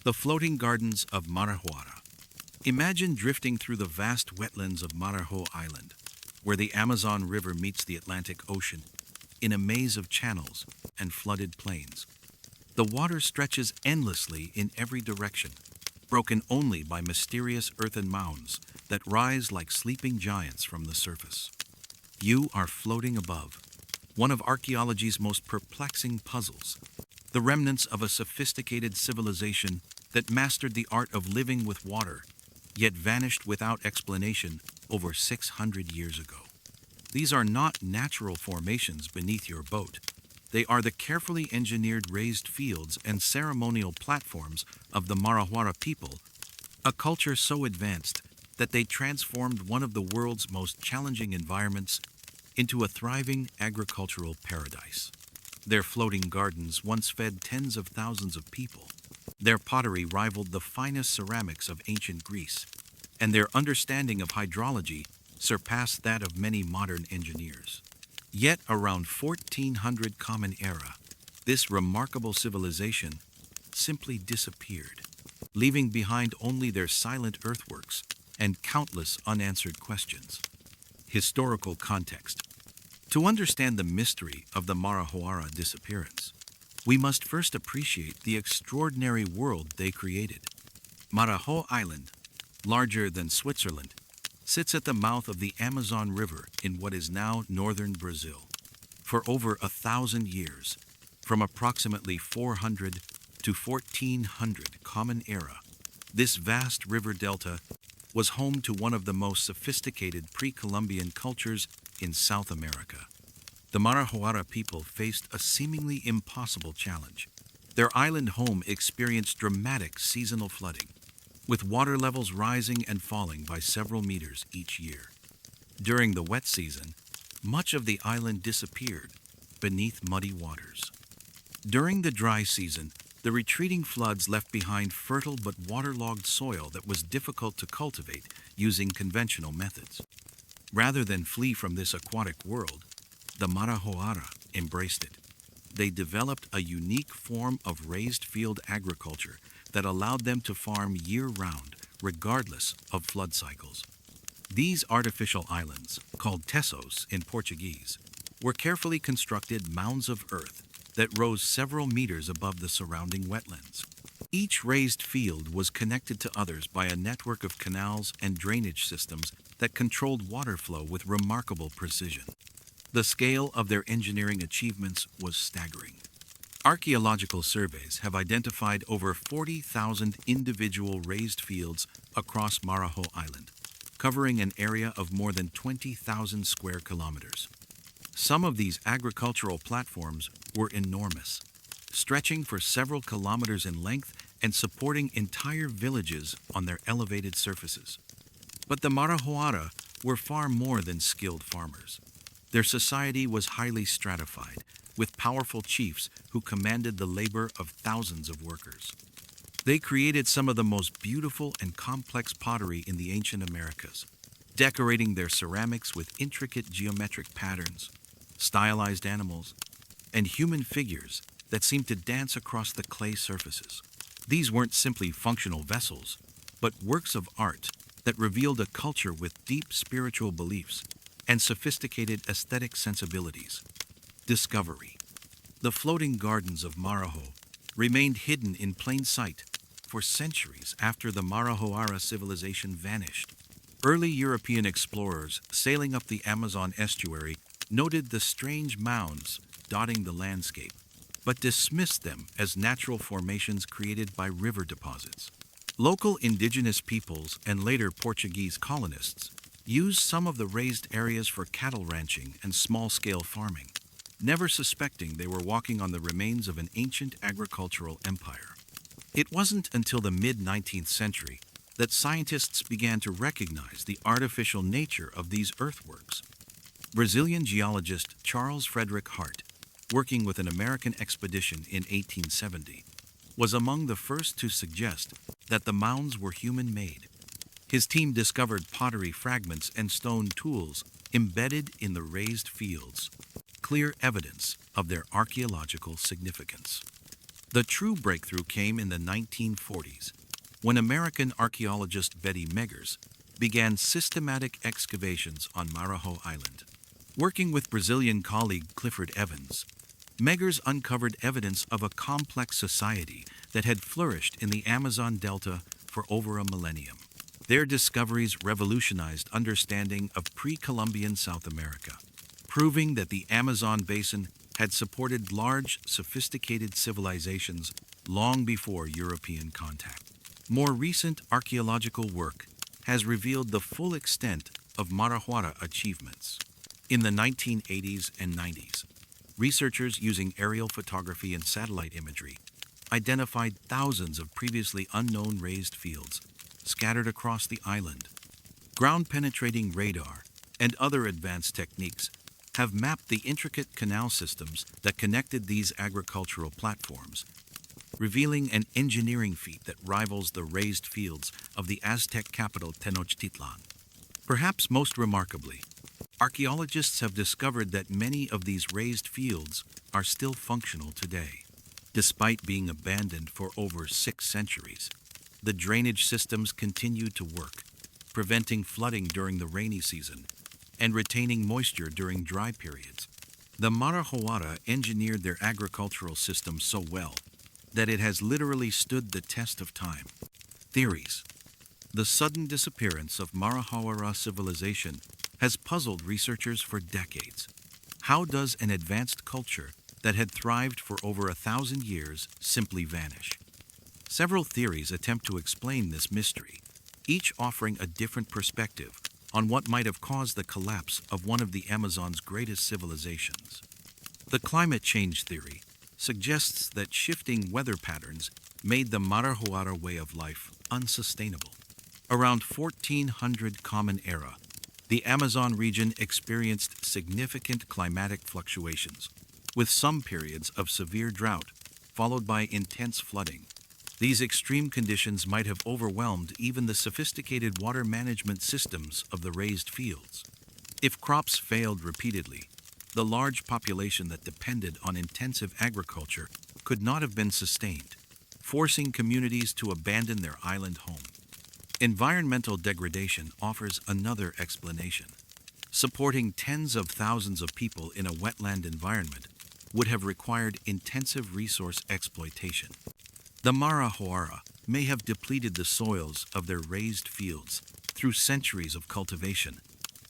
The floating gardens of Marajoara. Imagine drifting through the vast wetlands of Marajo Island, where the Amazon River meets the Atlantic Ocean, in a maze of channels and flooded plains. The water stretches endlessly in every direction, broken only by mysterious earthen mounds that rise like sleeping giants from the surface. You are floating above, one of archaeology's most perplexing puzzles, the remnants of a sophisticated civilization that mastered the art of living with water, yet vanished without explanation over 600 years ago. These are not natural formations beneath your boat. They are the carefully engineered raised fields and ceremonial platforms of the Marajoara people, a culture so advanced that they transformed one of the world's most challenging environments into a thriving agricultural paradise. Their floating gardens once fed tens of thousands of people. Their pottery rivaled the finest ceramics of ancient Greece, and their understanding of hydrology surpassed that of many modern engineers. Yet around 1400 Common Era, this remarkable civilization simply disappeared, leaving behind only their silent earthworks and countless unanswered questions. Historical context. To understand the mystery of the Marajoara disappearance, we must first appreciate the extraordinary world they created. Marajo Island, larger than Switzerland, sits at the mouth of the Amazon River in what is now northern Brazil. For over 1,000 years, from approximately 400 to 1400 Common Era, this vast river delta was home to one of the most sophisticated pre-Columbian cultures in South America. The Marajoara people faced a seemingly impossible challenge. Their island home experienced dramatic seasonal flooding, with water levels rising and falling by several meters each year. During the wet season, much of the island disappeared beneath muddy waters. During the dry season, the retreating floods left behind fertile but waterlogged soil that was difficult to cultivate using conventional methods. Rather than flee from this aquatic world, the Marajoara embraced it. They developed a unique form of raised field agriculture that allowed them to farm year-round, regardless of flood cycles. These artificial islands, called tessos in Portuguese, were carefully constructed mounds of earth that rose several meters above the surrounding wetlands. Each raised field was connected to others by a network of canals and drainage systems that controlled water flow with remarkable precision. The scale of their engineering achievements was staggering. Archaeological surveys have identified over 40,000 individual raised fields across Marajo Island, covering an area of more than 20,000 square kilometers. Some of these agricultural platforms were enormous, stretching for several kilometers in length and supporting entire villages on their elevated surfaces. But the Marajoara were far more than skilled farmers. Their society was highly stratified, with powerful chiefs who commanded the labor of thousands of workers. They created some of the most beautiful and complex pottery in the ancient Americas, decorating their ceramics with intricate geometric patterns, stylized animals, and human figures that seemed to dance across the clay surfaces. These weren't simply functional vessels, but works of art that revealed a culture with deep spiritual beliefs and sophisticated aesthetic sensibilities. Discovery. The floating gardens of Marajo remained hidden in plain sight for centuries after the Marajoara civilization vanished. Early European explorers sailing up the Amazon estuary noted the strange mounds dotting the landscape, but dismissed them as natural formations created by river deposits. Local indigenous peoples and later Portuguese colonists used some of the raised areas for cattle ranching and small-scale farming, never suspecting they were walking on the remains of an ancient agricultural empire. It wasn't until the mid-19th century that scientists began to recognize the artificial nature of these earthworks. Brazilian geologist Charles Frederick Hart, working with an American expedition in 1870, was among the first to suggest that the mounds were human-made. His team discovered pottery fragments and stone tools embedded in the raised fields, clear evidence of their archaeological significance. The true breakthrough came in the 1940s, when American archaeologist Betty Meggers began systematic excavations on Marajo Island. Working with Brazilian colleague Clifford Evans, Meggers uncovered evidence of a complex society that had flourished in the Amazon Delta for over a millennium. Their discoveries revolutionized understanding of pre-Columbian South America, proving that the Amazon basin had supported large, sophisticated civilizations long before European contact. More recent archaeological work has revealed the full extent of Marahuara achievements. In the 1980s and 90s, researchers using aerial photography and satellite imagery identified thousands of previously unknown raised fields scattered across the island. Ground-penetrating radar and other advanced techniques have mapped the intricate canal systems that connected these agricultural platforms, revealing an engineering feat that rivals the raised fields of the Aztec capital Tenochtitlan. Perhaps most remarkably, archaeologists have discovered that many of these raised fields are still functional today. Despite being abandoned for over 6 centuries, the drainage systems continue to work, preventing flooding during the rainy season and retaining moisture during dry periods. The Marahuara engineered their agricultural system so well that it has literally stood the test of time. Theories. The sudden disappearance of Marahuara civilization has puzzled researchers for decades. How does an advanced culture that had thrived for over 1,000 years simply vanish? Several theories attempt to explain this mystery, each offering a different perspective on what might have caused the collapse of one of the Amazon's greatest civilizations. The climate change theory suggests that shifting weather patterns made the Marahuara way of life unsustainable. Around 1400 Common Era, the Amazon region experienced significant climatic fluctuations, with some periods of severe drought followed by intense flooding. These extreme conditions might have overwhelmed even the sophisticated water management systems of the raised fields. If crops failed repeatedly, the large population that depended on intensive agriculture could not have been sustained, forcing communities to abandon their island home. Environmental degradation offers another explanation. Supporting tens of thousands of people in a wetland environment would have required intensive resource exploitation. The Marahuara may have depleted the soils of their raised fields through centuries of cultivation,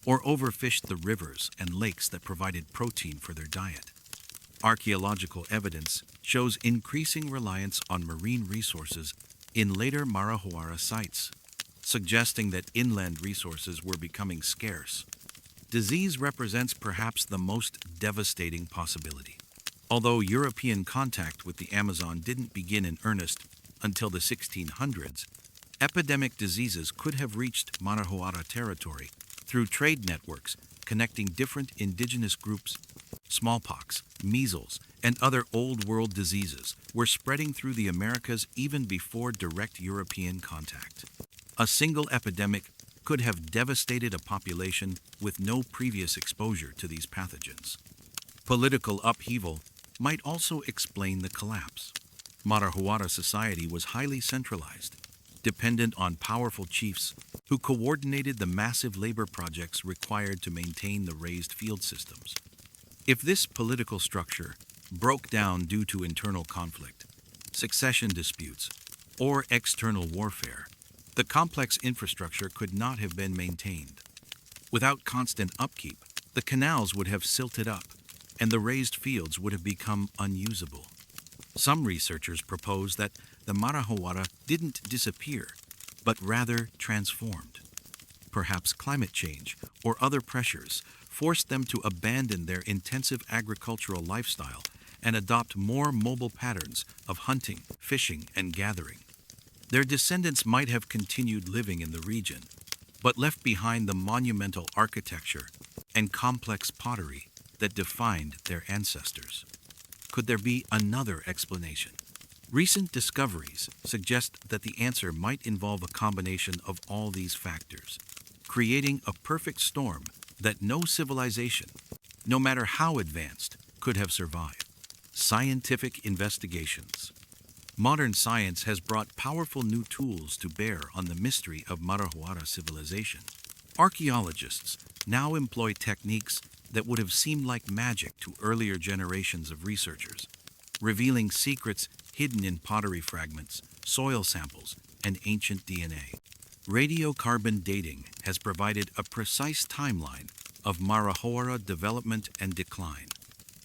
or overfished the rivers and lakes that provided protein for their diet. Archaeological evidence shows increasing reliance on marine resources in later Marahuara sites, suggesting that inland resources were becoming scarce. Disease represents perhaps the most devastating possibility. Although European contact with the Amazon didn't begin in earnest until the 1600s, epidemic diseases could have reached Marahuara territory through trade networks connecting different indigenous groups. Smallpox, measles, and other Old World diseases were spreading through the Americas even before direct European contact. A single epidemic could have devastated a population with no previous exposure to these pathogens. Political upheaval might also explain the collapse. Marahuara society was highly centralized, dependent on powerful chiefs who coordinated the massive labor projects required to maintain the raised field systems. If this political structure broke down due to internal conflict, succession disputes, or external warfare, the complex infrastructure could not have been maintained. Without constant upkeep, the canals would have silted up, and the raised fields would have become unusable. Some researchers propose that the Marahuara didn't disappear, but rather transformed. Perhaps climate change or other pressures forced them to abandon their intensive agricultural lifestyle and adopt more mobile patterns of hunting, fishing, and gathering. Their descendants might have continued living in the region, but left behind the monumental architecture and complex pottery that defined their ancestors. Could there be another explanation? Recent discoveries suggest that the answer might involve a combination of all these factors, creating a perfect storm that no civilization, no matter how advanced, could have survived. Scientific investigations. Modern science has brought powerful new tools to bear on the mystery of Marahuara civilization. Archaeologists now employ techniques that would have seemed like magic to earlier generations of researchers, revealing secrets hidden in pottery fragments, soil samples, and ancient DNA. Radiocarbon dating has provided a precise timeline of Marahuara development and decline.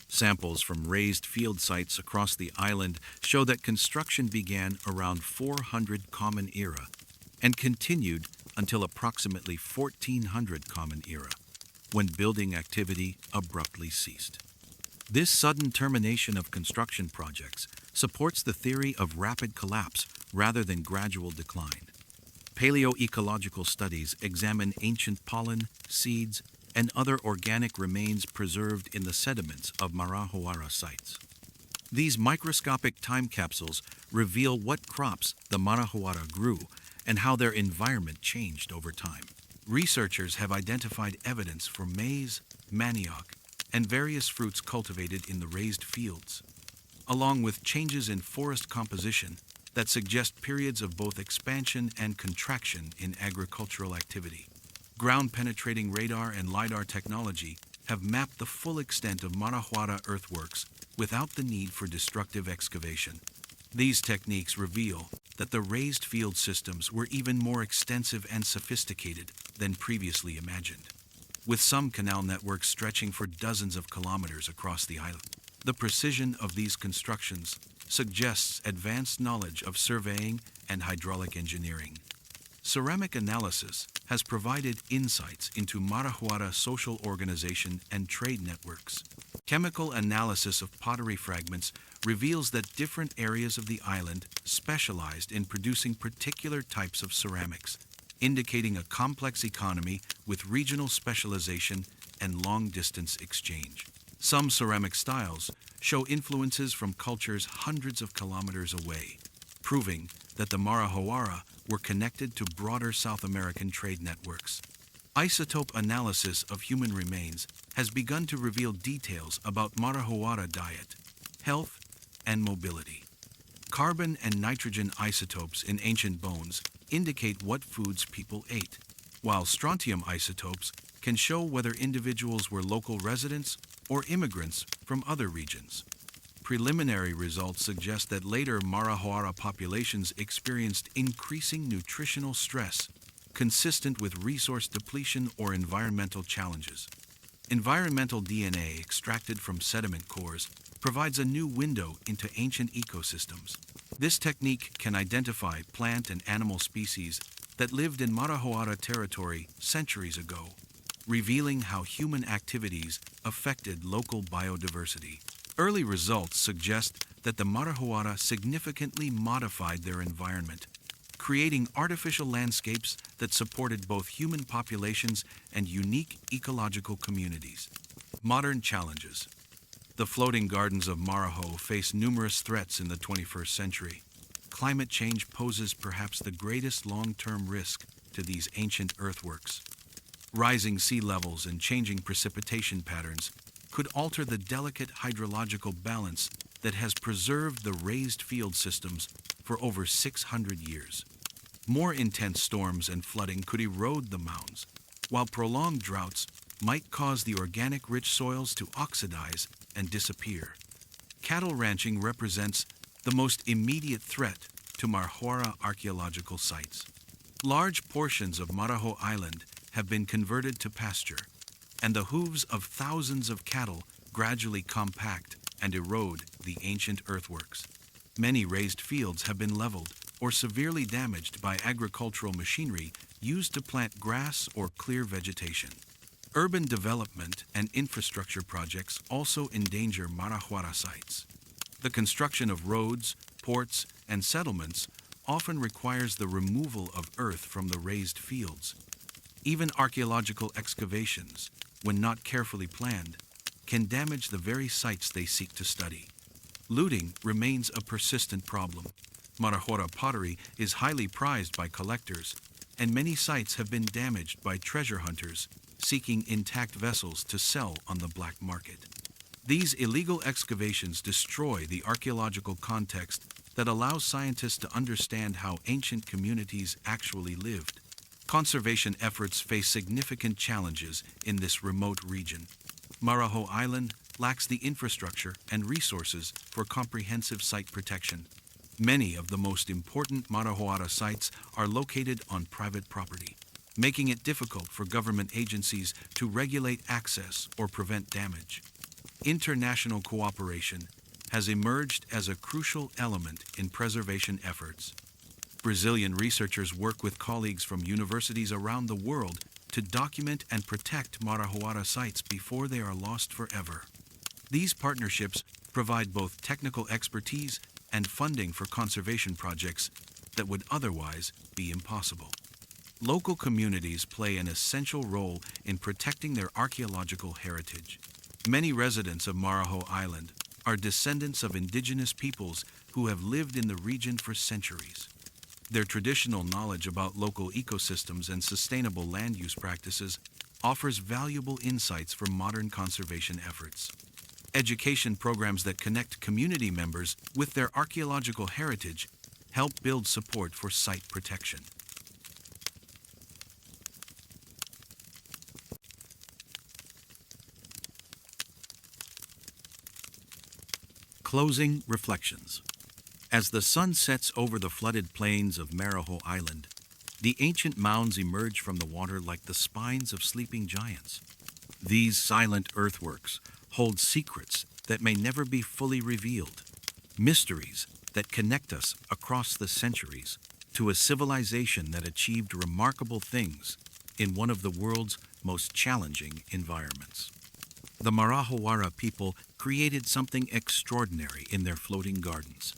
Samples from raised field sites across the island show that construction began around 400 Common Era and continued until approximately 1400 Common Era, when building activity abruptly ceased. This sudden termination of construction projects supports the theory of rapid collapse rather than gradual decline. Paleoecological studies examine ancient pollen, seeds, and other organic remains preserved in the sediments of Marahuara sites. These microscopic time capsules reveal what crops the Marahuara grew and how their environment changed over time. Researchers have identified evidence for maize, manioc, and various fruits cultivated in the raised fields, along with changes in forest composition that suggest periods of both expansion and contraction in agricultural activity. Ground-penetrating radar and LiDAR technology have mapped the full extent of Marahuara earthworks without the need for destructive excavation. These techniques reveal that the raised field systems were even more extensive and sophisticated than previously imagined, with some canal networks stretching for dozens of kilometers across the island. The precision of these constructions suggests advanced knowledge of surveying and hydraulic engineering. Ceramic analysis has provided insights into Marahuara social organization and trade networks. Chemical analysis of pottery fragments reveals that different areas of the island specialized in producing particular types of ceramics, indicating a complex economy with regional specialization and long-distance exchange. Some ceramic styles show influences from cultures hundreds of kilometers away, proving that the Marahuara were connected to broader South American trade networks. Isotope analysis of human remains has begun to reveal details about Marahuara diet, health, and mobility. Carbon and nitrogen isotopes in ancient bones indicate what foods people ate, while strontium isotopes can show whether individuals were local residents or immigrants from other regions. Preliminary results suggest that later Marahuara populations experienced increasing nutritional stress, consistent with resource depletion or environmental challenges. Environmental DNA extracted from sediment cores provides a new window into ancient ecosystems. This technique can identify plant and animal species that lived in Marahuara territory centuries ago, revealing how human activities affected local biodiversity. Early results suggest that the Marahuara significantly modified their environment, creating artificial landscapes that supported both human populations and unique ecological communities. Modern challenges. The floating gardens of Maraho face numerous threats in the 21st century. Climate change poses perhaps the greatest long-term risk to these ancient earthworks. Rising sea levels and changing precipitation patterns could alter the delicate hydrological balance that has preserved the raised field systems for over 600 years. More intense storms and flooding could erode the mounds, while prolonged droughts might cause the organic-rich soils to oxidize and disappear. Cattle ranching represents the most immediate threat to Marahuara archaeological sites. Large portions of Maraho Island have been converted to pasture, and the hooves of thousands of cattle gradually compact and erode the ancient earthworks. Many raised fields have been leveled or severely damaged by agricultural machinery used to plant grass or clear vegetation. Urban development and infrastructure projects also endanger Marahuara sites. The construction of roads, ports, and settlements often requires the removal of earth from the raised fields. Even archaeological excavations, when not carefully planned, can damage the very sites they seek to study. Looting remains a persistent problem. Marahuara pottery is highly prized by collectors, and many sites have been damaged by treasure hunters seeking intact vessels to sell on the black market. These illegal excavations destroy the archaeological context that allows scientists to understand how ancient communities actually lived. Conservation efforts face significant challenges in this remote region. Marajo Island lacks the infrastructure and resources for comprehensive site protection. Many of the most important Marajoara sites are located on private property, making it difficult for government agencies to regulate access or prevent damage. International cooperation has emerged as a crucial element in preservation efforts. Brazilian researchers work with colleagues from universities around the world to document and protect Marajoara sites before they are lost forever. These partnerships provide both technical expertise and funding for conservation projects that would otherwise be impossible. Local communities play an essential role in protecting their archaeological heritage. Many residents of Marajo Island are descendants of indigenous peoples who have lived in the region for centuries. Their traditional knowledge about local ecosystems and sustainable land use practices offers valuable insights for modern conservation efforts. Education programs that connect community members with their archaeological heritage help build support for site protection. Closing reflections. As the sun sets over the flooded plains of Marajo Island, the ancient mounds emerge from the water like the spines of sleeping giants. These silent earthworks hold secrets that may never be fully revealed, mysteries that connect us across the centuries to a civilization that achieved remarkable things in one of the world's most challenging environments. The Marajoara people created something extraordinary in their floating gardens.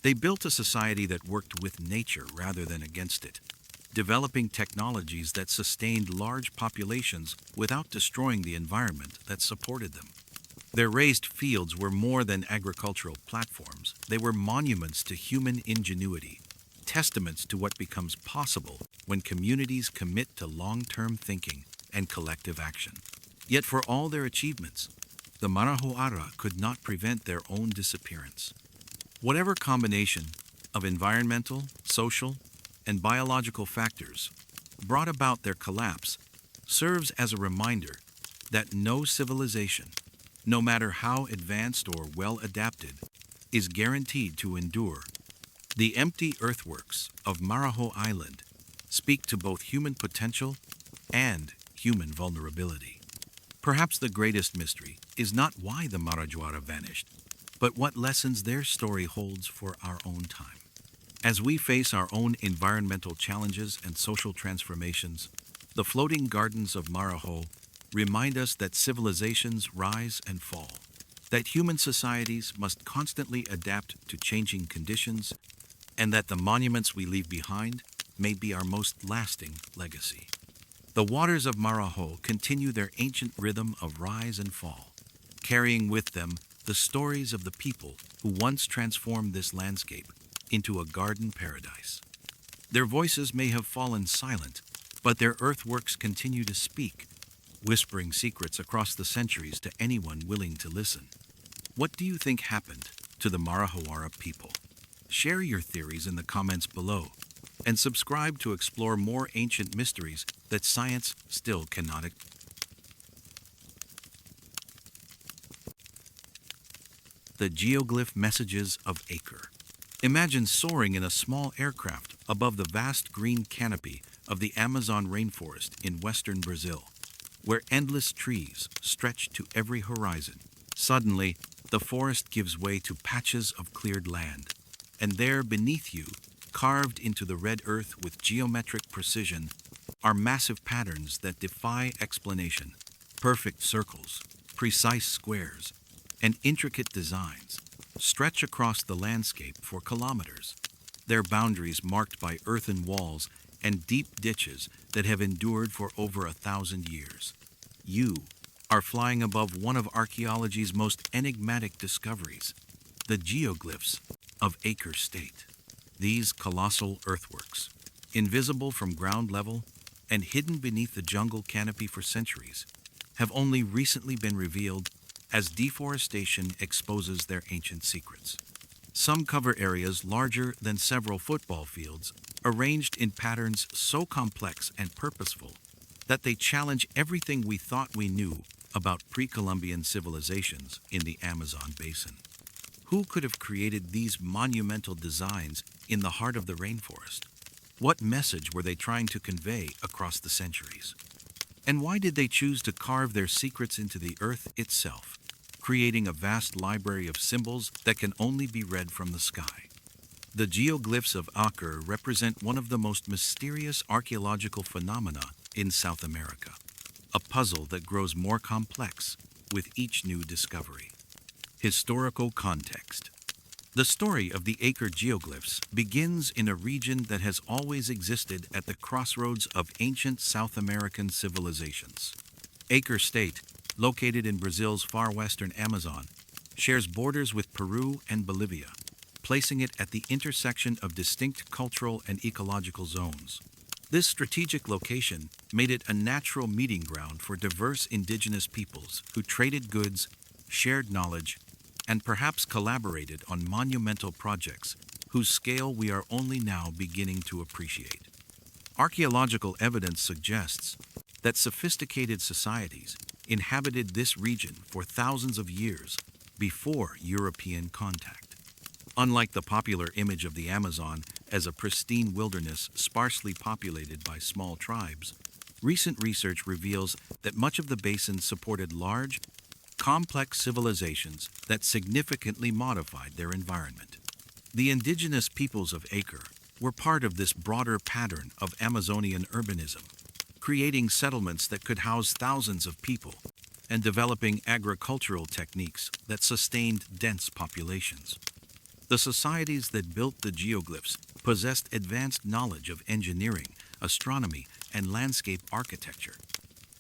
They built a society that worked with nature rather than against it, developing technologies that sustained large populations without destroying the environment that supported them. Their raised fields were more than agricultural platforms. They were monuments to human ingenuity, testaments to what becomes possible when communities commit to long-term thinking and collective action. Yet for all their achievements, the Marajoara could not prevent their own disappearance. Whatever combination of environmental, social, and biological factors brought about their collapse serves as a reminder that no civilization, no matter how advanced or well adapted, is guaranteed to endure. The empty earthworks of Marajo Island speak to both human potential and human vulnerability. Perhaps the greatest mystery is not why the Marajoara vanished, but what lessons their story holds for our own time. As we face our own environmental challenges and social transformations, the floating gardens of Marajo remind us that civilizations rise and fall, that human societies must constantly adapt to changing conditions, and that the monuments we leave behind may be our most lasting legacy. The waters of Marajo continue their ancient rhythm of rise and fall, carrying with them the stories of the people who once transformed this landscape into a garden paradise. Their voices may have fallen silent, but their earthworks continue to speak, whispering secrets across the centuries to anyone willing to listen. What do you think happened to the Marajoara people? Share your theories in the comments below, and subscribe to explore more ancient mysteries that science still cannot explain. The geoglyph messages of Acre. Imagine soaring in a small aircraft above the vast green canopy of the Amazon rainforest in western Brazil, where endless trees stretch to every horizon. Suddenly, the forest gives way to patches of cleared land, and there beneath you, carved into the red earth with geometric precision, are massive patterns that defy explanation. Perfect circles, precise squares, and intricate designs stretch across the landscape for kilometers, their boundaries marked by earthen walls and deep ditches that have endured for over 1,000 years. You are flying above one of archaeology's most enigmatic discoveries, the geoglyphs of Acre State. These colossal earthworks, invisible from ground level and hidden beneath the jungle canopy for centuries, have only recently been revealed as deforestation exposes their ancient secrets. Some cover areas larger than several football fields, arranged in patterns so complex and purposeful that they challenge everything we thought we knew about pre-Columbian civilizations in the Amazon basin. Who could have created these monumental designs in the heart of the rainforest? What message were they trying to convey across the centuries? And why did they choose to carve their secrets into the earth itself, creating a vast library of symbols that can only be read from the sky? The geoglyphs of Acre represent one of the most mysterious archaeological phenomena in South America, a puzzle that grows more complex with each new discovery. Historical context. The story of the Acre geoglyphs begins in a region that has always existed at the crossroads of ancient South American civilizations. Acre State, located in Brazil's far western Amazon, shares borders with Peru and Bolivia, placing it at the intersection of distinct cultural and ecological zones. This strategic location made it a natural meeting ground for diverse indigenous peoples who traded goods, shared knowledge, and perhaps collaborated on monumental projects whose scale we are only now beginning to appreciate. Archaeological evidence suggests that sophisticated societies inhabited this region for thousands of years before European contact. Unlike the popular image of the Amazon as a pristine wilderness sparsely populated by small tribes, recent research reveals that much of the basin supported large, complex civilizations that significantly modified their environment. The indigenous peoples of Acre were part of this broader pattern of Amazonian urbanism, creating settlements that could house thousands of people and developing agricultural techniques that sustained dense populations. The societies that built the geoglyphs possessed advanced knowledge of engineering, astronomy, and landscape architecture.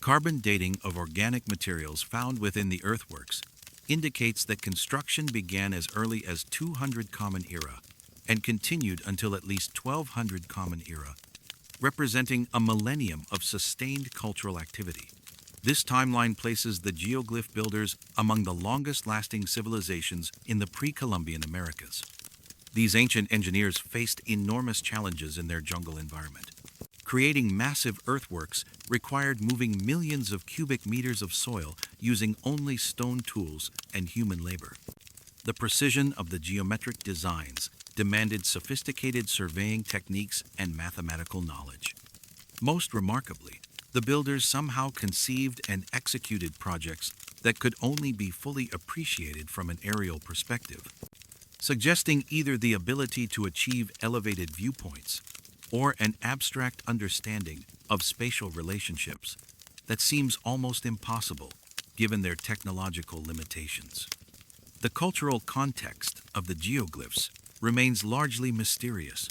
Carbon dating of organic materials found within the earthworks indicates that construction began as early as 200 Common Era and continued until at least 1200 Common Era, representing a millennium of sustained cultural activity. This timeline places the geoglyph builders among the longest-lasting civilizations in the pre-Columbian Americas. These ancient engineers faced enormous challenges in their jungle environment. Creating massive earthworks required moving millions of cubic meters of soil using only stone tools and human labor. The precision of the geometric designs demanded sophisticated surveying techniques and mathematical knowledge. Most remarkably, the builders somehow conceived and executed projects that could only be fully appreciated from an aerial perspective, suggesting either the ability to achieve elevated viewpoints or an abstract understanding of spatial relationships that seems almost impossible given their technological limitations. The cultural context of the geoglyphs remains largely mysterious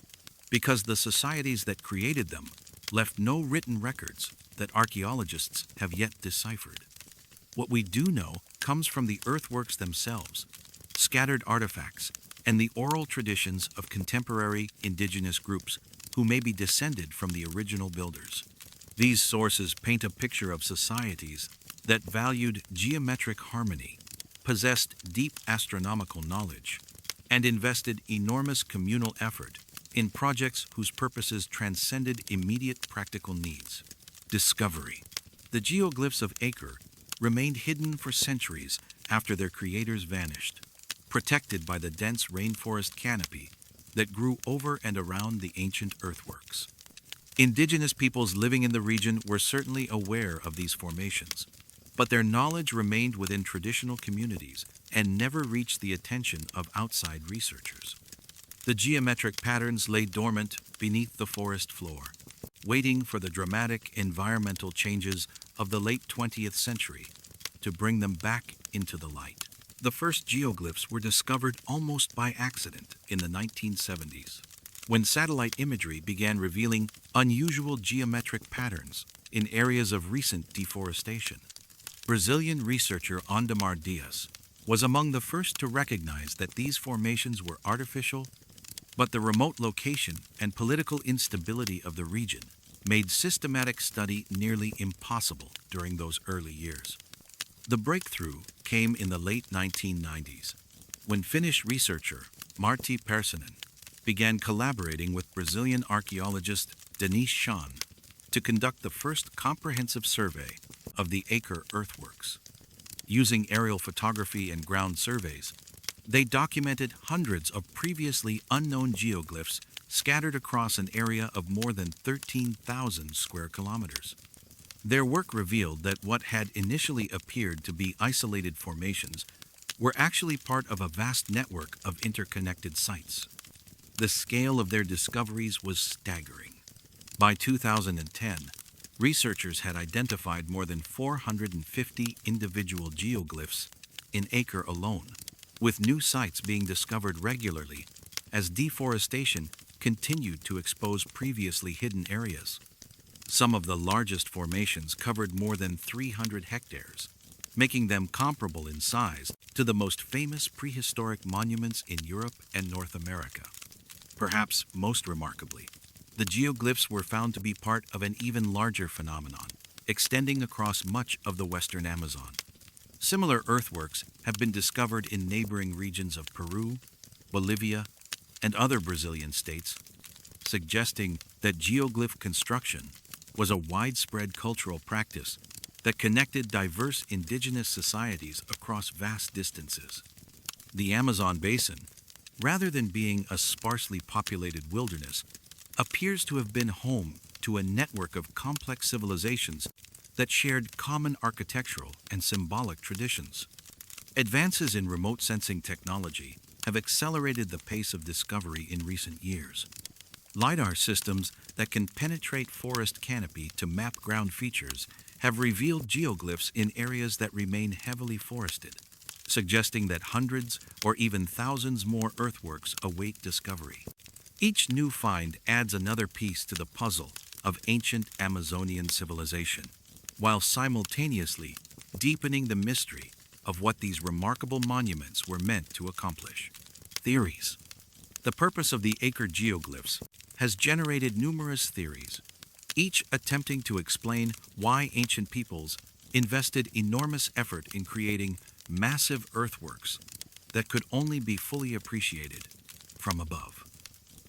because the societies that created them left no written records that archaeologists have yet deciphered. What we do know comes from the earthworks themselves, scattered artifacts, and the oral traditions of contemporary indigenous groups who may be descended from the original builders. These sources paint a picture of societies that valued geometric harmony, possessed deep astronomical knowledge, and invested enormous communal effort in projects whose purposes transcended immediate practical needs. Discovery. The geoglyphs of Acre remained hidden for centuries after their creators vanished, protected by the dense rainforest canopy that grew over and around the ancient earthworks. Indigenous peoples living in the region were certainly aware of these formations, but their knowledge remained within traditional communities and never reached the attention of outside researchers. The geometric patterns lay dormant beneath the forest floor, waiting for the dramatic environmental changes of the late 20th century to bring them back into the light. The first geoglyphs were discovered almost by accident in the 1970s, when satellite imagery began revealing unusual geometric patterns in areas of recent deforestation. Brazilian researcher Ondamar Dias was among the first to recognize that these formations were artificial, but the remote location and political instability of the region made systematic study nearly impossible during those early years. The breakthrough came in the late 1990s, when Finnish researcher Marti Perssonen, began collaborating with Brazilian archaeologist Denise Schahn to conduct the first comprehensive survey of the Acre earthworks. Using aerial photography and ground surveys, they documented hundreds of previously unknown geoglyphs scattered across an area of more than 13,000 square kilometers. Their work revealed that what had initially appeared to be isolated formations were actually part of a vast network of interconnected sites. The scale of their discoveries was staggering. By 2010, researchers had identified more than 450 individual geoglyphs in Acre alone, with new sites being discovered regularly as deforestation continued to expose previously hidden areas. Some of the largest formations covered more than 300 hectares, making them comparable in size to the most famous prehistoric monuments in Europe and North America. Perhaps most remarkably, the geoglyphs were found to be part of an even larger phenomenon, extending across much of the western Amazon. Similar earthworks have been discovered in neighboring regions of Peru, Bolivia, and other Brazilian states, suggesting that geoglyph construction was a widespread cultural practice that connected diverse indigenous societies across vast distances. The Amazon basin, rather than being a sparsely populated wilderness, appears to have been home to a network of complex civilizations that shared common architectural and symbolic traditions. Advances in remote sensing technology have accelerated the pace of discovery in recent years. LiDAR systems that can penetrate forest canopy to map ground features have revealed geoglyphs in areas that remain heavily forested, suggesting that hundreds or even thousands more earthworks await discovery. Each new find adds another piece to the puzzle of ancient Amazonian civilization, while simultaneously deepening the mystery of what these remarkable monuments were meant to accomplish. Theories. The purpose of the Acre geoglyphs has generated numerous theories, each attempting to explain why ancient peoples invested enormous effort in creating massive earthworks that could only be fully appreciated from above.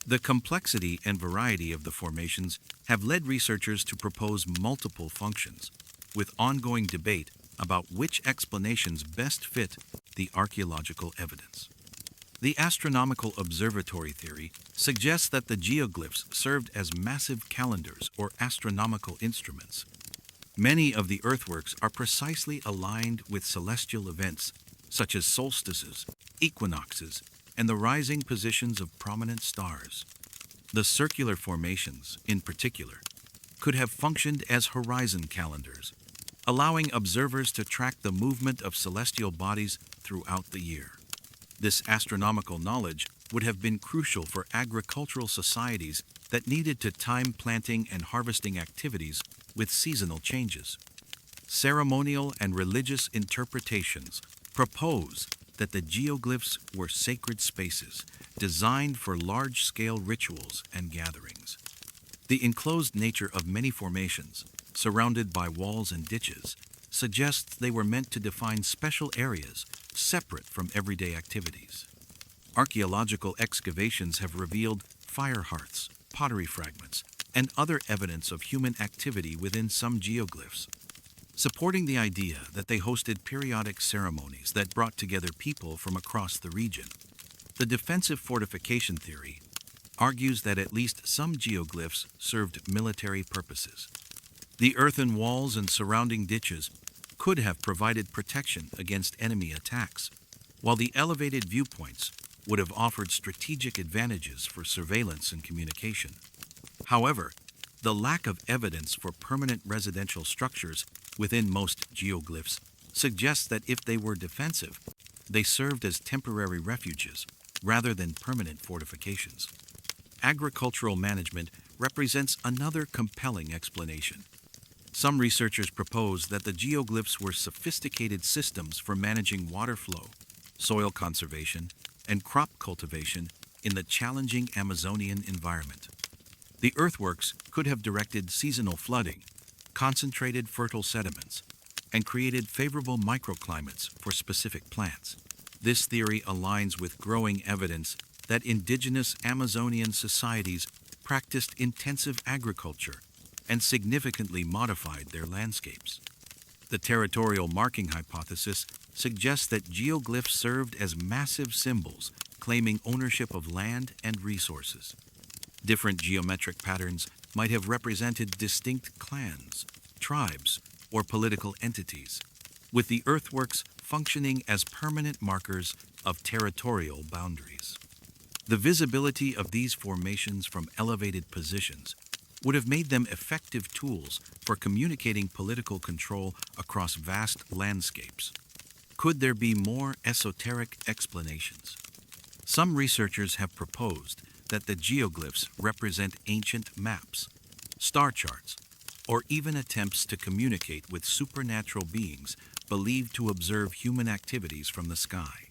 The complexity and variety of the formations have led researchers to propose multiple functions, with ongoing debate about which explanations best fit the archaeological evidence. The astronomical observatory theory suggests that the geoglyphs served as massive calendars or astronomical instruments. Many of the earthworks are precisely aligned with celestial events such as solstices, equinoxes, and the rising positions of prominent stars. The circular formations, in particular, could have functioned as horizon calendars, allowing observers to track the movement of celestial bodies throughout the year. This astronomical knowledge would have been crucial for agricultural societies that needed to time planting and harvesting activities with seasonal changes. Ceremonial and religious interpretations propose that the geoglyphs were sacred spaces designed for large-scale rituals and gatherings. The enclosed nature of many formations, surrounded by walls and ditches, suggests they were meant to define special areas separate from everyday activities. Archaeological excavations have revealed fire hearths, pottery fragments, and other evidence of human activity within some geoglyphs, supporting the idea that they hosted periodic ceremonies that brought together people from across the region. The defensive fortification theory argues that at least some geoglyphs served military purposes. The earthen walls and surrounding ditches could have provided protection against enemy attacks, while the elevated viewpoints would have offered strategic advantages for surveillance and communication. However, the lack of evidence for permanent residential structures within most geoglyphs suggests that if they were defensive, they served as temporary refuges rather than permanent fortifications. Agricultural management represents another compelling explanation. Some researchers propose that the geoglyphs were sophisticated systems for managing water flow, soil conservation, and crop cultivation in the challenging Amazonian environment. The earthworks could have directed seasonal flooding, concentrated fertile sediments, and created favorable microclimates for specific plants. This theory aligns with growing evidence that indigenous Amazonian societies practiced intensive agriculture and significantly modified their landscapes. The territorial marking hypothesis suggests that geoglyphs served as massive symbols claiming ownership of land and resources. Different geometric patterns might have represented distinct clans, tribes, or political entities, with the earthworks functioning as permanent markers of territorial boundaries. The visibility of these formations from elevated positions would have made them effective tools for communicating political control across vast landscapes. Could there be more esoteric explanations? Some researchers have proposed that the geoglyphs represent ancient maps, star charts, or even attempts to communicate with supernatural beings believed to observe human activities from the sky.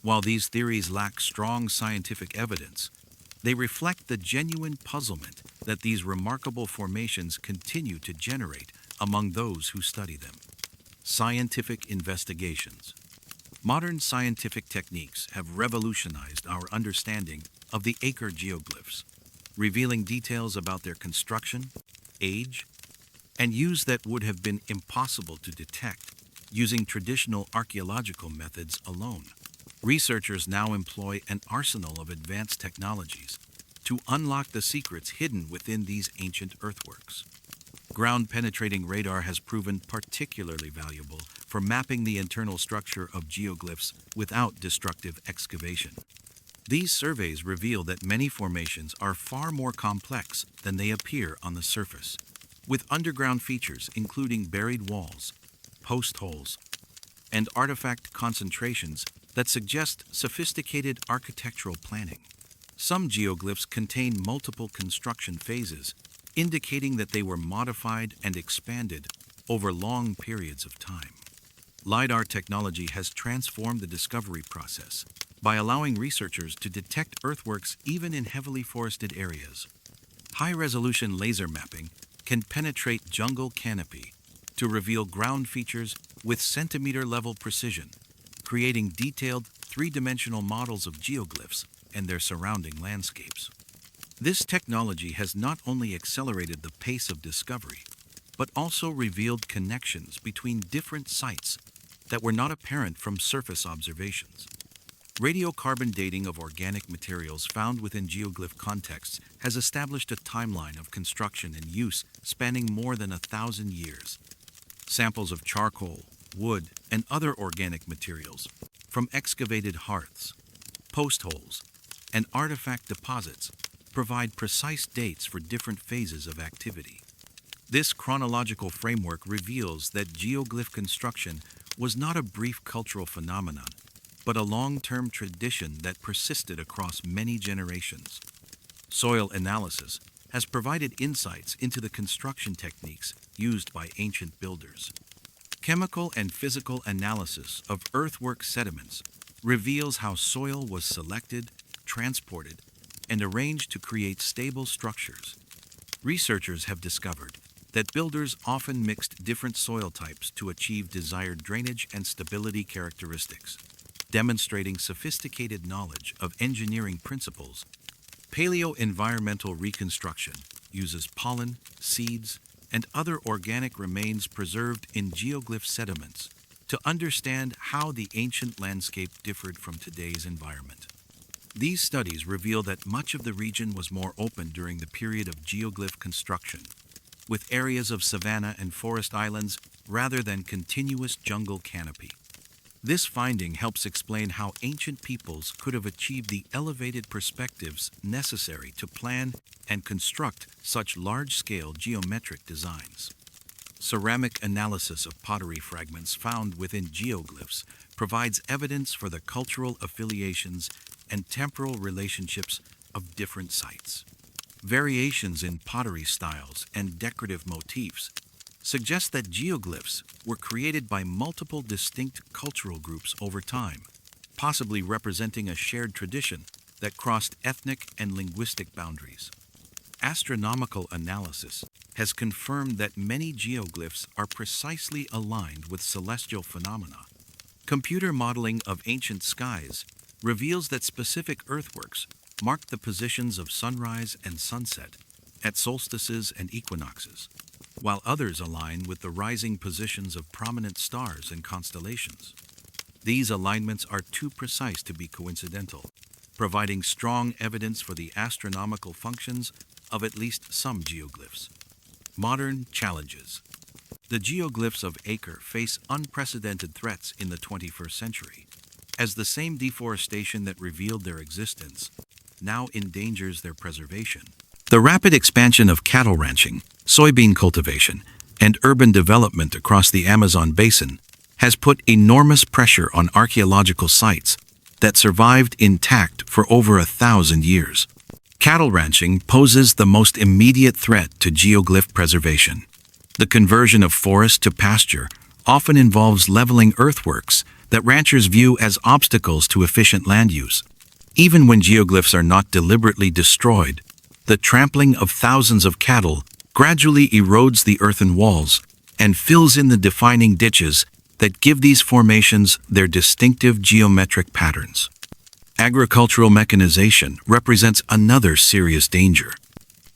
While these theories lack strong scientific evidence, they reflect the genuine puzzlement that these remarkable formations continue to generate among those who study them. Scientific investigations. Modern scientific techniques have revolutionized our understanding of the Acre geoglyphs, revealing details about their construction, age, and use that would have been impossible to detect using traditional archaeological methods alone. Researchers now employ an arsenal of advanced technologies to unlock the secrets hidden within these ancient earthworks. Ground-penetrating radar has proven particularly valuable for mapping the internal structure of geoglyphs without destructive excavation. These surveys reveal that many formations are far more complex than they appear on the surface, with underground features including buried walls, post holes, and artifact concentrations that suggest sophisticated architectural planning. Some geoglyphs contain multiple construction phases, indicating that they were modified and expanded over long periods of time. LiDAR technology has transformed the discovery process by allowing researchers to detect earthworks even in heavily forested areas. High-resolution laser mapping can penetrate jungle canopy to reveal ground features with centimeter-level precision, creating detailed three-dimensional models of geoglyphs and their surrounding landscapes. This technology has not only accelerated the pace of discovery, but also revealed connections between different sites that were not apparent from surface observations. Radiocarbon dating of organic materials found within geoglyph contexts has established a timeline of construction and use spanning more than 1,000 years. Samples of charcoal, wood, and other organic materials from excavated hearths, post holes, and artifact deposits provide precise dates for different phases of activity. This chronological framework reveals that geoglyph construction was not a brief cultural phenomenon, but a long-term tradition that persisted across many generations. Soil analysis has provided insights into the construction techniques used by ancient builders. Chemical and physical analysis of earthwork sediments reveals how soil was selected, transported, and arranged to create stable structures. Researchers have discovered that builders often mixed different soil types to achieve desired drainage and stability characteristics, demonstrating sophisticated knowledge of engineering principles. Paleo-environmental reconstruction uses pollen, seeds, and other organic remains preserved in geoglyph sediments to understand how the ancient landscape differed from today's environment. These studies reveal that much of the region was more open during the period of geoglyph construction, with areas of savanna and forest islands rather than continuous jungle canopy. This finding helps explain how ancient peoples could have achieved the elevated perspectives necessary to plan and construct such large-scale geometric designs. Ceramic analysis of pottery fragments found within geoglyphs provides evidence for the cultural affiliations and temporal relationships of different sites. Variations in pottery styles and decorative motifs suggest that geoglyphs were created by multiple distinct cultural groups over time, possibly representing a shared tradition that crossed ethnic and linguistic boundaries. Astronomical analysis has confirmed that many geoglyphs are precisely aligned with celestial phenomena. Computer modeling of ancient skies reveals that specific earthworks mark the positions of sunrise and sunset at solstices and equinoxes, while others align with the rising positions of prominent stars and constellations. These alignments are too precise to be coincidental, providing strong evidence for the astronomical functions of at least some geoglyphs. Modern challenges. The geoglyphs of Acre face unprecedented threats in the 21st century, as the same deforestation that revealed their existence now endangers their preservation. The rapid expansion of cattle ranching, soybean cultivation, and urban development across the Amazon basin has put enormous pressure on archaeological sites that survived intact for over 1,000 years. Cattle ranching poses the most immediate threat to geoglyph preservation. The conversion of forest to pasture often involves leveling earthworks that ranchers view as obstacles to efficient land use. Even when geoglyphs are not deliberately destroyed, the trampling of thousands of cattle gradually erodes the earthen walls and fills in the defining ditches that give these formations their distinctive geometric patterns. Agricultural mechanization represents another serious danger.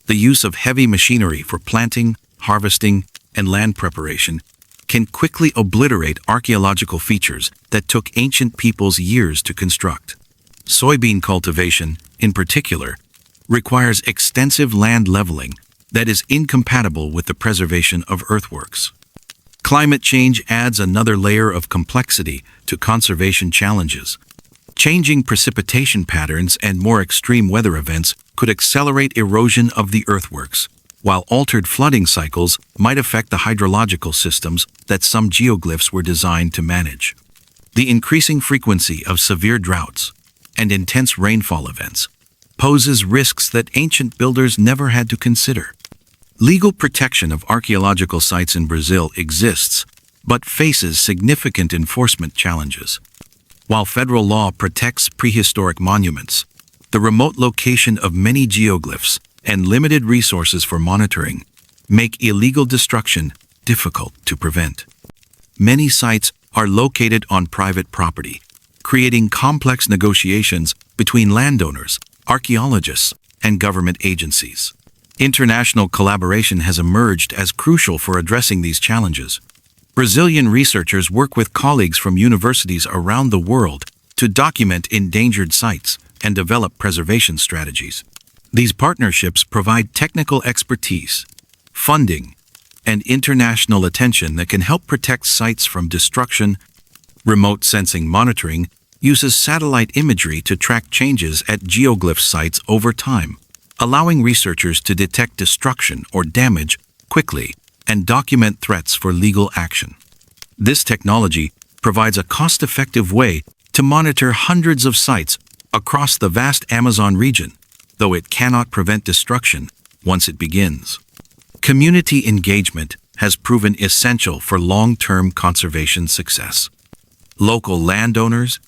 The use of heavy machinery for planting, harvesting, and land preparation can quickly obliterate archaeological features that took ancient peoples years to construct. Soybean cultivation, in particular, requires extensive land leveling that is incompatible with the preservation of earthworks. Climate change adds another layer of complexity to conservation challenges. Changing precipitation patterns and more extreme weather events could accelerate erosion of the earthworks, while altered flooding cycles might affect the hydrological systems that some geoglyphs were designed to manage. The increasing frequency of severe droughts and intense rainfall events poses risks that ancient builders never had to consider. Legal protection of archaeological sites in Brazil exists, but faces significant enforcement challenges. While federal law protects prehistoric monuments, the remote location of many geoglyphs and limited resources for monitoring make illegal destruction difficult to prevent. Many sites are located on private property, creating complex negotiations between landowners, archaeologists, and government agencies. International collaboration has emerged as crucial for addressing these challenges. Brazilian researchers work with colleagues from universities around the world to document endangered sites and develop preservation strategies. These partnerships provide technical expertise, funding, and international attention that can help protect sites from destruction. Remote sensing monitoring uses satellite imagery to track changes at geoglyph sites over time, allowing researchers to detect destruction or damage quickly and document threats for legal action. This technology provides a cost-effective way to monitor hundreds of sites across the vast Amazon region, though it cannot prevent destruction once it begins. Community engagement has proven essential for long-term conservation success. Local landowners,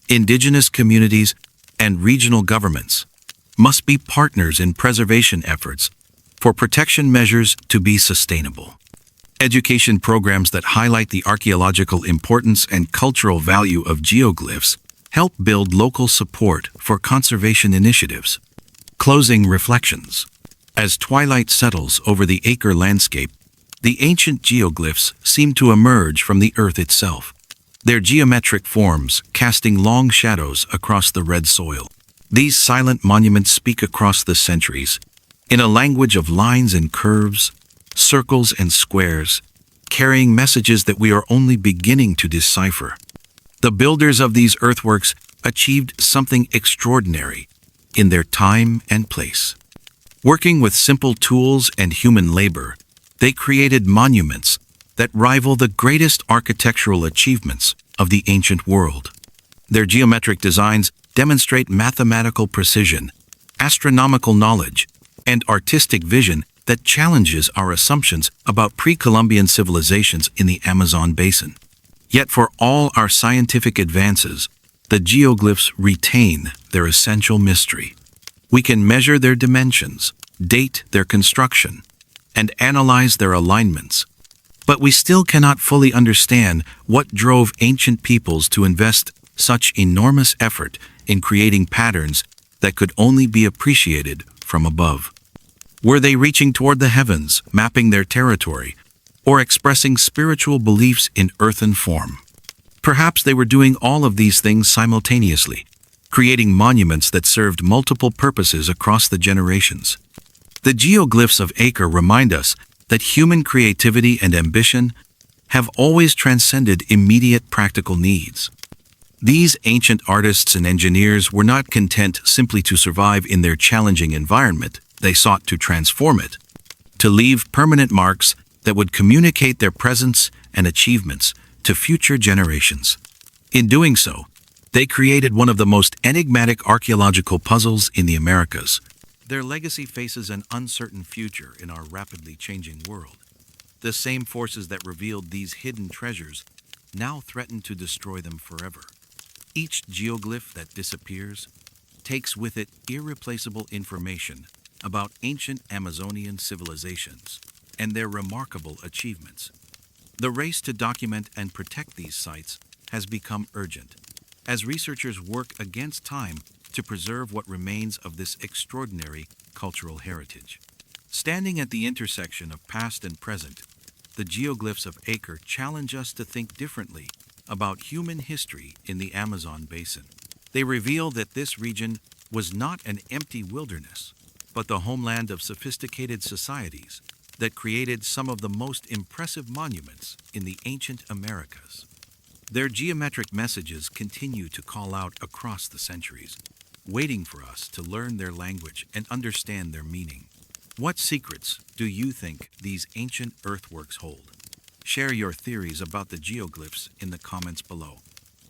indigenous communities, and regional governments must be partners in preservation efforts for protection measures to be sustainable. Education programs that highlight the archaeological importance and cultural value of geoglyphs help build local support for conservation initiatives. Closing reflections. As twilight settles over the Acre landscape, the ancient geoglyphs seem to emerge from the earth itself, their geometric forms casting long shadows across the red soil. These silent monuments speak across the centuries, in a language of lines and curves, circles and squares, carrying messages that we are only beginning to decipher. The builders of these earthworks achieved something extraordinary in their time and place. Working with simple tools and human labor, they created monuments that rival the greatest architectural achievements of the ancient world. Their geometric designs demonstrate mathematical precision, astronomical knowledge, and artistic vision that challenges our assumptions about pre-Columbian civilizations in the Amazon basin. Yet for all our scientific advances, the geoglyphs retain their essential mystery. We can measure their dimensions, date their construction, and analyze their alignments, but we still cannot fully understand what drove ancient peoples to invest such enormous effort in creating patterns that could only be appreciated from above? Were they reaching toward the heavens, mapping their territory, or expressing spiritual beliefs in earthen form? Perhaps they were doing all of these things simultaneously, creating monuments that served multiple purposes across the generations. The geoglyphs of Acre remind us that human creativity and ambition have always transcended immediate practical needs. These ancient artists and engineers were not content simply to survive in their challenging environment. They sought to transform it, to leave permanent marks that would communicate their presence and achievements to future generations. In doing so, they created one of the most enigmatic archaeological puzzles in the Americas. Their legacy faces an uncertain future in our rapidly changing world. The same forces that revealed these hidden treasures now threaten to destroy them forever. Each geoglyph that disappears takes with it irreplaceable information about ancient Amazonian civilizations and their remarkable achievements. The race to document and protect these sites has become urgent, as researchers work against time to preserve what remains of this extraordinary cultural heritage. Standing at the intersection of past and present, the geoglyphs of Acre challenge us to think differently about human history in the Amazon basin. They reveal that this region was not an empty wilderness, but the homeland of sophisticated societies that created some of the most impressive monuments in the ancient Americas. Their geometric messages continue to call out across the centuries, waiting for us to learn their language and understand their meaning. What secrets do you think these ancient earthworks hold? Share your theories about the geoglyphs in the comments below,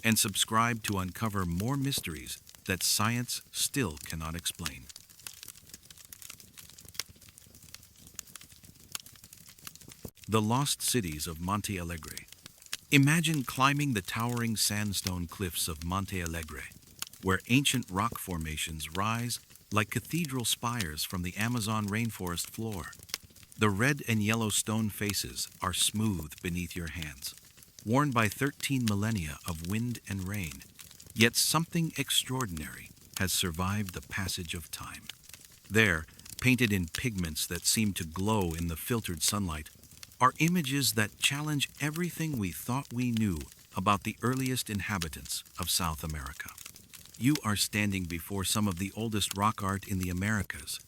and subscribe to uncover more mysteries that science still cannot explain. The Lost Cities of Monte Alegre. Imagine climbing the towering sandstone cliffs of Monte Alegre, where ancient rock formations rise like cathedral spires from the Amazon rainforest floor. The red and yellow stone faces are smooth beneath your hands, worn by 13 millennia of wind and rain. Yet something extraordinary has survived the passage of time. There, painted in pigments that seem to glow in the filtered sunlight, are images that challenge everything we thought we knew about the earliest inhabitants of South America. You are standing before some of the oldest rock art in the Americas,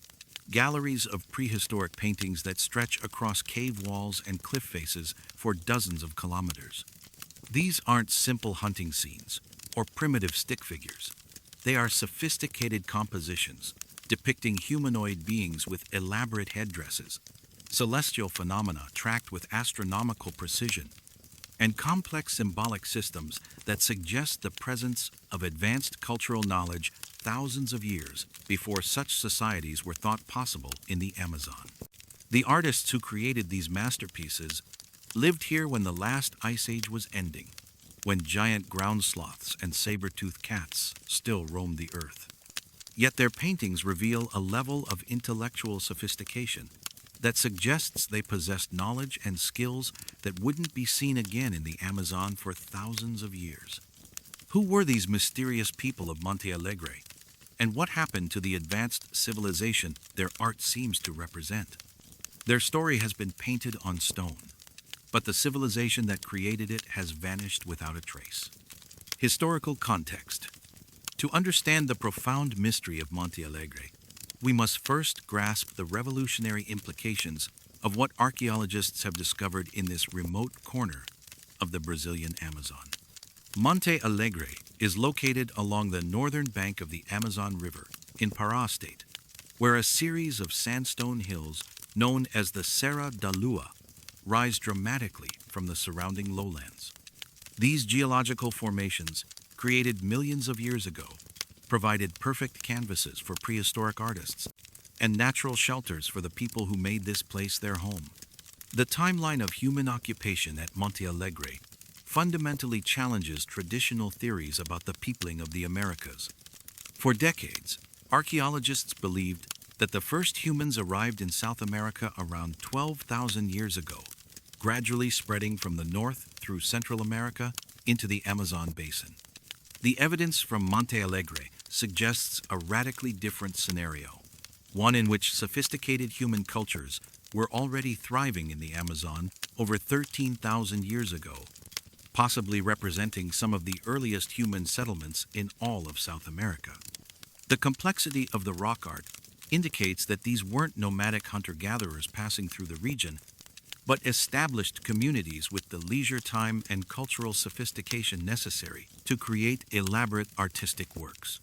galleries of prehistoric paintings that stretch across cave walls and cliff faces for dozens of kilometers. These aren't simple hunting scenes or primitive stick figures. They are sophisticated compositions depicting humanoid beings with elaborate headdresses, celestial phenomena tracked with astronomical precision, and complex symbolic systems that suggest the presence of advanced cultural knowledge thousands of years before such societies were thought possible in the Amazon. The artists who created these masterpieces lived here when the last ice age was ending, when giant ground sloths and saber-toothed cats still roamed the earth. Yet their paintings reveal a level of intellectual sophistication that suggests they possessed knowledge and skills that wouldn't be seen again in the Amazon for thousands of years. Who were these mysterious people of Monte Alegre, and what happened to the advanced civilization their art seems to represent? Their story has been painted on stone, but the civilization that created it has vanished without a trace. Historical context. To understand the profound mystery of Monte Alegre, we must first grasp the revolutionary implications of what archaeologists have discovered in this remote corner of the Brazilian Amazon. Monte Alegre is located along the northern bank of the Amazon River in Pará state, where a series of sandstone hills known as the Serra da Lua rise dramatically from the surrounding lowlands. These geological formations, created millions of years ago, provided perfect canvases for prehistoric artists and natural shelters for the people who made this place their home. The timeline of human occupation at Monte Alegre fundamentally challenges traditional theories about the peopling of the Americas. For decades, archaeologists believed that the first humans arrived in South America around 12,000 years ago, gradually spreading from the north through Central America into the Amazon basin. The evidence from Monte Alegre suggests a radically different scenario, one in which sophisticated human cultures were already thriving in the Amazon over 13,000 years ago, possibly representing some of the earliest human settlements in all of South America. The complexity of the rock art indicates that these weren't nomadic hunter-gatherers passing through the region, but established communities with the leisure time and cultural sophistication necessary to create elaborate artistic works.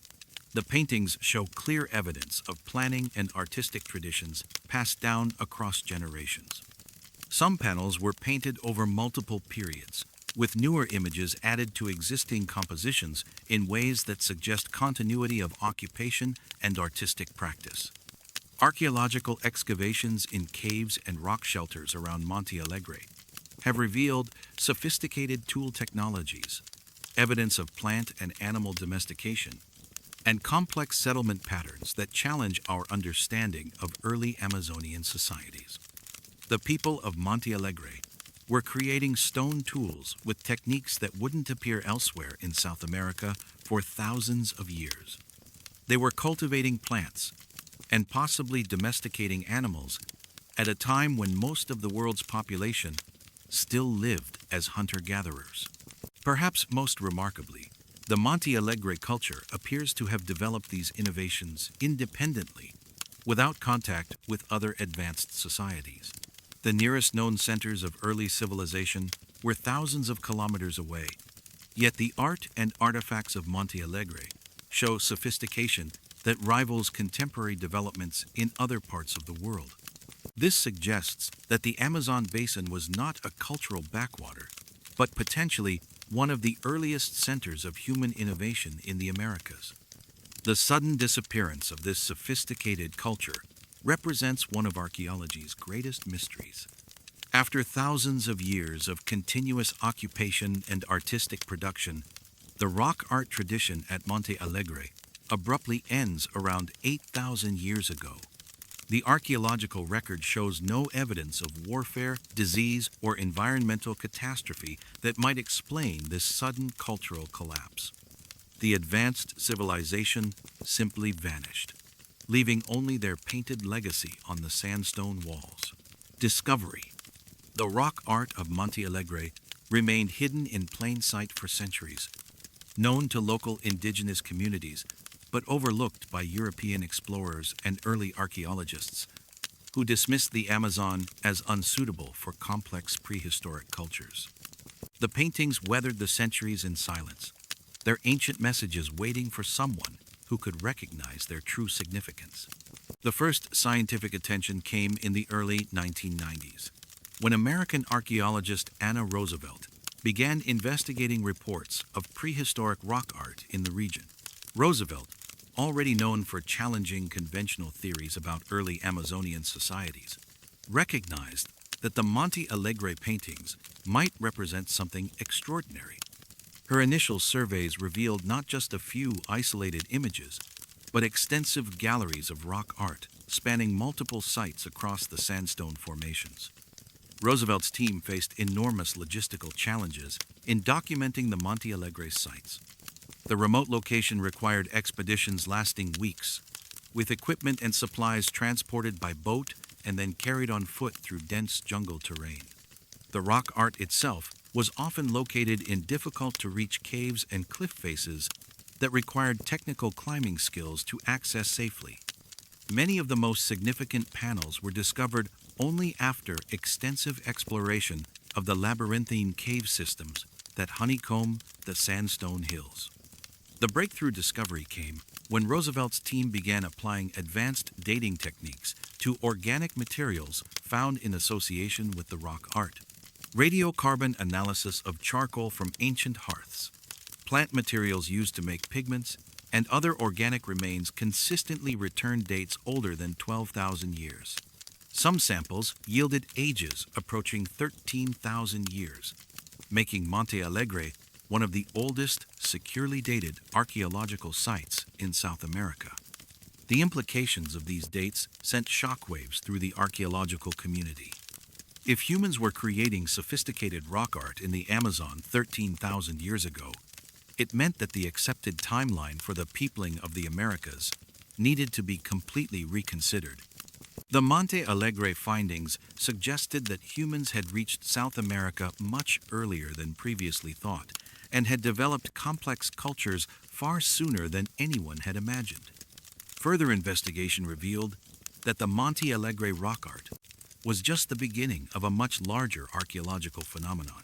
The paintings show clear evidence of planning and artistic traditions passed down across generations. Some panels were painted over multiple periods, with newer images added to existing compositions in ways that suggest continuity of occupation and artistic practice. Archaeological excavations in caves and rock shelters around Monte Alegre have revealed sophisticated tool technologies, evidence of plant and animal domestication, and complex settlement patterns that challenge our understanding of early Amazonian societies. The people of Monte Alegre were creating stone tools with techniques that wouldn't appear elsewhere in South America for thousands of years. They were cultivating plants and possibly domesticating animals at a time when most of the world's population still lived as hunter-gatherers. Perhaps most remarkably, the Monte Alegre culture appears to have developed these innovations independently, without contact with other advanced societies. The nearest known centers of early civilization were thousands of kilometers away, yet the art and artifacts of Monte Alegre show sophistication that rivals contemporary developments in other parts of the world. This suggests that the Amazon basin was not a cultural backwater, but potentially one of the earliest centers of human innovation in the Americas. The sudden disappearance of this sophisticated culture represents one of archaeology's greatest mysteries. After thousands of years of continuous occupation and artistic production, the rock art tradition at Monte Alegre abruptly ends around 8,000 years ago. The archaeological record shows no evidence of warfare, disease, or environmental catastrophe that might explain this sudden cultural collapse. The advanced civilization simply vanished, leaving only their painted legacy on the sandstone walls. Discovery. The rock art of Monte Alegre remained hidden in plain sight for centuries, known to local indigenous communities, but overlooked by European explorers and early archaeologists, who dismissed the Amazon as unsuitable for complex prehistoric cultures. The paintings weathered the centuries in silence, their ancient messages waiting for someone who could recognize their true significance. The first scientific attention came in the early 1990s, when American archaeologist Anna Roosevelt began investigating reports of prehistoric rock art in the region. Roosevelt, already known for challenging conventional theories about early Amazonian societies, recognized that the Monte Alegre paintings might represent something extraordinary. Her initial surveys revealed not just a few isolated images, but extensive galleries of rock art spanning multiple sites across the sandstone formations. Roosevelt's team faced enormous logistical challenges in documenting the Monte Alegre sites. The remote location required expeditions lasting weeks, with equipment and supplies transported by boat and then carried on foot through dense jungle terrain. The rock art itself was often located in difficult-to-reach caves and cliff faces that required technical climbing skills to access safely. Many of the most significant panels were discovered only after extensive exploration of the labyrinthine cave systems that honeycomb the sandstone hills. The breakthrough discovery came when Roosevelt's team began applying advanced dating techniques to organic materials found in association with the rock art. Radiocarbon analysis of charcoal from ancient hearths, plant materials used to make pigments, and other organic remains consistently returned dates older than 12,000 years. Some samples yielded ages approaching 13,000 years, making Monte Alegre one of the oldest securely dated archaeological sites in South America. The implications of these dates sent shockwaves through the archaeological community. If humans were creating sophisticated rock art in the Amazon 13,000 years ago, It meant that the accepted timeline for the peopling of the Americas needed to be completely reconsidered. The Monte Alegre findings suggested that humans had reached South America much earlier than previously thought and had developed complex cultures far sooner than anyone had imagined. Further investigation revealed that the Monte Alegre rock art was just the beginning of a much larger archaeological phenomenon.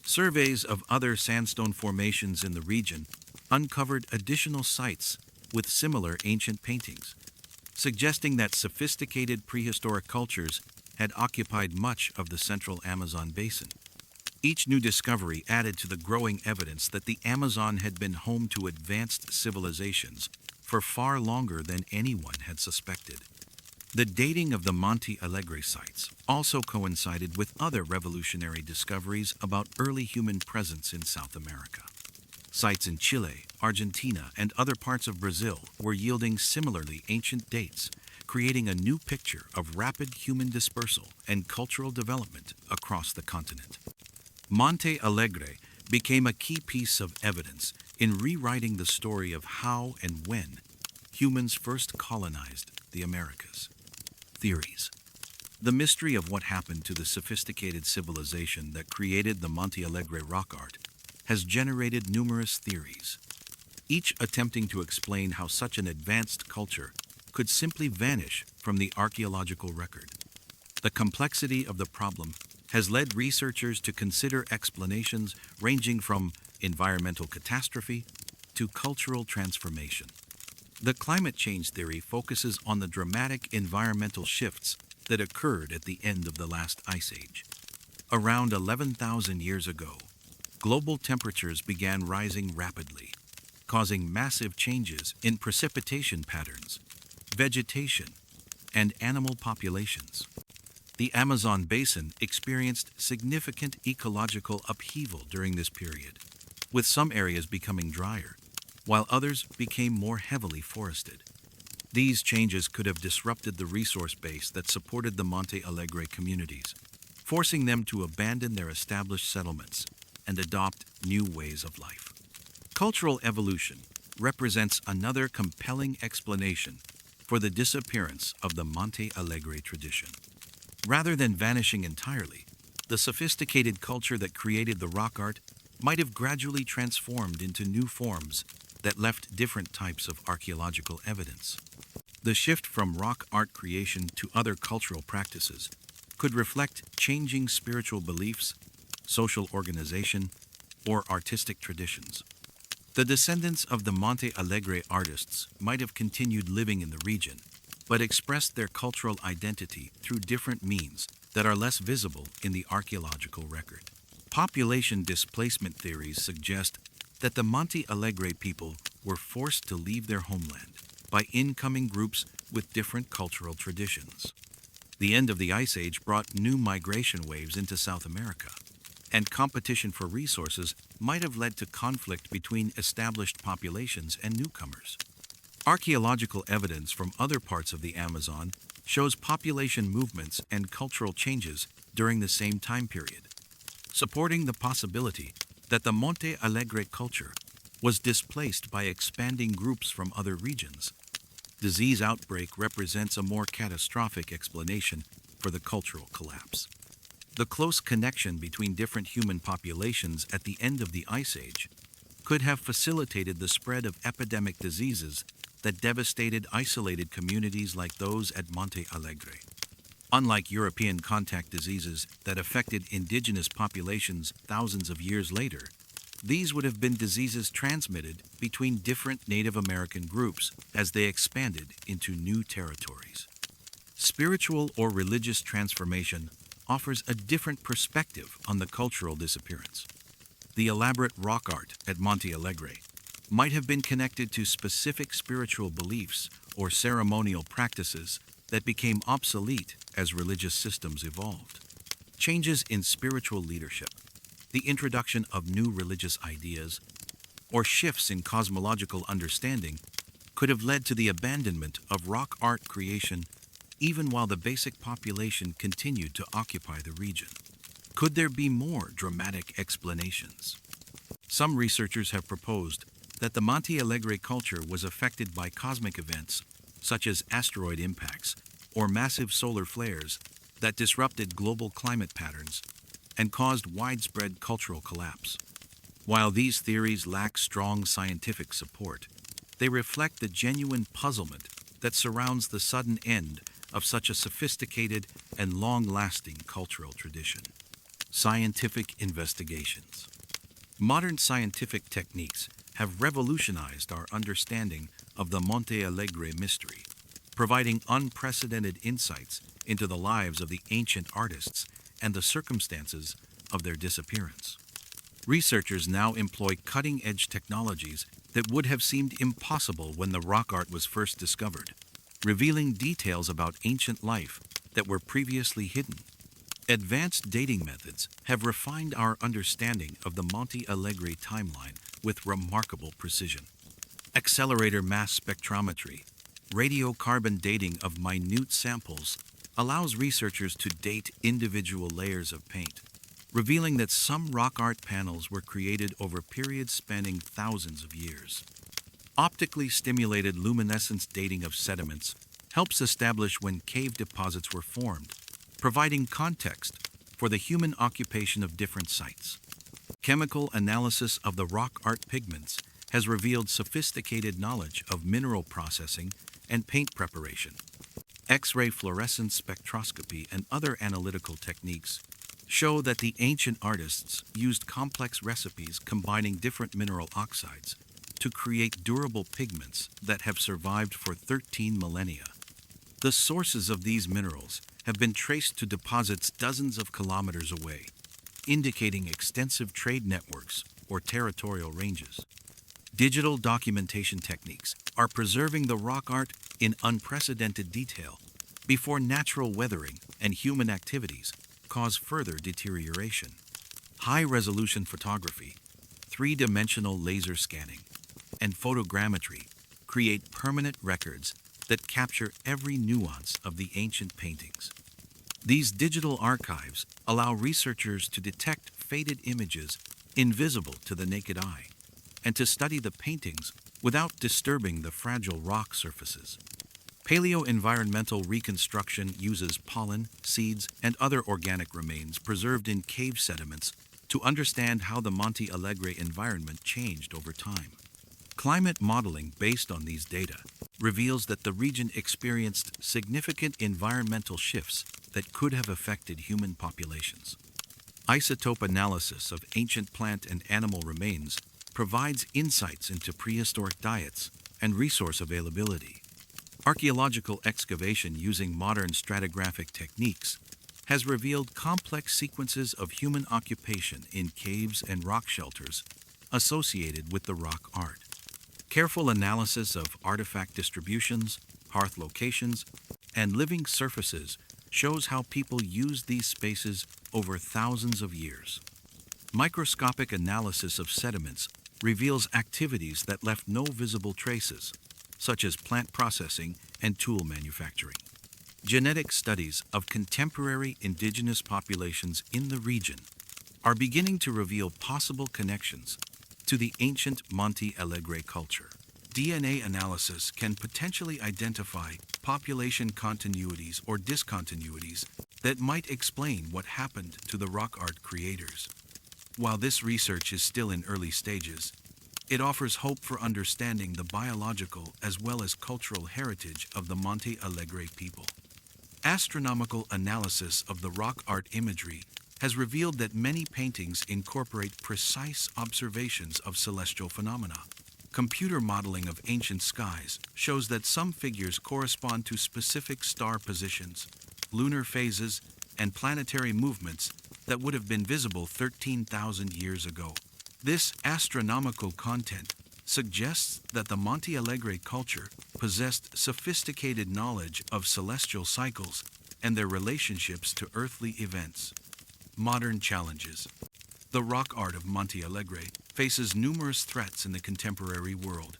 Surveys of other sandstone formations in the region uncovered additional sites with similar ancient paintings, suggesting that sophisticated prehistoric cultures had occupied much of the central Amazon basin. Each new discovery added to the growing evidence that the Amazon had been home to advanced civilizations for far longer than anyone had suspected. The dating of the Monte Alegre sites also coincided with other revolutionary discoveries about early human presence in South America. Sites in Chile, Argentina, and other parts of Brazil were yielding similarly ancient dates, creating a new picture of rapid human dispersal and cultural development across the continent. Monte Alegre became a key piece of evidence in rewriting the story of how and when humans first colonized the Americas. Theories. The mystery of what happened to the sophisticated civilization that created the Monte Alegre rock art has generated numerous theories, each attempting to explain how such an advanced culture could simply vanish from the archaeological record. The complexity of the problem has led researchers to consider explanations ranging from environmental catastrophe to cultural transformation. The climate change theory focuses on the dramatic environmental shifts that occurred at the end of the last ice age. Around 11,000 years ago, global temperatures began rising rapidly, causing massive changes in precipitation patterns, vegetation, and animal populations. The Amazon basin experienced significant ecological upheaval during this period, with some areas becoming drier, while others became more heavily forested. These changes could have disrupted the resource base that supported the Monte Alegre communities, forcing them to abandon their established settlements and adopt new ways of life. Cultural evolution represents another compelling explanation for the disappearance of the Monte Alegre tradition. Rather than vanishing entirely, the sophisticated culture that created the rock art might have gradually transformed into new forms that left different types of archaeological evidence. The shift from rock art creation to other cultural practices could reflect changing spiritual beliefs, social organization, or artistic traditions. The descendants of the Monte Alegre artists might have continued living in the region, but expressed their cultural identity through different means that are less visible in the archaeological record. Population displacement theories suggest that the Monte Alegre people were forced to leave their homeland by incoming groups with different cultural traditions. The end of the Ice Age brought new migration waves into South America, and competition for resources might have led to conflict between established populations and newcomers. Archaeological evidence from other parts of the Amazon shows population movements and cultural changes during the same time period, supporting the possibility that the Monte Alegre culture was displaced by expanding groups from other regions. Disease outbreak represents a more catastrophic explanation for the cultural collapse. The close connection between different human populations at the end of the Ice Age could have facilitated the spread of epidemic diseases that devastated isolated communities like those at Monte Alegre. Unlike European contact diseases that affected indigenous populations thousands of years later, these would have been diseases transmitted between different Native American groups as they expanded into new territories. Spiritual or religious transformation offers a different perspective on the cultural disappearance. The elaborate rock art at Monte Alegre might have been connected to specific spiritual beliefs or ceremonial practices that became obsolete as religious systems evolved. Changes in spiritual leadership, the introduction of new religious ideas, or shifts in cosmological understanding could have led to the abandonment of rock art creation even while the basic population continued to occupy the region. Could there be more dramatic explanations? Some researchers have proposed that the Monte Alegre culture was affected by cosmic events such as asteroid impacts or massive solar flares that disrupted global climate patterns and caused widespread cultural collapse. While these theories lack strong scientific support, they reflect the genuine puzzlement that surrounds the sudden end of such a sophisticated and long-lasting cultural tradition. Scientific investigations. Modern scientific techniques have revolutionized our understanding of the Monte Alegre mystery, providing unprecedented insights into the lives of the ancient artists and the circumstances of their disappearance. Researchers now employ cutting-edge technologies that would have seemed impossible when the rock art was first discovered, revealing details about ancient life that were previously hidden. Advanced dating methods have refined our understanding of the Monte Alegre timeline with remarkable precision. Accelerator mass spectrometry, radiocarbon dating of minute samples, allows researchers to date individual layers of paint, revealing that some rock art panels were created over periods spanning thousands of years. Optically stimulated luminescence dating of sediments helps establish when cave deposits were formed, providing context for the human occupation of different sites. Chemical analysis of the rock art pigments has revealed sophisticated knowledge of mineral processing and paint preparation. X-ray fluorescence spectroscopy and other analytical techniques show that the ancient artists used complex recipes combining different mineral oxides to create durable pigments that have survived for 13 millennia. The sources of these minerals have been traced to deposits dozens of kilometers away, indicating extensive trade networks or territorial ranges. Digital documentation techniques are preserving the rock art in unprecedented detail before natural weathering and human activities cause further deterioration. High-resolution photography, three-dimensional laser scanning, and photogrammetry create permanent records that capture every nuance of the ancient paintings. These digital archives allow researchers to detect faded images invisible to the naked eye, and to study the paintings without disturbing the fragile rock surfaces. Paleo-environmental reconstruction uses pollen, seeds, and other organic remains preserved in cave sediments to understand how the Monte Alegre environment changed over time. Climate modeling based on these data reveals that the region experienced significant environmental shifts that could have affected human populations. Isotope analysis of ancient plant and animal remains provides insights into prehistoric diets and resource availability. Archaeological excavation using modern stratigraphic techniques has revealed complex sequences of human occupation in caves and rock shelters associated with the rock art. Careful analysis of artifact distributions, hearth locations, and living surfaces shows how people used these spaces over thousands of years. Microscopic analysis of sediments reveals activities that left no visible traces, such as plant processing and tool manufacturing. Genetic studies of contemporary indigenous populations in the region are beginning to reveal possible connections to the ancient Monte Alegre culture. DNA analysis can potentially identify population continuities or discontinuities that might explain what happened to the rock art creators. While this research is still in early stages, it offers hope for understanding the biological as well as cultural heritage of the Monte Alegre people. Astronomical analysis of the rock art imagery has revealed that many paintings incorporate precise observations of celestial phenomena. Computer modeling of ancient skies shows that some figures correspond to specific star positions, lunar phases, and planetary movements that would have been visible 13,000 years ago. This astronomical content suggests that the Monte Alegre culture possessed sophisticated knowledge of celestial cycles and their relationships to earthly events. Modern challenges. The rock art of Monte Alegre faces numerous threats in the contemporary world,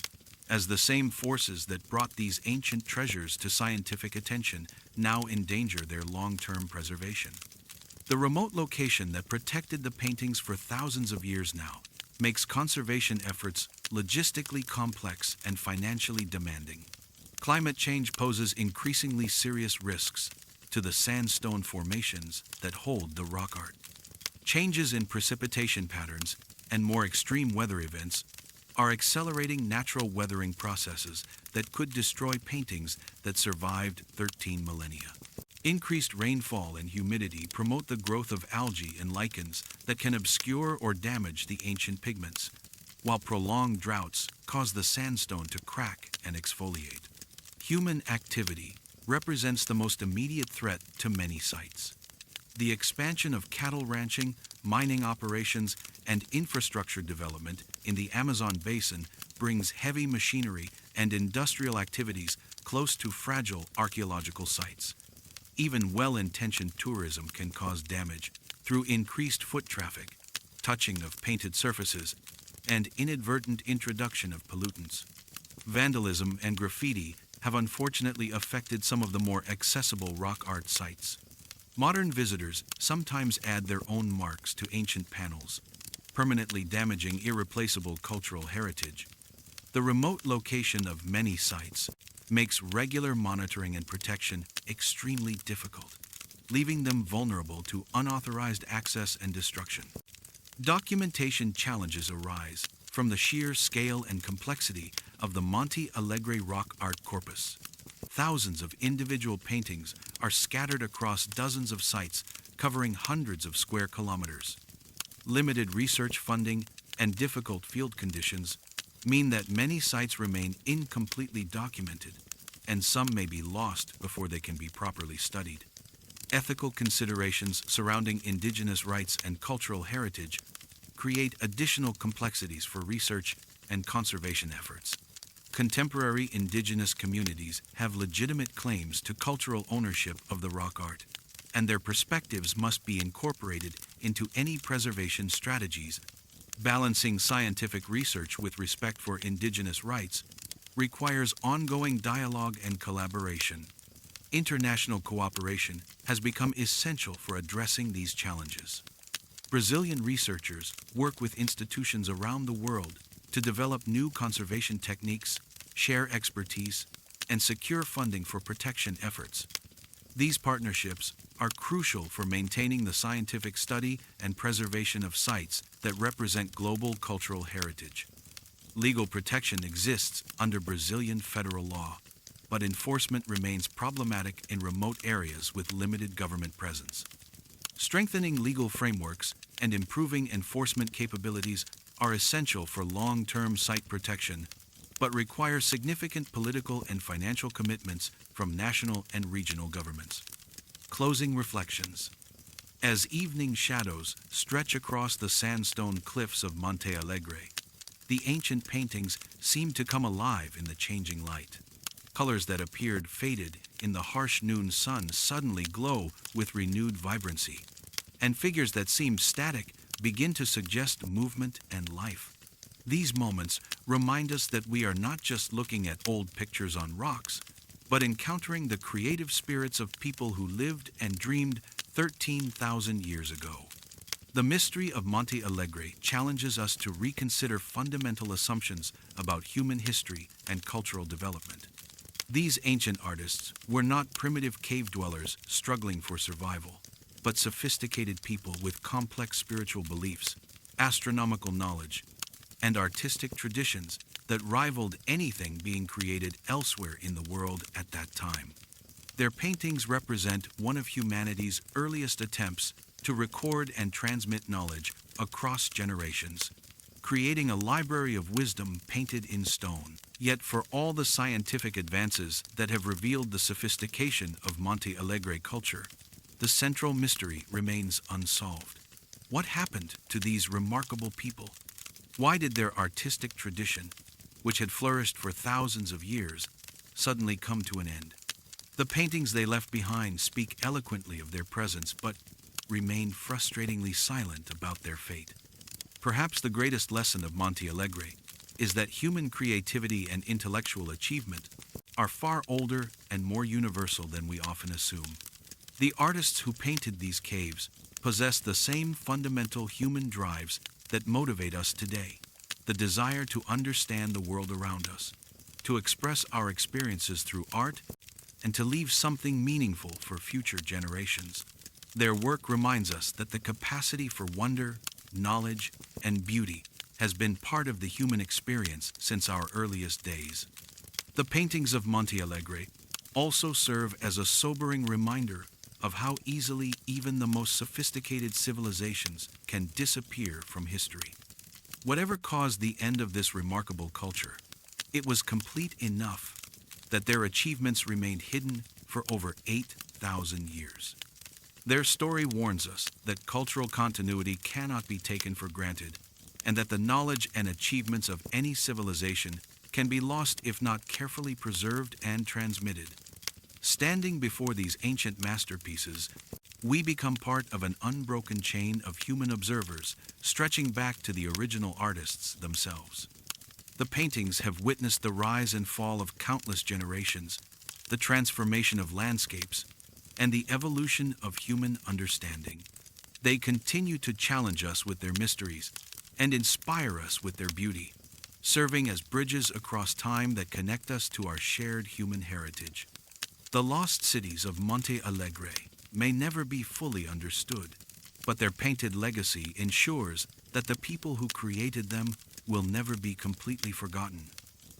as the same forces that brought these ancient treasures to scientific attention now endanger their long-term preservation. The remote location that protected the paintings for thousands of years now makes conservation efforts logistically complex and financially demanding. Climate change poses increasingly serious risks to the sandstone formations that hold the rock art. Changes in precipitation patterns and more extreme weather events are accelerating natural weathering processes that could destroy paintings that survived 13 millennia. Increased rainfall and humidity promote the growth of algae and lichens that can obscure or damage the ancient pigments, while prolonged droughts cause the sandstone to crack and exfoliate. Human activity represents the most immediate threat to many sites. The expansion of cattle ranching, mining operations, and infrastructure development in the Amazon basin brings heavy machinery and industrial activities close to fragile archaeological sites. Even well-intentioned tourism can cause damage through increased foot traffic, touching of painted surfaces, and inadvertent introduction of pollutants. Vandalism and graffiti have unfortunately affected some of the more accessible rock art sites. Modern visitors sometimes add their own marks to ancient panels, permanently damaging irreplaceable cultural heritage. The remote location of many sites makes regular monitoring and protection extremely difficult, leaving them vulnerable to unauthorized access and destruction. Documentation challenges arise from the sheer scale and complexity of the Monte Alegre rock art corpus. Thousands of individual paintings are scattered across dozens of sites covering hundreds of square kilometers. Limited research funding and difficult field conditions mean that many sites remain incompletely documented, and some may be lost before they can be properly studied. Ethical considerations surrounding indigenous rights and cultural heritage create additional complexities for research and conservation efforts. Contemporary indigenous communities have legitimate claims to cultural ownership of the rock art, and their perspectives must be incorporated into any preservation strategies. Balancing scientific research with respect for indigenous rights requires ongoing dialogue and collaboration. International cooperation has become essential for addressing these challenges. Brazilian researchers work with institutions around the world to develop new conservation techniques, share expertise, and secure funding for protection efforts. These partnerships are crucial for maintaining the scientific study and preservation of sites that represent global cultural heritage. Legal protection exists under Brazilian federal law, but enforcement remains problematic in remote areas with limited government presence. Strengthening legal frameworks and improving enforcement capabilities are essential for long-term site protection, but require significant political and financial commitments from national and regional governments. Closing reflections. As evening shadows stretch across the sandstone cliffs of Monte Alegre, the ancient paintings seem to come alive in the changing light. Colors that appeared faded in the harsh noon sun suddenly glow with renewed vibrancy, and figures that seemed static begin to suggest movement and life. These moments remind us that we are not just looking at old pictures on rocks, but encountering the creative spirits of people who lived and dreamed 13,000 years ago. The mystery of Monte Alegre challenges us to reconsider fundamental assumptions about human history and cultural development. These ancient artists were not primitive cave dwellers struggling for survival, but sophisticated people with complex spiritual beliefs, astronomical knowledge, and artistic traditions that rivaled anything being created elsewhere in the world at that time. Their paintings represent one of humanity's earliest attempts to record and transmit knowledge across generations, creating a library of wisdom painted in stone. Yet for all the scientific advances that have revealed the sophistication of Monte Alegre culture, the central mystery remains unsolved. What happened to these remarkable people? Why did their artistic tradition, which had flourished for thousands of years, suddenly come to an end? The paintings they left behind speak eloquently of their presence, but remain frustratingly silent about their fate. Perhaps the greatest lesson of Monte Alegre is that human creativity and intellectual achievement are far older and more universal than we often assume. The artists who painted these caves possessed the same fundamental human drives that motivate us today: the desire to understand the world around us, to express our experiences through art, and to leave something meaningful for future generations. Their work reminds us that the capacity for wonder, knowledge, and beauty has been part of the human experience since our earliest days. The paintings of Monte Alegre also serve as a sobering reminder of how easily even the most sophisticated civilizations can disappear from history. Whatever caused the end of this remarkable culture, it was complete enough that their achievements remained hidden for over 8,000 years. Their story warns us that cultural continuity cannot be taken for granted, and that the knowledge and achievements of any civilization can be lost if not carefully preserved and transmitted. Standing before these ancient masterpieces, we become part of an unbroken chain of human observers stretching back to the original artists themselves. The paintings have witnessed the rise and fall of countless generations, the transformation of landscapes, and the evolution of human understanding. They continue to challenge us with their mysteries and inspire us with their beauty, serving as bridges across time that connect us to our shared human heritage. The lost cities of Monte Alegre may never be fully understood, but their painted legacy ensures that the people who created them will never be completely forgotten.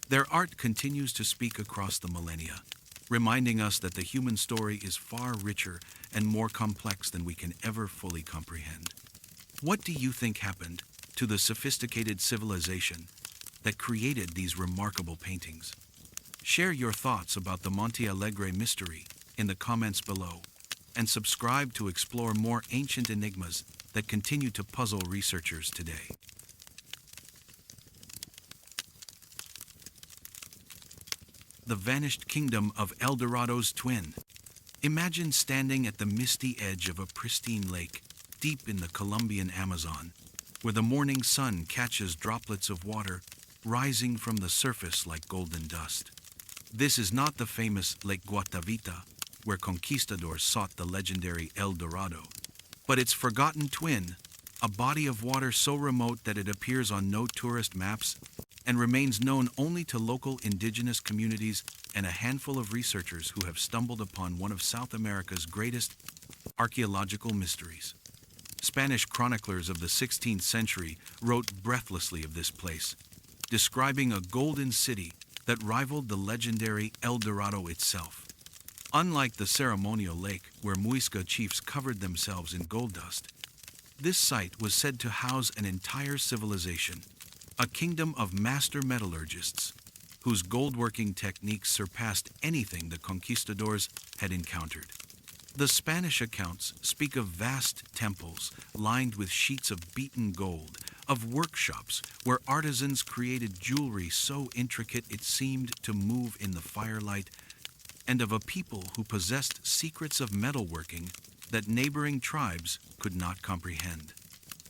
Their art continues to speak across the millennia, reminding us that the human story is far richer and more complex than we can ever fully comprehend. What do you think happened to the sophisticated civilization that created these remarkable paintings? Share your thoughts about the Monte Alegre mystery in the comments below, and subscribe to explore more ancient enigmas that continue to puzzle researchers today. The vanished kingdom of El Dorado's twin. Imagine standing at the misty edge of a pristine lake, deep in the Colombian Amazon, where the morning sun catches droplets of water rising from the surface like golden dust. This is not the famous Lake Guatavita, where conquistadors sought the legendary El Dorado, but its forgotten twin, a body of water so remote that it appears on no tourist maps and remains known only to local indigenous communities and a handful of researchers who have stumbled upon one of South America's greatest archaeological mysteries. Spanish chroniclers of the 16th century wrote breathlessly of this place, describing a golden city that rivaled the legendary El Dorado itself. Unlike the ceremonial lake where Muisca chiefs covered themselves in gold dust, this site was said to house an entire civilization, a kingdom of master metallurgists whose goldworking techniques surpassed anything the conquistadors had encountered. The Spanish accounts speak of vast temples lined with sheets of beaten gold, of workshops where artisans created jewelry so intricate it seemed to move in the firelight, and of a people who possessed secrets of metalworking that neighboring tribes could not comprehend.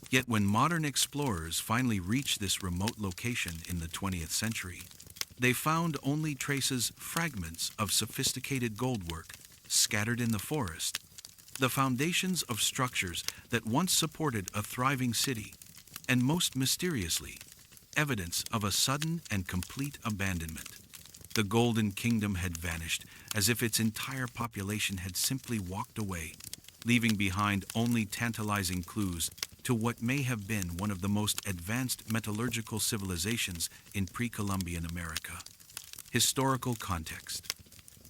Yet when modern explorers finally reached this remote location in the 20th century, they found only fragments of sophisticated goldwork scattered in the forest, the foundations of structures that once supported a thriving city, and most mysteriously, evidence of a sudden and complete abandonment. The Golden Kingdom had vanished, as if its entire population had simply walked away, leaving behind only tantalizing clues to what may have been one of the most advanced metallurgical civilizations in pre-Columbian America. Historical context.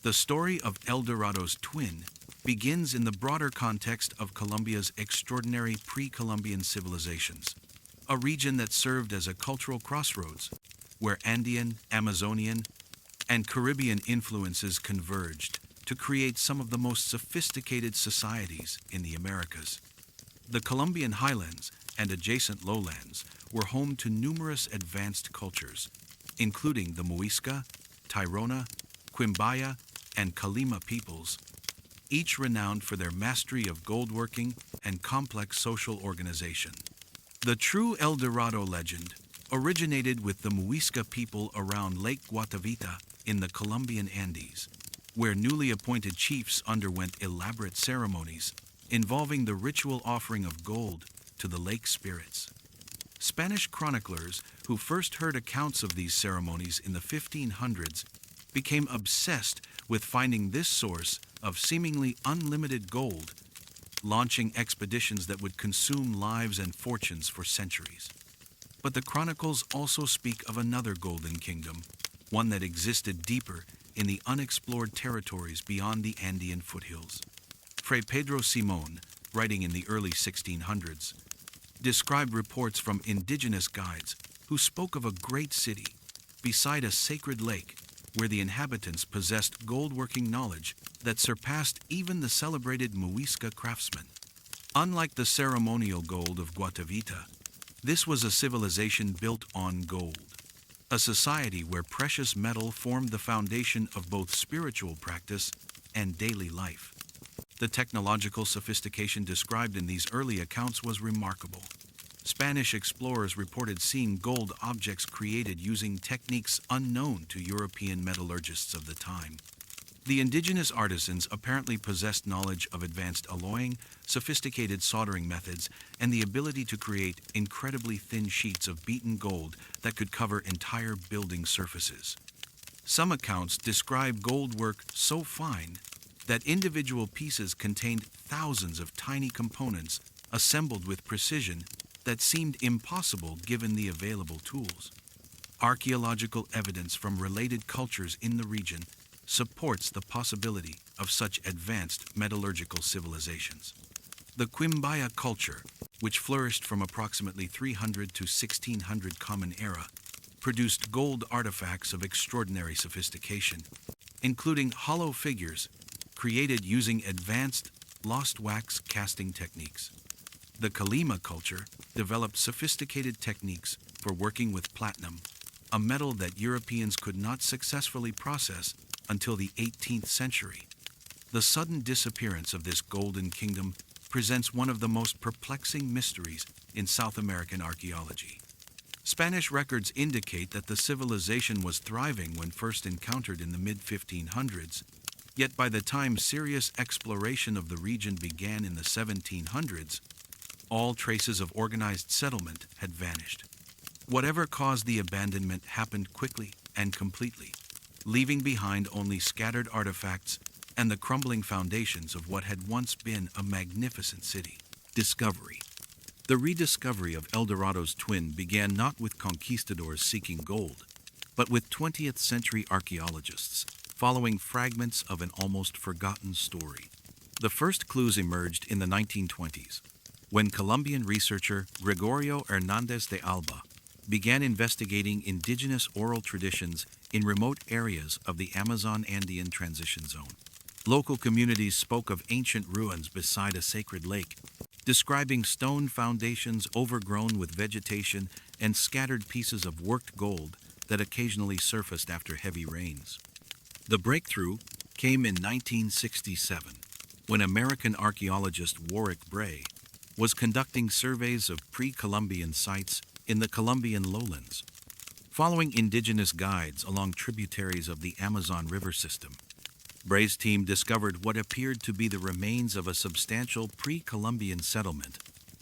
The story of El Dorado's twin begins in the broader context of Colombia's extraordinary pre-Columbian civilizations, a region that served as a cultural crossroads, where Andean, Amazonian, and Caribbean influences converged to create some of the most sophisticated societies in the Americas. The Colombian highlands and adjacent lowlands were home to numerous advanced cultures, including the Muisca, Tairona, Quimbaya, and Calima peoples, each renowned for their mastery of goldworking and complex social organization. The true El Dorado legend originated with the Muisca people around Lake Guatavita in the Colombian Andes, where newly appointed chiefs underwent elaborate ceremonies involving the ritual offering of gold to the lake spirits. Spanish chroniclers, who first heard accounts of these ceremonies in the 1500s, became obsessed with finding this source of seemingly unlimited gold, launching expeditions that would consume lives and fortunes for centuries. But the chronicles also speak of another golden kingdom, one that existed deeper in the unexplored territories beyond the Andean foothills. Fray Pedro Simon, writing in the early 1600s, described reports from indigenous guides who spoke of a great city beside a sacred lake where the inhabitants possessed gold-working knowledge that surpassed even the celebrated Muisca craftsmen. Unlike the ceremonial gold of Guatavita, this was a civilization built on gold, a society where precious metal formed the foundation of both spiritual practice and daily life. The technological sophistication described in these early accounts was remarkable. Spanish explorers reported seeing gold objects created using techniques unknown to European metallurgists of the time. The indigenous artisans apparently possessed knowledge of advanced alloying, sophisticated soldering methods, and the ability to create incredibly thin sheets of beaten gold that could cover entire building surfaces. Some accounts describe gold work so fine that individual pieces contained thousands of tiny components assembled with precision that seemed impossible given the available tools. Archaeological evidence from related cultures in the region supports the possibility of such advanced metallurgical civilizations. The Quimbaya culture, which flourished from approximately 300 to 1600 Common Era, produced gold artifacts of extraordinary sophistication, including hollow figures created using advanced lost wax casting techniques. The Kalima culture developed sophisticated techniques for working with platinum, a metal that Europeans could not successfully process until the 18th century. The sudden disappearance of this golden kingdom presents one of the most perplexing mysteries in South American archaeology. Spanish records indicate that the civilization was thriving when first encountered in the mid-1500s, yet by the time serious exploration of the region began in the 1700s, all traces of organized settlement had vanished. Whatever caused the abandonment happened quickly and completely, leaving behind only scattered artifacts and the crumbling foundations of what had once been a magnificent city. Discovery. The rediscovery of El Dorado's twin began not with conquistadors seeking gold, but with 20th century archaeologists following fragments of an almost forgotten story. The first clues emerged in the 1920s, when Colombian researcher Gregorio Hernández de Alba began investigating indigenous oral traditions in remote areas of the Amazon Andean transition zone. Local communities spoke of ancient ruins beside a sacred lake, describing stone foundations overgrown with vegetation and scattered pieces of worked gold that occasionally surfaced after heavy rains. The breakthrough came in 1967, when American archaeologist Warwick Bray was conducting surveys of pre-Columbian sites in the Colombian lowlands. Following indigenous guides along tributaries of the Amazon River system, Bray's team discovered what appeared to be the remains of a substantial pre-Columbian settlement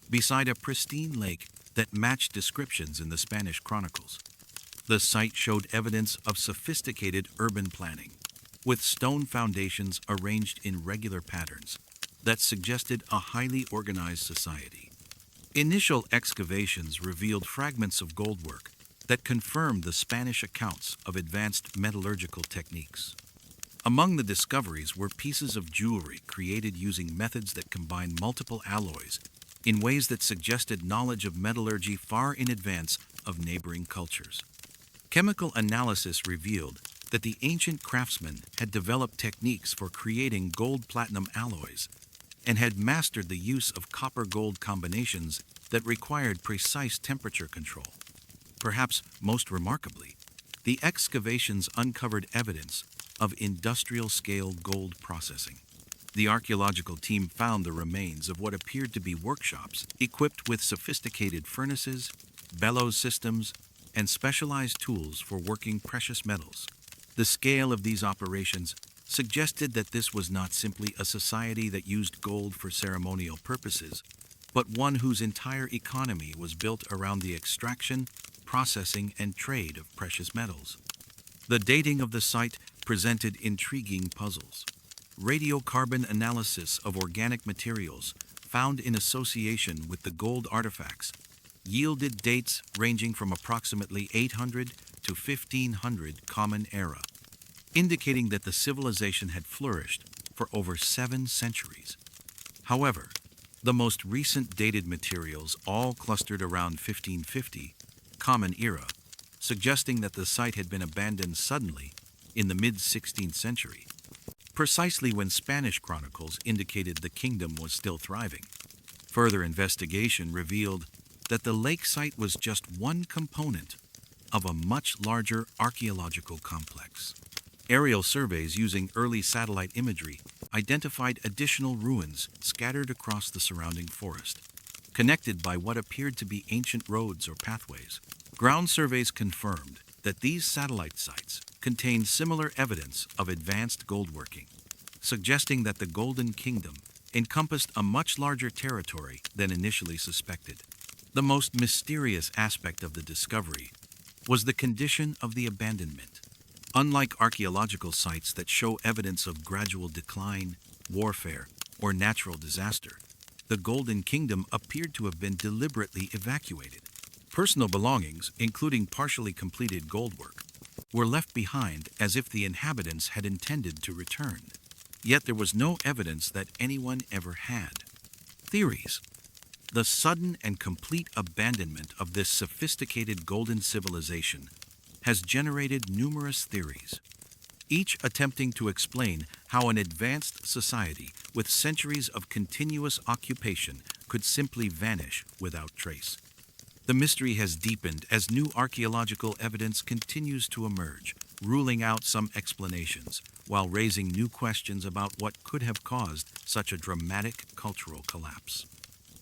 beside a pristine lake that matched descriptions in the Spanish chronicles. The site showed evidence of sophisticated urban planning, with stone foundations arranged in regular patterns that suggested a highly organized society. Initial excavations revealed fragments of goldwork that confirmed the Spanish accounts of advanced metallurgical techniques. Among the discoveries were pieces of jewelry created using methods that combined multiple alloys in ways that suggested knowledge of metallurgy far in advance of neighboring cultures. Chemical analysis revealed that the ancient craftsmen had developed techniques for creating gold-platinum alloys and had mastered the use of copper-gold combinations that required precise temperature control. Perhaps most remarkably, the excavations uncovered evidence of industrial-scale gold processing. The archaeological team found the remains of what appeared to be workshops equipped with sophisticated furnaces, bellows systems, and specialized tools for working precious metals. The scale of these operations suggested that this was not simply a society that used gold for ceremonial purposes, but one whose entire economy was built around the extraction, processing, and trade of precious metals. The dating of the site presented intriguing puzzles. Radiocarbon analysis of organic materials found in association with the gold artifacts yielded dates ranging from approximately 800 to 1500 Common Era, indicating that the civilization had flourished for over 7 centuries. However, the most recent dated materials all clustered around 1550 Common Era, suggesting that the site had been abandoned suddenly in the mid-16th century, precisely when Spanish chronicles indicated the kingdom was still thriving. Further investigation revealed that the lake site was just one component of a much larger archaeological complex. Aerial surveys using early satellite imagery identified additional ruins scattered across the surrounding forest, connected by what appeared to be ancient roads or pathways. Ground surveys confirmed that these satellite sites contained similar evidence of advanced goldworking, suggesting that the Golden Kingdom encompassed a much larger territory than initially suspected. The most mysterious aspect of the discovery was the condition of the abandonment. Unlike archaeological sites that show evidence of gradual decline, warfare, or natural disaster, the Golden Kingdom appeared to have been deliberately evacuated. Personal belongings, including partially completed goldwork, were left behind as if the inhabitants had intended to return. Yet there was no evidence that anyone ever had. Theories. The sudden and complete abandonment of this sophisticated golden civilization has generated numerous theories, each attempting to explain how an advanced society with centuries of continuous occupation could simply vanish without trace. The mystery has deepened as new archaeological evidence continues to emerge, ruling out some explanations, while raising new questions about what could have caused such a dramatic cultural collapse.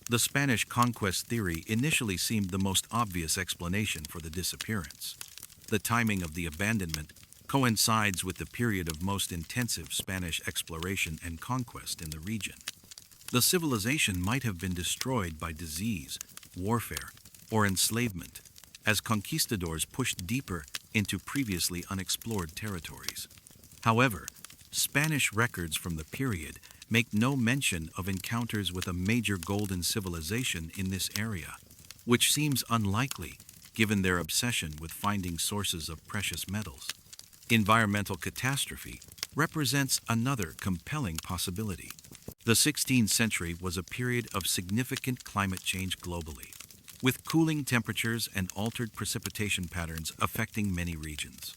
The Spanish conquest theory initially seemed the most obvious explanation for the disappearance. The timing of the abandonment coincides with the period of most intensive Spanish exploration and conquest in the region. The civilization might have been destroyed by disease, warfare, or enslavement, as conquistadors pushed deeper into previously unexplored territories. However, Spanish records from the period make no mention of encounters with a major golden civilization in this area, which seems unlikely given their obsession with finding sources of precious metals. Environmental catastrophe represents another compelling possibility. The 16th century was a period of significant climate change globally, with cooling temperatures and altered precipitation patterns affecting many regions.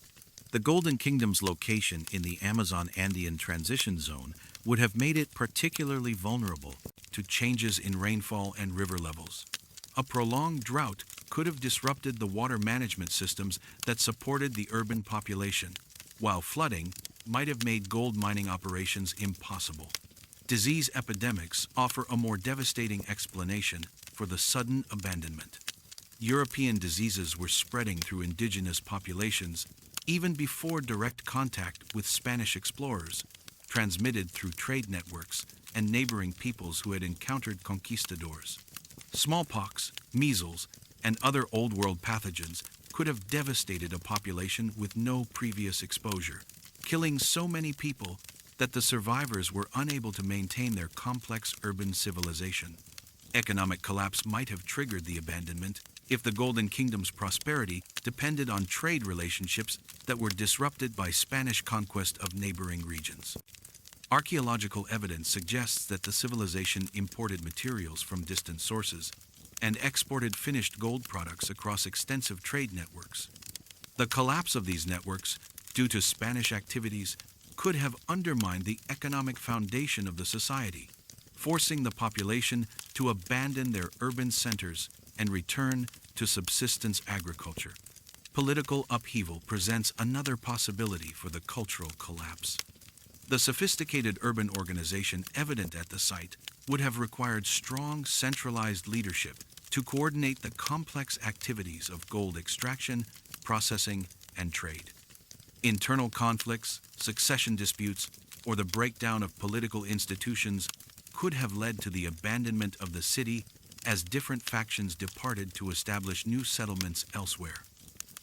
The Golden Kingdom's location in the Amazon-Andean transition zone would have made it particularly vulnerable to changes in rainfall and river levels. A prolonged drought could have disrupted the water management systems that supported the urban population, while flooding might have made gold mining operations impossible. Disease epidemics offer a more devastating explanation for the sudden abandonment. European diseases were spreading through indigenous populations even before direct contact with Spanish explorers, transmitted through trade networks and neighboring peoples who had encountered conquistadors. Smallpox, measles, and other Old World pathogens could have devastated a population with no previous exposure, killing so many people that the survivors were unable to maintain their complex urban civilization. Economic collapse might have triggered the abandonment if the Golden Kingdom's prosperity depended on trade relationships that were disrupted by Spanish conquest of neighboring regions. Archaeological evidence suggests that the civilization imported materials from distant sources and exported finished gold products across extensive trade networks. The collapse of these networks, due to Spanish activities, could have undermined the economic foundation of the society, forcing the population to abandon their urban centers and return to subsistence agriculture. Political upheaval presents another possibility for the cultural collapse. The sophisticated urban organization evident at the site would have required strong centralized leadership to coordinate the complex activities of gold extraction, processing, and trade. Internal conflicts, succession disputes, or the breakdown of political institutions could have led to the abandonment of the city as different factions departed to establish new settlements elsewhere.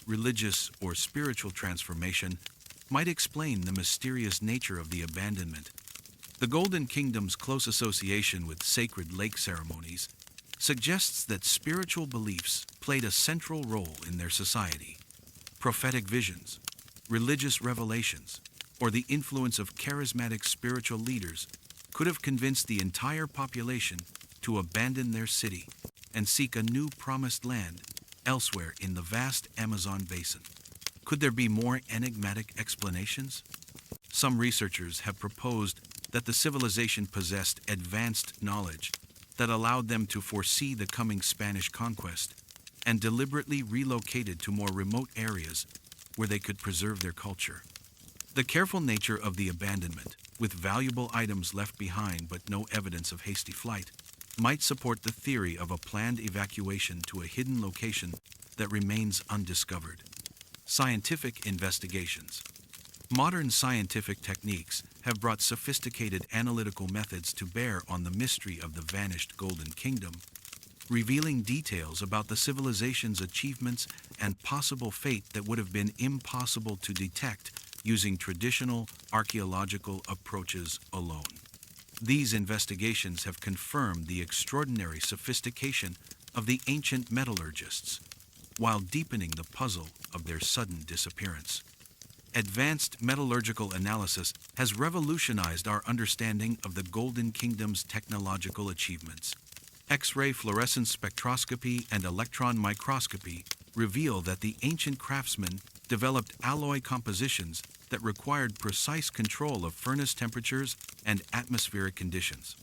Religious or spiritual transformation might explain the mysterious nature of the abandonment. The Golden Kingdom's close association with sacred lake ceremonies suggests that spiritual beliefs played a central role in their society. Prophetic visions, religious revelations, or the influence of charismatic spiritual leaders could have convinced the entire population to abandon their city and seek a new promised land elsewhere in the vast Amazon basin. Could there be more enigmatic explanations? Some researchers have proposed that the civilization possessed advanced knowledge that allowed them to foresee the coming Spanish conquest and deliberately relocated to more remote areas where they could preserve their culture. The careful nature of the abandonment, with valuable items left behind but no evidence of hasty flight, might support the theory of a planned evacuation to a hidden location that remains undiscovered. Scientific investigations. Modern scientific techniques have brought sophisticated analytical methods to bear on the mystery of the vanished Golden Kingdom, revealing details about the civilization's achievements and possible fate that would have been impossible to detect using traditional archaeological approaches alone. These investigations have confirmed the extraordinary sophistication of the ancient metallurgists, while deepening the puzzle of their sudden disappearance. Advanced metallurgical analysis has revolutionized our understanding of the Golden Kingdom's technological achievements. X-ray fluorescence spectroscopy and electron microscopy reveal that the ancient craftsmen developed alloy compositions that required precise control of furnace temperatures and atmospheric conditions.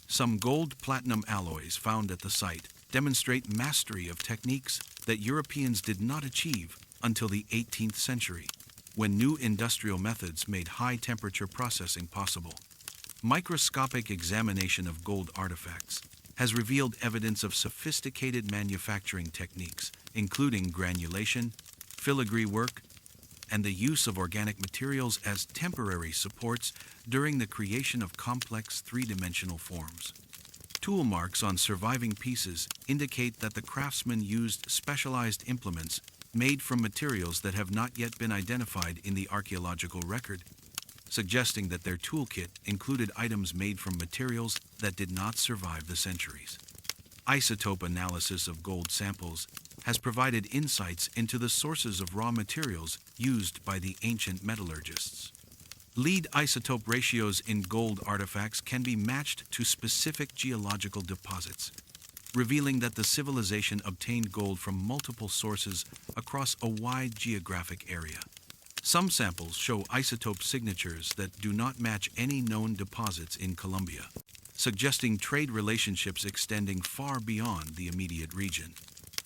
Some gold-platinum alloys found at the site demonstrate mastery of techniques that Europeans did not achieve until the 18th century, when new industrial methods made high-temperature processing possible. Microscopic examination of gold artifacts has revealed evidence of sophisticated manufacturing techniques, including granulation, filigree work, and the use of organic materials as temporary supports during the creation of complex three-dimensional forms. Tool marks on surviving pieces indicate that the craftsmen used specialized implements made from materials that have not yet been identified in the archaeological record, suggesting that their toolkit included items made from materials that did not survive the centuries. Isotope analysis of gold samples has provided insights into the sources of raw materials used by the ancient metallurgists. Lead isotope ratios in gold artifacts can be matched to specific geological deposits, revealing that the civilization obtained gold from multiple sources across a wide geographic area. Some samples show isotope signatures that do not match any known deposits in Colombia, suggesting trade relationships extending far beyond the immediate region.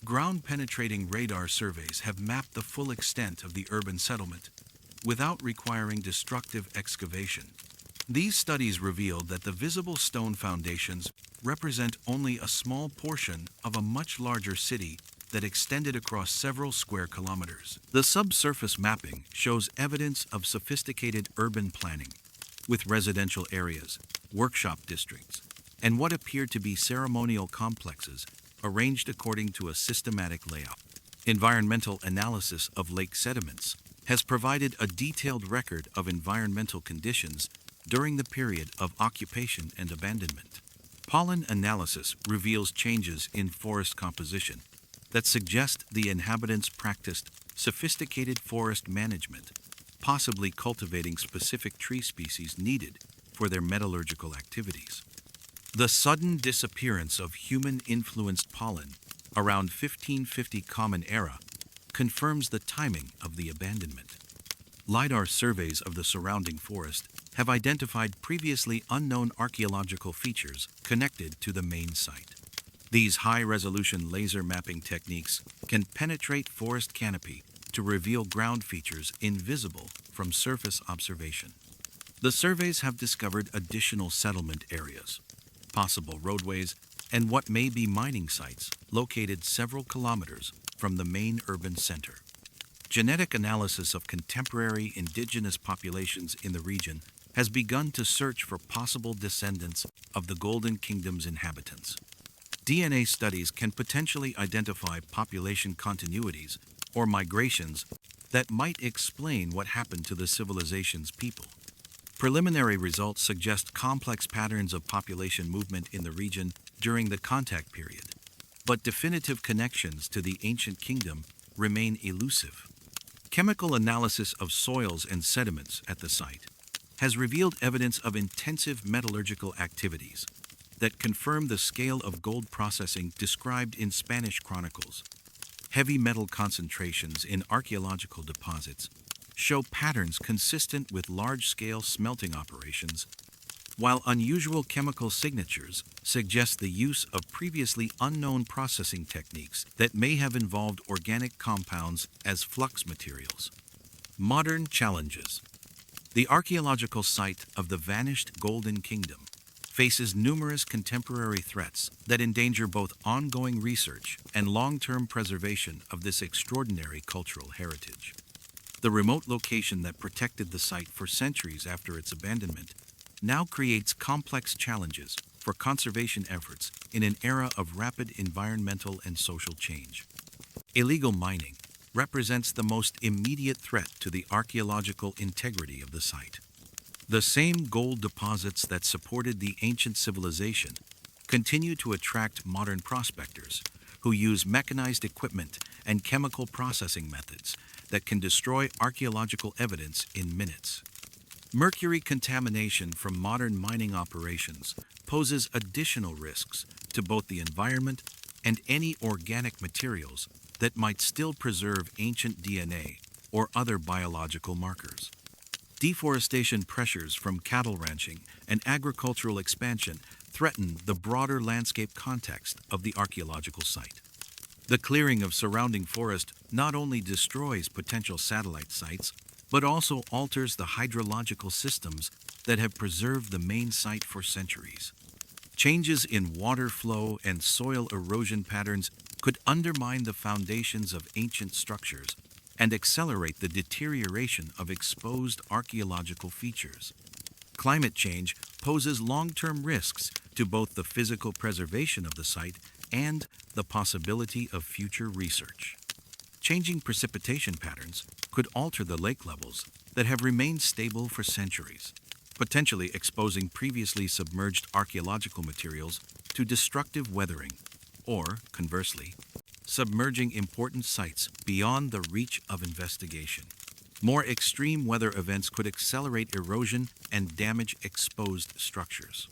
Ground-penetrating radar surveys have mapped the full extent of the urban settlement without requiring destructive excavation. These studies revealed that the visible stone foundations represent only a small portion of a much larger city that extended across several square kilometers. The subsurface mapping shows evidence of sophisticated urban planning, with residential areas, workshop districts, and what appear to be ceremonial complexes arranged according to a systematic layout. Environmental analysis of lake sediments has provided a detailed record of environmental conditions during the period of occupation and abandonment. Pollen analysis reveals changes in forest composition that suggest the inhabitants practiced sophisticated forest management, possibly cultivating specific tree species needed for their metallurgical activities. The sudden disappearance of human-influenced pollen around 1550 Common Era confirms the timing of the abandonment. LiDAR surveys of the surrounding forest have identified previously unknown archaeological features connected to the main site. These high-resolution laser mapping techniques can penetrate forest canopy to reveal ground features invisible from surface observation. The surveys have discovered additional settlement areas, possible roadways, and what may be mining sites located several kilometers from the main urban center. Genetic analysis of contemporary indigenous populations in the region has begun to search for possible descendants of the Golden Kingdom's inhabitants. DNA studies can potentially identify population continuities or migrations that might explain what happened to the civilization's people. Preliminary results suggest complex patterns of population movement in the region during the contact period, but definitive connections to the ancient kingdom remain elusive. Chemical analysis of soils and sediments at the site has revealed evidence of intensive metallurgical activities that confirm the scale of gold processing described in Spanish chronicles. Heavy metal concentrations in archaeological deposits show patterns consistent with large-scale smelting operations, while unusual chemical signatures suggest the use of previously unknown processing techniques that may have involved organic compounds as flux materials. Modern challenges. The archaeological site of the vanished Golden Kingdom faces numerous contemporary threats that endanger both ongoing research and long-term preservation of this extraordinary cultural heritage. The remote location that protected the site for centuries after its abandonment now creates complex challenges for conservation efforts in an era of rapid environmental and social change. Illegal mining represents the most immediate threat to the archaeological integrity of the site. The same gold deposits that supported the ancient civilization continue to attract modern prospectors who use mechanized equipment and chemical processing methods that can destroy archaeological evidence in minutes. Mercury contamination from modern mining operations poses additional risks to both the environment and any organic materials that might still preserve ancient DNA or other biological markers. Deforestation pressures from cattle ranching and agricultural expansion threaten the broader landscape context of the archaeological site. The clearing of surrounding forest not only destroys potential satellite sites, but also alters the hydrological systems that have preserved the main site for centuries. Changes in water flow and soil erosion patterns could undermine the foundations of ancient structures and accelerate the deterioration of exposed archaeological features. Climate change poses long-term risks to both the physical preservation of the site and the possibility of future research. Changing precipitation patterns could alter the lake levels that have remained stable for centuries, potentially exposing previously submerged archaeological materials to destructive weathering, or, conversely, submerging important sites beyond the reach of investigation. More extreme weather events could accelerate erosion and damage exposed structures.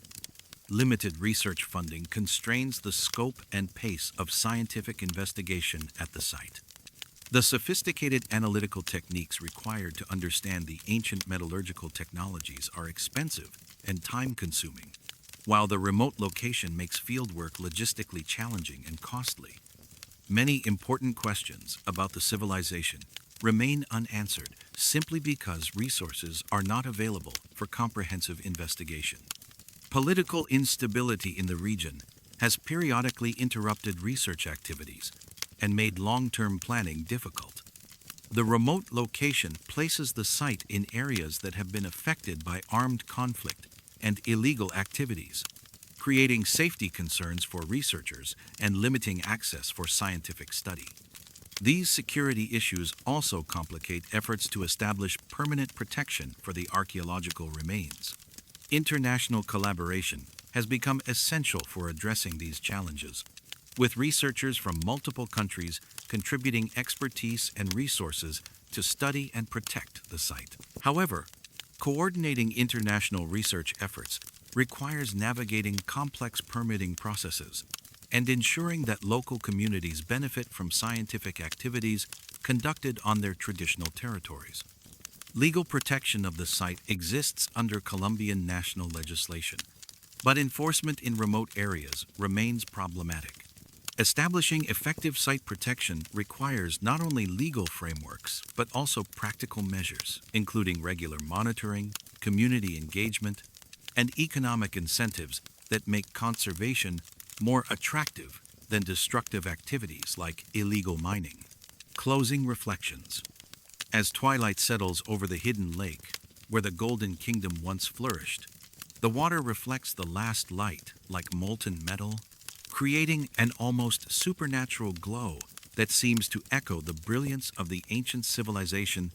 Limited research funding constrains the scope and pace of scientific investigation at the site. The sophisticated analytical techniques required to understand the ancient metallurgical technologies are expensive and time-consuming, while the remote location makes fieldwork logistically challenging and costly. Many important questions about the civilization remain unanswered simply because resources are not available for comprehensive investigation. Political instability in the region has periodically interrupted research activities and made long-term planning difficult. The remote location places the site in areas that have been affected by armed conflict and illegal activities, creating safety concerns for researchers and limiting access for scientific study. These security issues also complicate efforts to establish permanent protection for the archaeological remains. International collaboration has become essential for addressing these challenges, with researchers from multiple countries contributing expertise and resources to study and protect the site. However, coordinating international research efforts requires navigating complex permitting processes and ensuring that local communities benefit from scientific activities conducted on their traditional territories. Legal protection of the site exists under Colombian national legislation, but enforcement in remote areas remains problematic. Establishing effective site protection requires not only legal frameworks, but also practical measures, including regular monitoring, community engagement, and economic incentives that make conservation more attractive than destructive activities like illegal mining. Closing reflections. As twilight settles over the hidden lake, where the Golden Kingdom once flourished, the water reflects the last light like molten metal, creating an almost supernatural glow that seems to echo the brilliance of the ancient civilization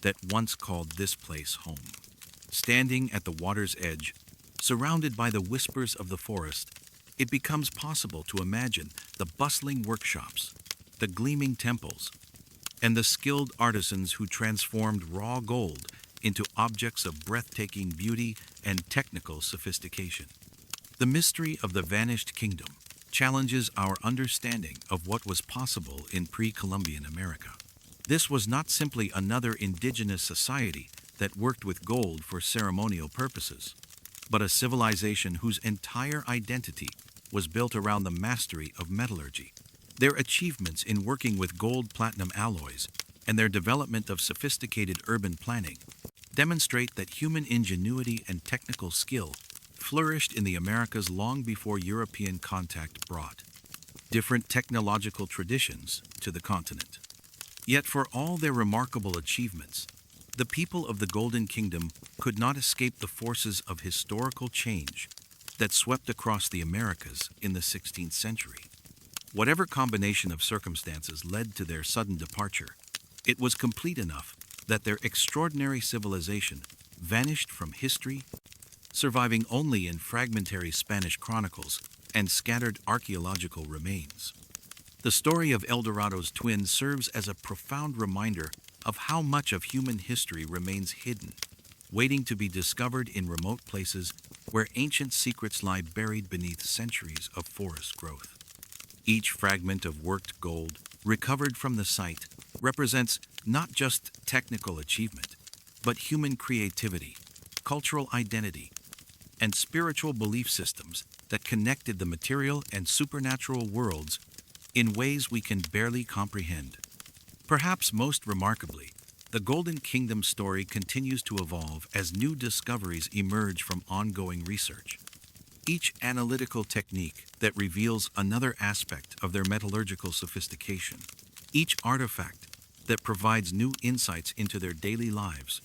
that once called this place home. Standing at the water's edge, surrounded by the whispers of the forest, it becomes possible to imagine the bustling workshops, the gleaming temples, and the skilled artisans who transformed raw gold into objects of breathtaking beauty and technical sophistication. The mystery of the vanished kingdom challenges our understanding of what was possible in pre-Columbian America. This was not simply another indigenous society that worked with gold for ceremonial purposes, but a civilization whose entire identity was built around the mastery of metallurgy. Their achievements in working with gold-platinum alloys and their development of sophisticated urban planning demonstrate that human ingenuity and technical skill flourished in the Americas long before European contact brought different technological traditions to the continent. Yet for all their remarkable achievements, the people of the Golden Kingdom could not escape the forces of historical change that swept across the Americas in the 16th century. Whatever combination of circumstances led to their sudden departure, it was complete enough that their extraordinary civilization vanished from history, surviving only in fragmentary Spanish chronicles and scattered archaeological remains. The story of El Dorado's twins serves as a profound reminder of how much of human history remains hidden, waiting to be discovered in remote places where ancient secrets lie buried beneath centuries of forest growth. Each fragment of worked gold recovered from the site represents not just technical achievement, but human creativity, cultural identity, and spiritual belief systems that connected the material and supernatural worlds in ways we can barely comprehend. Perhaps most remarkably, the Golden Kingdom story continues to evolve as new discoveries emerge from ongoing research. Each analytical technique that reveals another aspect of their metallurgical sophistication, each artifact that provides new insights into their daily lives,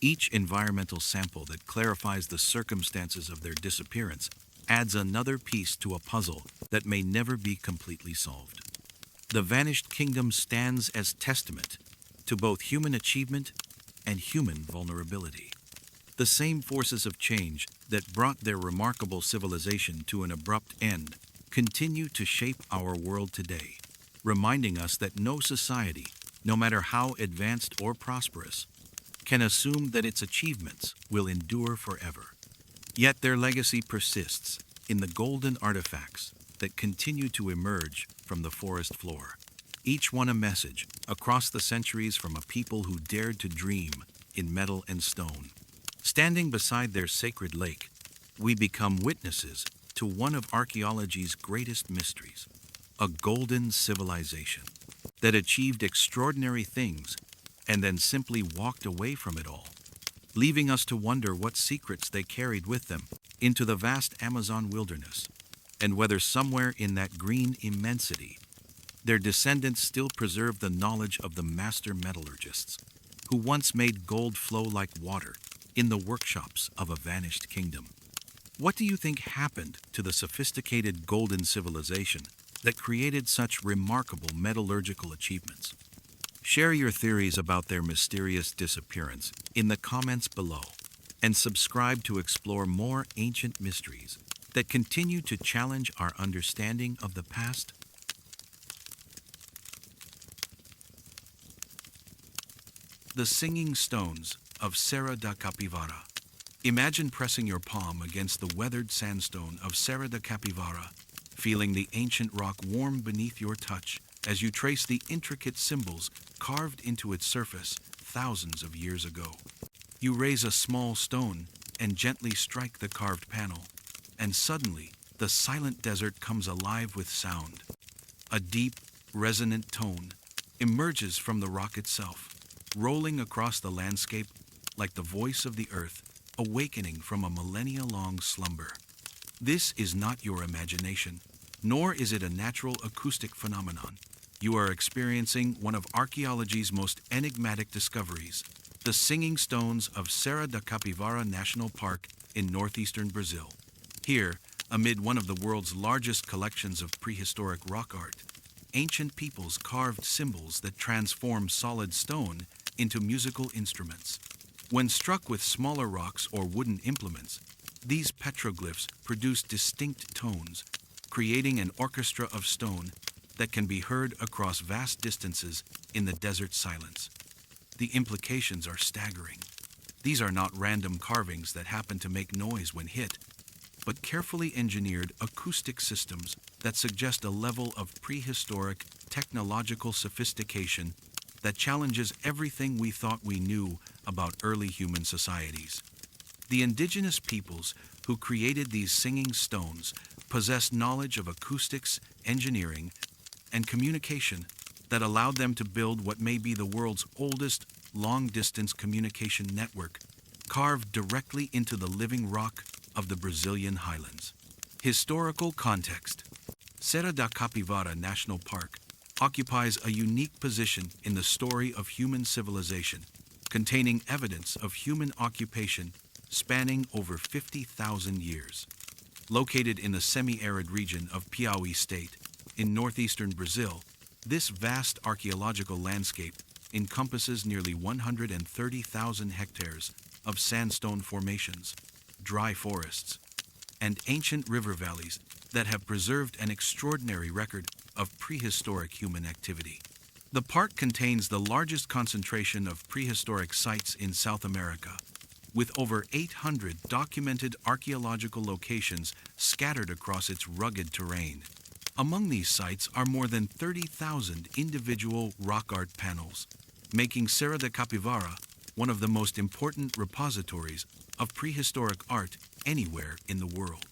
each environmental sample that clarifies the circumstances of their disappearance adds another piece to a puzzle that may never be completely solved. The vanished kingdom stands as testament to both human achievement and human vulnerability. The same forces of change that brought their remarkable civilization to an abrupt end continue to shape our world today, reminding us that no society, no matter how advanced or prosperous, can assume that its achievements will endure forever. Yet their legacy persists in the golden artifacts that continue to emerge from the forest floor, each one a message across the centuries from a people who dared to dream in metal and stone. Standing beside their sacred lake, we become witnesses to one of archaeology's greatest mysteries, a golden civilization that achieved extraordinary things and then simply walked away from it all, leaving us to wonder what secrets they carried with them into the vast Amazon wilderness, and whether somewhere in that green immensity, their descendants still preserve the knowledge of the master metallurgists who once made gold flow like water in the workshops of a vanished kingdom. What do you think happened to the sophisticated golden civilization that created such remarkable metallurgical achievements? Share your theories about their mysterious disappearance in the comments below, and subscribe to explore more ancient mysteries that continue to challenge our understanding of the past. The Singing Stones of Serra da Capivara. Imagine pressing your palm against the weathered sandstone of Serra da Capivara, feeling the ancient rock warm beneath your touch as you trace the intricate symbols carved into its surface thousands of years ago. You raise a small stone and gently strike the carved panel, and suddenly the silent desert comes alive with sound. A deep, resonant tone emerges from the rock itself, rolling across the landscape like the voice of the earth awakening from a millennia-long slumber. This is not your imagination, nor is it a natural acoustic phenomenon. You are experiencing one of archaeology's most enigmatic discoveries, the Singing Stones of Serra da Capivara National Park in northeastern Brazil. Here, Amid one of the world's largest collections of prehistoric rock art, ancient peoples carved symbols that transform solid stone into musical instruments. When struck with smaller rocks or wooden implements, these petroglyphs produce distinct tones, creating an orchestra of stone that can be heard across vast distances in the desert silence. The implications are staggering. These are not random carvings that happen to make noise when hit, but carefully engineered acoustic systems that suggest a level of prehistoric technological sophistication that challenges everything we thought we knew about early human societies. The indigenous peoples who created these singing stones possessed knowledge of acoustics, engineering, and communication that allowed them to build what may be the world's oldest long-distance communication network, carved directly into the living rock of the Brazilian highlands. Historical context. Serra da Capivara National Park occupies a unique position in the story of human civilization, containing evidence of human occupation spanning over 50,000 years. Located in the semi-arid region of Piauí State, in northeastern Brazil, this vast archaeological landscape encompasses nearly 130,000 hectares of sandstone formations, dry forests, and ancient river valleys that have preserved an extraordinary record of prehistoric human activity. The park contains the largest concentration of prehistoric sites in South America, with over 800 documented archaeological locations scattered across its rugged terrain. Among these sites are more than 30,000 individual rock art panels, making Serra da Capivara one of the most important repositories of prehistoric art anywhere in the world.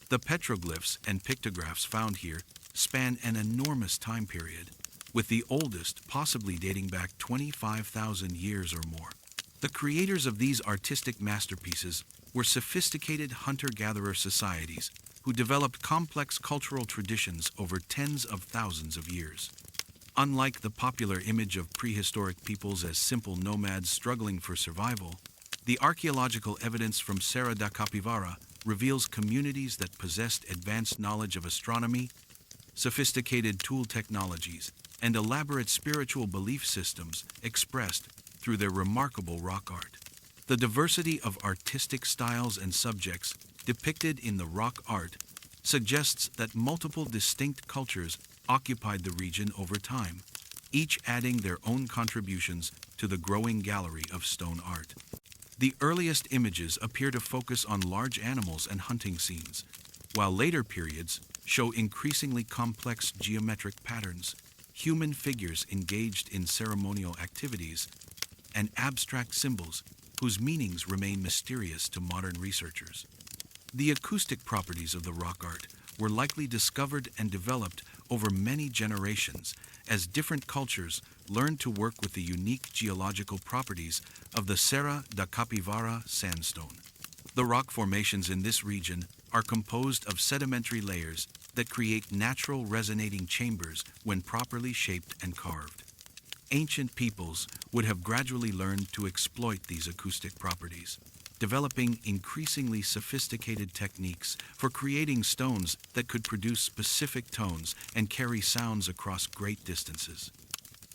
The petroglyphs and pictographs found here span an enormous time period, with the oldest possibly dating back 25,000 years or more. The creators of these artistic masterpieces were sophisticated hunter-gatherer societies who developed complex cultural traditions over tens of thousands of years. Unlike the popular image of prehistoric peoples as simple nomads struggling for survival, the archaeological evidence from Serra da Capivara reveals communities that possessed advanced knowledge of astronomy, sophisticated tool technologies, and elaborate spiritual belief systems expressed through their remarkable rock art. The diversity of artistic styles and subjects depicted in the rock art suggests that multiple distinct cultures occupied the region over time, each adding their own contributions to the growing gallery of stone art. The earliest images appear to focus on large animals and hunting scenes, while later periods show increasingly complex geometric patterns, human figures engaged in ceremonial activities, and abstract symbols whose meanings remain mysterious to modern researchers. The acoustic properties of the rock art were likely discovered and developed over many generations as different cultures learned to work with the unique geological properties of the Serra da Capivara sandstone. The rock formations in this region are composed of sedimentary layers that create natural resonating chambers when properly shaped and carved. Ancient peoples would have gradually learned to exploit these acoustic properties, developing increasingly sophisticated techniques for creating stones that could produce specific tones and carry sounds across great distances.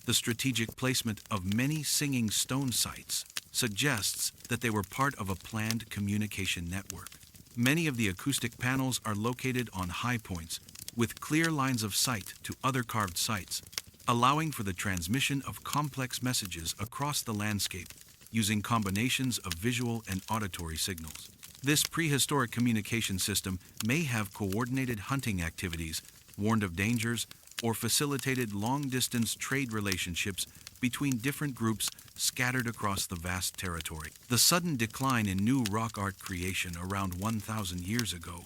The strategic placement of many singing stone sites suggests that they were part of a planned communication network. Many of the acoustic panels are located on high points with clear lines of sight to other carved sites, allowing for the transmission of complex messages across the landscape using combinations of visual and auditory signals. This prehistoric communication system may have coordinated hunting activities, warned of dangers, or facilitated long-distance trade relationships between different groups scattered across the vast territory. The sudden decline in new rock art creation around 1,000 years ago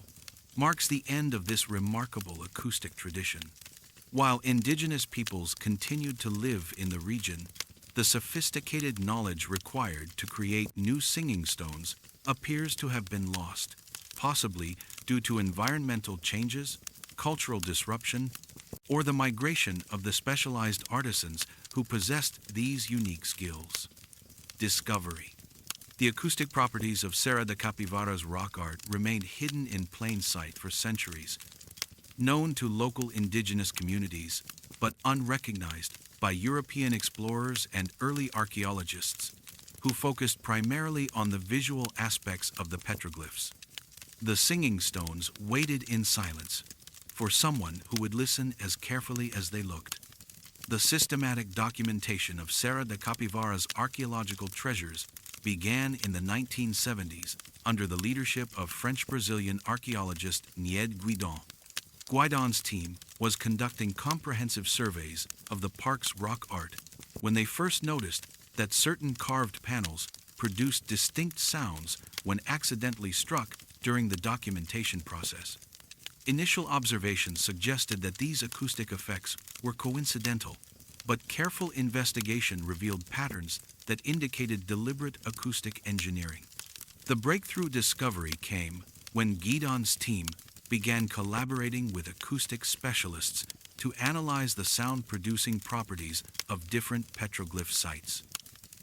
marks the end of this remarkable acoustic tradition. While indigenous peoples continued to live in the region, the sophisticated knowledge required to create new singing stones appears to have been lost, possibly due to environmental changes, cultural disruption, or the migration of the specialized artisans who possessed these unique skills. Discovery. The acoustic properties of Serra da Capivara's rock art remained hidden in plain sight for centuries, known to local indigenous communities, but unrecognized by European explorers and early archaeologists, who focused primarily on the visual aspects of the petroglyphs. The singing stones waited in silence for someone who would listen as carefully as they looked. The systematic documentation of Serra da Capivara's archaeological treasures began in the 1970s under the leadership of French-Brazilian archaeologist Nied Guidon. Guidon's team was conducting comprehensive surveys of the park's rock art when they first noticed that certain carved panels produced distinct sounds when accidentally struck during the documentation process. Initial observations suggested that these acoustic effects were coincidental, but careful investigation revealed patterns that indicated deliberate acoustic engineering. The breakthrough discovery came when Guidon's team began collaborating with acoustic specialists to analyze the sound-producing properties of different petroglyph sites.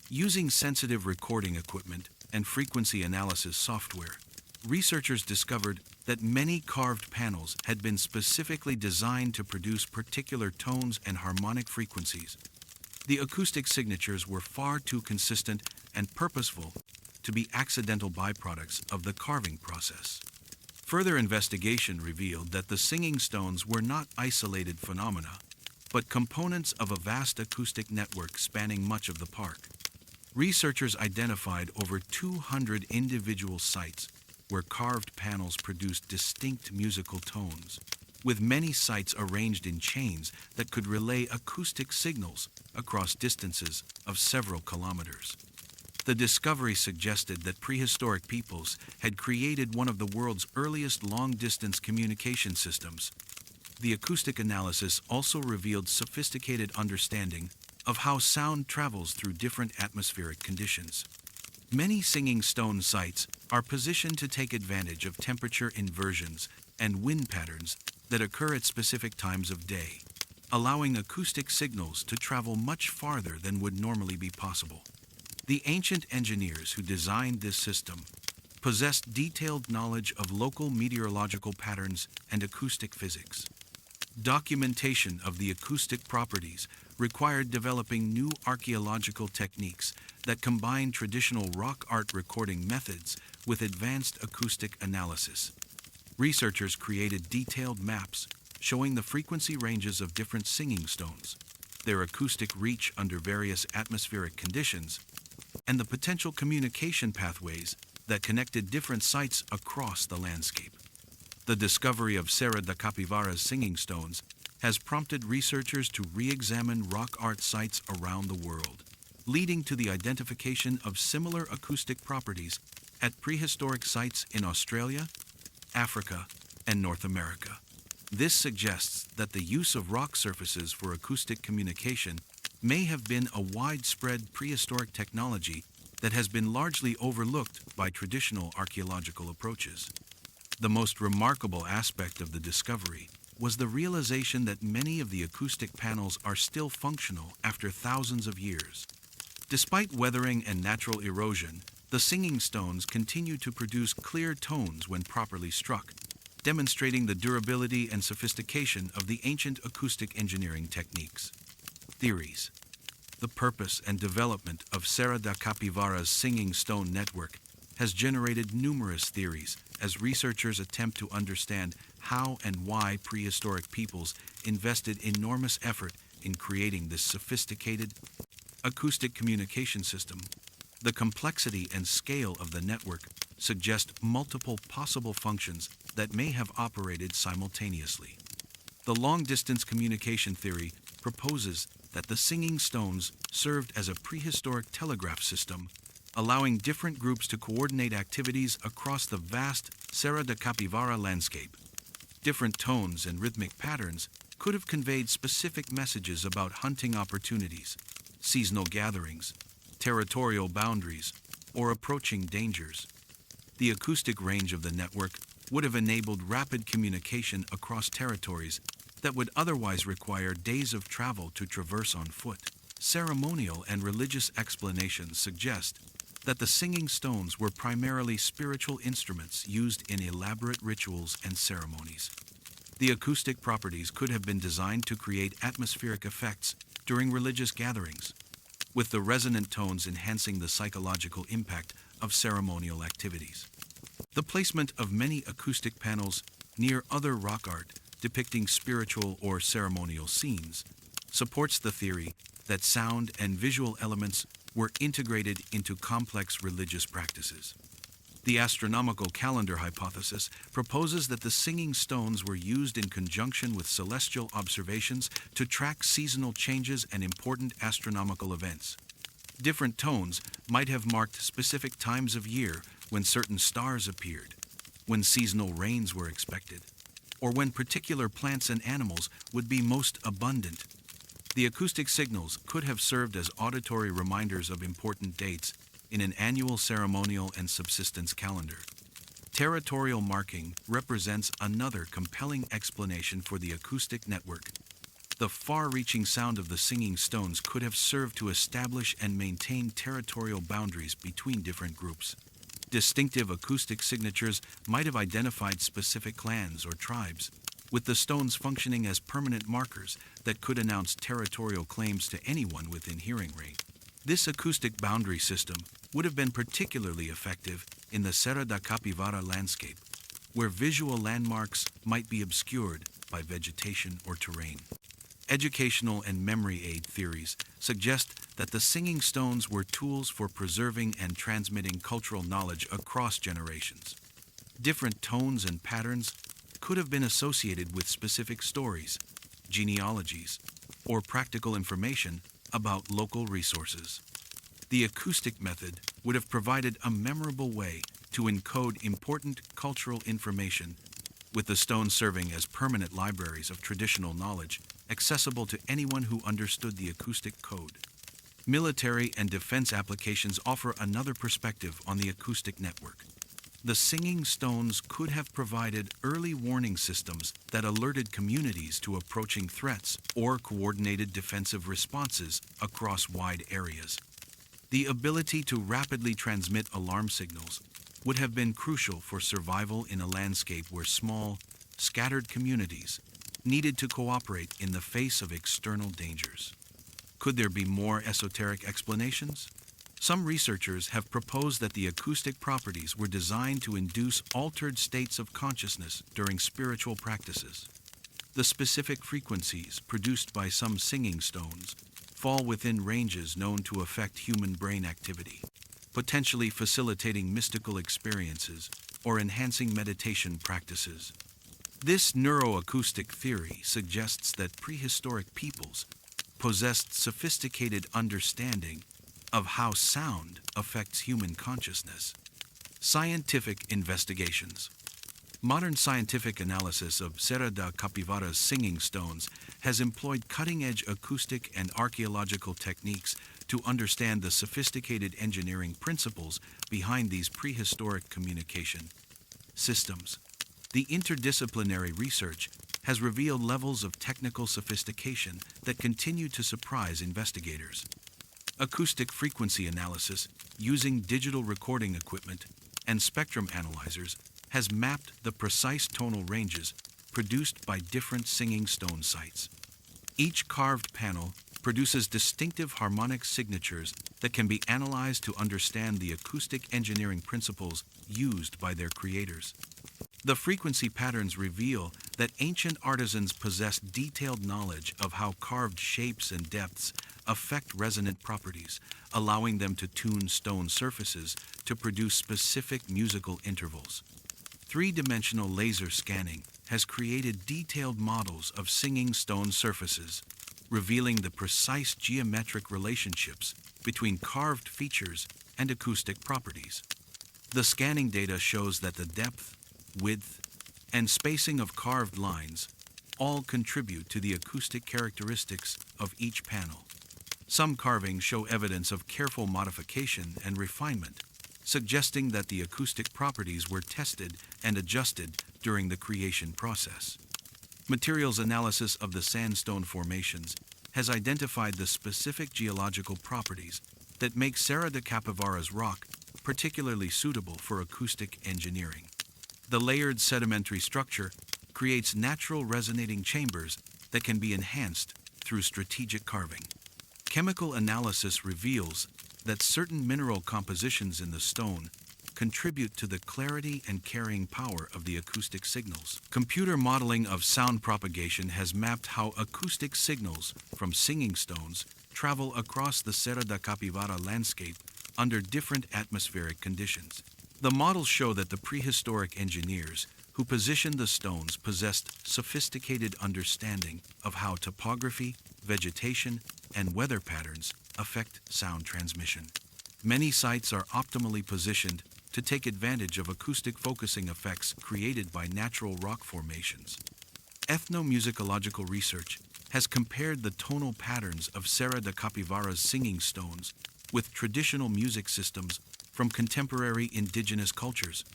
Using sensitive recording equipment and frequency analysis software, researchers discovered that many carved panels had been specifically designed to produce particular tones and harmonic frequencies. The acoustic signatures were far too consistent and purposeful to be accidental byproducts of the carving process. Further investigation revealed that the singing stones were not isolated phenomena, but components of a vast acoustic network spanning much of the park. Researchers identified over 200 individual sites where carved panels produced distinct musical tones, with many sites arranged in chains that could relay acoustic signals across distances of several kilometers. The discovery suggested that prehistoric peoples had created one of the world's earliest long-distance communication systems. The acoustic analysis also revealed sophisticated understanding of how sound travels through different atmospheric conditions. Many singing stone sites are positioned to take advantage of temperature inversions and wind patterns that occur at specific times of day, allowing acoustic signals to travel much farther than would normally be possible. The ancient engineers who designed this system possessed detailed knowledge of local meteorological patterns and acoustic physics. Documentation of the acoustic properties required developing new archaeological techniques that combine traditional rock art recording methods with advanced acoustic analysis. Researchers created detailed maps showing the frequency ranges of different singing stones, their acoustic reach under various atmospheric conditions, and the potential communication pathways that connected different sites across the landscape. The discovery of Serra da Capivara's singing stones has prompted researchers to re-examine rock art sites around the world, leading to the identification of similar acoustic properties at prehistoric sites in Australia, Africa, and North America. This suggests that the use of rock surfaces for acoustic communication may have been a widespread prehistoric technology that has been largely overlooked by traditional archaeological approaches. The most remarkable aspect of the discovery was the realization that many of the acoustic panels are still functional after thousands of years. Despite weathering and natural erosion, the singing stones continue to produce clear tones when properly struck, demonstrating the durability and sophistication of the ancient acoustic engineering techniques. Theories. The purpose and development of Serra da Capivara's singing stone network has generated numerous theories as researchers attempt to understand how and why prehistoric peoples invested enormous effort in creating this sophisticated acoustic communication system. The complexity and scale of the network suggest multiple possible functions that may have operated simultaneously. The long-distance communication theory proposes that the singing stones served as a prehistoric telegraph system, allowing different groups to coordinate activities across the vast Serra da Capivara landscape. Different tones and rhythmic patterns could have conveyed specific messages about hunting opportunities, seasonal gatherings, territorial boundaries, or approaching dangers. The acoustic range of the network would have enabled rapid communication across territories that would otherwise require days of travel to traverse on foot. Ceremonial and religious explanations suggest that the singing stones were primarily spiritual instruments used in elaborate rituals and ceremonies. The acoustic properties could have been designed to create atmospheric effects during religious gatherings, with the resonant tones enhancing the psychological impact of ceremonial activities. The placement of many acoustic panels near other rock art depicting spiritual or ceremonial scenes supports the theory that sound and visual elements were integrated into complex religious practices. The astronomical calendar hypothesis proposes that the singing stones were used in conjunction with celestial observations to track seasonal changes and important astronomical events. Different tones might have marked specific times of year when certain stars appeared, when seasonal rains were expected, or when particular plants and animals would be most abundant. The acoustic signals could have served as auditory reminders of important dates in an annual ceremonial and subsistence calendar. Territorial marking represents another compelling explanation for the acoustic network. The far-reaching sound of the singing stones could have served to establish and maintain territorial boundaries between different groups. Distinctive acoustic signatures might have identified specific clans or tribes, with the stones functioning as permanent markers that could announce territorial claims to anyone within hearing range. This acoustic boundary system would have been particularly effective in the Serra da Capivara landscape, where visual landmarks might be obscured by vegetation or terrain. Educational and memory aid theories suggest that the singing stones were tools for preserving and transmitting cultural knowledge across generations. Different tones and patterns could have been associated with specific stories, genealogies, or practical information about local resources. The acoustic method would have provided a memorable way to encode important cultural information, with the stones serving as permanent libraries of traditional knowledge accessible to anyone who understood the acoustic code. Military and defense applications offer another perspective on the acoustic network. The singing stones could have provided early warning systems that alerted communities to approaching threats or coordinated defensive responses across wide areas. The ability to rapidly transmit alarm signals would have been crucial for survival in a landscape where small, scattered communities needed to cooperate in the face of external dangers. Could there be more esoteric explanations? Some researchers have proposed that the acoustic properties were designed to induce altered states of consciousness during spiritual practices. The specific frequencies produced by some singing stones fall within ranges known to affect human brain activity, potentially facilitating mystical experiences or enhancing meditation practices. This neuroacoustic theory suggests that prehistoric peoples possessed sophisticated understanding of how sound affects human consciousness. Scientific investigations. Modern scientific analysis of Serra da Capivara's singing stones has employed cutting-edge acoustic and archaeological techniques to understand the sophisticated engineering principles behind these prehistoric communication systems. The interdisciplinary research has revealed levels of technical sophistication that continue to surprise investigators. Acoustic frequency analysis using digital recording equipment and spectrum analyzers has mapped the precise tonal ranges produced by different singing stone sites. Each carved panel produces distinctive harmonic signatures that can be analyzed to understand the acoustic engineering principles used by their creators. The frequency patterns reveal that ancient artisans possessed detailed knowledge of how carved shapes and depths affect resonant properties, allowing them to tune stone surfaces to produce specific musical intervals. Three-dimensional laser scanning has created detailed models of singing stone surfaces, revealing the precise geometric relationships between carved features and acoustic properties. The scanning data shows that the depth, width, and spacing of carved lines all contribute to the acoustic characteristics of each panel. Some carvings show evidence of careful modification and refinement, suggesting that the acoustic properties were tested and adjusted during the creation process. Materials analysis of the sandstone formations has identified the specific geological properties that make Serra da Capivara's rock particularly suitable for acoustic engineering. The layered sedimentary structure creates natural resonating chambers that can be enhanced through strategic carving. Chemical analysis reveals that certain mineral compositions in the stone contribute to the clarity and carrying power of the acoustic signals. Computer modeling of sound propagation has mapped how acoustic signals from singing stones travel across the Serra da Capivara landscape under different atmospheric conditions. The models show that the prehistoric engineers who positioned the stones possessed sophisticated understanding of how topography, vegetation, and weather patterns affect sound transmission. Many sites are optimally positioned to take advantage of acoustic focusing effects created by natural rock formations. Ethnomusicological research has compared the tonal patterns of Serra da Capivara's singing stones with traditional music systems from contemporary indigenous cultures.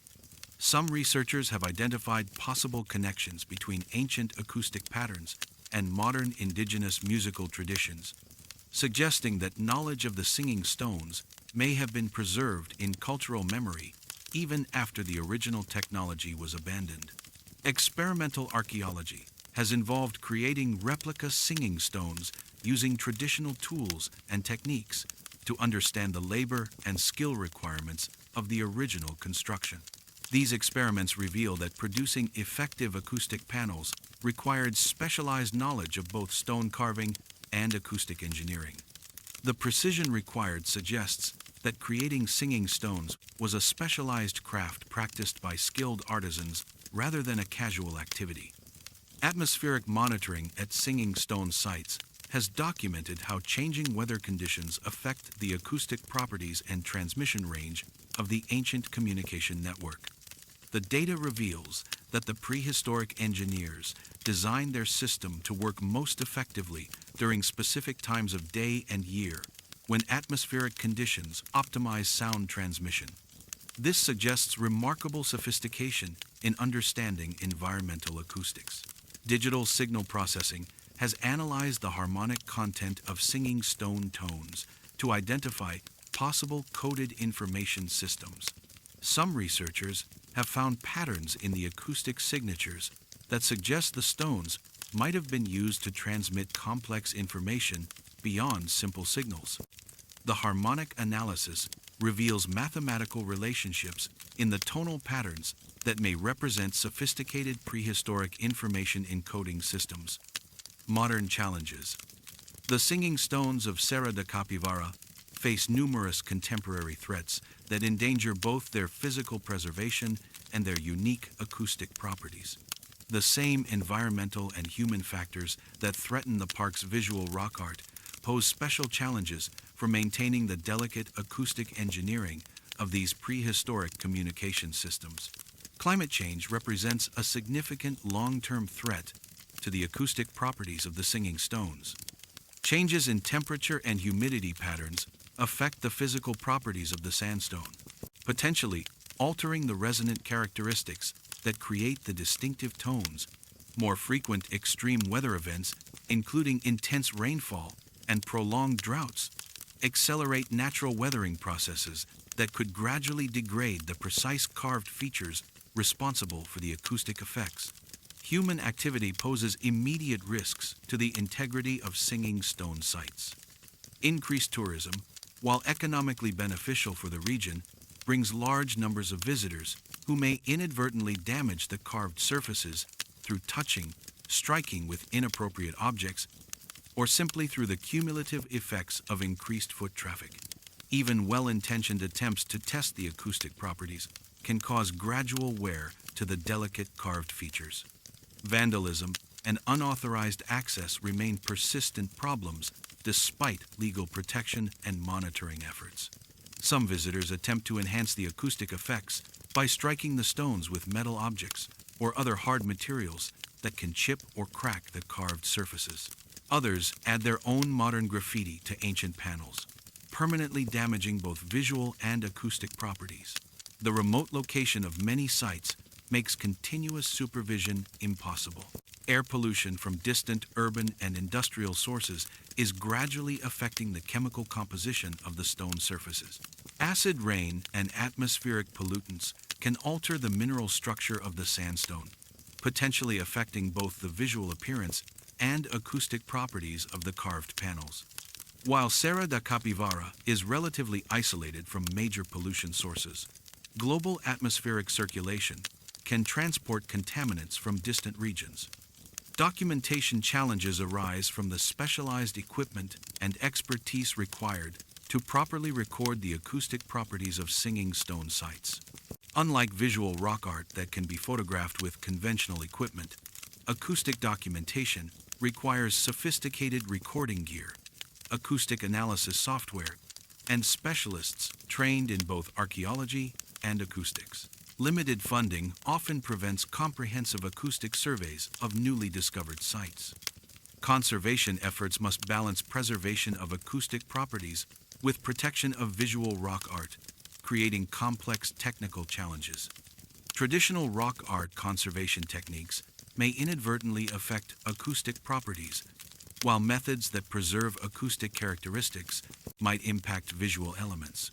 Some researchers have identified possible connections between ancient acoustic patterns and modern indigenous musical traditions, suggesting that knowledge of the singing stones may have been preserved in cultural memory even after the original technology was abandoned. Experimental archaeology has involved creating replica singing stones using traditional tools and techniques to understand the labor and skill requirements of the original construction. These experiments reveal that producing effective acoustic panels required specialized knowledge of both stone carving and acoustic engineering. The precision required suggests that creating singing stones was a specialized craft practiced by skilled artisans rather than a casual activity. Atmospheric monitoring at singing stone sites has documented how changing weather conditions affect the acoustic properties and transmission range of the ancient communication network. The data reveals that the prehistoric engineers designed their system to work most effectively during specific times of day and year, when atmospheric conditions optimize sound transmission. This suggests remarkable sophistication in understanding environmental acoustics. Digital signal processing has analyzed the harmonic content of singing stone tones to identify possible coded information systems. Some researchers have found patterns in the acoustic signatures that suggest the stones might have been used to transmit complex information beyond simple signals. The harmonic analysis reveals mathematical relationships in the tonal patterns that may represent sophisticated prehistoric information encoding systems. Modern challenges. The singing stones of Serra da Capivara face numerous contemporary threats that endanger both their physical preservation and their unique acoustic properties. The same environmental and human factors that threaten the park's visual rock art pose special challenges for maintaining the delicate acoustic engineering of these prehistoric communication systems. Climate change represents a significant long-term threat to the acoustic properties of the singing stones. Changes in temperature and humidity patterns affect the physical properties of the sandstone, potentially altering the resonant characteristics that create the distinctive tones. More frequent extreme weather events, including intense rainfall and prolonged droughts, accelerate natural weathering processes that could gradually degrade the precise carved features responsible for the acoustic effects. Human activity poses immediate risks to the integrity of singing stone sites. Increased tourism, while economically beneficial for the region, brings large numbers of visitors who may inadvertently damage the carved surfaces through touching, striking with inappropriate objects, or simply through the cumulative effects of increased foot traffic. Even well-intentioned attempts to test the acoustic properties can cause gradual wear to the delicate carved features. Vandalism and unauthorized access remain persistent problems despite legal protection and monitoring efforts. Some visitors attempt to enhance the acoustic effects by striking the stones with metal objects or other hard materials that can chip or crack the carved surfaces. Others add their own modern graffiti to ancient panels, permanently damaging both visual and acoustic properties. The remote location of many sites makes continuous supervision impossible. Air pollution from distant urban and industrial sources is gradually affecting the chemical composition of the stone surfaces. Acid rain and atmospheric pollutants can alter the mineral structure of the sandstone, potentially affecting both the visual appearance and acoustic properties of the carved panels. While Serra da Capivara is relatively isolated from major pollution sources, global atmospheric circulation can transport contaminants from distant regions. Documentation challenges arise from the specialized equipment and expertise required to properly record the acoustic properties of singing stone sites. Unlike visual rock art that can be photographed with conventional equipment, acoustic documentation requires sophisticated recording gear, acoustic analysis software, and specialists trained in both archaeology and acoustics. Limited funding often prevents comprehensive acoustic surveys of newly discovered sites. Conservation efforts must balance preservation of acoustic properties with protection of visual rock art, creating complex technical challenges. Traditional rock art conservation techniques may inadvertently affect acoustic properties, while methods that preserve acoustic characteristics might impact visual elements.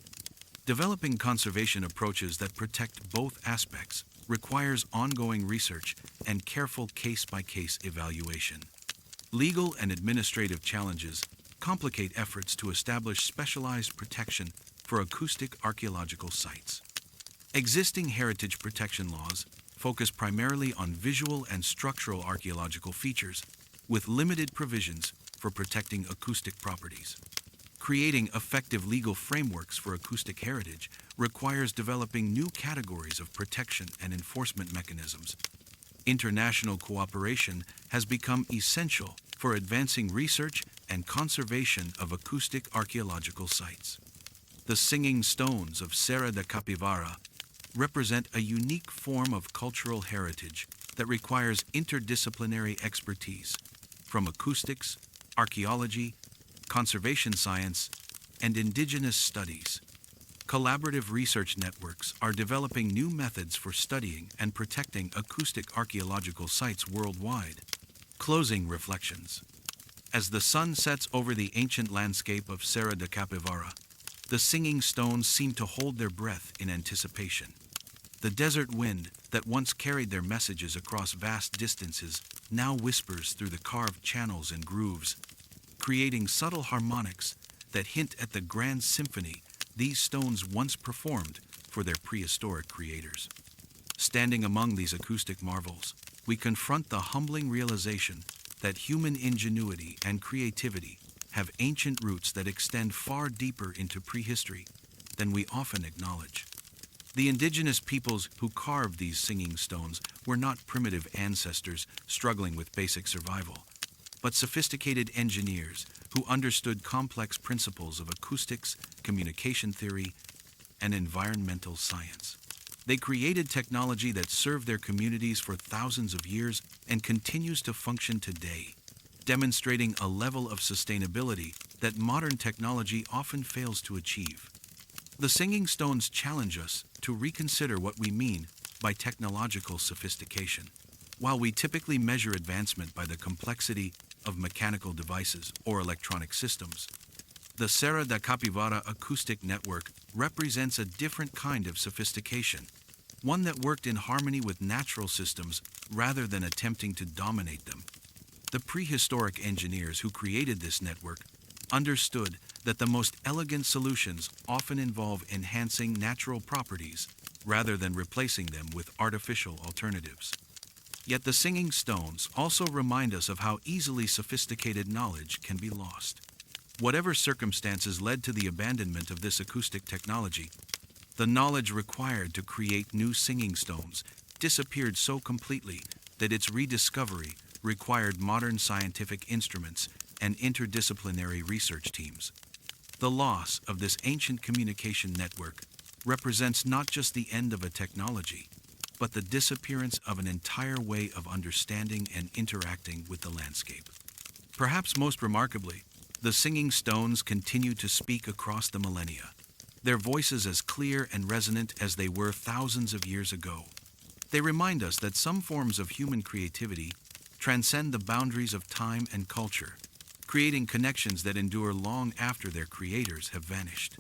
Developing conservation approaches that protect both aspects requires ongoing research and careful case-by-case evaluation. Legal and administrative challenges complicate efforts to establish specialized protection for acoustic archaeological sites. Existing heritage protection laws focus primarily on visual and structural archaeological features, with limited provisions for protecting acoustic properties. Creating effective legal frameworks for acoustic heritage requires developing new categories of protection and enforcement mechanisms. International cooperation has become essential for advancing research and conservation of acoustic archaeological sites. The singing stones of Serra da Capivara represent a unique form of cultural heritage that requires interdisciplinary expertise, from acoustics, archaeology, conservation science, and indigenous studies. Collaborative research networks are developing new methods for studying and protecting acoustic archaeological sites worldwide. Closing reflections. As the sun sets over the ancient landscape of Serra da Capivara, the singing stones seem to hold their breath in anticipation. The desert wind that once carried their messages across vast distances now whispers through the carved channels and grooves, creating subtle harmonics that hint at the grand symphony these stones once performed for their prehistoric creators. Standing among these acoustic marvels, we confront the humbling realization that human ingenuity and creativity have ancient roots that extend far deeper into prehistory than we often acknowledge. The indigenous peoples who carved these singing stones were not primitive ancestors struggling with basic survival, but sophisticated engineers who understood complex principles of acoustics, communication theory, and environmental science. They created technology that served their communities for thousands of years and continues to function today, demonstrating a level of sustainability that modern technology often fails to achieve. The singing stones challenge us to reconsider what we mean by technological sophistication. While we typically measure advancement by the complexity of mechanical devices or electronic systems, the Serra da Capivara acoustic network represents a different kind of sophistication, one that worked in harmony with natural systems rather than attempting to dominate them. The prehistoric engineers who created this network understood that the most elegant solutions often involve enhancing natural properties rather than replacing them with artificial alternatives. Yet the singing stones also remind us of how easily sophisticated knowledge can be lost. Whatever circumstances led to the abandonment of this acoustic technology, the knowledge required to create new singing stones disappeared so completely that its rediscovery required modern scientific instruments and interdisciplinary research teams. The loss of this ancient communication network represents not just the end of a technology, but the disappearance of an entire way of understanding and interacting with the landscape. Perhaps most remarkably, the singing stones continue to speak across the millennia, their voices as clear and resonant as they were thousands of years ago. They remind us that some forms of human creativity transcend the boundaries of time and culture, creating connections that endure long after their creators have vanished.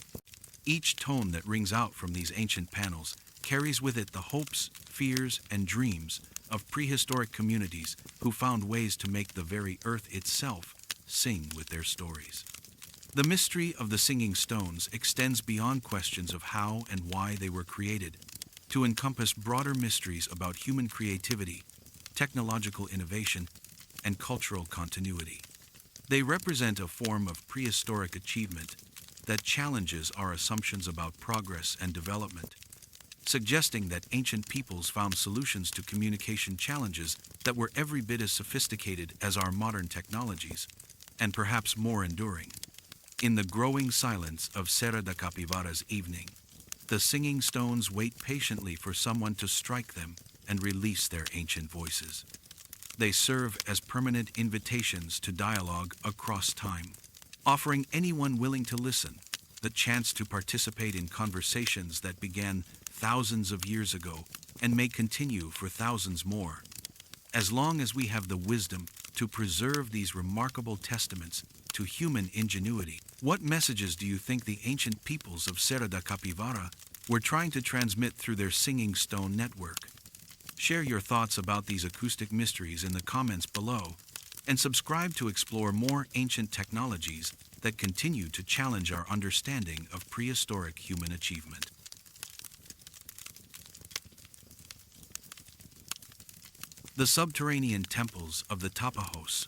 Each tone that rings out from these ancient panels carries with it the hopes, fears, and dreams of prehistoric communities who found ways to make the very earth itself sing with their stories. The mystery of the singing stones extends beyond questions of how and why they were created to encompass broader mysteries about human creativity, technological innovation, and cultural continuity. They represent a form of prehistoric achievement that challenges our assumptions about progress and development, suggesting that ancient peoples found solutions to communication challenges that were every bit as sophisticated as our modern technologies, and perhaps more enduring. In the growing silence of Serra da Capivara's evening, the singing stones wait patiently for someone to strike them and release their ancient voices. They serve as permanent invitations to dialogue across time, offering anyone willing to listen the chance to participate in conversations that began thousands of years ago and may continue for thousands more. As long as we have the wisdom to preserve these remarkable testaments to human ingenuity, what messages do you think the ancient peoples of Serra da Capivara were trying to transmit through their singing stone network? Share your thoughts about these acoustic mysteries in the comments below, and subscribe to explore more ancient technologies that continue to challenge our understanding of prehistoric human achievement. The subterranean temples of the Tapajos.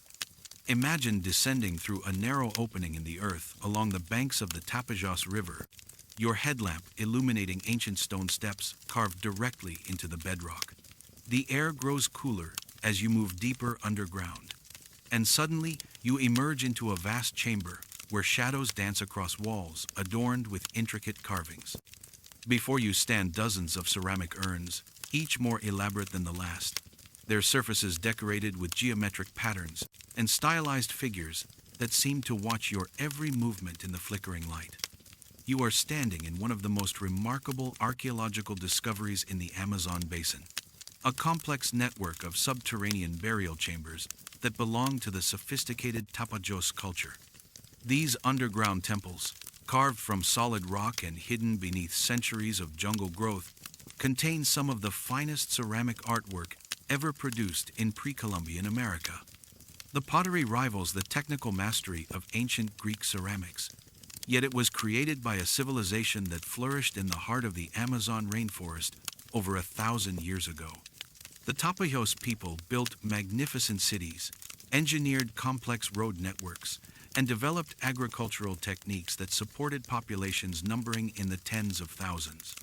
Imagine descending through a narrow opening in the earth along the banks of the Tapajos River, your headlamp illuminating ancient stone steps carved directly into the bedrock. The air grows cooler as you move deeper underground, and suddenly you emerge into a vast chamber where shadows dance across walls adorned with intricate carvings. Before you stand dozens of ceramic urns, each more elaborate than the last, their surfaces decorated with geometric patterns and stylized figures that seem to watch your every movement in the flickering light. You are standing in one of the most remarkable archaeological discoveries in the Amazon basin, a complex network of subterranean burial chambers that belong to the sophisticated Tapajos culture. These underground temples, carved from solid rock and hidden beneath centuries of jungle growth, contain some of the finest ceramic artwork ever produced in pre-Columbian America. The pottery rivals the technical mastery of ancient Greek ceramics, yet it was created by a civilization that flourished in the heart of the Amazon rainforest over 1,000 years ago. The Tapajos people built magnificent cities, engineered complex road networks, and developed agricultural techniques that supported populations numbering in the tens of thousands.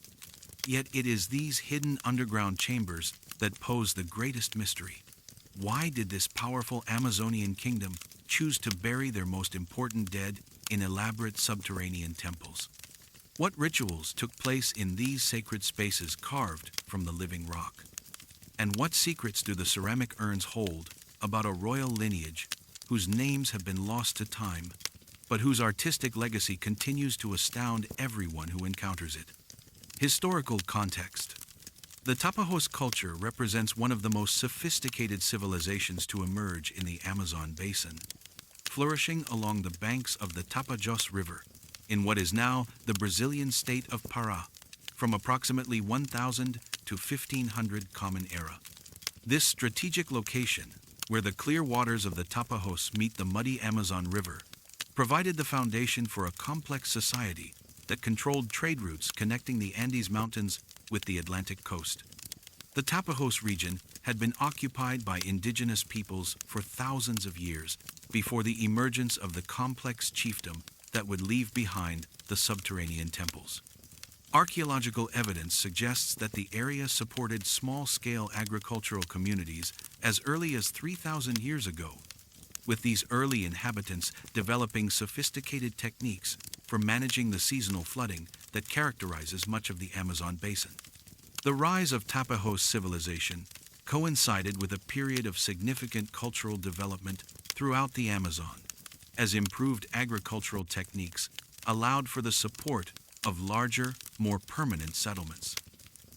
Yet it is these hidden underground chambers that pose the greatest mystery. Why did this powerful Amazonian kingdom choose to bury their most important dead in elaborate subterranean temples? What rituals took place in these sacred spaces carved from the living rock? And what secrets do the ceramic urns hold about a royal lineage whose names have been lost to time, but whose artistic legacy continues to astound everyone who encounters it? Historical context. The Tapajos culture represents one of the most sophisticated civilizations to emerge in the Amazon basin, flourishing along the banks of the Tapajos River in what is now the Brazilian state of Pará, from approximately 1000 to 1500 Common Era. This strategic location, where the clear waters of the Tapajos meet the muddy Amazon River, provided the foundation for a complex society that controlled trade routes connecting the Andes Mountains with the Atlantic coast. The Tapajos region had been occupied by indigenous peoples for thousands of years before the emergence of the complex chiefdom that would leave behind the subterranean temples. Archaeological evidence suggests that the area supported small-scale agricultural communities as early as 3,000 years ago, with these early inhabitants developing sophisticated techniques for managing the seasonal flooding that characterizes much of the Amazon basin. The rise of Tapajos civilization coincided with a period of significant cultural development throughout the Amazon, as improved agricultural techniques allowed for the support of larger, more permanent settlements.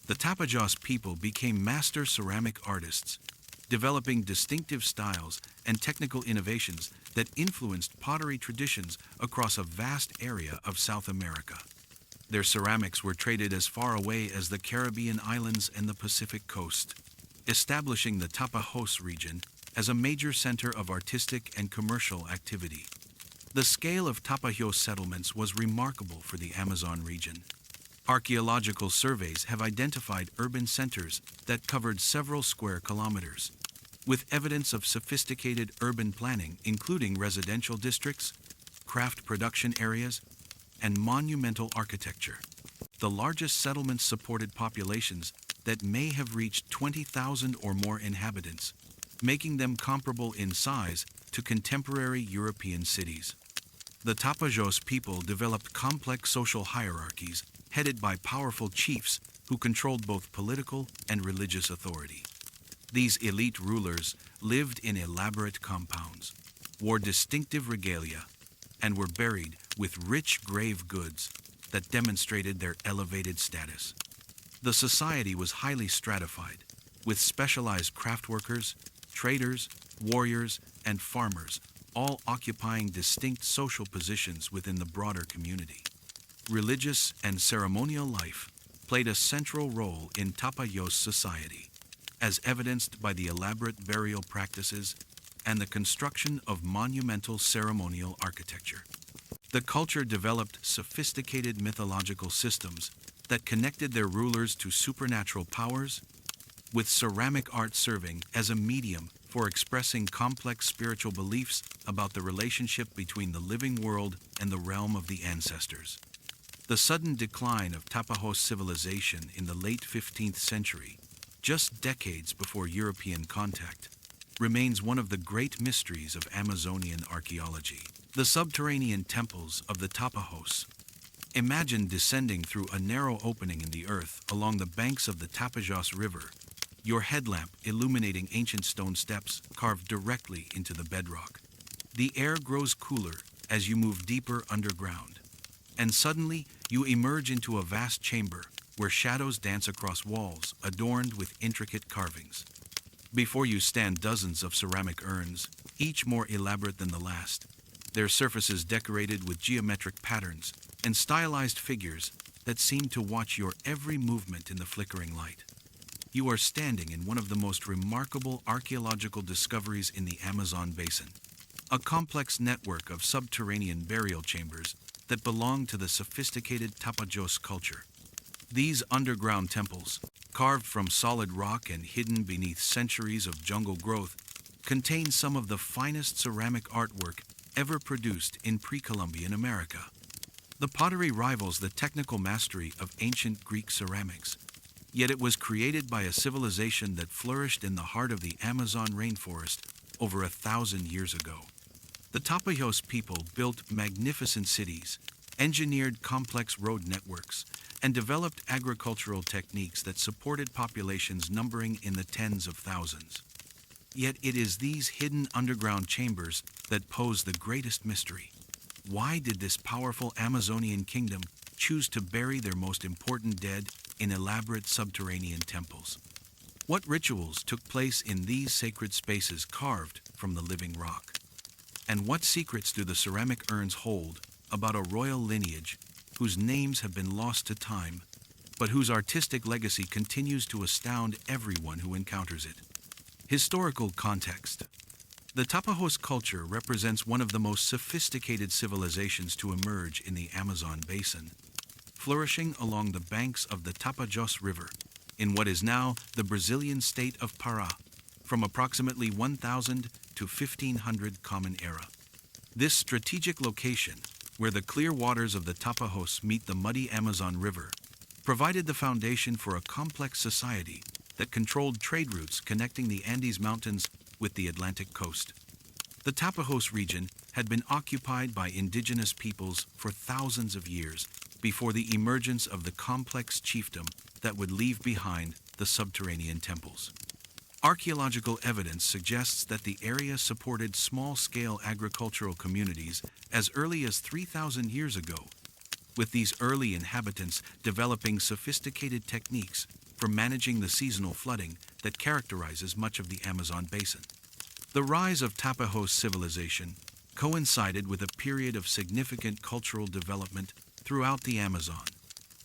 The Tapajos people became master ceramic artists, developing distinctive styles and technical innovations that influenced pottery traditions across a vast area of South America. Their ceramics were traded as far away as the Caribbean islands and the Pacific coast, establishing the Tapajos region as a major center of artistic and commercial activity. The scale of Tapajos settlements was remarkable for the Amazon region. Archaeological surveys have identified urban centers that covered several square kilometers, with evidence of sophisticated urban planning including residential districts, craft production areas, and monumental architecture. The largest settlements supported populations that may have reached 20,000 or more inhabitants, making them comparable in size to contemporary European cities. The Tapajos people developed complex social hierarchies headed by powerful chiefs who controlled both political and religious authority. These elite rulers lived in elaborate compounds, wore distinctive regalia, and were buried with rich grave goods that demonstrated their elevated status. The society was highly stratified, with specialized craftworkers, traders, warriors, and farmers all occupying distinct social positions within the broader community. Religious and ceremonial life played a central role in Tapajos society, as evidenced by the elaborate burial practices and the construction of monumental ceremonial architecture. The culture developed sophisticated mythological systems that connected their rulers to supernatural powers, with ceramic art serving as a medium for expressing complex spiritual beliefs about the relationship between the living world and the realm of the ancestors. The sudden decline of Tapajos civilization in the late 15th century, just decades before European contact, remains one of the great mysteries of Amazonian archaeology. The subterranean temples of the Tapajos. Imagine descending through a narrow opening in the earth along the banks of the Tapajos River, your headlamp illuminating ancient stone steps carved directly into the bedrock. The air grows cooler as you move deeper underground, and suddenly you emerge into a vast chamber where shadows dance across walls adorned with intricate carvings. Before you stand dozens of ceramic urns, each more elaborate than the last, their surfaces decorated with geometric patterns and stylized figures that seem to watch your every movement in the flickering light. You are standing in one of the most remarkable archaeological discoveries in the Amazon basin, a complex network of subterranean burial chambers that belong to the sophisticated Tapajos culture. These underground temples, carved from solid rock and hidden beneath centuries of jungle growth, contain some of the finest ceramic artwork ever produced in pre-Columbian America. The pottery rivals the technical mastery of ancient Greek ceramics, yet it was created by a civilization that flourished in the heart of the Amazon rainforest over 1,000 years ago. The Tapajos people built magnificent cities, engineered complex road networks, and developed agricultural techniques that supported populations numbering in the tens of thousands. Yet it is these hidden underground chambers that pose the greatest mystery. Why did this powerful Amazonian kingdom choose to bury their most important dead in elaborate subterranean temples? What rituals took place in these sacred spaces carved from the living rock? And what secrets do the ceramic urns hold about a royal lineage whose names have been lost to time, but whose artistic legacy continues to astound everyone who encounters it? Historical context. The Tapajos culture represents one of the most sophisticated civilizations to emerge in the Amazon basin, flourishing along the banks of the Tapajos River, in what is now the Brazilian state of Pará, from approximately 1000 to 1500 Common Era. This strategic location, where the clear waters of the Tapajos meet the muddy Amazon River, provided the foundation for a complex society that controlled trade routes connecting the Andes Mountains with the Atlantic coast. The Tapajos region had been occupied by indigenous peoples for thousands of years before the emergence of the complex chiefdom that would leave behind the subterranean temples. Archaeological evidence suggests that the area supported small-scale agricultural communities as early as 3,000 years ago, with these early inhabitants developing sophisticated techniques for managing the seasonal flooding that characterizes much of the Amazon basin. The rise of Tapajos civilization coincided with a period of significant cultural development throughout the Amazon,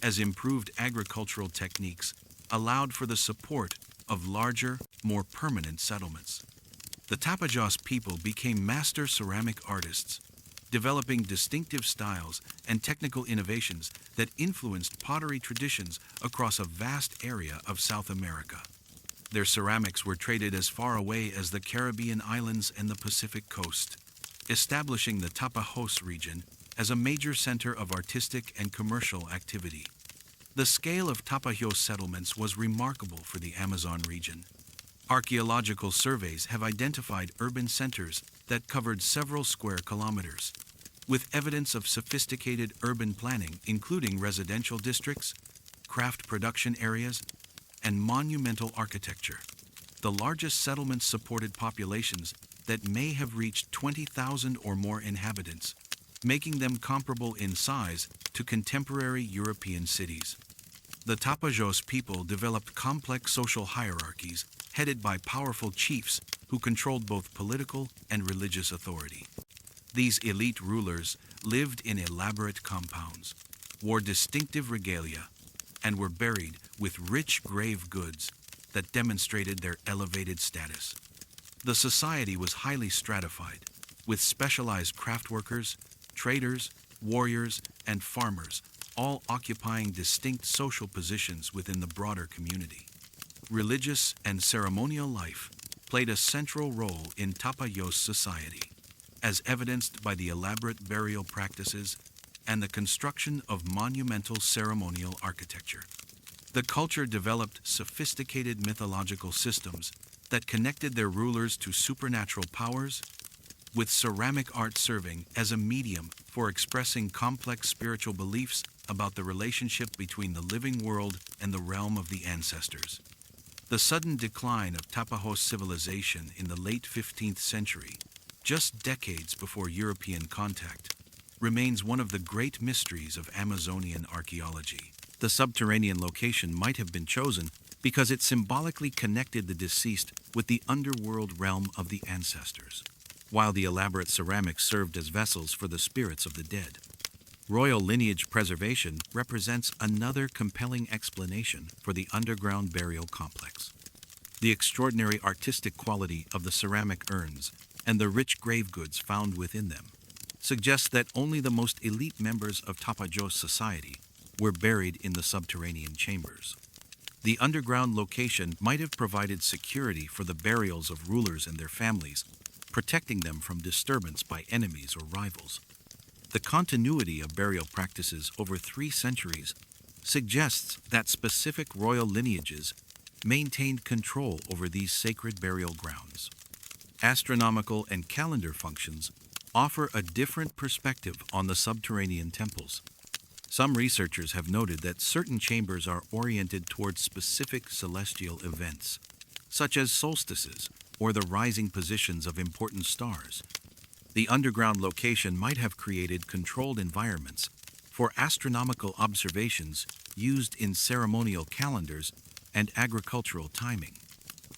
as improved agricultural techniques allowed for the support of larger, more permanent settlements. The Tapajos people became master ceramic artists, developing distinctive styles and technical innovations that influenced pottery traditions across a vast area of South America. Their ceramics were traded as far away as the Caribbean islands and the Pacific coast, establishing the Tapajos region as a major center of artistic and commercial activity. The scale of Tapajos settlements was remarkable for the Amazon region. Archaeological surveys have identified urban centers that covered several square kilometers, with evidence of sophisticated urban planning including residential districts, craft production areas, and monumental architecture. The largest settlements supported populations that may have reached 20,000 or more inhabitants, making them comparable in size to contemporary European cities. The Tapajos people developed complex social hierarchies headed by powerful chiefs who controlled both political and religious authority. These elite rulers lived in elaborate compounds, wore distinctive regalia, and were buried with rich grave goods that demonstrated their elevated status. The society was highly stratified, with specialized craftworkers, traders, warriors, and farmers, all occupying distinct social positions within the broader community. Religious and ceremonial life played a central role in Tapajos society, as evidenced by the elaborate burial practices and the construction of monumental ceremonial architecture. The culture developed sophisticated mythological systems that connected their rulers to supernatural powers, with ceramic art serving as a medium for expressing complex spiritual beliefs about the relationship between the living world and the realm of the ancestors. The sudden decline of Tapajos civilization in the late 15th century, just decades before European contact, remains one of the great mysteries of Amazonian archaeology. The subterranean location might have been chosen because it symbolically connected the deceased with the underworld realm of the ancestors, while the elaborate ceramics served as vessels for the spirits of the dead. Royal lineage preservation represents another compelling explanation for the underground burial complex. The extraordinary artistic quality of the ceramic urns and the rich grave goods found within them suggests that only the most elite members of Tapajos society were buried in the subterranean chambers. The underground location might have provided security for the burials of rulers and their families, protecting them from disturbance by enemies or rivals. The continuity of burial practices over 3 centuries suggests that specific royal lineages maintained control over these sacred burial grounds. Astronomical and calendar functions offer a different perspective on the subterranean temples. Some researchers have noted that certain chambers are oriented towards specific celestial events, such as solstices or the rising positions of important stars. The underground location might have created controlled environments for astronomical observations used in ceremonial calendars and agricultural timing.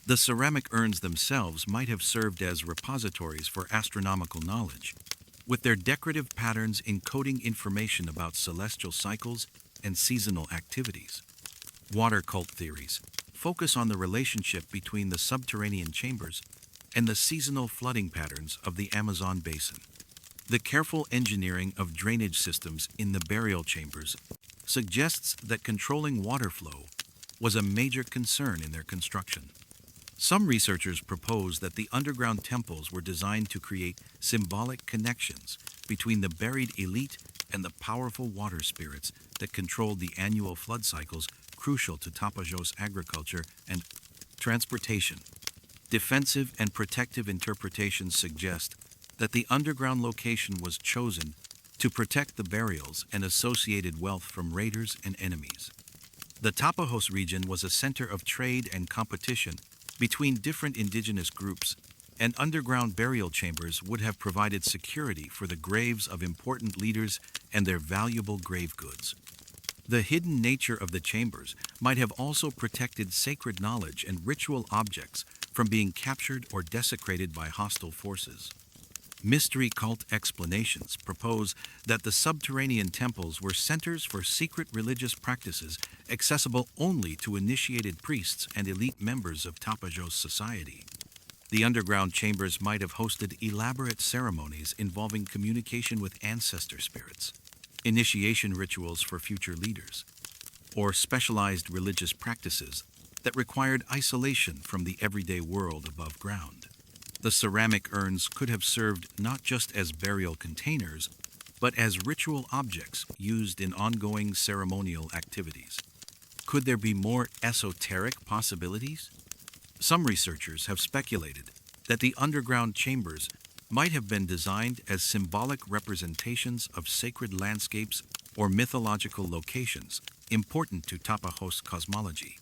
The ceramic urns themselves might have served as repositories for astronomical knowledge, with their decorative patterns encoding information about celestial cycles and seasonal activities. Water cult theories focus on the relationship between the subterranean chambers and the seasonal flooding patterns of the Amazon basin. The careful engineering of drainage systems in the burial chambers suggests that controlling water flow was a major concern in their construction. Some researchers propose that the underground temples were designed to create symbolic connections between the buried elite and the powerful water spirits that controlled the annual flood cycles crucial to Tapajos agriculture and transportation. Defensive and protective interpretations suggest that the underground location was chosen to protect the burials and associated wealth from raiders and enemies. The Tapajos region was a center of trade and competition between different indigenous groups, and underground burial chambers would have provided security for the graves of important leaders and their valuable grave goods. The hidden nature of the chambers might have also protected sacred knowledge and ritual objects from being captured or desecrated by hostile forces. Mystery cult explanations propose that the subterranean temples were centers for secret religious practices accessible only to initiated priests and elite members of Tapajos society. The underground chambers might have hosted elaborate ceremonies involving communication with ancestor spirits, initiation rituals for future leaders, or specialized religious practices that required isolation from the everyday world above ground. The ceramic urns could have served not just as burial containers, but as ritual objects used in ongoing ceremonial activities. Could there be more esoteric possibilities? Some researchers have speculated that the underground chambers might have been designed as symbolic representations of sacred landscapes or mythological locations important to Tapajos cosmology.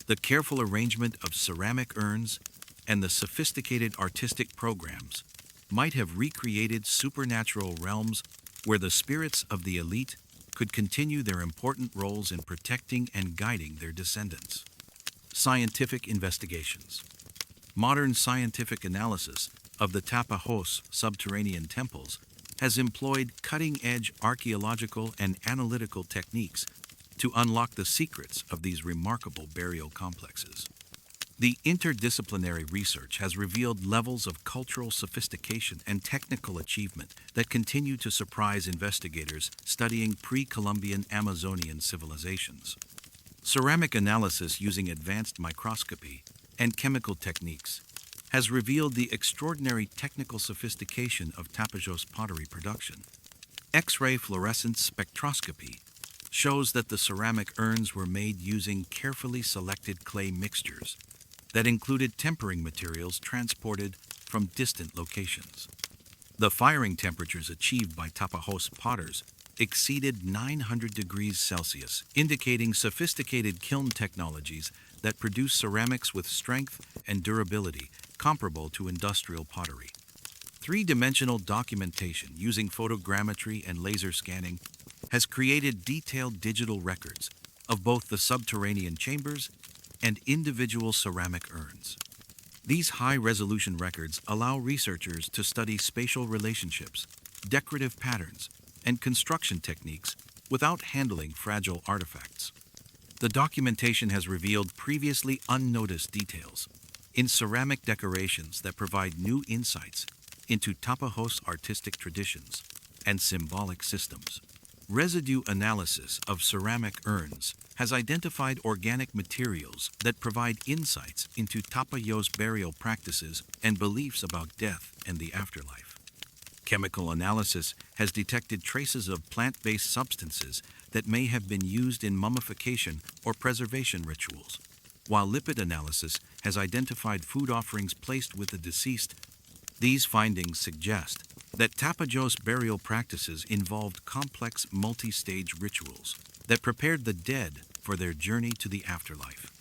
The careful arrangement of ceramic urns and the sophisticated artistic programs might have recreated supernatural realms where the spirits of the elite could continue their important roles in protecting and guiding their descendants. Scientific investigations. Modern scientific analysis of the Tapajos subterranean temples has employed cutting-edge archaeological and analytical techniques to unlock the secrets of these remarkable burial complexes. The interdisciplinary research has revealed levels of cultural sophistication and technical achievement that continue to surprise investigators studying pre-Columbian Amazonian civilizations. Ceramic analysis using advanced microscopy and chemical techniques has revealed the extraordinary technical sophistication of Tapajos pottery production. X-ray fluorescence spectroscopy shows that the ceramic urns were made using carefully selected clay mixtures that included tempering materials transported from distant locations. The firing temperatures achieved by Tapajos potters exceeded 900 degrees Celsius, indicating sophisticated kiln technologies that produce ceramics with strength and durability comparable to industrial pottery. Three-dimensional documentation using photogrammetry and laser scanning has created detailed digital records of both the subterranean chambers and individual ceramic urns. These high-resolution records allow researchers to study spatial relationships, decorative patterns, and construction techniques without handling fragile artifacts. The documentation has revealed previously unnoticed details in ceramic decorations that provide new insights into Tapajos artistic traditions and symbolic systems. Residue analysis of ceramic urns has identified organic materials that provide insights into Tapajos burial practices and beliefs about death and the afterlife. Chemical analysis has detected traces of plant-based substances that may have been used in mummification or preservation rituals, while lipid analysis has identified food offerings placed with the deceased. These findings suggest that Tapajos burial practices involved complex multi-stage rituals that prepared the dead for their journey to the afterlife.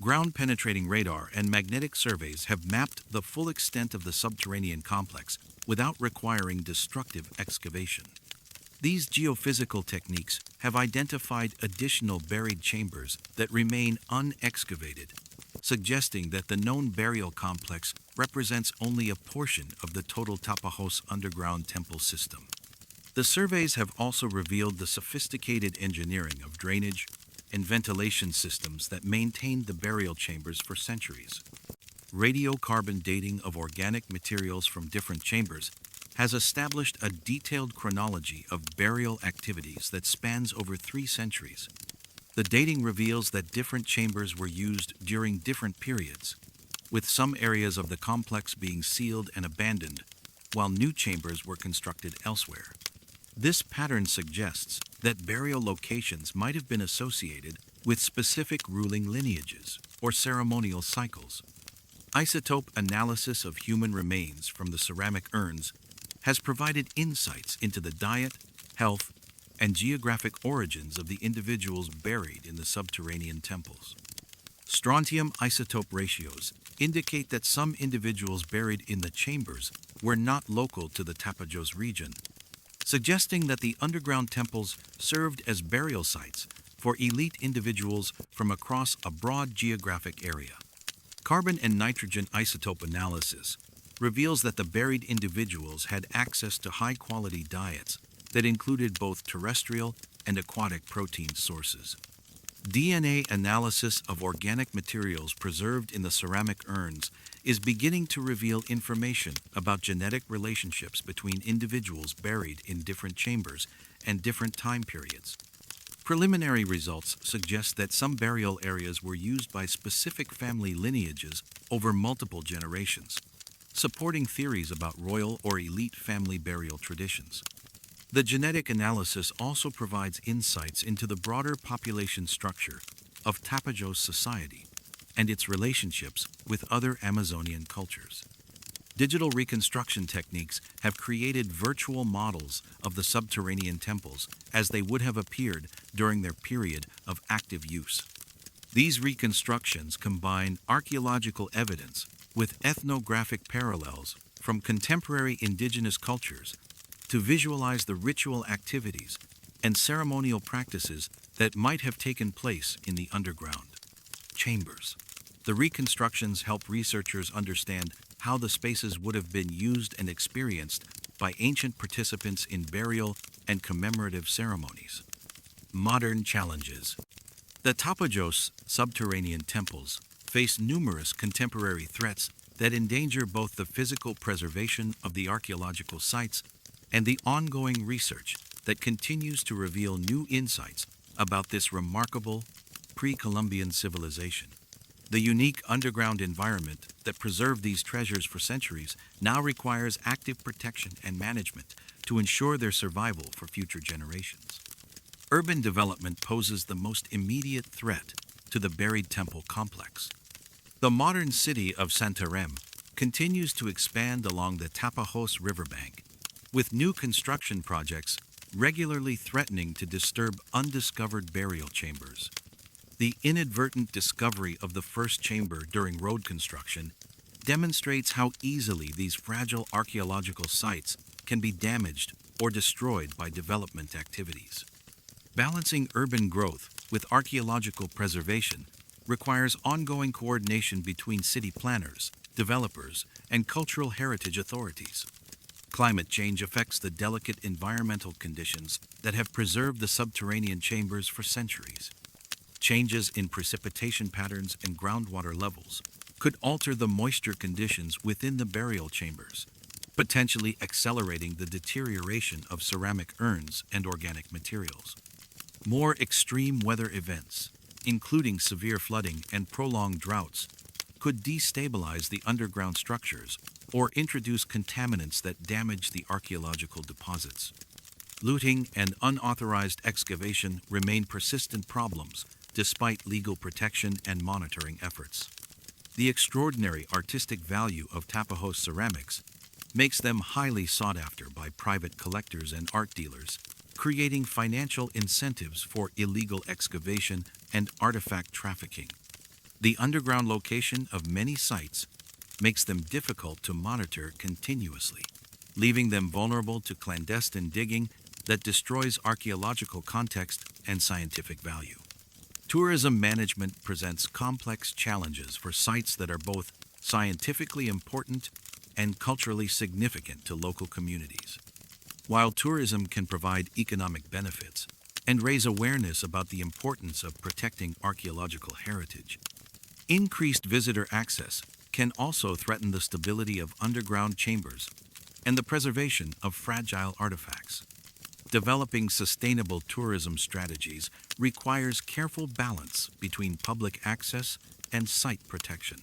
Ground-penetrating radar and magnetic surveys have mapped the full extent of the subterranean complex without requiring destructive excavation. These geophysical techniques have identified additional buried chambers that remain unexcavated, suggesting that the known burial complex represents only a portion of the total Tapajos underground temple system. The surveys have also revealed the sophisticated engineering of drainage and ventilation systems that maintained the burial chambers for centuries. Radiocarbon dating of organic materials from different chambers has established a detailed chronology of burial activities that spans over 3 centuries. The dating reveals that different chambers were used during different periods, with some areas of the complex being sealed and abandoned, while new chambers were constructed elsewhere. This pattern suggests that burial locations might have been associated with specific ruling lineages or ceremonial cycles. Isotope analysis of human remains from the ceramic urns has provided insights into the diet, health, and geographic origins of the individuals buried in the subterranean temples. Strontium isotope ratios indicate that some individuals buried in the chambers were not local to the Tapajos region, suggesting that the underground temples served as burial sites for elite individuals from across a broad geographic area. Carbon and nitrogen isotope analysis reveals that the buried individuals had access to high-quality diets that included both terrestrial and aquatic protein sources. DNA analysis of organic materials preserved in the ceramic urns is beginning to reveal information about genetic relationships between individuals buried in different chambers and different time periods. Preliminary results suggest that some burial areas were used by specific family lineages over multiple generations, supporting theories about royal or elite family burial traditions. The genetic analysis also provides insights into the broader population structure of Tapajós society and its relationships with other Amazonian cultures. Digital reconstruction techniques have created virtual models of the subterranean temples as they would have appeared during their period of active use. These reconstructions combine archaeological evidence with ethnographic parallels from contemporary indigenous cultures to visualize the ritual activities and ceremonial practices that might have taken place in the underground chambers. The reconstructions help researchers understand how the spaces would have been used and experienced by ancient participants in burial and commemorative ceremonies. Modern challenges. The Tapajós subterranean temples face numerous contemporary threats that endanger both the physical preservation of the archaeological sites and the ongoing research that continues to reveal new insights about this remarkable pre-Columbian civilization. The unique underground environment that preserved these treasures for centuries now requires active protection and management to ensure their survival for future generations. Urban development poses the most immediate threat to the buried temple complex. The modern city of Santarém continues to expand along the Tapajós riverbank, with new construction projects regularly threatening to disturb undiscovered burial chambers. The inadvertent discovery of the first chamber during road construction demonstrates how easily these fragile archaeological sites can be damaged or destroyed by development activities. Balancing urban growth with archaeological preservation requires ongoing coordination between city planners, developers, and cultural heritage authorities. Climate change affects the delicate environmental conditions that have preserved the subterranean chambers for centuries. Changes in precipitation patterns and groundwater levels could alter the moisture conditions within the burial chambers, potentially accelerating the deterioration of ceramic urns and organic materials. More extreme weather events, including severe flooding and prolonged droughts, could destabilize the underground structures or introduce contaminants that damage the archaeological deposits. Looting and unauthorized excavation remain persistent problems despite legal protection and monitoring efforts. The extraordinary artistic value of Tapajós ceramics makes them highly sought after by private collectors and art dealers, creating financial incentives for illegal excavation and artifact trafficking. The underground location of many sites makes them difficult to monitor continuously, leaving them vulnerable to clandestine digging that destroys archaeological context and scientific value. Tourism management presents complex challenges for sites that are both scientifically important and culturally significant to local communities. While tourism can provide economic benefits and raise awareness about the importance of protecting archaeological heritage, increased visitor access can also threaten the stability of underground chambers and the preservation of fragile artifacts. Developing sustainable tourism strategies requires careful balance between public access and site protection.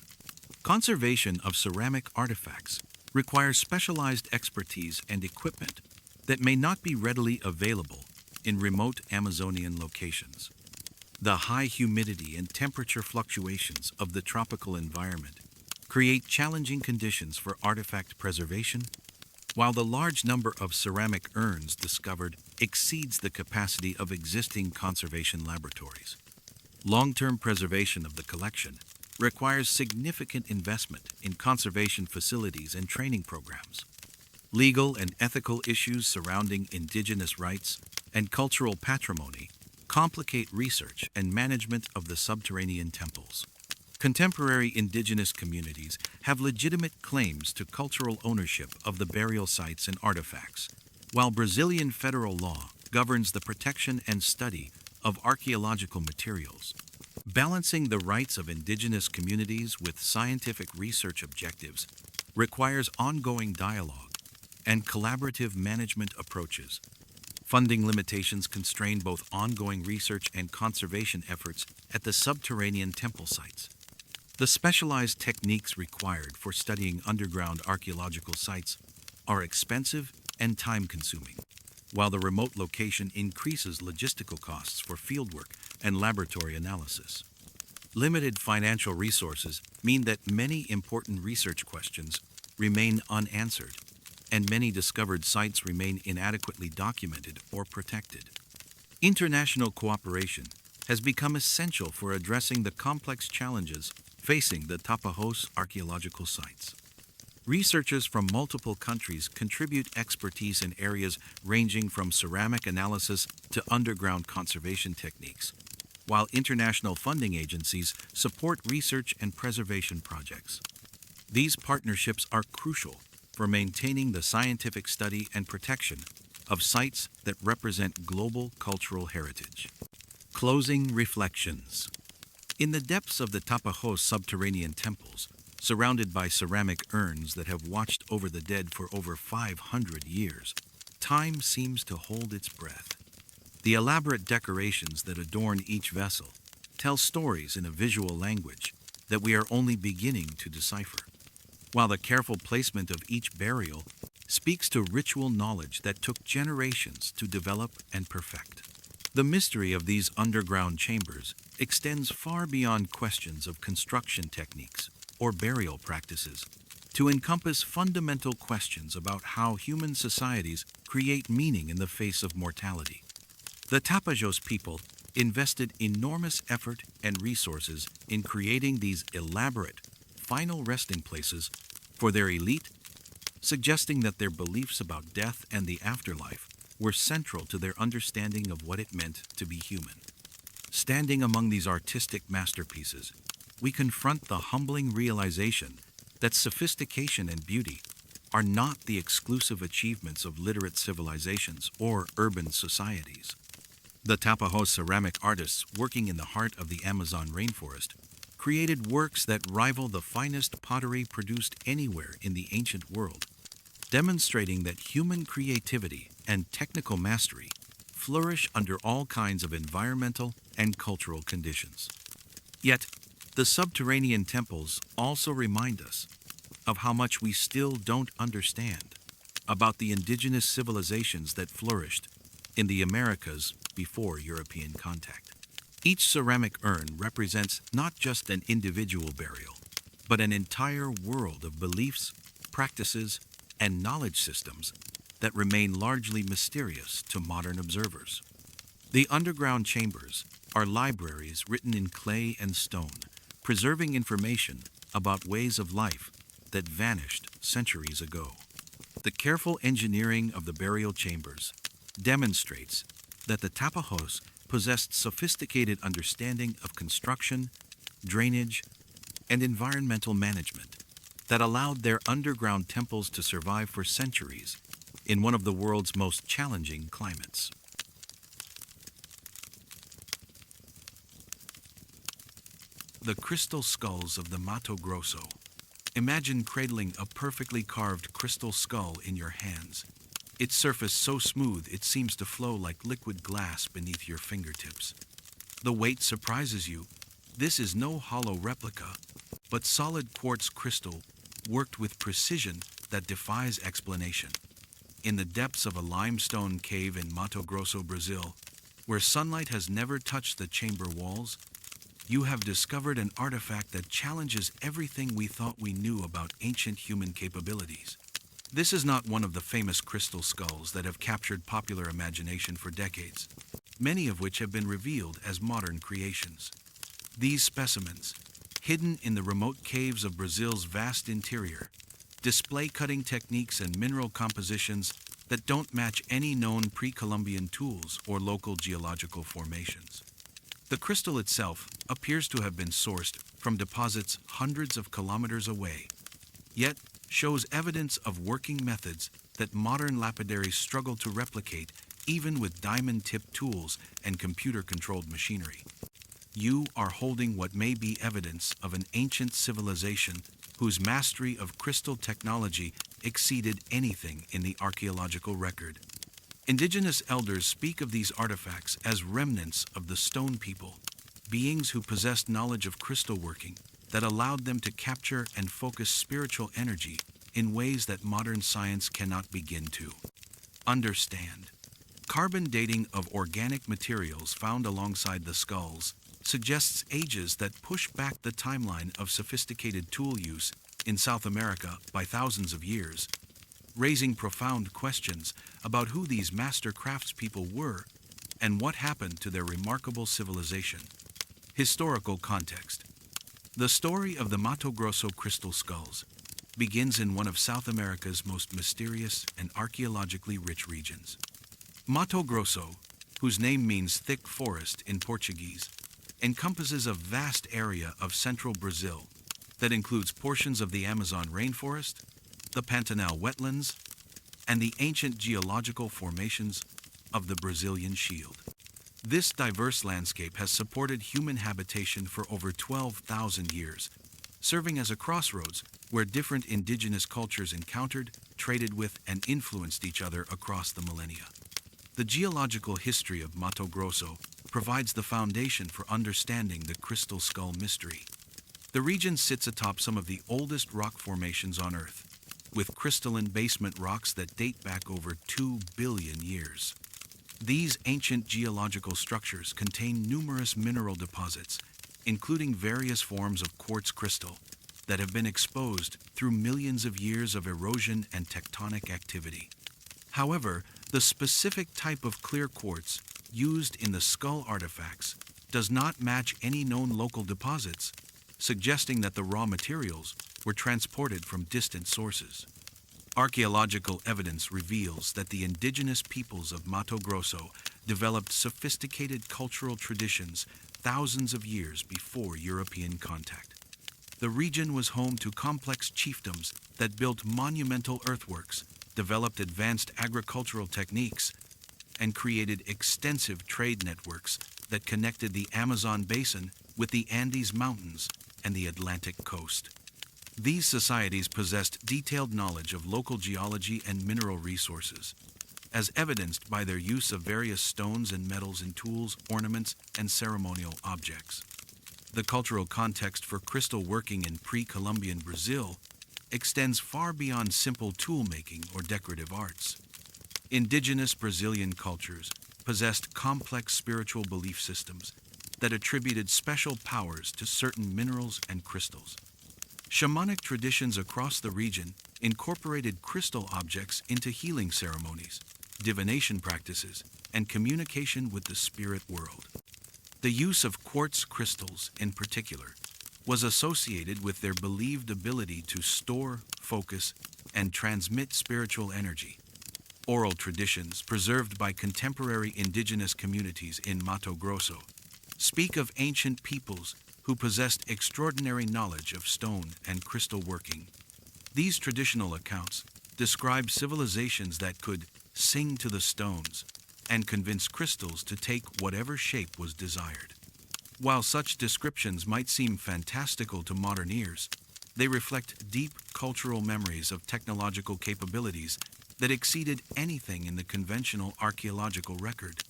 Conservation of ceramic artifacts requires specialized expertise and equipment that may not be readily available in remote Amazonian locations. The high humidity and temperature fluctuations of the tropical environment create challenging conditions for artifact preservation, while the large number of ceramic urns discovered exceeds the capacity of existing conservation laboratories. Long-term preservation of the collection requires significant investment in conservation facilities and training programs. Legal and ethical issues surrounding indigenous rights and cultural patrimony complicate research and management of the subterranean temples. Contemporary indigenous communities have legitimate claims to cultural ownership of the burial sites and artifacts, while Brazilian federal law governs the protection and study of archaeological materials. Balancing the rights of indigenous communities with scientific research objectives requires ongoing dialogue and collaborative management approaches. Funding limitations constrain both ongoing research and conservation efforts at the subterranean temple sites. The specialized techniques required for studying underground archaeological sites are expensive and time-consuming, while the remote location increases logistical costs for fieldwork and laboratory analysis. Limited financial resources mean that many important research questions remain unanswered, and many discovered sites remain inadequately documented or protected. International cooperation has become essential for addressing the complex challenges facing the Tapajós archaeological sites. Researchers from multiple countries contribute expertise in areas ranging from ceramic analysis to underground conservation techniques, while international funding agencies support research and preservation projects. These partnerships are crucial for maintaining the scientific study and protection of sites that represent global cultural heritage. Closing reflections. In the depths of the Tapajós subterranean temples, surrounded by ceramic urns that have watched over the dead for over 500 years, time seems to hold its breath. The elaborate decorations that adorn each vessel tell stories in a visual language that we are only beginning to decipher, while the careful placement of each burial speaks to ritual knowledge that took generations to develop and perfect. The mystery of these underground chambers extends far beyond questions of construction techniques or burial practices to encompass fundamental questions about how human societies create meaning in the face of mortality. The Tapajós people invested enormous effort and resources in creating these elaborate, final resting places for their elite, suggesting that their beliefs about death and the afterlife were central to their understanding of what it meant to be human. Standing among these artistic masterpieces, we confront the humbling realization that sophistication and beauty are not the exclusive achievements of literate civilizations or urban societies. The Tapajós ceramic artists working in the heart of the Amazon rainforest created works that rival the finest pottery produced anywhere in the ancient world, demonstrating that human creativity and technical mastery flourish under all kinds of environmental and cultural conditions. Yet, the subterranean temples also remind us of how much we still don't understand about the indigenous civilizations that flourished in the Americas before European contact. Each ceramic urn represents not just an individual burial, but an entire world of beliefs, practices, and knowledge systems that remain largely mysterious to modern observers. The underground chambers are libraries written in clay and stone, preserving information about ways of life that vanished centuries ago. The careful engineering of the burial chambers demonstrates that the Tapajós possessed sophisticated understanding of construction, drainage, and environmental management that allowed their underground temples to survive for centuries in one of the world's most challenging climates. The crystal skulls of the Mato Grosso. Imagine cradling a perfectly carved crystal skull in your hands, its surface so smooth it seems to flow like liquid glass beneath your fingertips. The weight surprises you. This is no hollow replica, but solid quartz crystal worked with precision that defies explanation. In the depths of a limestone cave in Mato Grosso, Brazil, where sunlight has never touched the chamber walls, you have discovered an artifact that challenges everything we thought we knew about ancient human capabilities. This is not one of the famous crystal skulls that have captured popular imagination for decades, many of which have been revealed as modern creations. These specimens, hidden in the remote caves of Brazil's vast interior, display cutting techniques and mineral compositions that don't match any known pre-Columbian tools or local geological formations. The crystal itself appears to have been sourced from deposits hundreds of kilometers away, yet shows evidence of working methods that modern lapidaries struggle to replicate even with diamond-tipped tools and computer-controlled machinery. You are holding what may be evidence of an ancient civilization whose mastery of crystal technology exceeded anything in the archaeological record. Indigenous elders speak of these artifacts as remnants of the stone people, beings who possessed knowledge of crystal working that allowed them to capture and focus spiritual energy in ways that modern science cannot begin to understand. Carbon dating of organic materials found alongside the skulls suggests ages that push back the timeline of sophisticated tool use in South America by thousands of years, raising profound questions about who these master craftspeople were and what happened to their remarkable civilization. Historical context. The story of the Mato Grosso crystal skulls begins in one of South America's most mysterious and archaeologically rich regions. Mato Grosso, whose name means thick forest in Portuguese, encompasses a vast area of central Brazil that includes portions of the Amazon rainforest, the Pantanal wetlands, and the ancient geological formations of the Brazilian Shield. This diverse landscape has supported human habitation for over 12,000 years, serving as a crossroads where different indigenous cultures encountered, traded with, and influenced each other across the millennia. The geological history of Mato Grosso provides the foundation for understanding the crystal skull mystery. The region sits atop some of the oldest rock formations on Earth, with crystalline basement rocks that date back over 2 billion years. These ancient geological structures contain numerous mineral deposits, including various forms of quartz crystal, that have been exposed through millions of years of erosion and tectonic activity. However, the specific type of clear quartz used in the skull artifacts does not match any known local deposits, suggesting that the raw materials were transported from distant sources. Archaeological evidence reveals that the indigenous peoples of Mato Grosso developed sophisticated cultural traditions thousands of years before European contact. The region was home to complex chiefdoms that built monumental earthworks, developed advanced agricultural techniques, and created extensive trade networks that connected the Amazon basin with the Andes Mountains and the Atlantic coast. These societies possessed detailed knowledge of local geology and mineral resources, as evidenced by their use of various stones and metals in tools, ornaments, and ceremonial objects. The cultural context for crystal working in pre-Columbian Brazil extends far beyond simple tool-making or decorative arts. Indigenous Brazilian cultures possessed complex spiritual belief systems that attributed special powers to certain minerals and crystals. Shamanic traditions across the region incorporated crystal objects into healing ceremonies, divination practices, and communication with the spirit world. The use of quartz crystals, in particular, was associated with their believed ability to store, focus, and transmit spiritual energy. Oral traditions preserved by contemporary indigenous communities in Mato Grosso speak of ancient peoples who possessed extraordinary knowledge of stone and crystal working. These traditional accounts describe civilizations that could sing to the stones and convince crystals to take whatever shape was desired. While such descriptions might seem fantastical to modern ears, they reflect deep cultural memories of technological capabilities that exceeded anything in the conventional archaeological record.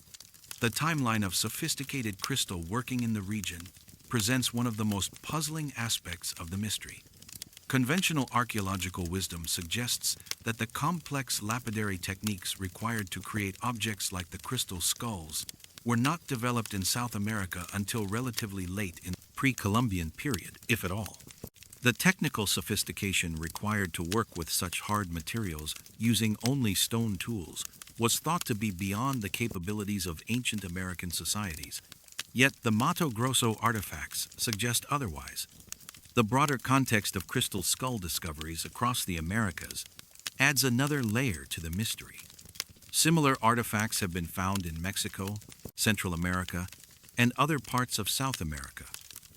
The timeline of sophisticated crystal working in the region presents one of the most puzzling aspects of the mystery. Conventional archaeological wisdom suggests that the complex lapidary techniques required to create objects like the crystal skulls were not developed in South America until relatively late in the pre-Columbian period, if at all. The technical sophistication required to work with such hard materials using only stone tools was thought to be beyond the capabilities of ancient American societies. Yet the Mato Grosso artifacts suggest otherwise. The broader context of crystal skull discoveries across the Americas adds another layer to the mystery. Similar artifacts have been found in Mexico, Central America, and other parts of South America,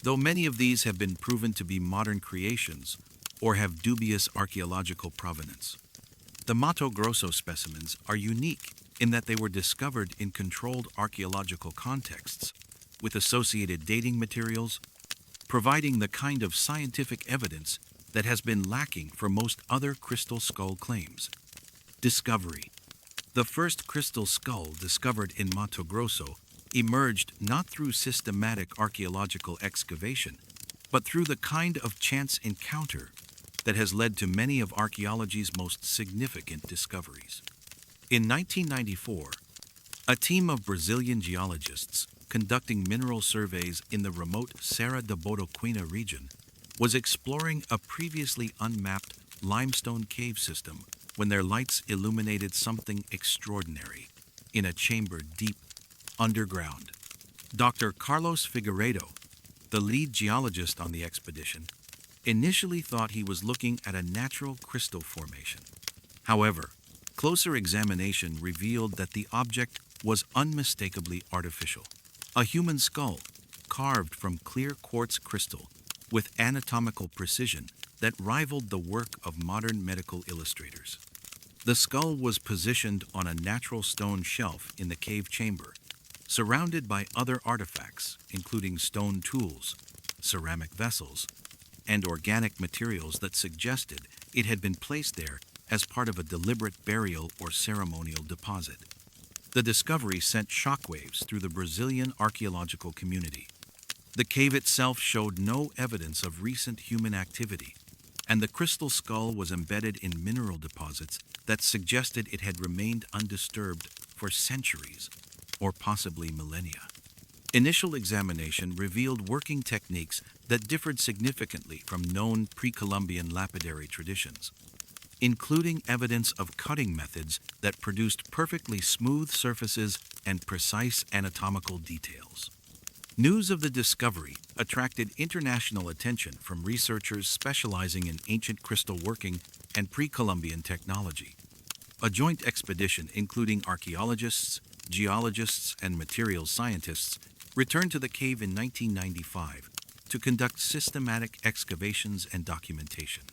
though many of these have been proven to be modern creations or have dubious archaeological provenance. The Mato Grosso specimens are unique in that they were discovered in controlled archaeological contexts, with associated dating materials, providing the kind of scientific evidence that has been lacking for most other crystal skull claims. Discovery. The first crystal skull discovered in Mato Grosso emerged not through systematic archaeological excavation, but through the kind of chance encounter that has led to many of archaeology's most significant discoveries. In 1994, a team of Brazilian geologists conducting mineral surveys in the remote Serra da Bodoquina region was exploring a previously unmapped limestone cave system when their lights illuminated something extraordinary in a chamber deep underground. Dr. Carlos Figueiredo, the lead geologist on the expedition, initially thought he was looking at a natural crystal formation. However, closer examination revealed that the object was unmistakably artificial. A human skull, carved from clear quartz crystal with anatomical precision that rivaled the work of modern medical illustrators. The skull was positioned on a natural stone shelf in the cave chamber, surrounded by other artifacts, including stone tools, ceramic vessels, and organic materials that suggested it had been placed there as part of a deliberate burial or ceremonial deposit. The discovery sent shockwaves through the Brazilian archaeological community. The cave itself showed no evidence of recent human activity, and the crystal skull was embedded in mineral deposits that suggested it had remained undisturbed for centuries, or possibly millennia. Initial examination revealed working techniques that differed significantly from known pre-Columbian lapidary traditions, including evidence of cutting methods that produced perfectly smooth surfaces and precise anatomical details. News of the discovery attracted international attention from researchers specializing in ancient crystal working and pre-Columbian technology. A joint expedition including archaeologists, geologists, and materials scientists returned to the cave in 1995 to conduct systematic excavations and documentation.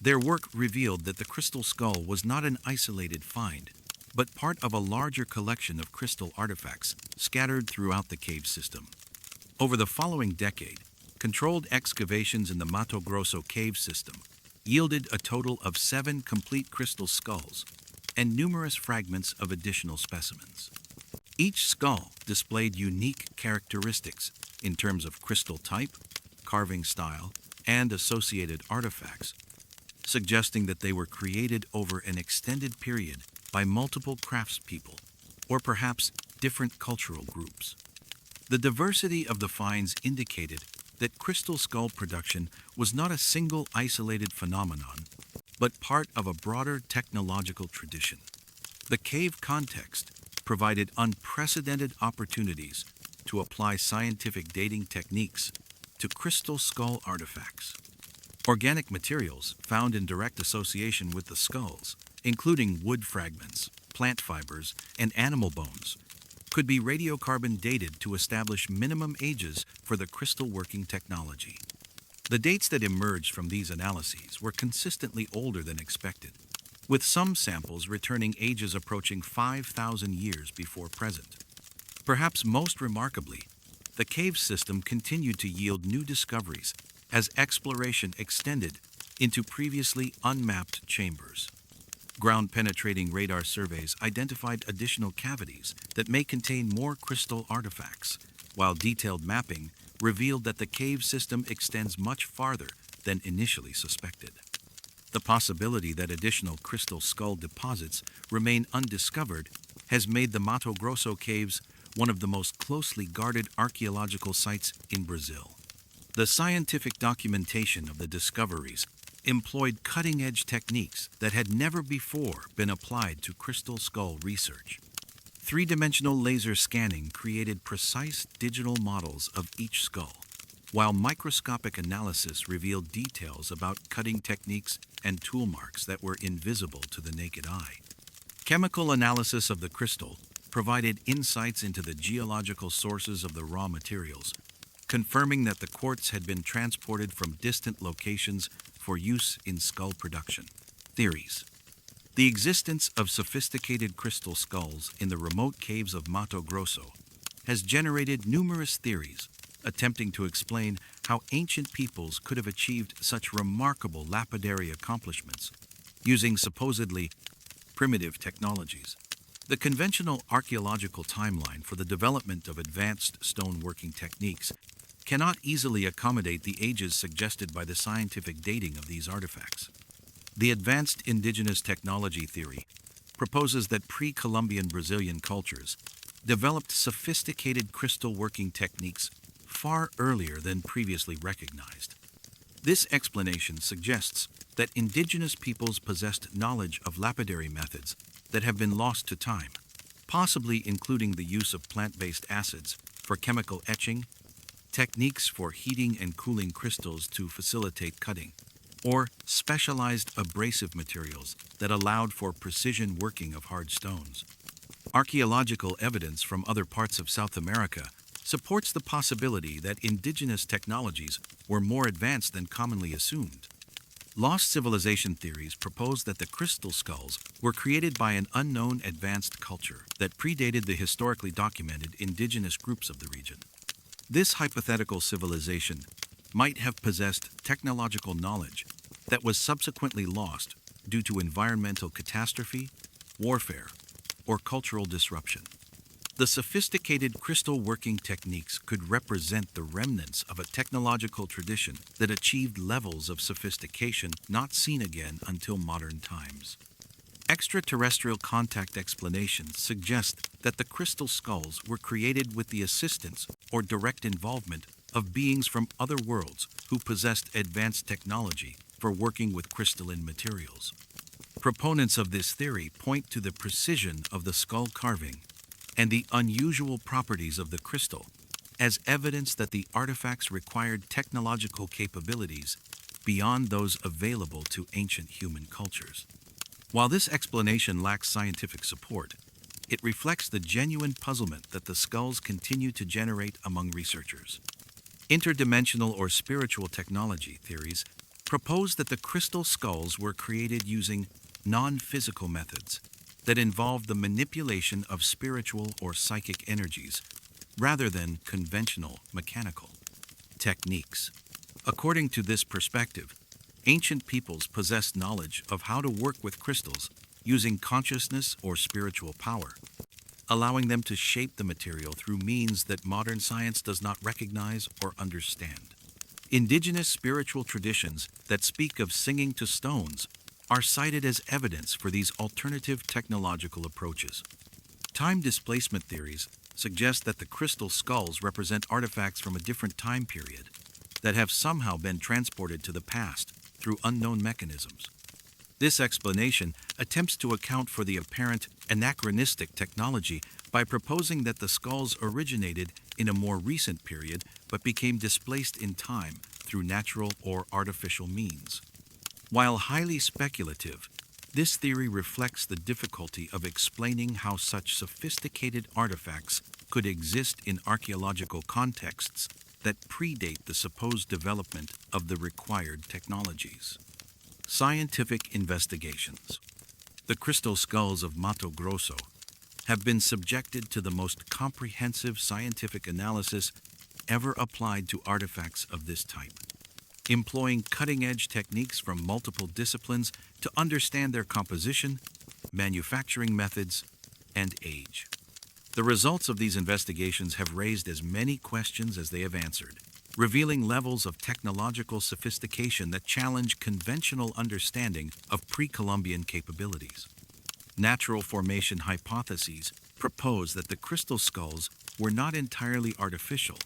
Their work revealed that the crystal skull was not an isolated find, but part of a larger collection of crystal artifacts scattered throughout the cave system. Over the following decade, controlled excavations in the Mato Grosso cave system yielded a total of 7 complete crystal skulls and numerous fragments of additional specimens. Each skull displayed unique characteristics in terms of crystal type, carving style, and associated artifacts, suggesting that they were created over an extended period by multiple craftspeople, or perhaps different cultural groups. The diversity of the finds indicated that crystal skull production was not a single isolated phenomenon, but part of a broader technological tradition. The cave context provided unprecedented opportunities to apply scientific dating techniques to crystal skull artifacts. Organic materials found in direct association with the skulls, including wood fragments, plant fibers, and animal bones, could be radiocarbon dated to establish minimum ages for the crystal working technology. The dates that emerged from these analyses were consistently older than expected, with some samples returning ages approaching 5,000 years before present. Perhaps most remarkably, the cave system continued to yield new discoveries as exploration extended into previously unmapped chambers. Ground-penetrating radar surveys identified additional cavities that may contain more crystal artifacts, while detailed mapping revealed that the cave system extends much farther than initially suspected. The possibility that additional crystal skull deposits remain undiscovered has made the Mato Grosso caves one of the most closely guarded archaeological sites in Brazil. The scientific documentation of the discoveries employed cutting-edge techniques that had never before been applied to crystal skull research. Three-dimensional laser scanning created precise digital models of each skull, while microscopic analysis revealed details about cutting techniques and tool marks that were invisible to the naked eye. Chemical analysis of the crystal provided insights into the geological sources of the raw materials, confirming that the quartz had been transported from distant locations for use in skull production. Theories. The existence of sophisticated crystal skulls in the remote caves of Mato Grosso has generated numerous theories attempting to explain how ancient peoples could have achieved such remarkable lapidary accomplishments using supposedly primitive technologies. The conventional archaeological timeline for the development of advanced stoneworking techniques cannot easily accommodate the ages suggested by the scientific dating of these artifacts. The advanced indigenous technology theory proposes that pre-Columbian Brazilian cultures developed sophisticated crystal working techniques far earlier than previously recognized. This explanation suggests that indigenous peoples possessed knowledge of lapidary methods that have been lost to time, possibly including the use of plant-based acids for chemical etching, techniques for heating and cooling crystals to facilitate cutting, or specialized abrasive materials that allowed for precision working of hard stones. Archaeological evidence from other parts of South America supports the possibility that indigenous technologies were more advanced than commonly assumed. Lost civilization theories propose that the crystal skulls were created by an unknown advanced culture that predated the historically documented indigenous groups of the region. This hypothetical civilization might have possessed technological knowledge that was subsequently lost due to environmental catastrophe, warfare, or cultural disruption. The sophisticated crystal working techniques could represent the remnants of a technological tradition that achieved levels of sophistication not seen again until modern times. Extraterrestrial contact explanations suggest that the crystal skulls were created with the assistance or direct involvement of beings from other worlds who possessed advanced technology for working with crystalline materials. Proponents of this theory point to the precision of the skull carving and the unusual properties of the crystal as evidence that the artifacts required technological capabilities beyond those available to ancient human cultures. While this explanation lacks scientific support, it reflects the genuine puzzlement that the skulls continue to generate among researchers. Interdimensional or spiritual technology theories propose that the crystal skulls were created using non-physical methods that involve the manipulation of spiritual or psychic energies rather than conventional mechanical techniques. According to this perspective, ancient peoples possessed knowledge of how to work with crystals using consciousness or spiritual power, allowing them to shape the material through means that modern science does not recognize or understand. Indigenous spiritual traditions that speak of singing to stones are cited as evidence for these alternative technological approaches. Time displacement theories suggest that the crystal skulls represent artifacts from a different time period that have somehow been transported to the past through unknown mechanisms. This explanation attempts to account for the apparent anachronistic technology by proposing that the skulls originated in a more recent period but became displaced in time through natural or artificial means. While highly speculative, this theory reflects the difficulty of explaining how such sophisticated artifacts could exist in archaeological contexts that predate the supposed development of the required technologies. Scientific investigations. The crystal skulls of Mato Grosso have been subjected to the most comprehensive scientific analysis ever applied to artifacts of this type, employing cutting-edge techniques from multiple disciplines to understand their composition, manufacturing methods, and age. The results of these investigations have raised as many questions as they have answered, revealing levels of technological sophistication that challenge conventional understanding of pre-Columbian capabilities. Natural formation hypotheses propose that the crystal skulls were not entirely artificial,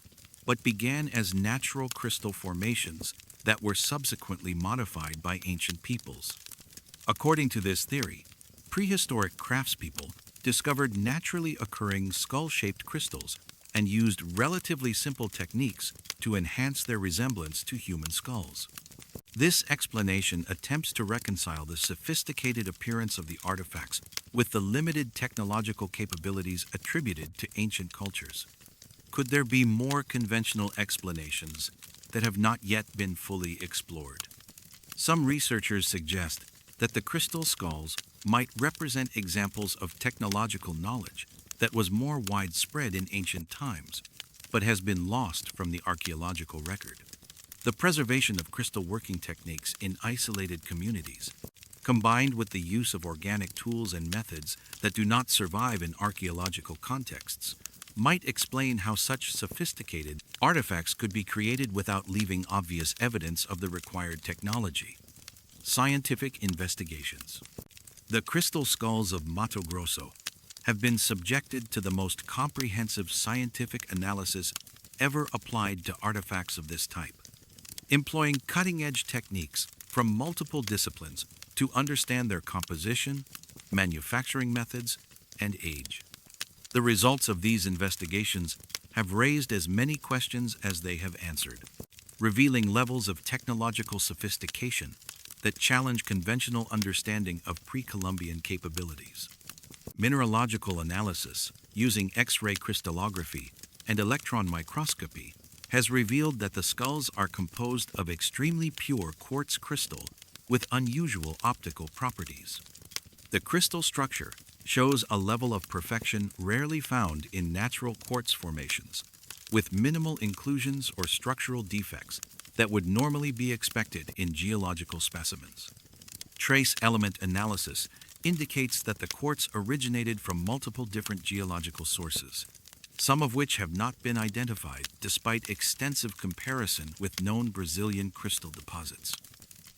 but began as natural crystal formations that were subsequently modified by ancient peoples. According to this theory, prehistoric craftspeople discovered naturally occurring skull-shaped crystals and used relatively simple techniques to enhance their resemblance to human skulls. This explanation attempts to reconcile the sophisticated appearance of the artifacts with the limited technological capabilities attributed to ancient cultures. could there be more conventional explanations that have not yet been fully explored? Some researchers suggest that the crystal skulls might represent examples of technological knowledge that was more widespread in ancient times, but has been lost from the archaeological record. The preservation of crystal working techniques in isolated communities, combined with the use of organic tools and methods that do not survive in archaeological contexts, might explain how such sophisticated artifacts could be created without leaving obvious evidence of the required technology. Scientific investigations. The crystal skulls of Mato Grosso have been subjected to the most comprehensive scientific analysis ever applied to artifacts of this type, employing cutting-edge techniques from multiple disciplines to understand their composition, manufacturing methods, and age. The results of these investigations have raised as many questions as they have answered, revealing levels of technological sophistication that challenge conventional understanding of pre-Columbian capabilities. Mineralogical analysis using X-ray crystallography and electron microscopy has revealed that the skulls are composed of extremely pure quartz crystal with unusual optical properties. The crystal structure shows a level of perfection rarely found in natural quartz formations, with minimal inclusions or structural defects that would normally be expected in geological specimens. Trace element analysis indicates that the quartz originated from multiple different geological sources, some of which have not been identified despite extensive comparison with known Brazilian crystal deposits.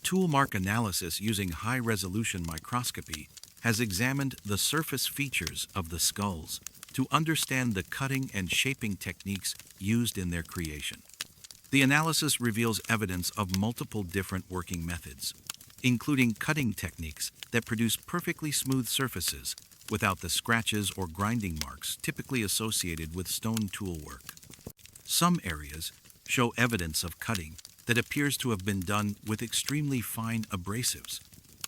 Tool mark analysis using high-resolution microscopy has examined the surface features of the skulls to understand the cutting and shaping techniques used in their creation. The analysis reveals evidence of multiple different working methods, including cutting techniques that produce perfectly smooth surfaces without the scratches or grinding marks typically associated with stone tool work. Some areas show evidence of cutting that appears to have been done with extremely fine abrasives,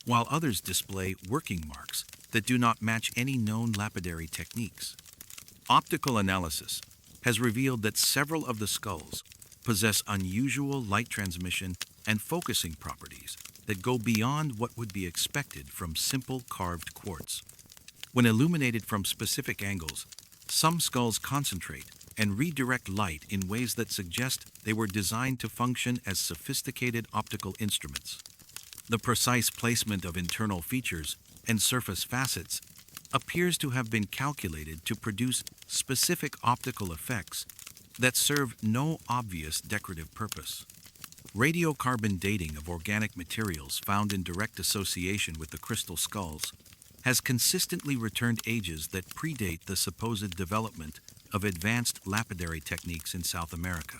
while others display working marks that do not match any known lapidary techniques. Optical analysis has revealed that several of the skulls possess unusual light transmission and focusing properties that go beyond what would be expected from simple carved quartz. When illuminated from specific angles, some skulls concentrate and redirect light in ways that suggest they were designed to function as sophisticated optical instruments. The precise placement of internal features and surface facets appears to have been calculated to produce specific optical effects that serve no obvious decorative purpose. Radiocarbon dating of organic materials found in direct association with the crystal skulls has consistently returned ages that predate the supposed development of advanced lapidary techniques in South America.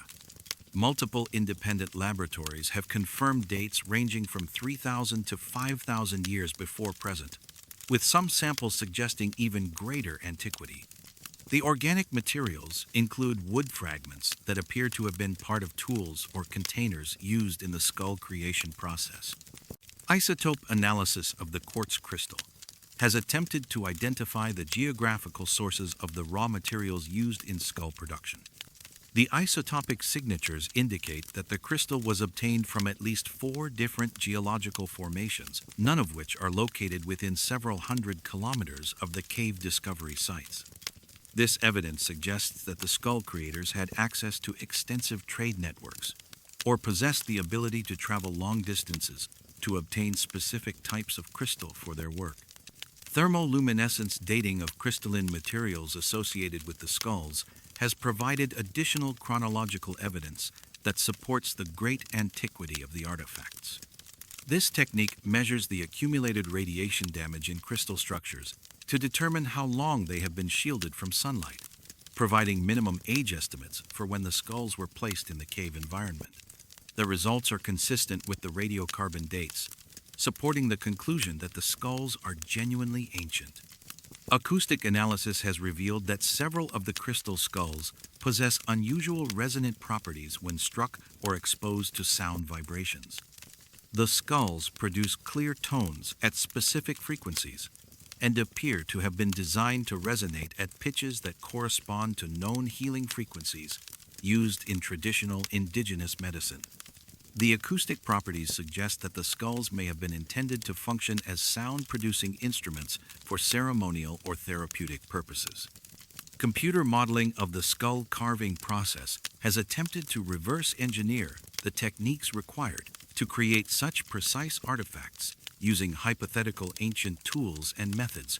Multiple independent laboratories have confirmed dates ranging from 3,000 to 5,000 years before present, with some samples suggesting even greater antiquity. The organic materials include wood fragments that appear to have been part of tools or containers used in the skull creation process. Isotope analysis of the quartz crystal has attempted to identify the geographical sources of the raw materials used in skull production. The isotopic signatures indicate that the crystal was obtained from at least 4 different geological formations, none of which are located within several hundred kilometers of the cave discovery sites. This evidence suggests that the skull creators had access to extensive trade networks, or possessed the ability to travel long distances to obtain specific types of crystal for their work. Thermoluminescence dating of crystalline materials associated with the skulls has provided additional chronological evidence that supports the great antiquity of the artifacts. This technique measures the accumulated radiation damage in crystal structures to determine how long they have been shielded from sunlight, providing minimum age estimates for when the skulls were placed in the cave environment. The results are consistent with the radiocarbon dates, supporting the conclusion that the skulls are genuinely ancient. Acoustic analysis has revealed that several of the crystal skulls possess unusual resonant properties when struck or exposed to sound vibrations. The skulls produce clear tones at specific frequencies, and appear to have been designed to resonate at pitches that correspond to known healing frequencies used in traditional indigenous medicine. The acoustic properties suggest that the skulls may have been intended to function as sound-producing instruments for ceremonial or therapeutic purposes. Computer modeling of the skull carving process has attempted to reverse engineer the techniques required to create such precise artifacts using hypothetical ancient tools and methods.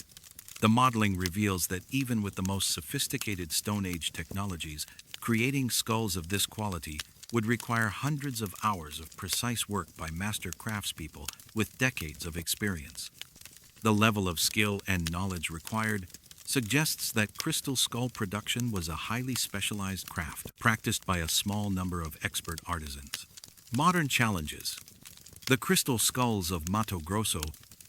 The modeling reveals that even with the most sophisticated Stone Age technologies, creating skulls of this quality would require hundreds of hours of precise work by master craftspeople with decades of experience. The level of skill and knowledge required suggests that crystal skull production was a highly specialized craft practiced by a small number of expert artisans. Modern challenges. The crystal skulls of Mato Grosso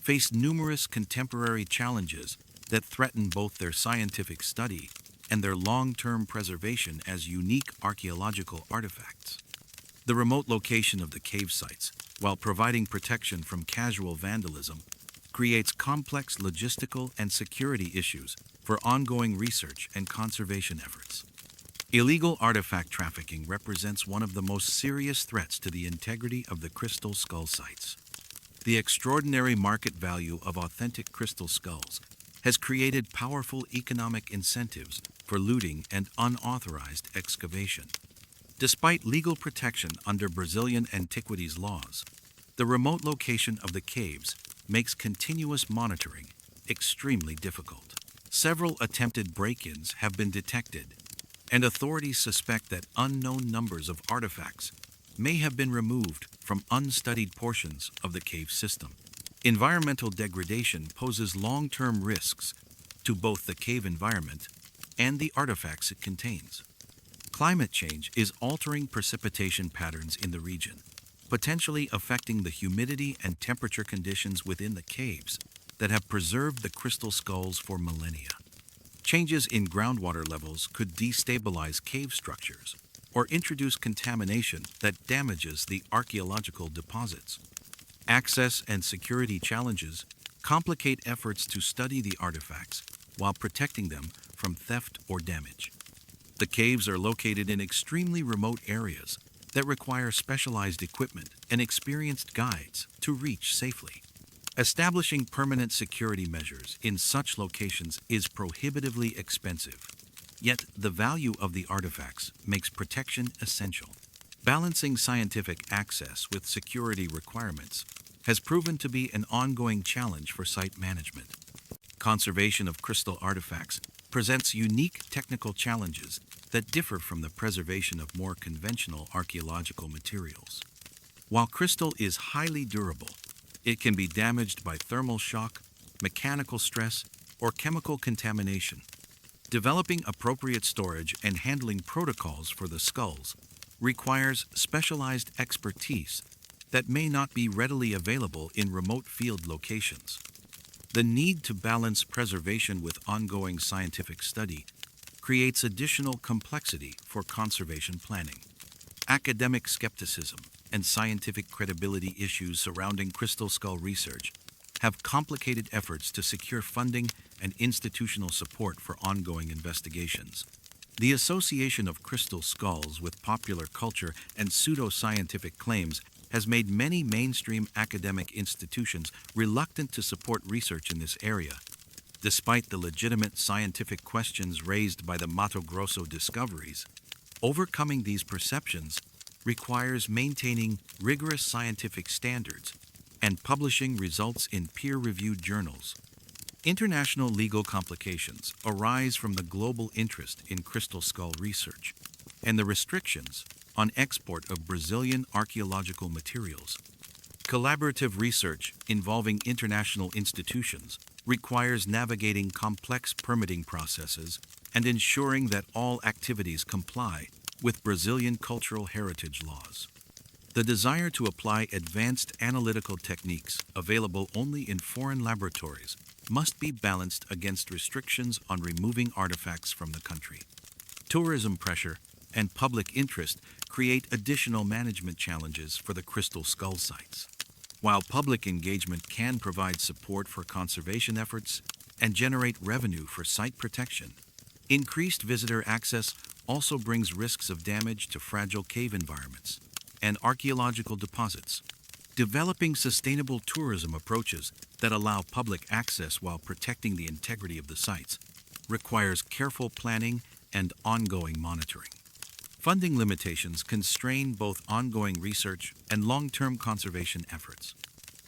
face numerous contemporary challenges that threaten both their scientific study and their long-term preservation as unique archaeological artifacts. The remote location of the cave sites, while providing protection from casual vandalism, creates complex logistical and security issues for ongoing research and conservation efforts. Illegal artifact trafficking represents one of the most serious threats to the integrity of the crystal skull sites. The extraordinary market value of authentic crystal skulls has created powerful economic incentives for looting and unauthorized excavation. Despite legal protection under Brazilian antiquities laws, the remote location of the caves makes continuous monitoring extremely difficult. Several attempted break-ins have been detected, and authorities suspect that unknown numbers of artifacts may have been removed from unstudied portions of the cave system. Environmental degradation poses long-term risks to both the cave environment and the artifacts it contains. Climate change is altering precipitation patterns in the region, potentially affecting the humidity and temperature conditions within the caves that have preserved the crystal skulls for millennia. Changes in groundwater levels could destabilize cave structures or introduce contamination that damages the archaeological deposits. Access and security challenges complicate efforts to study the artifacts while protecting them from theft or damage. The caves are located in extremely remote areas that require specialized equipment and experienced guides to reach safely. Establishing permanent security measures in such locations is prohibitively expensive, yet the value of the artifacts makes protection essential. Balancing scientific access with security requirements has proven to be an ongoing challenge for site management. Conservation of crystal artifacts presents unique technical challenges that differ from the preservation of more conventional archaeological materials. While crystal is highly durable, it can be damaged by thermal shock, mechanical stress, or chemical contamination. Developing appropriate storage and handling protocols for the skulls requires specialized expertise that may not be readily available in remote field locations. The need to balance preservation with ongoing scientific study creates additional complexity for conservation planning. Academic skepticism and scientific credibility issues surrounding crystal skull research have complicated efforts to secure funding and institutional support for ongoing investigations. The association of crystal skulls with popular culture and pseudoscientific claims has made many mainstream academic institutions reluctant to support research in this area. Despite the legitimate scientific questions raised by the Mato Grosso discoveries, overcoming these perceptions requires maintaining rigorous scientific standards and publishing results in peer-reviewed journals. International legal complications arise from the global interest in crystal skull research and the restrictions on export of Brazilian archaeological materials. Collaborative research involving international institutions requires navigating complex permitting processes and ensuring that all activities comply with Brazilian cultural heritage laws. The desire to apply advanced analytical techniques available only in foreign laboratories must be balanced against restrictions on removing artifacts from the country. Tourism pressure and public interest create additional management challenges for the crystal skull sites. While public engagement can provide support for conservation efforts, and generate revenue for site protection. Increased visitor access also brings risks of damage to fragile cave environments and archaeological deposits. Developing sustainable tourism approaches that allow public access while protecting the integrity of the sites requires careful planning and ongoing monitoring. Funding limitations constrain both ongoing research and long-term conservation efforts.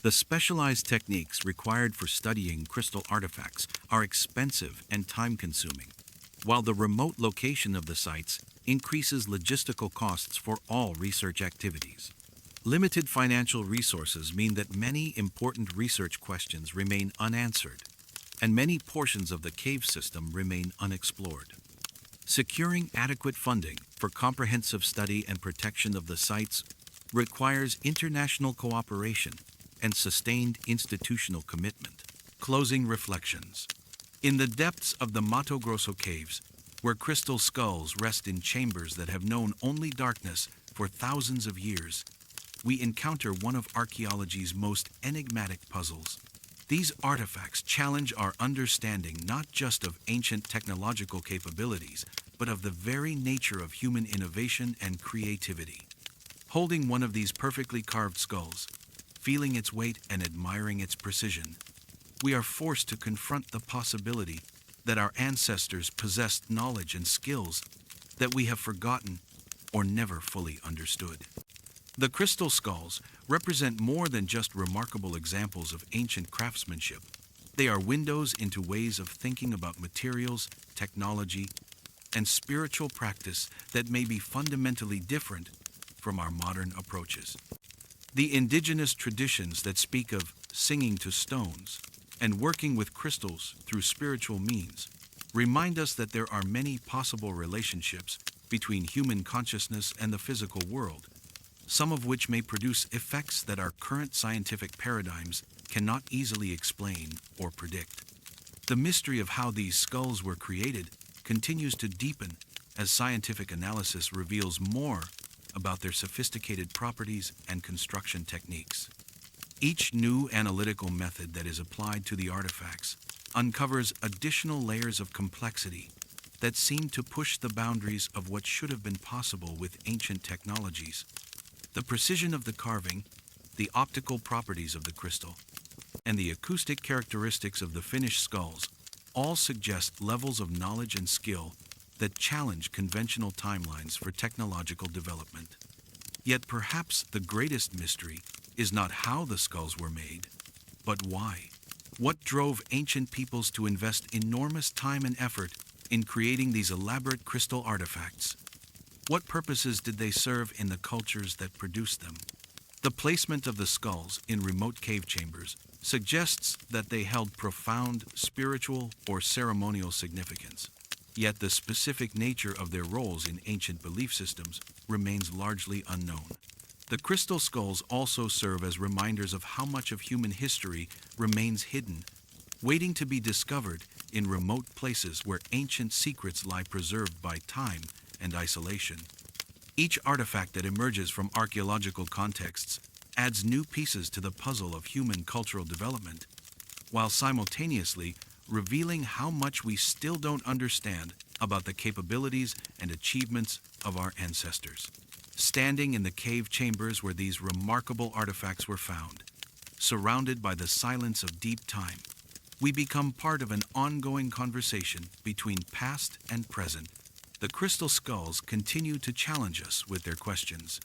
The specialized techniques required for studying crystal artifacts are expensive and time-consuming, while the remote location of the sites increases logistical costs for all research activities. Limited financial resources mean that many important research questions remain unanswered, and many portions of the cave system remain unexplored. Securing adequate funding for comprehensive study and protection of the sites requires international cooperation and sustained institutional commitment. Closing reflections. In the depths of the Mato Grosso caves, where crystal skulls rest in chambers that have known only darkness for thousands of years, we encounter one of archaeology's most enigmatic puzzles. These artifacts challenge our understanding not just of ancient technological capabilities, but of the very nature of human innovation and creativity. Holding one of these perfectly carved skulls, feeling its weight and admiring its precision, we are forced to confront the possibility that our ancestors possessed knowledge and skills that we have forgotten or never fully understood. The crystal skulls represent more than just remarkable examples of ancient craftsmanship. They are windows into ways of thinking about materials, technology, and spiritual practice that may be fundamentally different from our modern approaches. The indigenous traditions that speak of singing to stones and working with crystals through spiritual means remind us that there are many possible relationships between human consciousness and the physical world, some of which may produce effects that our current scientific paradigms cannot easily explain or predict. The mystery of how these skulls were created continues to deepen as scientific analysis reveals more about their sophisticated properties and construction techniques. Each new analytical method that is applied to the artifacts uncovers additional layers of complexity that seem to push the boundaries of what should have been possible with ancient technologies. The precision of the carving, the optical properties of the crystal, and the acoustic characteristics of the finished skulls all suggest levels of knowledge and skill that challenge conventional timelines for technological development. Yet perhaps the greatest mystery is not how the skulls were made, but why. What drove ancient peoples to invest enormous time and effort in creating these elaborate crystal artifacts? What purposes did they serve in the cultures that produced them? The placement of the skulls in remote cave chambers suggests that they held profound spiritual or ceremonial significance. Yet the specific nature of their roles in ancient belief systems remains largely unknown. The crystal skulls also serve as reminders of how much of human history remains hidden, waiting to be discovered in remote places where ancient secrets lie preserved by time and isolation. Each artifact that emerges from archaeological contexts adds new pieces to the puzzle of human cultural development, while simultaneously revealing how much we still don't understand about the capabilities and achievements of our ancestors. Standing in the cave chambers where these remarkable artifacts were found, surrounded by the silence of deep time, we become part of an ongoing conversation between past and present. The crystal skulls continue to challenge us with their questions,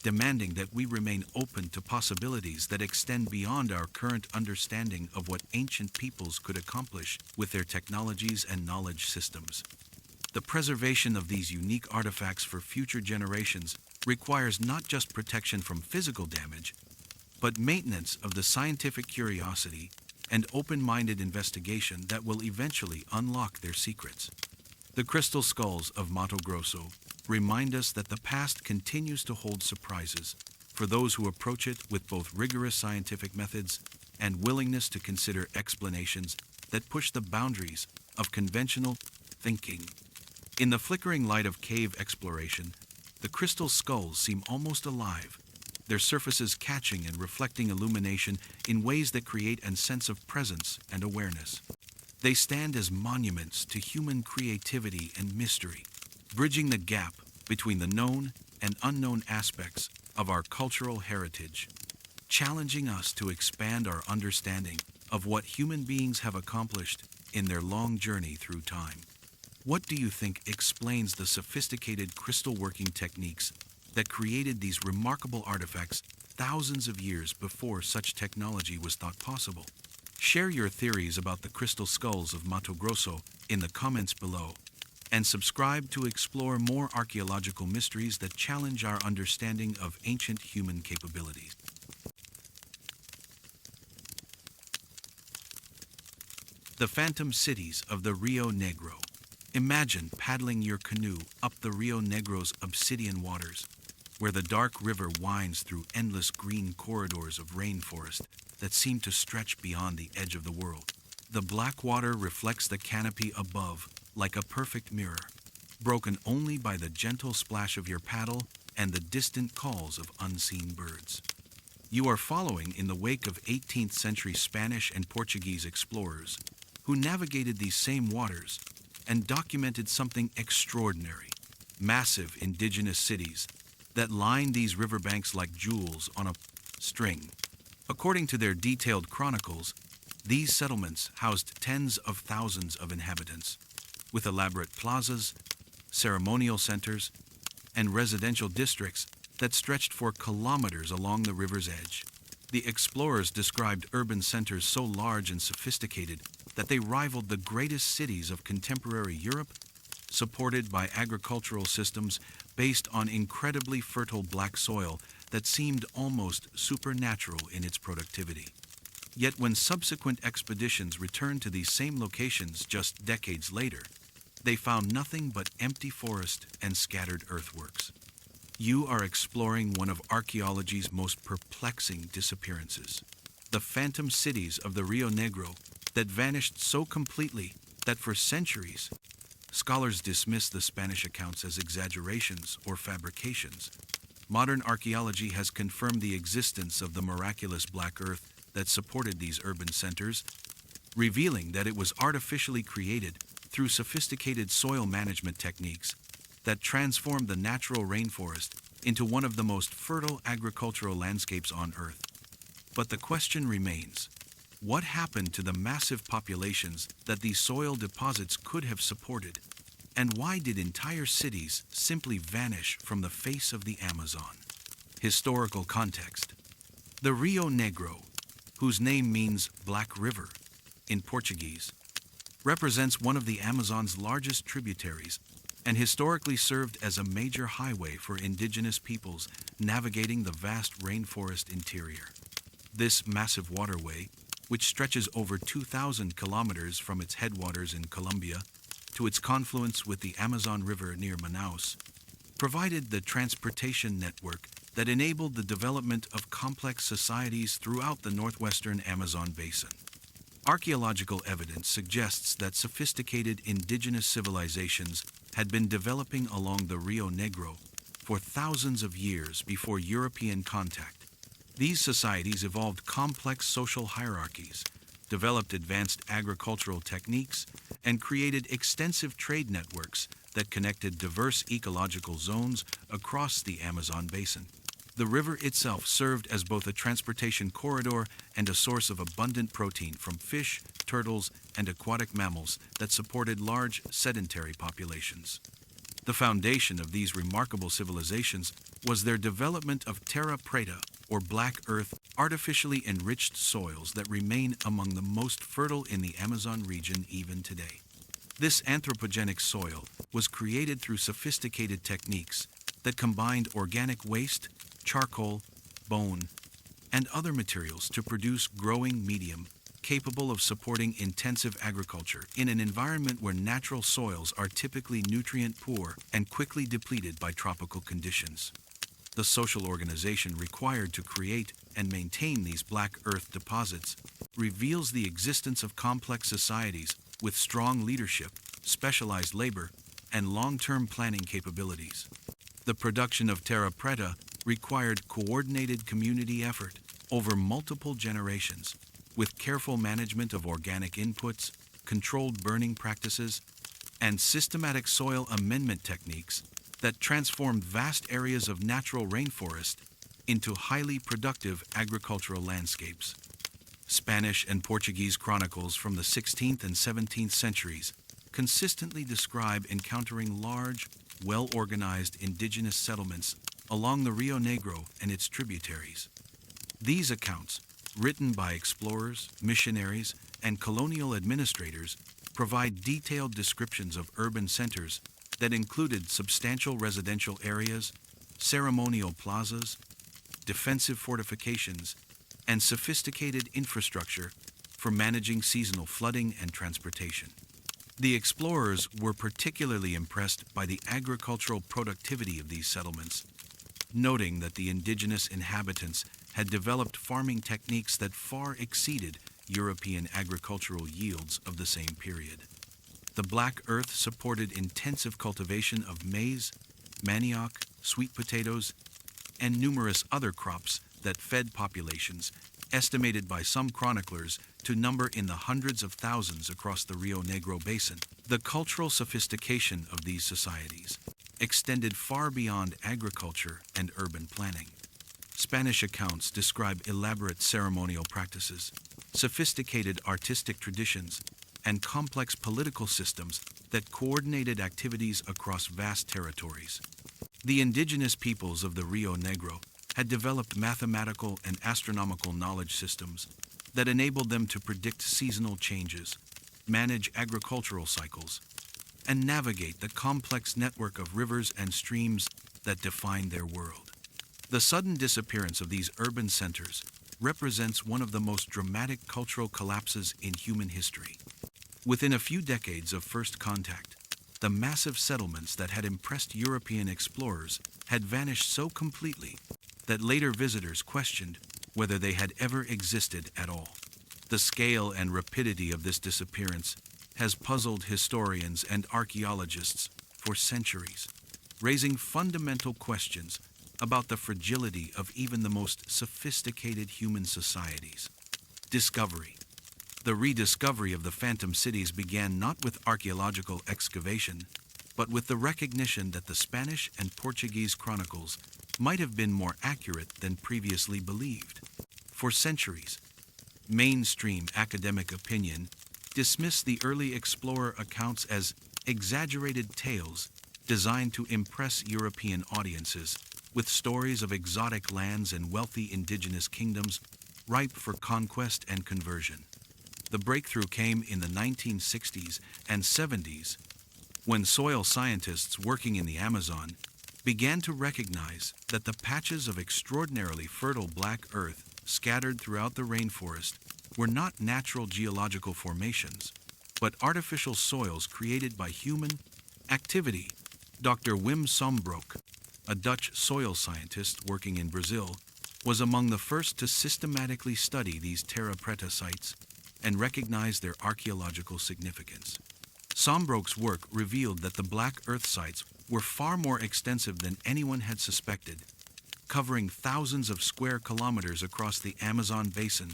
demanding that we remain open to possibilities that extend beyond our current understanding of what ancient peoples could accomplish with their technologies and knowledge systems. The preservation of these unique artifacts for future generations requires not just protection from physical damage, but maintenance of the scientific curiosity and open-minded investigation that will eventually unlock their secrets. The crystal skulls of Mato Grosso remind us that the past continues to hold surprises for those who approach it with both rigorous scientific methods and willingness to consider explanations that push the boundaries of conventional thinking. In the flickering light of cave exploration, the crystal skulls seem almost alive, their surfaces catching and reflecting illumination in ways that create a sense of presence and awareness. They stand as monuments to human creativity and mystery, bridging the gap between the known and unknown aspects of our cultural heritage, challenging us to expand our understanding of what human beings have accomplished in their long journey through time. What do you think explains the sophisticated crystal working techniques that created these remarkable artifacts thousands of years before such technology was thought possible? Share your theories about the crystal skulls of Mato Grosso in the comments below, and subscribe to explore more archaeological mysteries that challenge our understanding of ancient human capabilities. The phantom cities of the Rio Negro. Imagine paddling your canoe up the Rio Negro's obsidian waters, where the dark river winds through endless green corridors of rainforest that seem to stretch beyond the edge of the world. The black water reflects the canopy above like a perfect mirror, broken only by the gentle splash of your paddle and the distant calls of unseen birds. You are following in the wake of 18th century Spanish and Portuguese explorers who navigated these same waters and documented something extraordinary: massive indigenous cities that line these riverbanks like jewels on a string. According to their detailed chronicles, these settlements housed tens of thousands of inhabitants, with elaborate plazas, ceremonial centers, and residential districts that stretched for kilometers along the river's edge. The explorers described urban centers so large and sophisticated that they rivaled the greatest cities of contemporary Europe, supported by agricultural systems based on incredibly fertile black soil that seemed almost supernatural in its productivity. Yet when subsequent expeditions returned to these same locations just decades later, they found nothing but empty forest and scattered earthworks. You are exploring one of archaeology's most perplexing disappearances: the phantom cities of the Rio Negro that vanished so completely that for centuries, scholars dismiss the Spanish accounts as exaggerations or fabrications. Modern archaeology has confirmed the existence of the miraculous black earth that supported these urban centers, revealing that it was artificially created through sophisticated soil management techniques that transformed the natural rainforest into one of the most fertile agricultural landscapes on Earth. But the question remains: what happened to the massive populations that these soil deposits could have supported? And why did entire cities simply vanish from the face of the Amazon? Historical context. The Rio Negro, whose name means Black River in Portuguese, represents one of the Amazon's largest tributaries and historically served as a major highway for indigenous peoples navigating the vast rainforest interior. This massive waterway, which stretches over 2,000 kilometers from its headwaters in Colombia to its confluence with the Amazon River near Manaus, provided the transportation network that enabled the development of complex societies throughout the northwestern Amazon basin. Archaeological evidence suggests that sophisticated indigenous civilizations had been developing along the Rio Negro for thousands of years before European contact. These societies evolved complex social hierarchies, developed advanced agricultural techniques, and created extensive trade networks that connected diverse ecological zones across the Amazon basin. The river itself served as both a transportation corridor and a source of abundant protein from fish, turtles, and aquatic mammals that supported large sedentary populations. The foundation of these remarkable civilizations was their development of terra preta, or black earth, artificially enriched soils that remain among the most fertile in the Amazon region even today. This anthropogenic soil was created through sophisticated techniques that combined organic waste, charcoal, bone, and other materials to produce growing medium capable of supporting intensive agriculture in an environment where natural soils are typically nutrient poor and quickly depleted by tropical conditions. The social organization required to create and maintain these black earth deposits reveals the existence of complex societies with strong leadership, specialized labor, and long-term planning capabilities. The production of terra preta required coordinated community effort over multiple generations, with careful management of organic inputs, controlled burning practices, and systematic soil amendment techniques that transformed vast areas of natural rainforest into highly productive agricultural landscapes. Spanish and Portuguese chronicles from the 16th and 17th centuries consistently describe encountering large, well-organized indigenous settlements along the Rio Negro and its tributaries. These accounts, written by explorers, missionaries, and colonial administrators, provide detailed descriptions of urban centers that included substantial residential areas, ceremonial plazas, defensive fortifications, and sophisticated infrastructure for managing seasonal flooding and transportation. The explorers were particularly impressed by the agricultural productivity of these settlements, noting that the indigenous inhabitants had developed farming techniques that far exceeded European agricultural yields of the same period. The black earth supported intensive cultivation of maize, manioc, sweet potatoes, and numerous other crops that fed populations, estimated by some chroniclers to number in the hundreds of thousands across the Rio Negro basin. The cultural sophistication of these societies extended far beyond agriculture and urban planning. Spanish accounts describe elaborate ceremonial practices, sophisticated artistic traditions, and complex political systems that coordinated activities across vast territories. The indigenous peoples of the Rio Negro had developed mathematical and astronomical knowledge systems that enabled them to predict seasonal changes, manage agricultural cycles, and navigate the complex network of rivers and streams that defined their world. The sudden disappearance of these urban centers represents one of the most dramatic cultural collapses in human history. Within a few decades of first contact, the massive settlements that had impressed European explorers had vanished so completely that later visitors questioned whether they had ever existed at all. The scale and rapidity of this disappearance has puzzled historians and archaeologists for centuries, raising fundamental questions about the fragility of even the most sophisticated human societies. Discovery. The rediscovery of the phantom cities began not with archaeological excavation, but with the recognition that the Spanish and Portuguese chronicles might have been more accurate than previously believed. For centuries, mainstream academic opinion dismissed the early explorer accounts as exaggerated tales designed to impress European audiences with stories of exotic lands and wealthy indigenous kingdoms ripe for conquest and conversion. The breakthrough came in the 1960s and 70s when soil scientists working in the Amazon began to recognize that the patches of extraordinarily fertile black earth scattered throughout the rainforest were not natural geological formations, but artificial soils created by human activity. Dr. Wim Sombroek, a Dutch soil scientist working in Brazil, was among the first to systematically study these terra preta sites and recognize their archaeological significance. Sombroek's work revealed that the black earth sites were far more extensive than anyone had suspected, covering thousands of square kilometers across the Amazon basin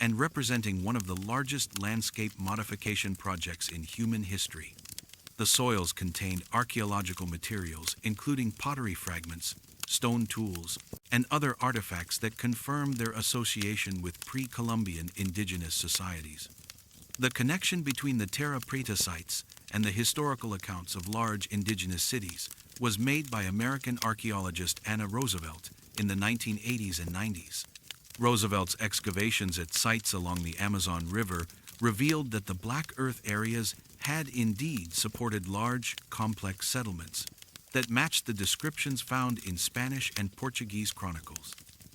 and representing one of the largest landscape modification projects in human history. The soils contained archaeological materials, including pottery fragments, stone tools, and other artifacts that confirmed their association with pre-Columbian indigenous societies. The connection between the terra preta sites and the historical accounts of large indigenous cities was made by American archaeologist Anna Roosevelt in the 1980s and 90s. Roosevelt's excavations at sites along the Amazon River revealed that the black earth areas had indeed supported large, complex settlements that matched the descriptions found in Spanish and Portuguese chronicles.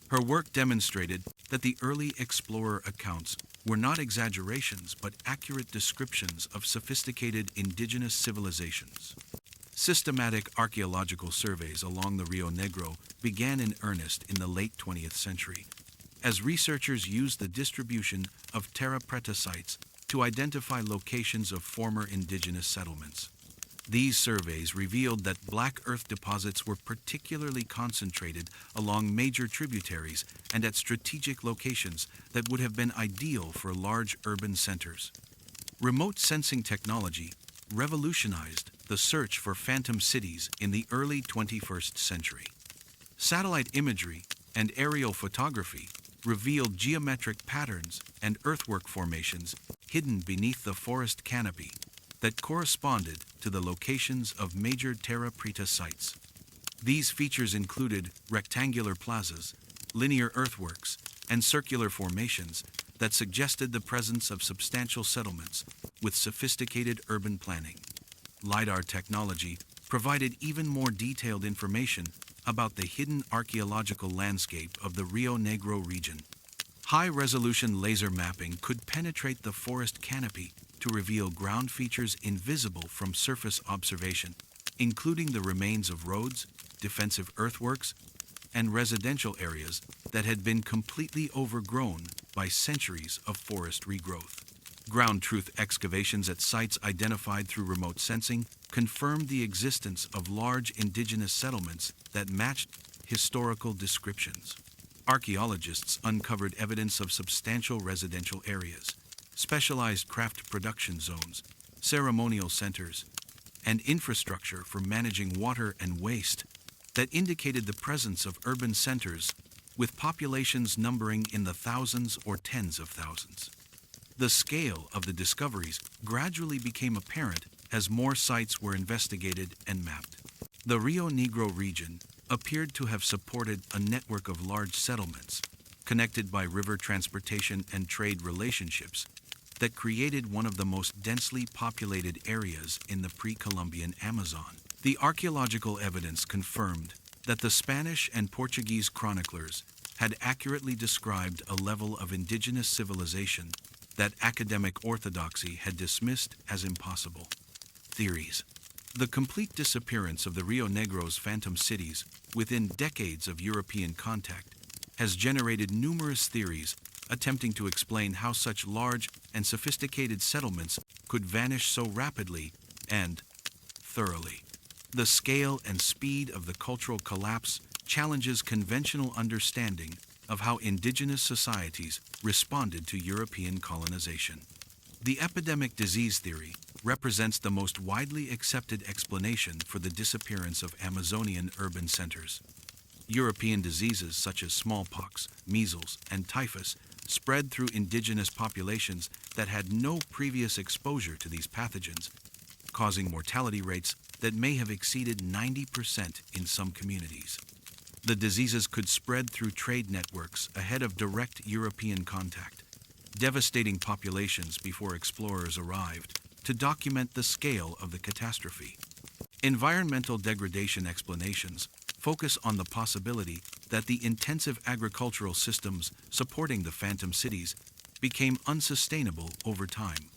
Her work demonstrated that the early explorer accounts were not exaggerations but accurate descriptions of sophisticated indigenous civilizations. Systematic archaeological surveys along the Rio Negro began in earnest in the late 20th century, as researchers used the distribution of terra preta sites to identify locations of former indigenous settlements. These surveys revealed that black earth deposits were particularly concentrated along major tributaries and at strategic locations that would have been ideal for large urban centers. Remote sensing technology revolutionized the search for phantom cities in the early 21st century. Satellite imagery and aerial photography revealed geometric patterns and earthwork formations hidden beneath the forest canopy that corresponded to the locations of major terra preta sites. These features included rectangular plazas, linear earthworks, and circular formations that suggested the presence of substantial settlements with sophisticated urban planning. LiDAR technology provided even more detailed information about the hidden archaeological landscape of the Rio Negro region. High-resolution laser mapping could penetrate the forest canopy to reveal ground features invisible from surface observation, including the remains of roads, defensive earthworks, and residential areas that had been completely overgrown by centuries of forest regrowth. Ground truth excavations at sites identified through remote sensing confirmed the existence of large indigenous settlements that matched historical descriptions. Archaeologists uncovered evidence of substantial residential areas, specialized craft production zones, ceremonial centers, and infrastructure for managing water and waste that indicated the presence of urban centers with populations numbering in the thousands or tens of thousands. The scale of the discoveries gradually became apparent as more sites were investigated and mapped. The Rio Negro region appeared to have supported a network of large settlements, connected by river transportation and trade relationships, that created one of the most densely populated areas in the pre-Columbian Amazon. The archaeological evidence confirmed that the Spanish and Portuguese chroniclers had accurately described a level of indigenous civilization that academic orthodoxy had dismissed as impossible. Theories. The complete disappearance of the Rio Negro's phantom cities within decades of European contact has generated numerous theories attempting to explain how such large and sophisticated settlements could vanish so rapidly and thoroughly. The scale and speed of the cultural collapse challenges conventional understanding of how indigenous societies responded to European colonization. The epidemic disease theory represents the most widely accepted explanation for the disappearance of Amazonian urban centers. European diseases such as smallpox, measles, and typhus spread through indigenous populations that had no previous exposure to these pathogens, causing mortality rates that may have exceeded 90% in some communities. The diseases could spread through trade networks ahead of direct European contact, devastating populations before explorers arrived to document the scale of the catastrophe. Environmental degradation explanations focus on the possibility that the intensive agricultural systems supporting the phantom cities became unsustainable over time.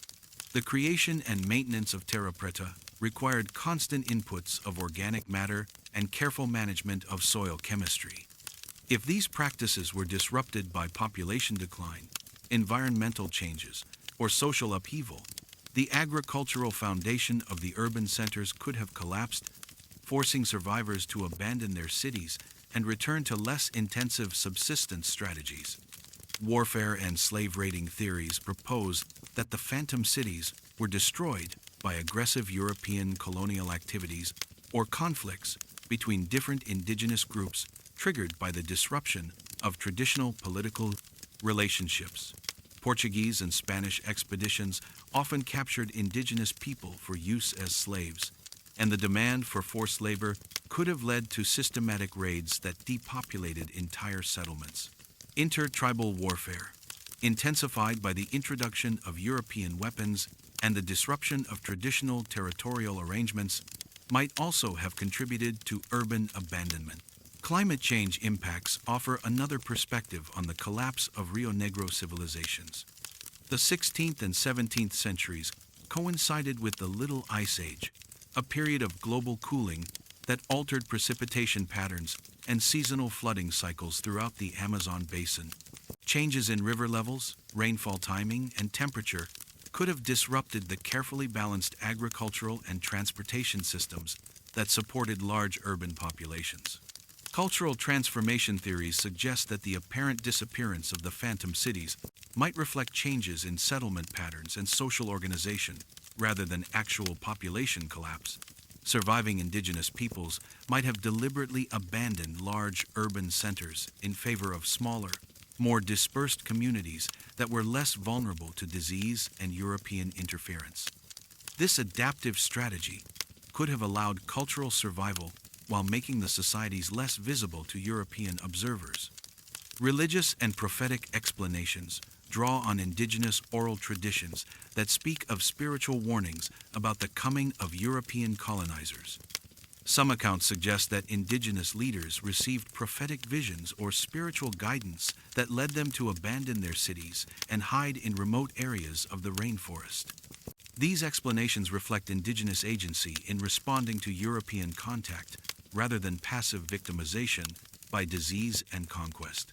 The creation and maintenance of terra preta required constant inputs of organic matter and careful management of soil chemistry. If these practices were disrupted by population decline, environmental changes, or social upheaval, the agricultural foundation of the urban centers could have collapsed, forcing survivors to abandon their cities and return to less intensive subsistence strategies. Warfare and slave raiding theories propose that the phantom cities were destroyed by aggressive European colonial activities or conflicts between different indigenous groups triggered by the disruption of traditional political relationships. Portuguese and Spanish expeditions often captured indigenous people for use as slaves, and the demand for forced labor could have led to systematic raids that depopulated entire settlements. Intertribal warfare, intensified by the introduction of European weapons and the disruption of traditional territorial arrangements, might also have contributed to urban abandonment. Climate change impacts offer another perspective on the collapse of Rio Negro civilizations. The 16th and 17th centuries coincided with the Little Ice Age, a period of global cooling that altered precipitation patterns and seasonal flooding cycles throughout the Amazon basin. Changes in river levels, rainfall timing, and temperature could have disrupted the carefully balanced agricultural and transportation systems that supported large urban populations. Cultural transformation theories suggest that the apparent disappearance of the phantom cities might reflect changes in settlement patterns and social organization, rather than actual population collapse. Surviving indigenous peoples might have deliberately abandoned large urban centers in favor of smaller, more dispersed communities that were less vulnerable to disease and European interference. This adaptive strategy could have allowed cultural survival while making the societies less visible to European observers. Religious and prophetic explanations draw on indigenous oral traditions that speak of spiritual warnings about the coming of European colonizers. Some accounts suggest that indigenous leaders received prophetic visions or spiritual guidance that led them to abandon their cities and hide in remote areas of the rainforest. These explanations reflect indigenous agency in responding to European contact rather than passive victimization by disease and conquest.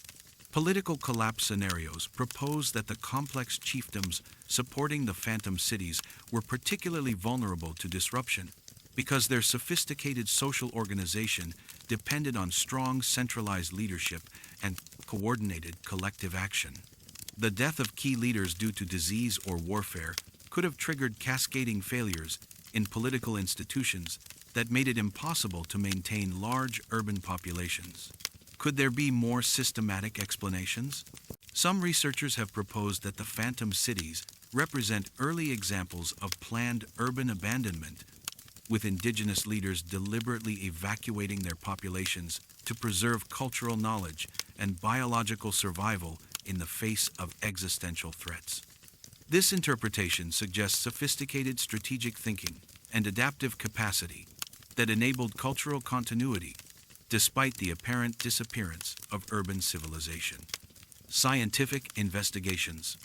Political collapse scenarios propose that the complex chiefdoms supporting the phantom cities were particularly vulnerable to disruption because their sophisticated social organization depended on strong centralized leadership and coordinated collective action. The death of key leaders due to disease or warfare could have triggered cascading failures in political institutions that made it impossible to maintain large urban populations. Could there be more systematic explanations? Some researchers have proposed that the phantom cities represent early examples of planned urban abandonment, with indigenous leaders deliberately evacuating their populations to preserve cultural knowledge and biological survival in the face of existential threats. This interpretation suggests sophisticated strategic thinking and adaptive capacity that enabled cultural continuity despite the apparent disappearance of urban civilization. Scientific investigations.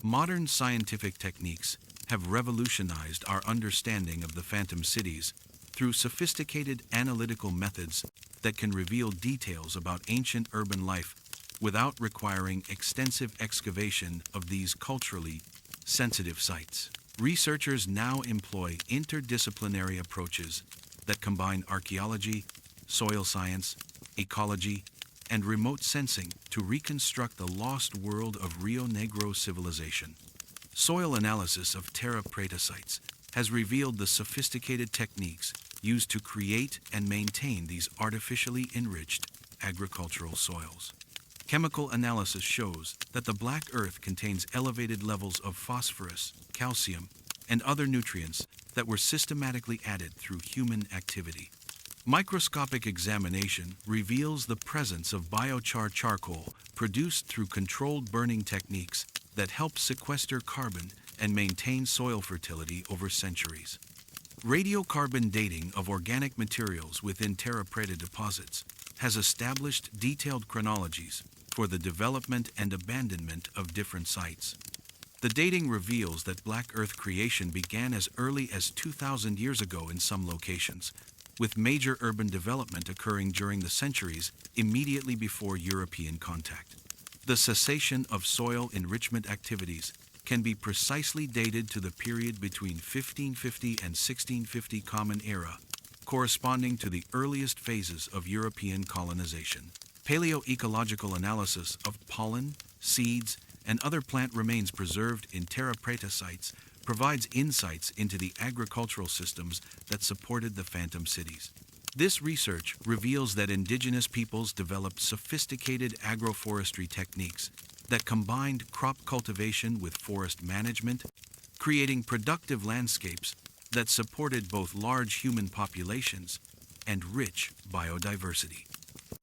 Modern scientific techniques have revolutionized our understanding of the phantom cities through sophisticated analytical methods that can reveal details about ancient urban life without requiring extensive excavation of these culturally sensitive sites. Researchers now employ interdisciplinary approaches that combine archaeology, soil science, ecology, and remote sensing to reconstruct the lost world of Rio Negro civilization. Soil analysis of Terra Preta sites has revealed the sophisticated techniques used to create and maintain these artificially enriched agricultural soils. Chemical analysis shows that the black earth contains elevated levels of phosphorus, calcium, and other nutrients that were systematically added through human activity. Microscopic examination reveals the presence of biochar charcoal produced through controlled burning techniques that help sequester carbon and maintain soil fertility over centuries. Radiocarbon dating of organic materials within Terra Preta deposits has established detailed chronologies for the development and abandonment of different sites. The dating reveals that black earth creation began as early as 2,000 years ago in some locations, with major urban development occurring during the centuries immediately before European contact. The cessation of soil enrichment activities can be precisely dated to the period between 1550 and 1650 Common Era, corresponding to the earliest phases of European colonization. Paleoecological analysis of pollen, seeds, and other plant remains preserved in Terra Preta sites provides insights into the agricultural systems that supported the phantom cities. This research reveals that indigenous peoples developed sophisticated agroforestry techniques that combined crop cultivation with forest management, creating productive landscapes that supported both large human populations and rich biodiversity.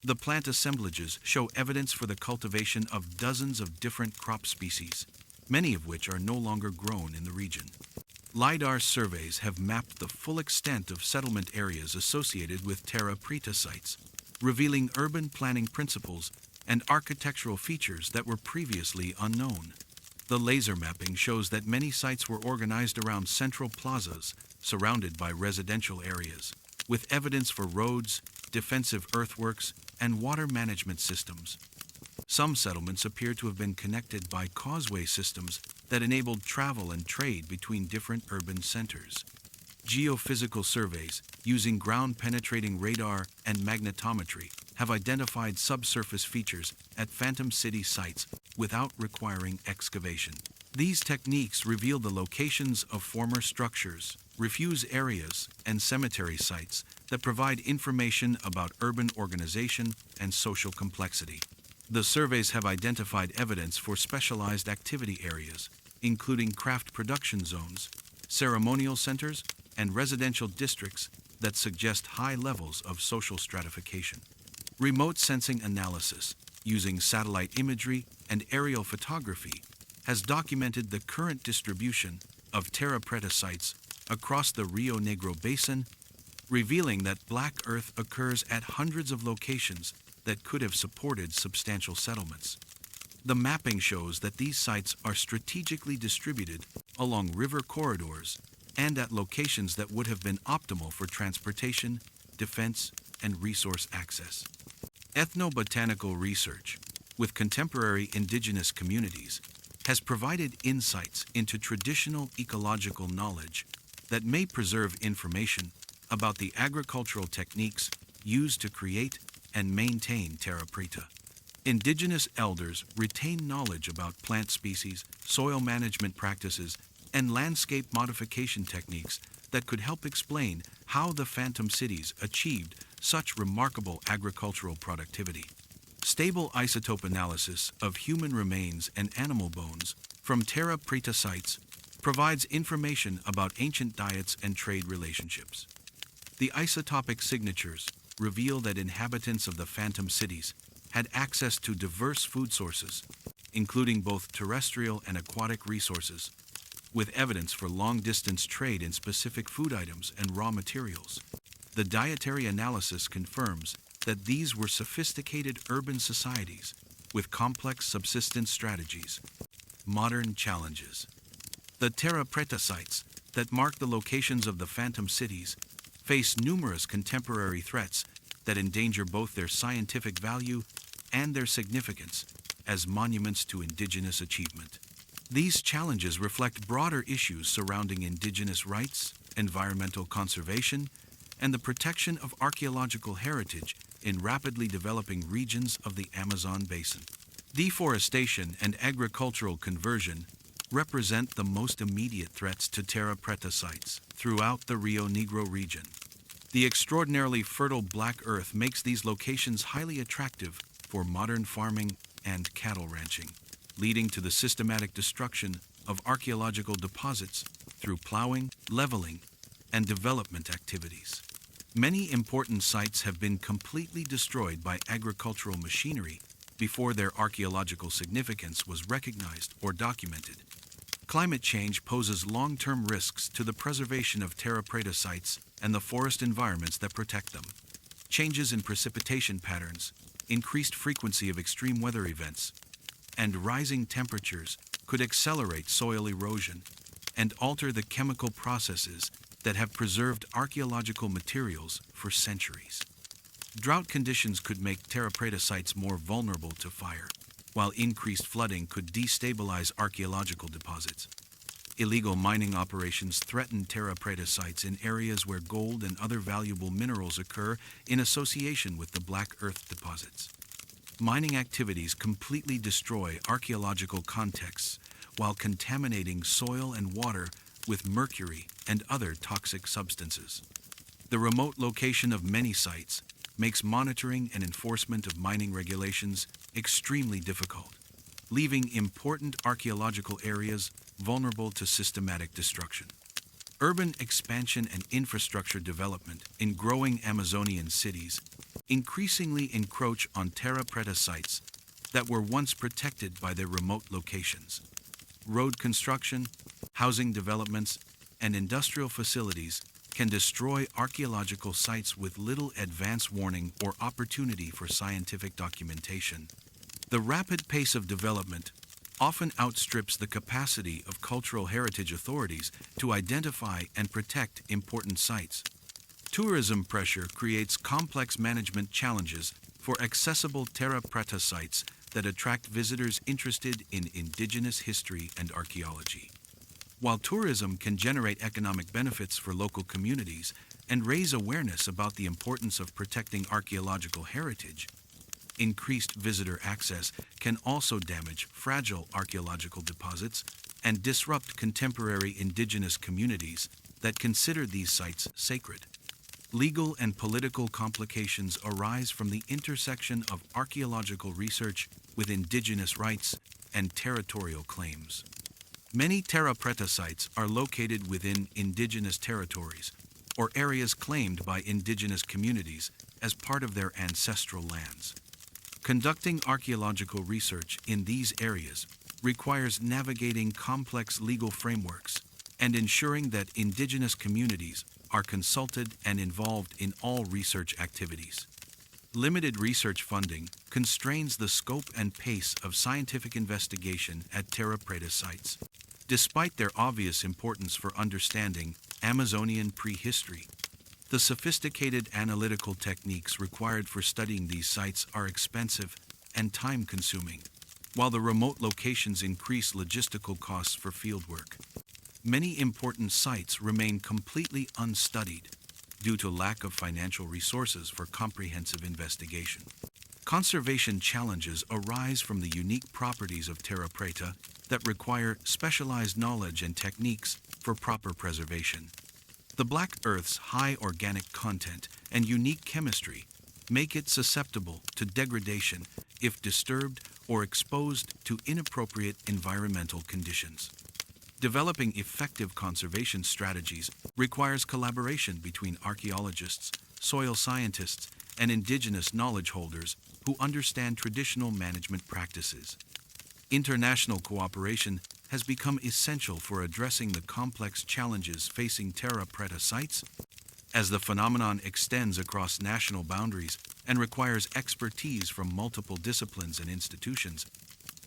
The plant assemblages show evidence for the cultivation of dozens of different crop species, many of which are no longer grown in the region. LiDAR surveys have mapped the full extent of settlement areas associated with Terra Preta sites, revealing urban planning principles and architectural features that were previously unknown. The laser mapping shows that many sites were organized around central plazas surrounded by residential areas, with evidence for roads, defensive earthworks, and water management systems. Some settlements appear to have been connected by causeway systems that enabled travel and trade between different urban centers. Geophysical surveys using ground-penetrating radar and magnetometry have identified subsurface features at Phantom City sites without requiring excavation. These techniques reveal the locations of former structures, refuse areas, and cemetery sites that provide information about urban organization and social complexity. The surveys have identified evidence for specialized activity areas, including craft production zones, ceremonial centers, and residential districts that suggest high levels of social stratification. Remote sensing analysis, using satellite imagery and aerial photography, has documented the current distribution of terra preta sites across the Rio Negro Basin, revealing that black earth occurs at hundreds of locations that could have supported substantial settlements. The mapping shows that these sites are strategically distributed along river corridors and at locations that would have been optimal for transportation, defense, and resource access. Ethnobotanical research with contemporary indigenous communities has provided insights into traditional ecological knowledge that may preserve information about the agricultural techniques used to create and maintain terra preta. Indigenous elders retain knowledge about plant species, soil management practices, and landscape modification techniques that could help explain how the Phantom Cities achieved such remarkable agricultural productivity. Stable isotope analysis of human remains and animal bones from terra preta sites provides information about ancient diets and trade relationships. The isotopic signatures reveal that inhabitants of the Phantom Cities had access to diverse food sources, including both terrestrial and aquatic resources, with evidence for long-distance trade in specific food items and raw materials. The dietary analysis confirms that these were sophisticated urban societies with complex subsistence strategies. Modern challenges. The terra preta sites that mark the locations of the Phantom Cities face numerous contemporary threats that endanger both their scientific value and their significance as monuments to indigenous achievement. These challenges reflect broader issues surrounding indigenous rights, environmental conservation, and the protection of archaeological heritage in rapidly developing regions of the Amazon basin. Deforestation and agricultural conversion represent the most immediate threats to terra preta sites throughout the Rio Negro region. The extraordinarily fertile black earth makes these locations highly attractive for modern farming and cattle ranching, leading to the systematic destruction of archaeological deposits through plowing, leveling, and development activities. Many important sites have been completely destroyed by agricultural machinery before their archaeological significance was recognized or documented. Climate change poses long-term risks to the preservation of terra preta sites and the forest environments that protect them. Changes in precipitation patterns, increased frequency of extreme weather events, and rising temperatures could accelerate soil erosion and alter the chemical processes that have preserved archaeological materials for centuries. Drought conditions could make terra preta sites more vulnerable to fire, while increased flooding could destabilize archaeological deposits. Illegal mining operations threaten terra preta sites in areas where gold and other valuable minerals occur in association with the black earth deposits. Mining activities completely destroy archaeological contexts while contaminating soil and water with mercury and other toxic substances. The remote location of many sites makes monitoring and enforcement of mining regulations extremely difficult, leaving important archaeological areas vulnerable to systematic destruction. Urban expansion and infrastructure development in growing Amazonian cities increasingly encroach on terra preta sites that were once protected by their remote locations. Road construction, housing developments, and industrial facilities can destroy archaeological sites with little advance warning or opportunity for scientific documentation. The rapid pace of development often outstrips the capacity of cultural heritage authorities to identify and protect important sites. Tourism pressure creates complex management challenges for accessible terra preta sites that attract visitors interested in indigenous history and archaeology. While tourism can generate economic benefits for local communities and raise awareness about the importance of protecting archaeological heritage, increased visitor access can also damage fragile archaeological deposits and disrupt contemporary indigenous communities that consider these sites sacred. Legal and political complications arise from the intersection of archaeological research with indigenous rights and territorial claims. Many terra preta sites are located within indigenous territories or areas claimed by indigenous communities as part of their ancestral lands. Conducting archaeological research in these areas requires navigating complex legal frameworks and ensuring that indigenous communities are consulted and involved in all research activities. Limited research funding constrains the scope and pace of scientific investigation at terra preta sites. Despite their obvious importance for understanding Amazonian prehistory, the sophisticated analytical techniques required for studying these sites are expensive and time-consuming, while the remote locations increase logistical costs for fieldwork. Many important sites remain completely unstudied due to lack of financial resources for comprehensive investigation. Conservation challenges arise from the unique properties of terra preta that require specialized knowledge and techniques for proper preservation. The black earth's high organic content and unique chemistry make it susceptible to degradation if disturbed or exposed to inappropriate environmental conditions. Developing effective conservation strategies requires collaboration between archaeologists, soil scientists, and indigenous knowledge holders who understand traditional management practices. International cooperation has become essential for addressing the complex challenges facing terra preta sites. As the phenomenon extends across national boundaries and requires expertise from multiple disciplines and institutions,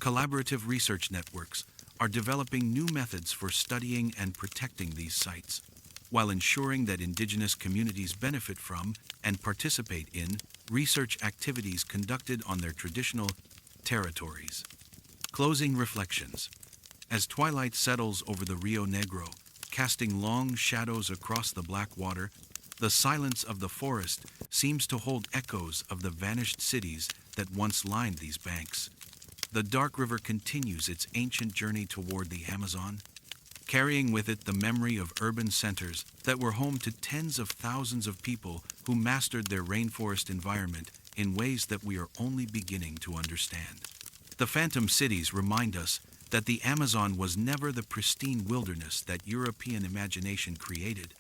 collaborative research networks are developing new methods for studying and protecting these sites, while ensuring that indigenous communities benefit from and participate in research activities conducted on their traditional territories. Closing reflections. As twilight settles over the Rio Negro, casting long shadows across the black water, the silence of the forest seems to hold echoes of the vanished cities that once lined these banks. The dark river continues its ancient journey toward the Amazon, carrying with it the memory of urban centers that were home to tens of thousands of people who mastered their rainforest environment in ways that we are only beginning to understand. The phantom cities remind us that the Amazon was never the pristine wilderness that European imagination created,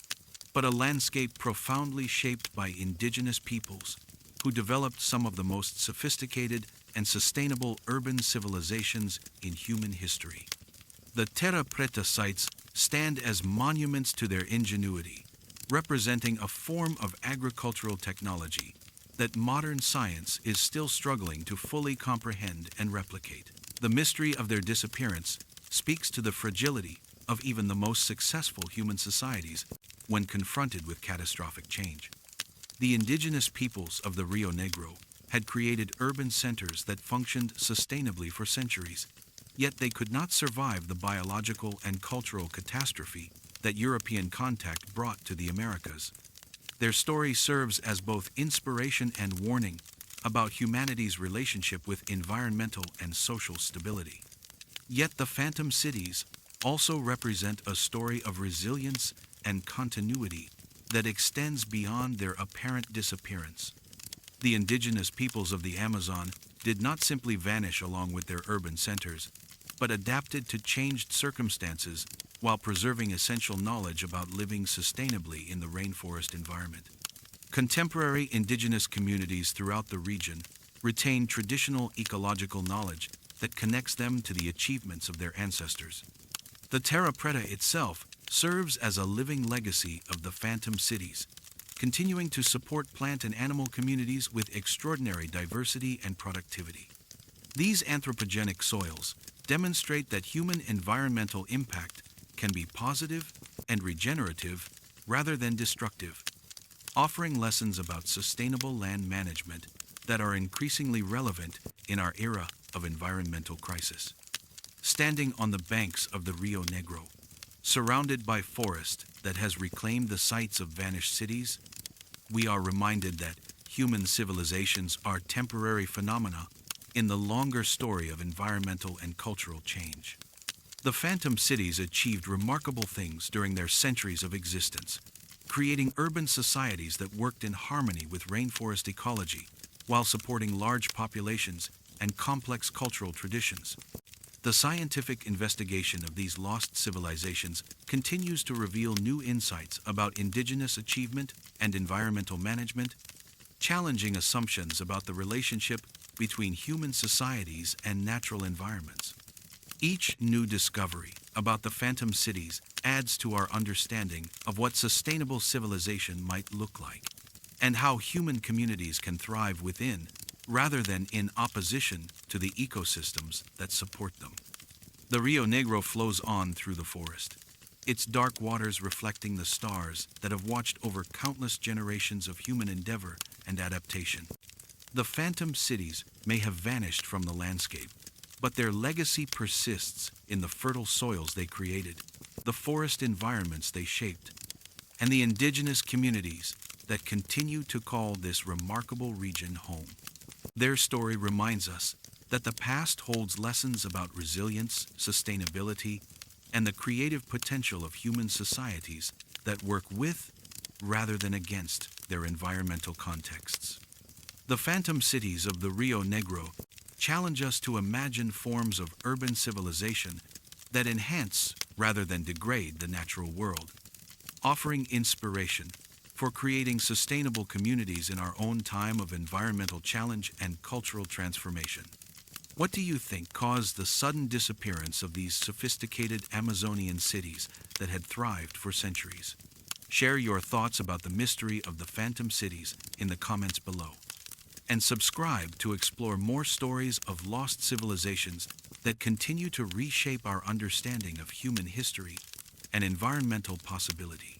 but a landscape profoundly shaped by indigenous peoples who developed some of the most sophisticated and sustainable urban civilizations in human history. The terra preta sites stand as monuments to their ingenuity, representing a form of agricultural technology that modern science is still struggling to fully comprehend and replicate. The mystery of their disappearance speaks to the fragility of even the most successful human societies when confronted with catastrophic change. The indigenous peoples of the Rio Negro had created urban centers that functioned sustainably for centuries, yet they could not survive the biological and cultural catastrophe that European contact brought to the Americas. Their story serves as both inspiration and warning about humanity's relationship with environmental and social stability. Yet the phantom cities also represent a story of resilience and continuity that extends beyond their apparent disappearance. The indigenous peoples of the Amazon did not simply vanish along with their urban centers, but adapted to changed circumstances while preserving essential knowledge about living sustainably in the rainforest environment. Contemporary indigenous communities throughout the region retain traditional ecological knowledge that connects them to the achievements of their ancestors. The terra preta itself serves as a living legacy of the phantom cities, continuing to support plant and animal communities with extraordinary diversity and productivity. These anthropogenic soils demonstrate that human environmental impact can be positive and regenerative rather than destructive, offering lessons about sustainable land management that are increasingly relevant in our era of environmental crisis. Standing on the banks of the Rio Negro, Surrounded by forest that has reclaimed the sites of vanished cities, we are reminded that human civilizations are temporary phenomena in the longer story of environmental and cultural change. The phantom cities achieved remarkable things during their centuries of existence, creating urban societies that worked in harmony with rainforest ecology while supporting large populations and complex cultural traditions. The scientific investigation of these lost civilizations continues to reveal new insights about indigenous achievement and environmental management, challenging assumptions about the relationship between human societies and natural environments. Each new discovery about the phantom cities adds to our understanding of what sustainable civilization might look like, and how human communities can thrive within, rather than in opposition to the ecosystems that support them. The Rio Negro flows on through the forest, its dark waters reflecting the stars that have watched over countless generations of human endeavor and adaptation. The phantom cities may have vanished from the landscape, but their legacy persists in the fertile soils they created, the forest environments they shaped, and the indigenous communities that continue to call this remarkable region home. Their story reminds us that the past holds lessons about resilience, sustainability, and the creative potential of human societies that work with rather than against their environmental contexts. The phantom cities of the Rio Negro challenge us to imagine forms of urban civilization that enhance rather than degrade the natural world, offering inspiration for creating sustainable communities in our own time of environmental challenge and cultural transformation. What do you think caused the sudden disappearance of these sophisticated Amazonian cities that had thrived for centuries? Share your thoughts about the mystery of the phantom cities in the comments below. And subscribe to explore more stories of lost civilizations that continue to reshape our understanding of human history and environmental possibility.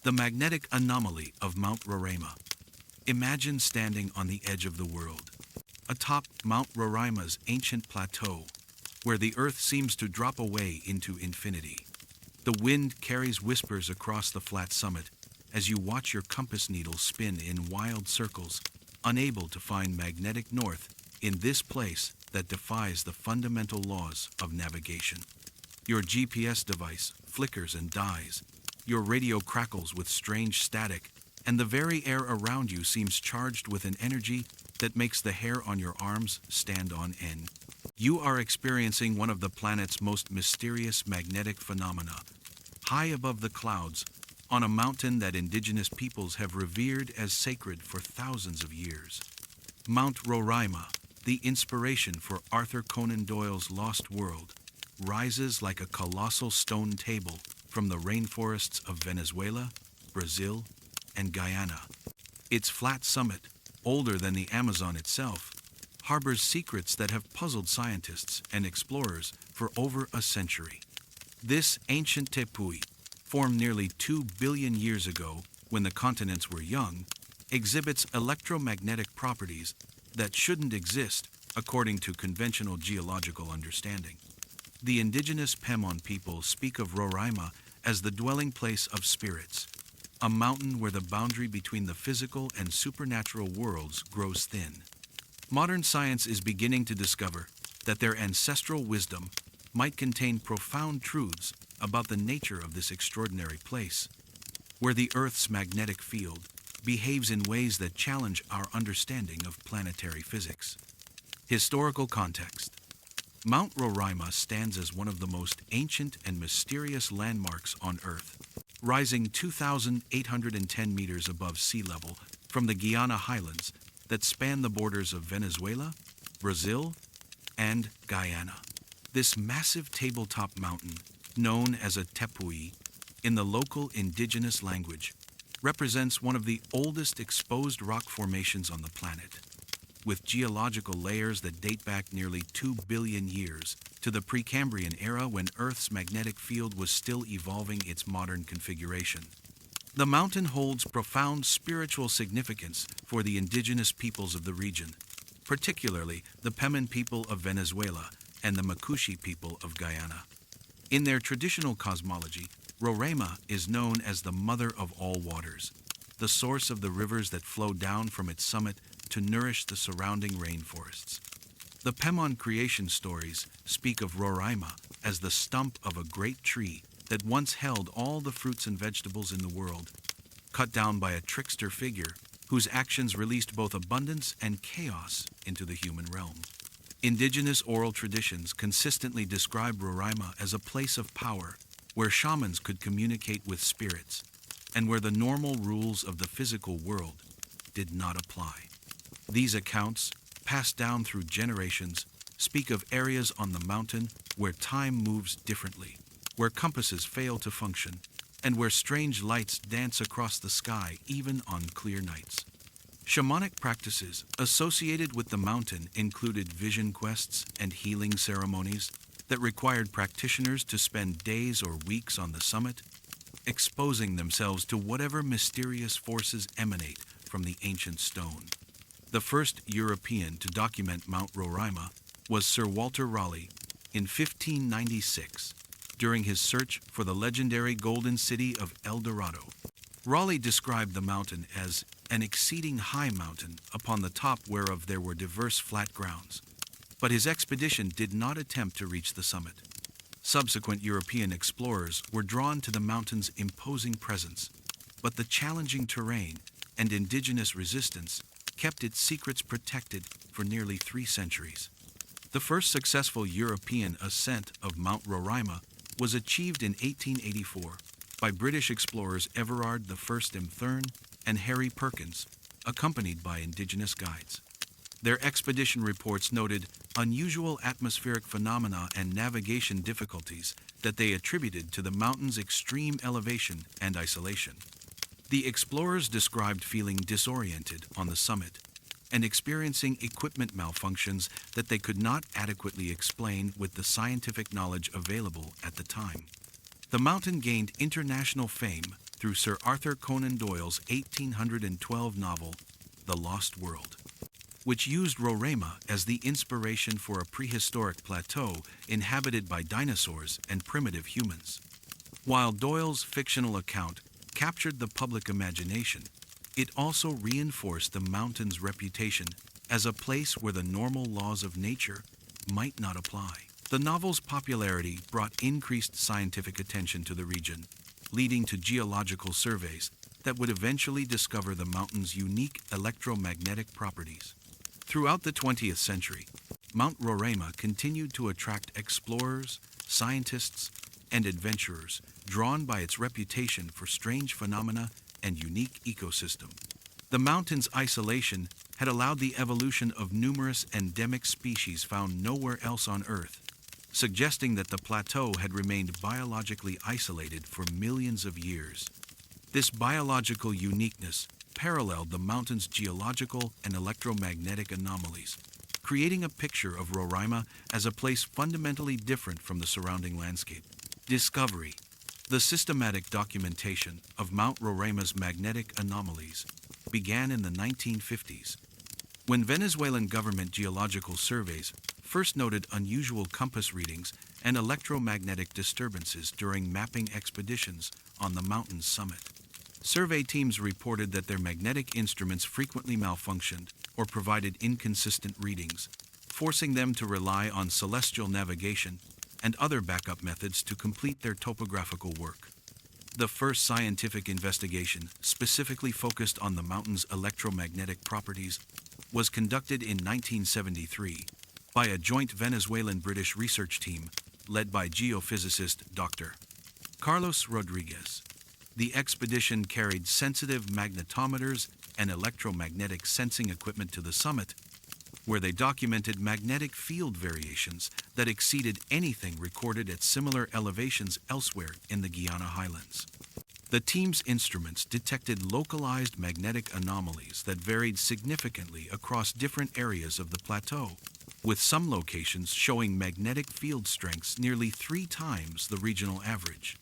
The magnetic anomaly of Mount Roraima. Imagine standing on the edge of the world, atop Mount Roraima's ancient plateau, where the earth seems to drop away into infinity. The wind carries whispers across the flat summit as you watch your compass needle spin in wild circles, unable to find magnetic north in this place that defies the fundamental laws of navigation. Your GPS device flickers and dies, your radio crackles with strange static, and the very air around you seems charged with an energy that makes the hair on your arms stand on end. You are experiencing one of the planet's most mysterious magnetic phenomena, high above the clouds, on a mountain that indigenous peoples have revered as sacred for thousands of years. Mount Roraima, the inspiration for Arthur Conan Doyle's Lost World, rises like a colossal stone table from the rainforests of Venezuela, Brazil, and Guyana. Its flat summit, older than the Amazon itself, harbors secrets that have puzzled scientists and explorers for over a century. This ancient tepui, formed nearly 2 billion years ago when the continents were young, exhibits electromagnetic properties that shouldn't exist according to conventional geological understanding. The indigenous Pemon people speak of Roraima as the dwelling place of spirits, a mountain where the boundary between the physical and supernatural worlds grows thin. Modern science is beginning to discover that their ancestral wisdom might contain profound truths about the nature of this extraordinary place, where the Earth's magnetic field behaves in ways that challenge our understanding of planetary physics. Historical context. Mount Roraima stands as one of the most ancient and mysterious landmarks on Earth, rising 2,810 meters above sea level from the Guiana highlands that span the borders of Venezuela, Brazil, and Guyana. This massive tabletop mountain, known as a tepui in the local indigenous language, represents one of the oldest exposed rock formations on the planet, with geological layers that date back nearly 2 billion years to the Precambrian era when Earth's magnetic field was still evolving its modern configuration. The mountain holds profound spiritual significance for the indigenous peoples of the region, particularly the Peman people of Venezuela and the Macushi people of Guyana. In their traditional cosmology, Roraima is known as the mother of all waters, the source of the rivers that flow down from its summit to nourish the surrounding rainforests. The Pemon creation stories speak of Roraima as the stump of a great tree that once held all the fruits and vegetables in the world, cut down by a trickster figure whose actions released both abundance and chaos into the human realm. Indigenous oral traditions consistently describe Roraima as a place of power where shamans could communicate with spirits and where the normal rules of the physical world did not apply. These accounts, passed down through generations, speak of areas on the mountain where time moves differently, where compasses fail to function, and where strange lights dance across the sky even on clear nights. Shamanic practices associated with the mountain included vision quests and healing ceremonies that required practitioners to spend days or weeks on the summit, exposing themselves to whatever mysterious forces emanate from the ancient stone. The first European to document Mount Roraima was Sir Walter Raleigh in 1596 during his search for the legendary golden city of El Dorado. Raleigh described the mountain as an exceeding high mountain upon the top whereof there were diverse flat grounds, but his expedition did not attempt to reach the summit. Subsequent European explorers were drawn to the mountain's imposing presence, but the challenging terrain and indigenous resistance kept its secrets protected for nearly 3 centuries. The first successful European ascent of Mount Roraima was achieved in 1884 by British explorers Everard I Mthurn and Harry Perkins, accompanied by indigenous guides. Their expedition reports noted unusual atmospheric phenomena and navigation difficulties that they attributed to the mountain's extreme elevation and isolation. The explorers described feeling disoriented on the summit and experiencing equipment malfunctions that they could not adequately explain with the scientific knowledge available at the time. The mountain gained international fame through Sir Arthur Conan Doyle's 1812 novel, The Lost World, which used Roraima as the inspiration for a prehistoric plateau inhabited by dinosaurs and primitive humans. While Doyle's fictional account captured the public imagination, it also reinforced the mountain's reputation as a place where the normal laws of nature might not apply. The novel's popularity brought increased scientific attention to the region, leading to geological surveys that would eventually discover the mountain's unique electromagnetic properties. Throughout the 20th century, Mount Roraima continued to attract explorers, scientists, and adventurers drawn by its reputation for strange phenomena and unique ecosystem. The mountain's isolation had allowed the evolution of numerous endemic species found nowhere else on Earth, suggesting that the plateau had remained biologically isolated for millions of years. This biological uniqueness paralleled the mountain's geological and electromagnetic anomalies, creating a picture of Roraima as a place fundamentally different from the surrounding landscape. Discovery. The systematic documentation of Mount Roraima's magnetic anomalies began in the 1950s, when Venezuelan government geological surveys first noted unusual compass readings and electromagnetic disturbances during mapping expeditions on the mountain's summit. Survey teams reported that their magnetic instruments frequently malfunctioned or provided inconsistent readings, forcing them to rely on celestial navigation and other backup methods to complete their topographical work. The first scientific investigation, specifically focused on the mountain's electromagnetic properties, was conducted in 1973 by a joint Venezuelan-British research team led by geophysicist Dr. Carlos Rodriguez. The expedition carried sensitive magnetometers and electromagnetic sensing equipment to the summit, where they documented magnetic field variations that exceeded anything recorded at similar elevations elsewhere in the Guyana highlands. The team's instruments detected localized magnetic anomalies that varied significantly across different areas of the plateau, with some locations showing magnetic field strengths nearly 3 times the regional average.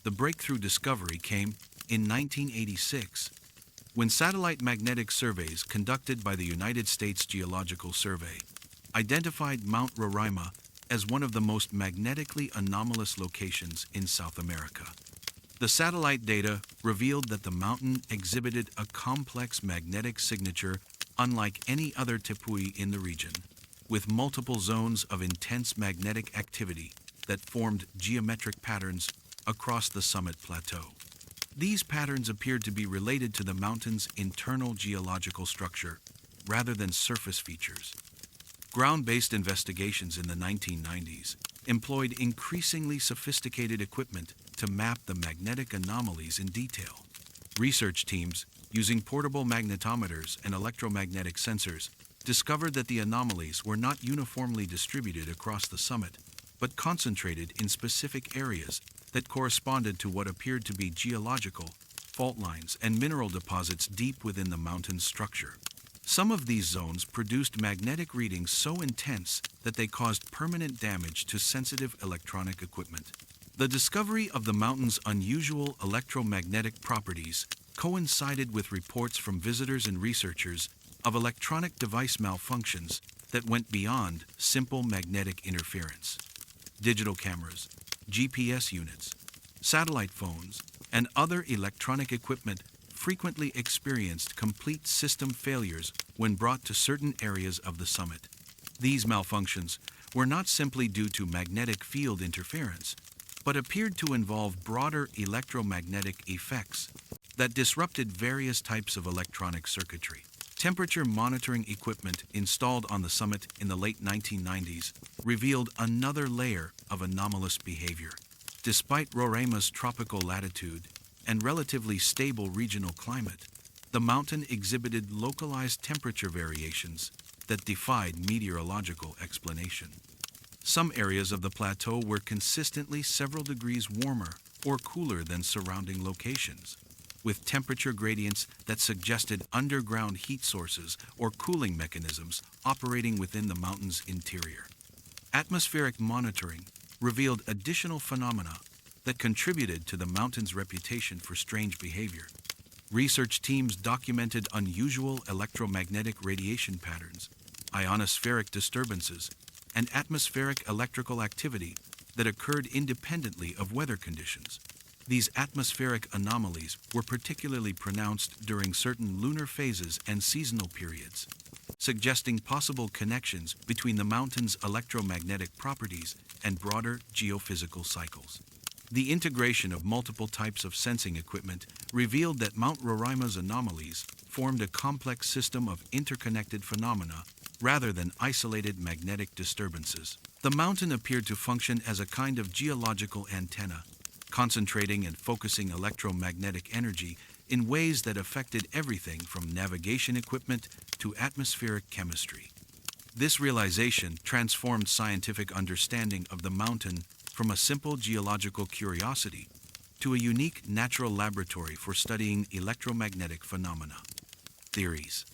The breakthrough discovery came in 1986, when satellite magnetic surveys conducted by the United States Geological Survey identified Mount Roraima as one of the most magnetically anomalous locations in South America. The satellite data revealed that the mountain exhibited a complex magnetic signature unlike any other tepui in the region, with multiple zones of intense magnetic activity that formed geometric patterns across the summit plateau. These patterns appeared to be related to the mountain's internal geological structure rather than surface features. Ground-based investigations in the 1990s employed increasingly sophisticated equipment to map the magnetic anomalies in detail. Research teams, using portable magnetometers and electromagnetic sensors, discovered that the anomalies were not uniformly distributed across the summit, but concentrated in specific areas that corresponded to what appeared to be geological fault lines and mineral deposits deep within the mountain's structure. Some of these zones produced magnetic readings so intense that they caused permanent damage to sensitive electronic equipment. The discovery of the mountain's unusual electromagnetic properties coincided with reports from visitors and researchers of electronic device malfunctions that went beyond simple magnetic interference. Digital cameras, GPS units, satellite phones, and other electronic equipment frequently experienced complete system failures when brought to certain areas of the summit. These malfunctions were not simply due to magnetic field interference, but appeared to involve broader electromagnetic effects that disrupted various types of electronic circuitry. Temperature monitoring equipment installed on the summit in the late 1990s revealed another layer of anomalous behavior. Despite Roraima's tropical latitude and relatively stable regional climate, the mountain exhibited localized temperature variations that defied meteorological explanation. Some areas of the plateau were consistently several degrees warmer or cooler than surrounding locations, with temperature gradients that suggested underground heat sources or cooling mechanisms operating within the mountain's interior. Atmospheric monitoring revealed additional phenomena that contributed to the mountain's reputation for strange behavior. Research teams documented unusual electromagnetic radiation patterns, ionospheric disturbances, and atmospheric electrical activity that occurred independently of weather conditions. These atmospheric anomalies were particularly pronounced during certain lunar phases and seasonal periods, suggesting possible connections between the mountain's electromagnetic properties and broader geophysical cycles. The integration of multiple types of sensing equipment revealed that Mount Roraima's anomalies formed a complex system of interconnected phenomena rather than isolated magnetic disturbances. The mountain appeared to function as a kind of geological antenna, concentrating and focusing electromagnetic energy in ways that affected everything from navigation equipment to atmospheric chemistry. This realization transformed scientific understanding of the mountain from a simple geological curiosity to a unique natural laboratory for studying electromagnetic phenomena. Theories.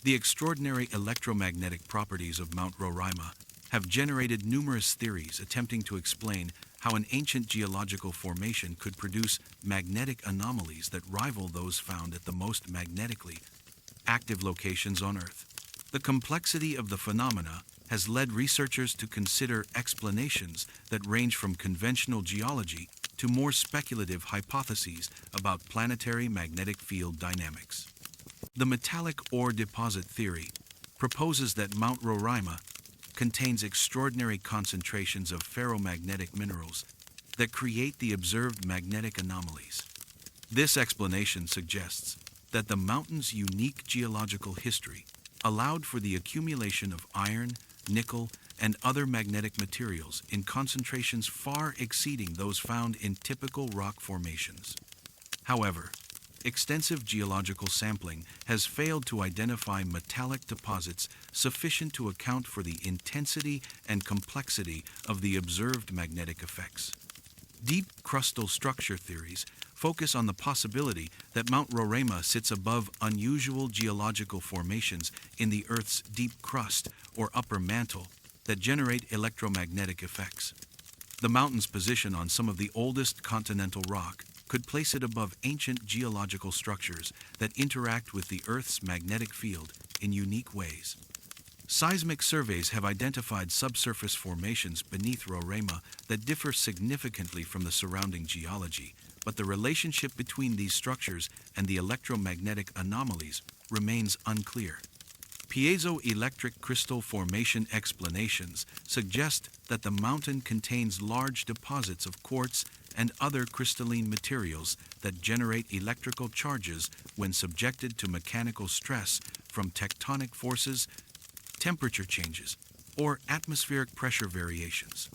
The extraordinary electromagnetic properties of Mount Roraima have generated numerous theories attempting to explain how an ancient geological formation could produce magnetic anomalies that rival those found at the most magnetically active locations on Earth. The complexity of the phenomena has led researchers to consider explanations that range from conventional geology to more speculative hypotheses about planetary magnetic field dynamics. The metallic ore deposit theory proposes that Mount Roraima contains extraordinary concentrations of ferromagnetic minerals that create the observed magnetic anomalies. This explanation suggests that the mountain's unique geological history allowed for the accumulation of iron, nickel, and other magnetic materials in concentrations far exceeding those found in typical rock formations. However, extensive geological sampling has failed to identify metallic deposits sufficient to account for the intensity and complexity of the observed magnetic effects. Deep crustal structure theories focus on the possibility that Mount Roraima sits above unusual geological formations in the Earth's deep crust or upper mantle that generate electromagnetic effects. The mountain's position on some of the oldest continental rock could place it above ancient geological structures that interact with the Earth's magnetic field in unique ways. Seismic surveys have identified subsurface formations beneath Roraima that differ significantly from the surrounding geology, but the relationship between these structures and the electromagnetic anomalies remains unclear. Piezoelectric crystal formation explanations suggest that the mountain contains large deposits of quartz and other crystalline materials that generate electrical charges when subjected to mechanical stress from tectonic forces, temperature changes, or atmospheric pressure variations.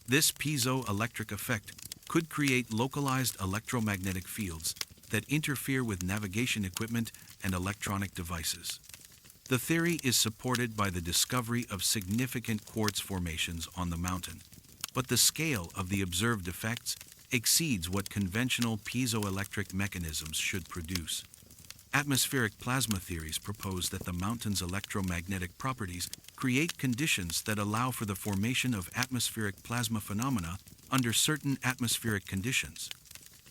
This piezoelectric effect could create localized electromagnetic fields that interfere with navigation equipment and electronic devices. The theory is supported by the discovery of significant quartz formations on the mountain, but the scale of the observed effects exceeds what conventional piezoelectric mechanisms should produce. Atmospheric plasma theories propose that the mountain's electromagnetic properties create conditions that allow for the formation of atmospheric plasma phenomena under certain atmospheric conditions.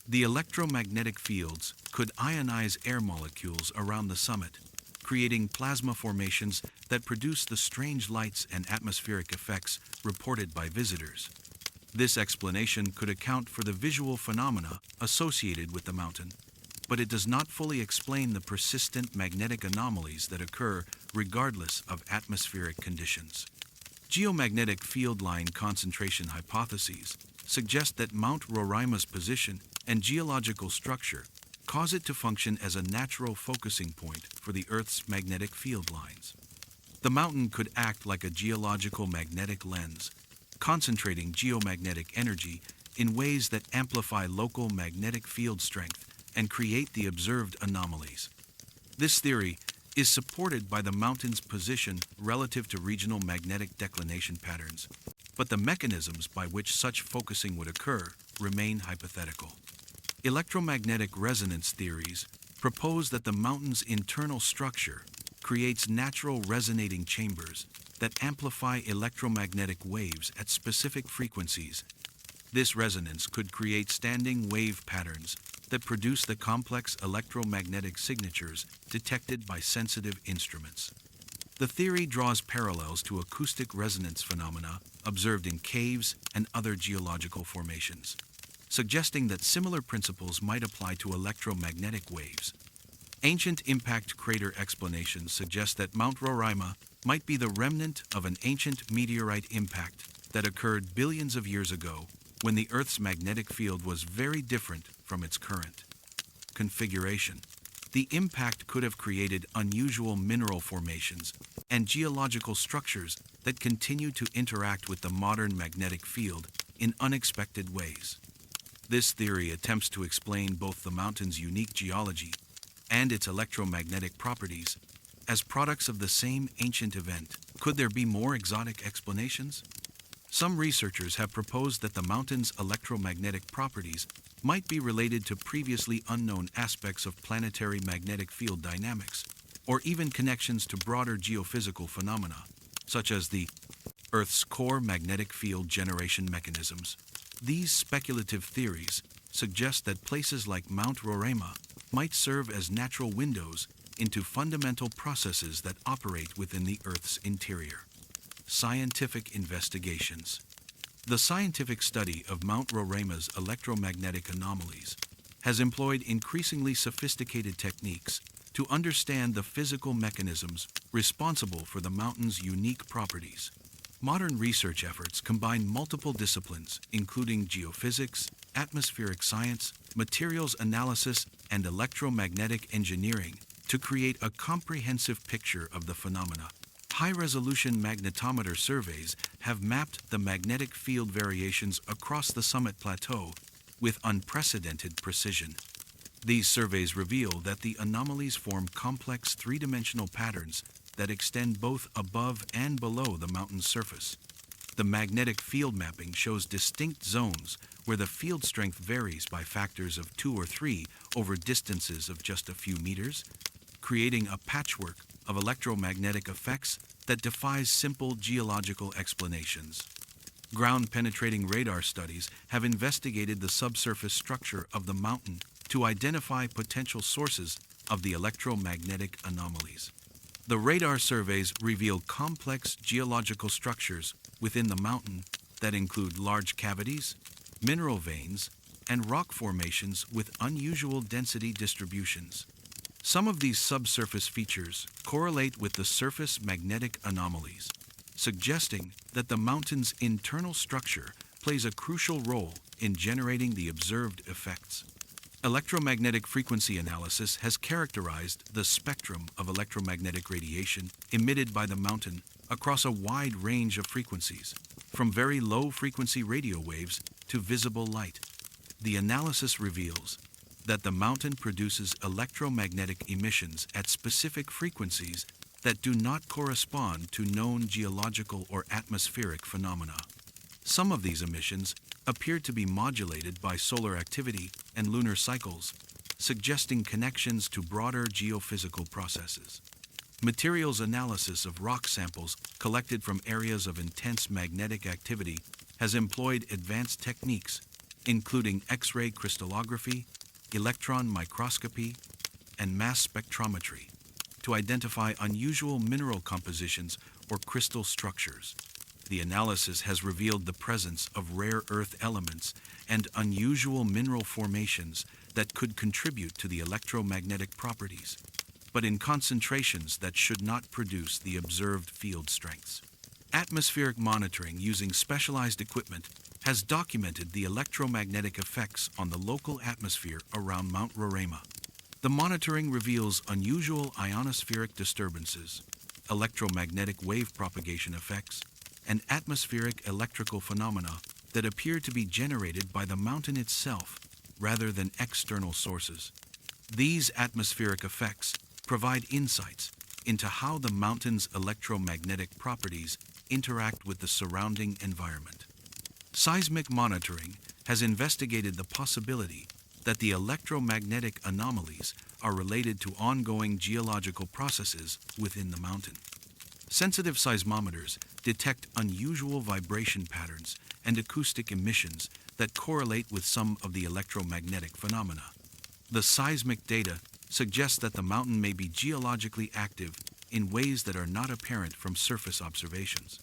The electromagnetic fields could ionize air molecules around the summit, creating plasma formations that produce the strange lights and atmospheric effects reported by visitors. This explanation could account for the visual phenomena associated with the mountain, but it does not fully explain the persistent magnetic anomalies that occur regardless of atmospheric conditions. Geomagnetic field line concentration hypotheses suggest that Mount Roraima's position and geological structure cause it to function as a natural focusing point for the Earth's magnetic field lines. The mountain could act like a geological magnetic lens, concentrating geomagnetic energy in ways that amplify local magnetic field strength and create the observed anomalies. This theory is supported by the mountain's position relative to regional magnetic declination patterns, but the mechanisms by which such focusing would occur remain hypothetical. Electromagnetic resonance theories propose that the mountain's internal structure creates natural resonating chambers that amplify electromagnetic waves at specific frequencies. This resonance could create standing wave patterns that produce the complex electromagnetic signatures detected by sensitive instruments. The theory draws parallels to acoustic resonance phenomena observed in caves and other geological formations, suggesting that similar principles might apply to electromagnetic waves. Ancient impact crater explanations suggest that Mount Roraima might be the remnant of an ancient meteorite impact that occurred billions of years ago when the Earth's magnetic field was very different from its current configuration. The impact could have created unusual mineral formations and geological structures that continue to interact with the modern magnetic field in unexpected ways. This theory attempts to explain both the mountain's unique geology and its electromagnetic properties as products of the same ancient event. Could there be more exotic explanations? Some researchers have proposed that the mountain's electromagnetic properties might be related to previously unknown aspects of planetary magnetic field dynamics, or even connections to broader geophysical phenomena, such as the Earth's core magnetic field generation mechanisms. These speculative theories suggest that places like Mount Roraima might serve as natural windows into fundamental processes that operate within the Earth's interior. Scientific investigations. The scientific study of Mount Roraima's electromagnetic anomalies has employed increasingly sophisticated techniques to understand the physical mechanisms responsible for the mountain's unique properties. Modern research efforts combine multiple disciplines, including geophysics, atmospheric science, materials analysis, and electromagnetic engineering, to create a comprehensive picture of the phenomena. High-resolution magnetometer surveys have mapped the magnetic field variations across the summit plateau with unprecedented precision. These surveys reveal that the anomalies form complex three-dimensional patterns that extend both above and below the mountain's surface. The magnetic field mapping shows distinct zones where the field strength varies by factors of 2 or 3 over distances of just a few meters, creating a patchwork of electromagnetic effects that defies simple geological explanations. Ground-penetrating radar studies have investigated the subsurface structure of the mountain to identify potential sources of the electromagnetic anomalies. The radar surveys reveal complex geological structures within the mountain that include large cavities, mineral veins, and rock formations with unusual density distributions. Some of these subsurface features correlate with the surface magnetic anomalies, suggesting that the mountain's internal structure plays a crucial role in generating the observed effects. Electromagnetic frequency analysis has characterized the spectrum of electromagnetic radiation emitted by the mountain across a wide range of frequencies, from very low-frequency radio waves to visible light. The analysis reveals that the mountain produces electromagnetic emissions at specific frequencies that do not correspond to known geological or atmospheric phenomena. Some of these emissions appear to be modulated by solar activity and lunar cycles, suggesting connections to broader geophysical processes. Materials analysis of rock samples collected from areas of intense magnetic activity has employed advanced techniques, including X-ray crystallography, electron microscopy, and mass spectrometry, to identify unusual mineral compositions or crystal structures. The analysis has revealed the presence of rare earth elements and unusual mineral formations that could contribute to the electromagnetic properties, but in concentrations that should not produce the observed field strengths. Atmospheric monitoring using specialized equipment has documented the electromagnetic effects on the local atmosphere around Mount Roraima. The monitoring reveals unusual ionospheric disturbances, electromagnetic wave propagation effects, and atmospheric electrical phenomena that appear to be generated by the mountain itself rather than external sources. These atmospheric effects provide insights into how the mountain's electromagnetic properties interact with the surrounding environment. Seismic monitoring has investigated the possibility that the electromagnetic anomalies are related to ongoing geological processes within the mountain. Sensitive seismometers detect unusual vibration patterns and acoustic emissions that correlate with some of the electromagnetic phenomena. The seismic data suggests that the mountain may be geologically active in ways that are not apparent from surface observations.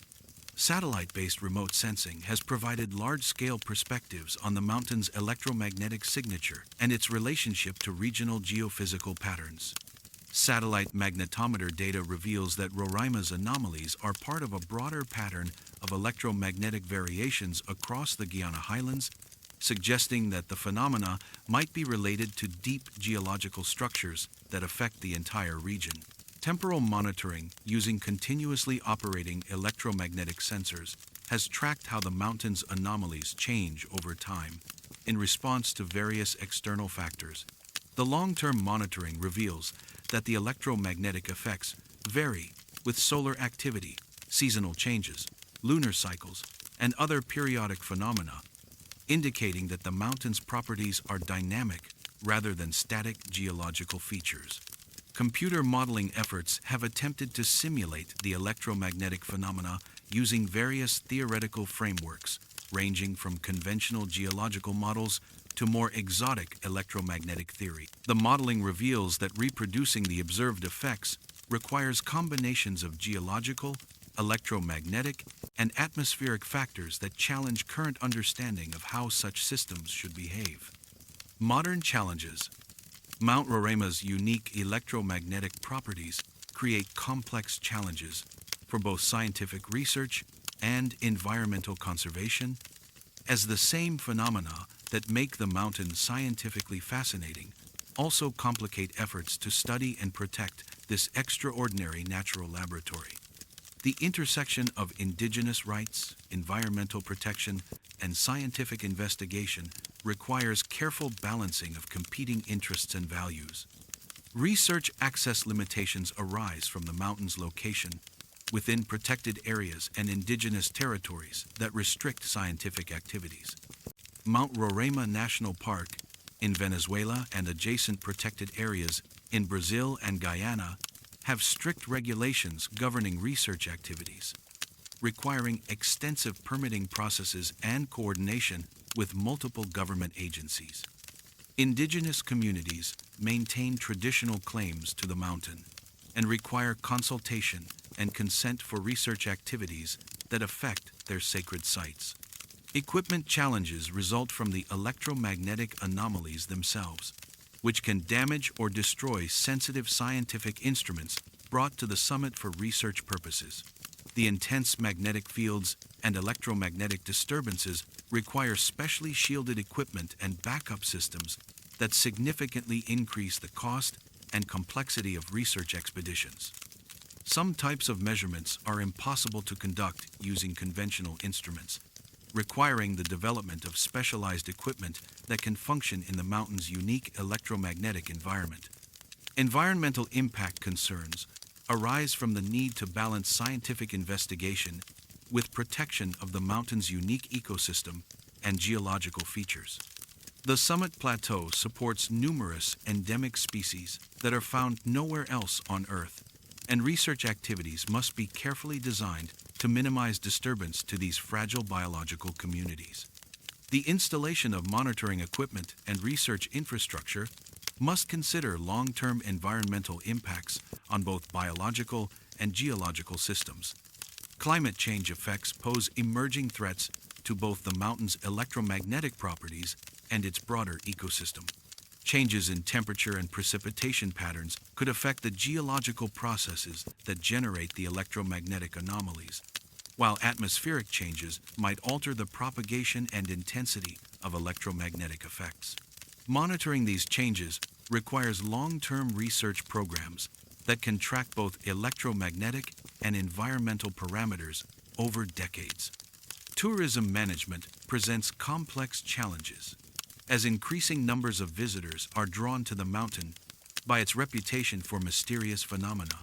Satellite-based remote sensing has provided large-scale perspectives on the mountain's electromagnetic signature and its relationship to regional geophysical patterns. Satellite magnetometer data reveals that Roraima's anomalies are part of a broader pattern of electromagnetic variations across the Guiana Highlands, suggesting that the phenomena might be related to deep geological structures that affect the entire region. Temporal monitoring using continuously operating electromagnetic sensors has tracked how the mountain's anomalies change over time in response to various external factors. The long-term monitoring reveals that the electromagnetic effects vary with solar activity, seasonal changes, lunar cycles, and other periodic phenomena, indicating that the mountain's properties are dynamic rather than static geological features. Computer modeling efforts have attempted to simulate the electromagnetic phenomena using various theoretical frameworks, ranging from conventional geological models to more exotic electromagnetic theory. The modeling reveals that reproducing the observed effects requires combinations of geological, electromagnetic, and atmospheric factors that challenge current understanding of how such systems should behave. Modern challenges. Mount Roraima's unique electromagnetic properties create complex challenges for both scientific research and environmental conservation, as the same phenomena that make the mountain scientifically fascinating also complicate efforts to study and protect this extraordinary natural laboratory. The intersection of indigenous rights, environmental protection, and scientific investigation requires careful balancing of competing interests and values. Research access limitations arise from the mountain's location within protected areas and indigenous territories that restrict scientific activities. Mount Roraima National Park in Venezuela and adjacent protected areas in Brazil and Guyana have strict regulations governing research activities. requiring extensive permitting processes and coordination with multiple government agencies. Indigenous communities maintain traditional claims to the mountain and require consultation and consent for research activities that affect their sacred sites. Equipment challenges result from the electromagnetic anomalies themselves, which can damage or destroy sensitive scientific instruments brought to the summit for research purposes. The intense magnetic fields and electromagnetic disturbances require specially shielded equipment and backup systems that significantly increase the cost and complexity of research expeditions. Some types of measurements are impossible to conduct using conventional instruments, requiring the development of specialized equipment that can function in the mountain's unique electromagnetic environment. Environmental impact concerns arise from the need to balance scientific investigation with protection of the mountain's unique ecosystem and geological features. The summit plateau supports numerous endemic species that are found nowhere else on Earth, and research activities must be carefully designed to minimize disturbance to these fragile biological communities. The installation of monitoring equipment and research infrastructure must consider long-term environmental impacts on both biological and geological systems. Climate change effects pose emerging threats to both the mountain's electromagnetic properties and its broader ecosystem. Changes in temperature and precipitation patterns could affect the geological processes that generate the electromagnetic anomalies, while atmospheric changes might alter the propagation and intensity of electromagnetic effects. Monitoring these changes requires long-term research programs that can track both electromagnetic and environmental parameters over decades. Tourism management presents complex challenges, as increasing numbers of visitors are drawn to the mountain by its reputation for mysterious phenomena.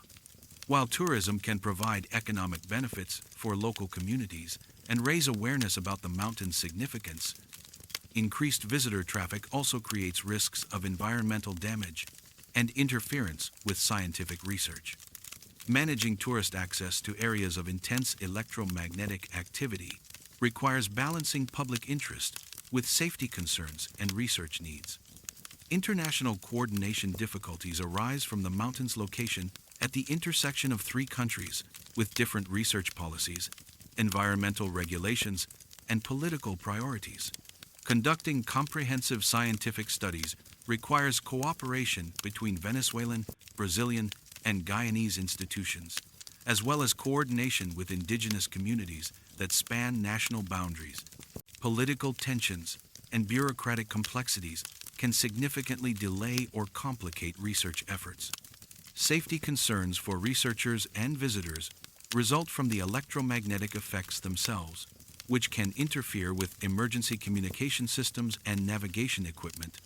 While tourism can provide economic benefits for local communities and raise awareness about the mountain's significance, increased visitor traffic also creates risks of environmental damage and interference with scientific research. Managing tourist access to areas of intense electromagnetic activity requires balancing public interest with safety concerns and research needs. International coordination difficulties arise from the mountain's location at the intersection of three countries with different research policies, environmental regulations, and political priorities. Conducting comprehensive scientific studies requires cooperation between Venezuelan, Brazilian, and Guyanese institutions, as well as coordination with indigenous communities that span national boundaries. Political tensions and bureaucratic complexities can significantly delay or complicate research efforts. Safety concerns for researchers and visitors result from the electromagnetic effects themselves, which can interfere with emergency communication systems and navigation equipment.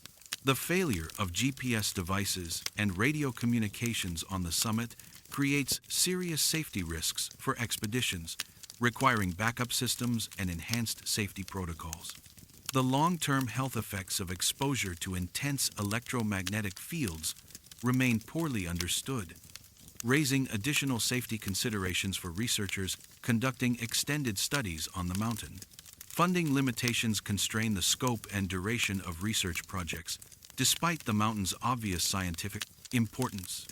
The failure of GPS devices and radio communications on the summit creates serious safety risks for expeditions, requiring backup systems and enhanced safety protocols. The long-term health effects of exposure to intense electromagnetic fields remain poorly understood, raising additional safety considerations for researchers conducting extended studies on the mountain. Funding limitations constrain the scope and duration of research projects, despite the mountain's obvious scientific importance.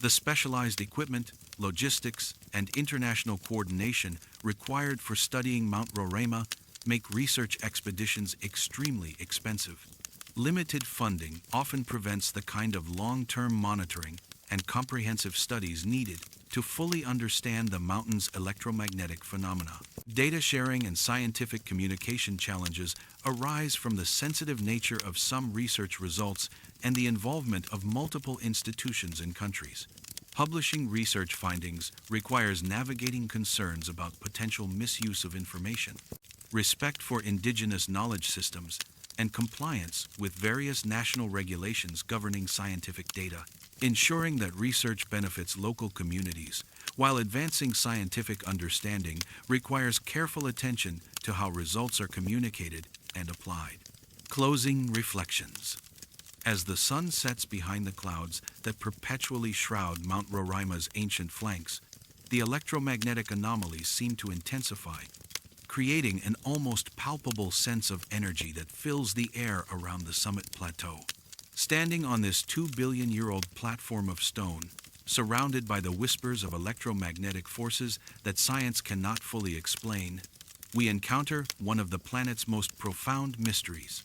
The specialized equipment, logistics, and international coordination required for studying Mount Roraima make research expeditions extremely expensive. Limited funding often prevents the kind of long-term monitoring and comprehensive studies needed to fully understand the mountain's electromagnetic phenomena. Data sharing and scientific communication challenges arise from the sensitive nature of some research results and the involvement of multiple institutions and countries. Publishing research findings requires navigating concerns about potential misuse of information, respect for indigenous knowledge systems, and compliance with various national regulations governing scientific data. Ensuring that research benefits local communities while advancing scientific understanding requires careful attention to how results are communicated and applied. Closing reflections. As the sun sets behind the clouds that perpetually shroud Mount Roraima's ancient flanks, the electromagnetic anomalies seem to intensify, creating an almost palpable sense of energy that fills the air around the summit plateau. Standing on this 2 billion-year-old platform of stone, surrounded by the whispers of electromagnetic forces that science cannot fully explain, we encounter one of the planet's most profound mysteries.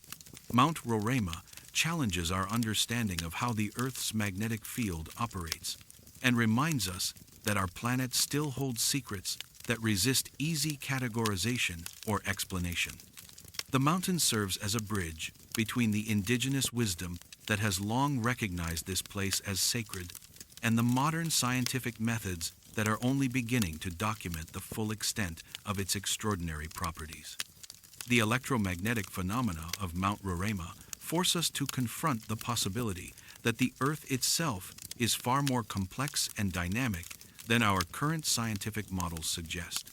Mount Roraima challenges our understanding of how the Earth's magnetic field operates, and reminds us that our planet still holds secrets that resist easy categorization or explanation. The mountain serves as a bridge between the indigenous wisdom that has long recognized this place as sacred and the modern scientific methods that are only beginning to document the full extent of its extraordinary properties. The electromagnetic phenomena of Mount Roraima force us to confront the possibility that the Earth itself is far more complex and dynamic than our current scientific models suggest.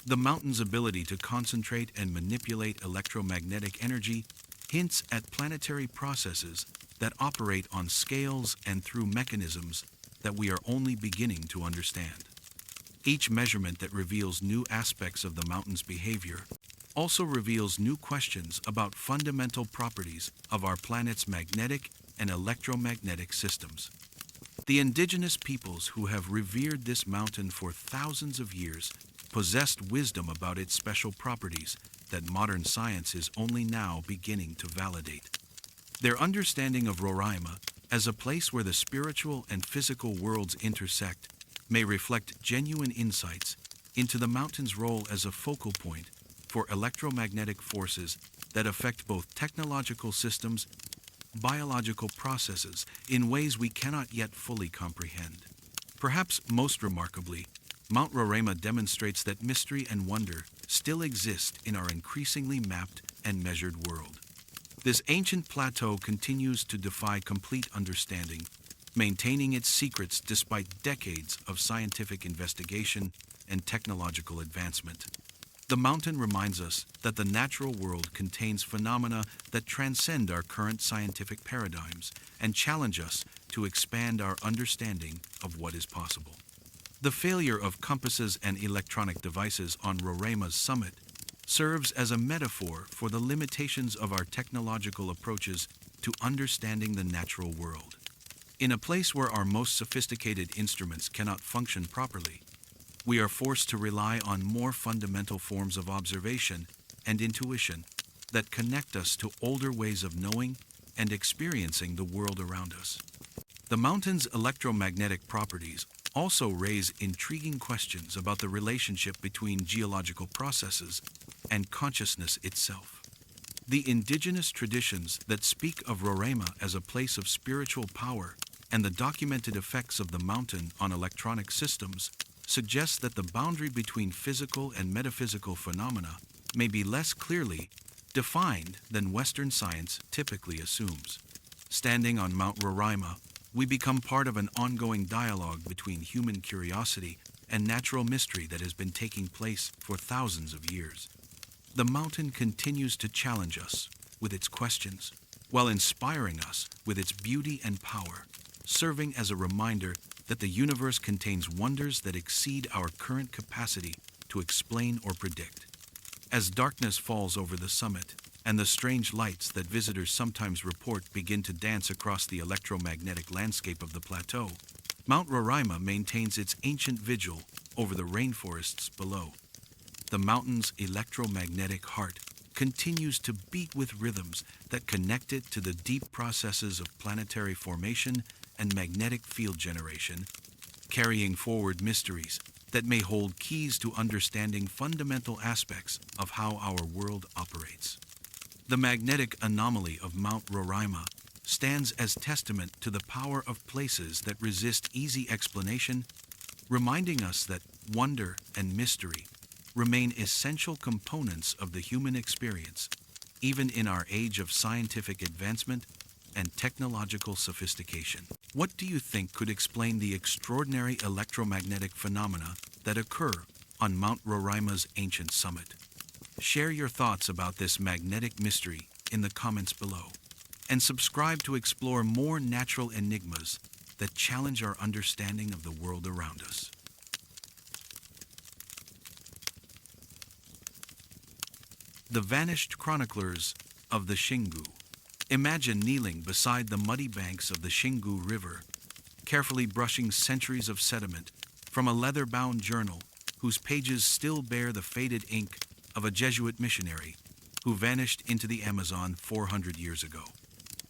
The mountain's ability to concentrate and manipulate electromagnetic energy hints at planetary processes that operate on scales and through mechanisms that we are only beginning to understand. Each measurement that reveals new aspects of the mountain's behavior also reveals new questions about fundamental properties of our planet's magnetic and electromagnetic systems. The indigenous peoples who have revered this mountain for thousands of years possessed wisdom about its special properties that modern science is only now beginning to validate. Their understanding of Roraima as a place where the spiritual and physical worlds intersect may reflect genuine insights into the mountain's role as a focal point for electromagnetic forces that affect both technological systems and biological processes in ways we cannot yet fully comprehend. Perhaps most remarkably, Mount Roraima demonstrates that mystery and wonder still exist in our increasingly mapped and measured world. This ancient plateau continues to defy complete understanding, maintaining its secrets despite decades of scientific investigation and technological advancement. The mountain reminds us that the natural world contains phenomena that transcend our current scientific paradigms and challenge us to expand our understanding of what is possible. The failure of compasses and electronic devices on Roraima's summit serves as a metaphor for the limitations of our technological approaches to understanding the natural world. In a place where our most sophisticated instruments cannot function properly, we are forced to rely on more fundamental forms of observation and intuition that connect us to older ways of knowing and experiencing the world around us. The mountain's electromagnetic properties also raise intriguing questions about the relationship between geological processes and consciousness itself. The indigenous traditions that speak of Roraima as a place of spiritual power and the documented effects of the mountain on electronic systems suggests that the boundary between physical and metaphysical phenomena may be less clearly defined than Western science typically assumes. Standing on Mount Roraima, we become part of an ongoing dialogue between human curiosity and natural mystery that has been taking place for thousands of years. The mountain continues to challenge us with its questions, while inspiring us with its beauty and power, serving as a reminder that the universe contains wonders that exceed our current capacity to explain or predict. As darkness falls over the summit, and the strange lights that visitors sometimes report begin to dance across the electromagnetic landscape of the plateau, Mount Roraima maintains its ancient vigil over the rainforests below. The mountain's electromagnetic heart continues to beat with rhythms that connect it to the deep processes of planetary formation and magnetic field generation, carrying forward mysteries that may hold keys to understanding fundamental aspects of how our world operates. The magnetic anomaly of Mount Roraima stands as testament to the power of places that resist easy explanation, reminding us that wonder and mystery remain essential components of the human experience, even in our age of scientific advancement and technological sophistication. What do you think could explain the extraordinary electromagnetic phenomena that occur on Mount Roraima's ancient summit? Share your thoughts about this magnetic mystery in the comments below, and subscribe to explore more natural enigmas that challenge our understanding of the world around us. The vanished chroniclers of the Xingu. Imagine kneeling beside the muddy banks of the Xingu River, carefully brushing centuries of sediment from a leather-bound journal whose pages still bear the faded ink of a Jesuit missionary who vanished into the Amazon 400 years ago.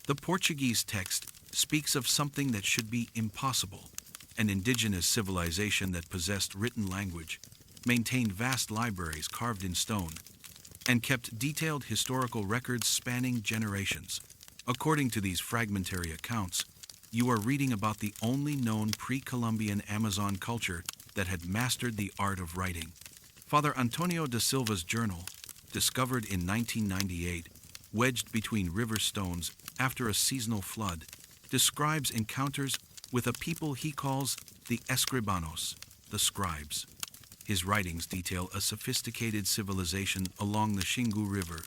The Portuguese text speaks of something that should be impossible: an indigenous civilization that possessed written language, maintained vast libraries carved in stone, and kept detailed historical records spanning generations. According to these fragmentary accounts, you are reading about the only known pre-Columbian Amazon culture that had mastered the art of writing. Father Antonio da Silva's journal, discovered in 1998, wedged between river stones after a seasonal flood, describes encounters with a people he calls the Escribanos, the scribes. His writings detail a sophisticated civilization along the Xingu River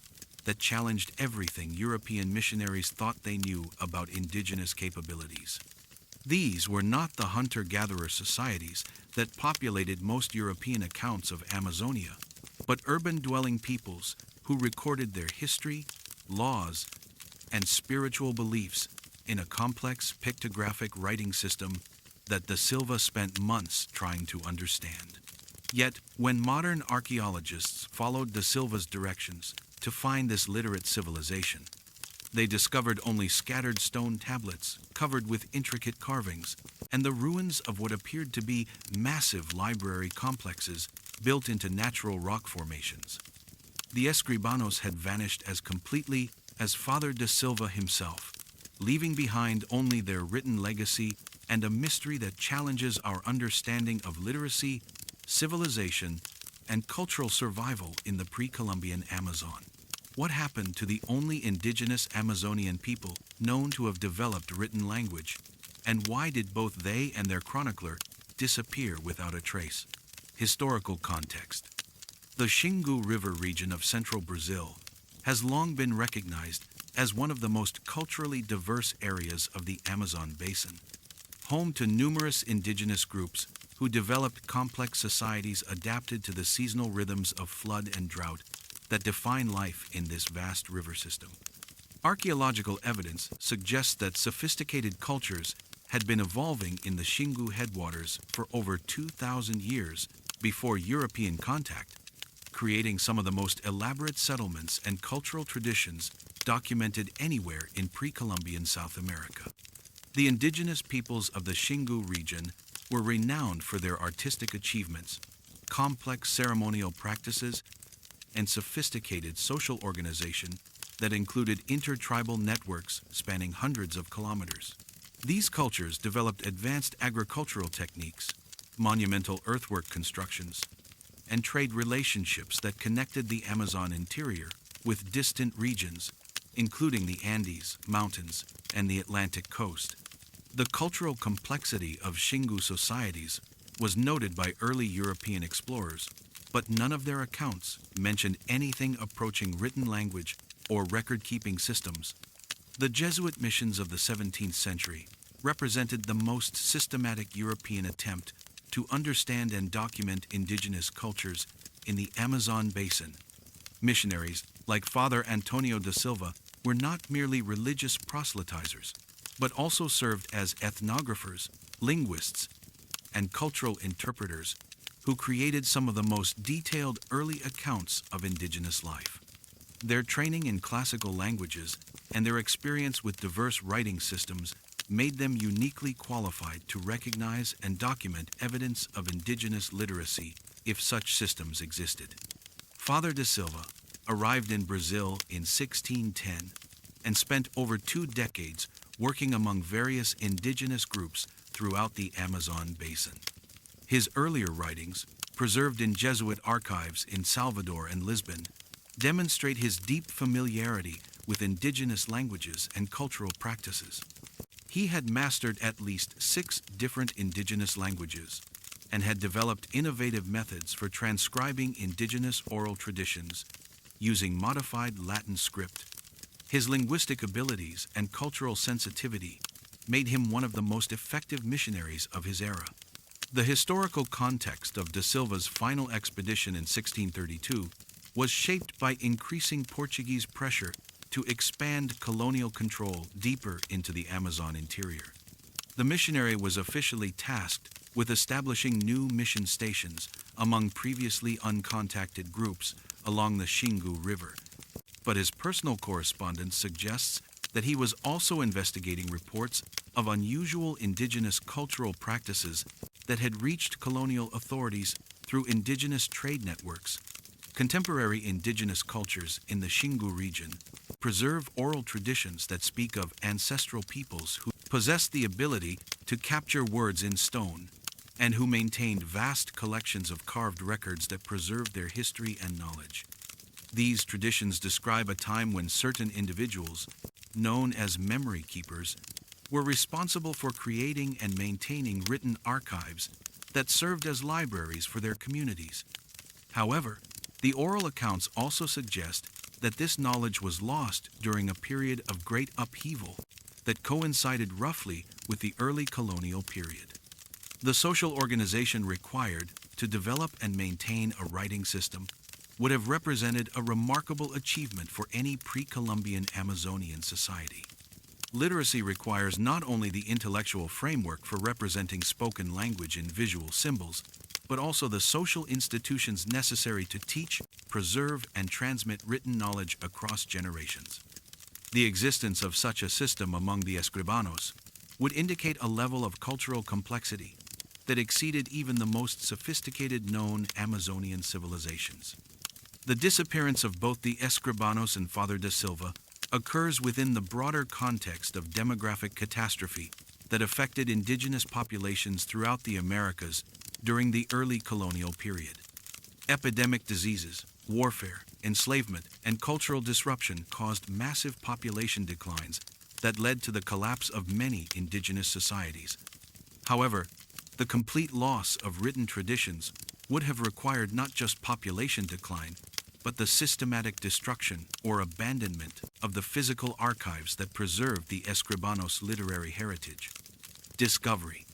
that challenged everything European missionaries thought they knew about indigenous capabilities. These were not the hunter-gatherer societies that populated most European accounts of Amazonia, but urban-dwelling peoples who recorded their history, laws, and spiritual beliefs in a complex pictographic writing system that da Silva spent months trying to understand. Yet, when modern archaeologists followed da Silva's directions to find this literate civilization, they discovered only scattered stone tablets covered with intricate carvings and the ruins of what appeared to be massive library complexes built into natural rock formations. The Escribanos had vanished as completely as Father da Silva himself, leaving behind only their written legacy and a mystery that challenges our understanding of literacy, civilization, and cultural survival in the pre-Columbian Amazon. What happened to the only indigenous Amazonian people known to have developed written language, and why did both they and their chronicler disappear without a trace? Historical context. The Xingu River region of central Brazil has long been recognized as one of the most culturally diverse areas of the Amazon basin, home to numerous indigenous groups who developed complex societies adapted to the seasonal rhythms of flood and drought that define life in this vast river system. Archaeological evidence suggests that sophisticated cultures had been evolving in the Xingu headwaters for over 2,000 years before European contact, creating some of the most elaborate settlements and cultural traditions documented anywhere in pre-Columbian South America. The indigenous peoples of the Xingu region were renowned for their artistic achievements, complex ceremonial practices, and sophisticated social organization that included intertribal networks spanning hundreds of kilometers. These cultures developed advanced agricultural techniques, monumental earthwork constructions, and trade relationships that connected the Amazon interior with distant regions, including the Andes, mountains, and the Atlantic coast. The cultural complexity of Xingu societies was noted by early European explorers, but none of their accounts mentioned anything approaching written language or record-keeping systems. The Jesuit missions of the 17th century represented the most systematic European attempt to understand and document indigenous cultures in the Amazon basin. Missionaries like Father Antonio da Silva were not merely religious proselytizers, but also served as ethnographers, linguists, and cultural interpreters who created some of the most detailed early accounts of indigenous life. Their training in classical languages and their experience with diverse writing systems made them uniquely qualified to recognize and document evidence of indigenous literacy if such systems existed. Father da Silva arrived in Brazil in 1610 and spent over 2 decades working among various indigenous groups throughout the Amazon basin. His earlier writings, preserved in Jesuit archives in Salvador and Lisbon, demonstrate his deep familiarity with indigenous languages and cultural practices. He had mastered at least 6 different indigenous languages and had developed innovative methods for transcribing indigenous oral traditions using modified Latin script. His linguistic abilities and cultural sensitivity made him one of the most effective missionaries of his era. The historical context of da Silva's final expedition in 1632 was shaped by increasing Portuguese pressure to expand colonial control deeper into the Amazon interior. The missionary was officially tasked with establishing new mission stations among previously uncontacted groups along the Xingu River, but his personal correspondence suggests that he was also investigating reports of unusual indigenous cultural practices that had reached colonial authorities through indigenous trade networks. Contemporary indigenous cultures in the Xingu region preserve oral traditions that speak of ancestral peoples who possessed the ability to capture words in stone and who maintained vast collections of carved records that preserved their history and knowledge. These traditions describe a time when certain individuals, known as memory keepers, were responsible for creating and maintaining written archives that served as libraries for their communities. However, the oral accounts also suggest that this knowledge was lost during a period of great upheaval that coincided roughly with the early colonial period. The social organization required to develop and maintain a writing system would have represented a remarkable achievement for any pre-Columbian Amazonian society. Literacy requires not only the intellectual framework for representing spoken language in visual symbols, but also the social institutions necessary to teach, preserve, and transmit written knowledge across generations. The existence of such a system among the escribanos would indicate a level of cultural complexity that exceeded even the most sophisticated known Amazonian civilizations. The disappearance of both the escribanos and Father da Silva occurs within the broader context of demographic catastrophe that affected indigenous populations throughout the Americas during the early colonial period. Epidemic diseases, warfare, enslavement, and cultural disruption caused massive population declines that led to the collapse of many indigenous societies. However, the complete loss of written traditions would have required not just population decline, but the systematic destruction or abandonment of the physical archives that preserved the Escribanos' literary heritage. Discovery.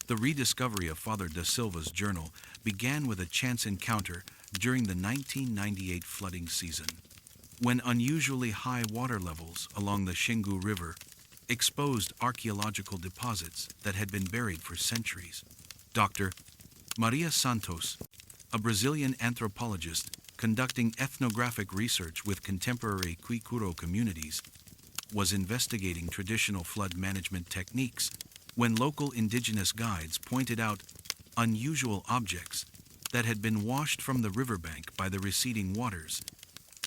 The rediscovery of Father da Silva's journal began with a chance encounter during the 1998 flooding season, when unusually high water levels along the Xingu River exposed archaeological deposits that had been buried for centuries. Dr. Maria Santos, a Brazilian anthropologist conducting ethnographic research with contemporary Quicuro communities, was investigating traditional flood management techniques when local indigenous guides pointed out unusual objects that had been washed from the riverbank by the receding waters.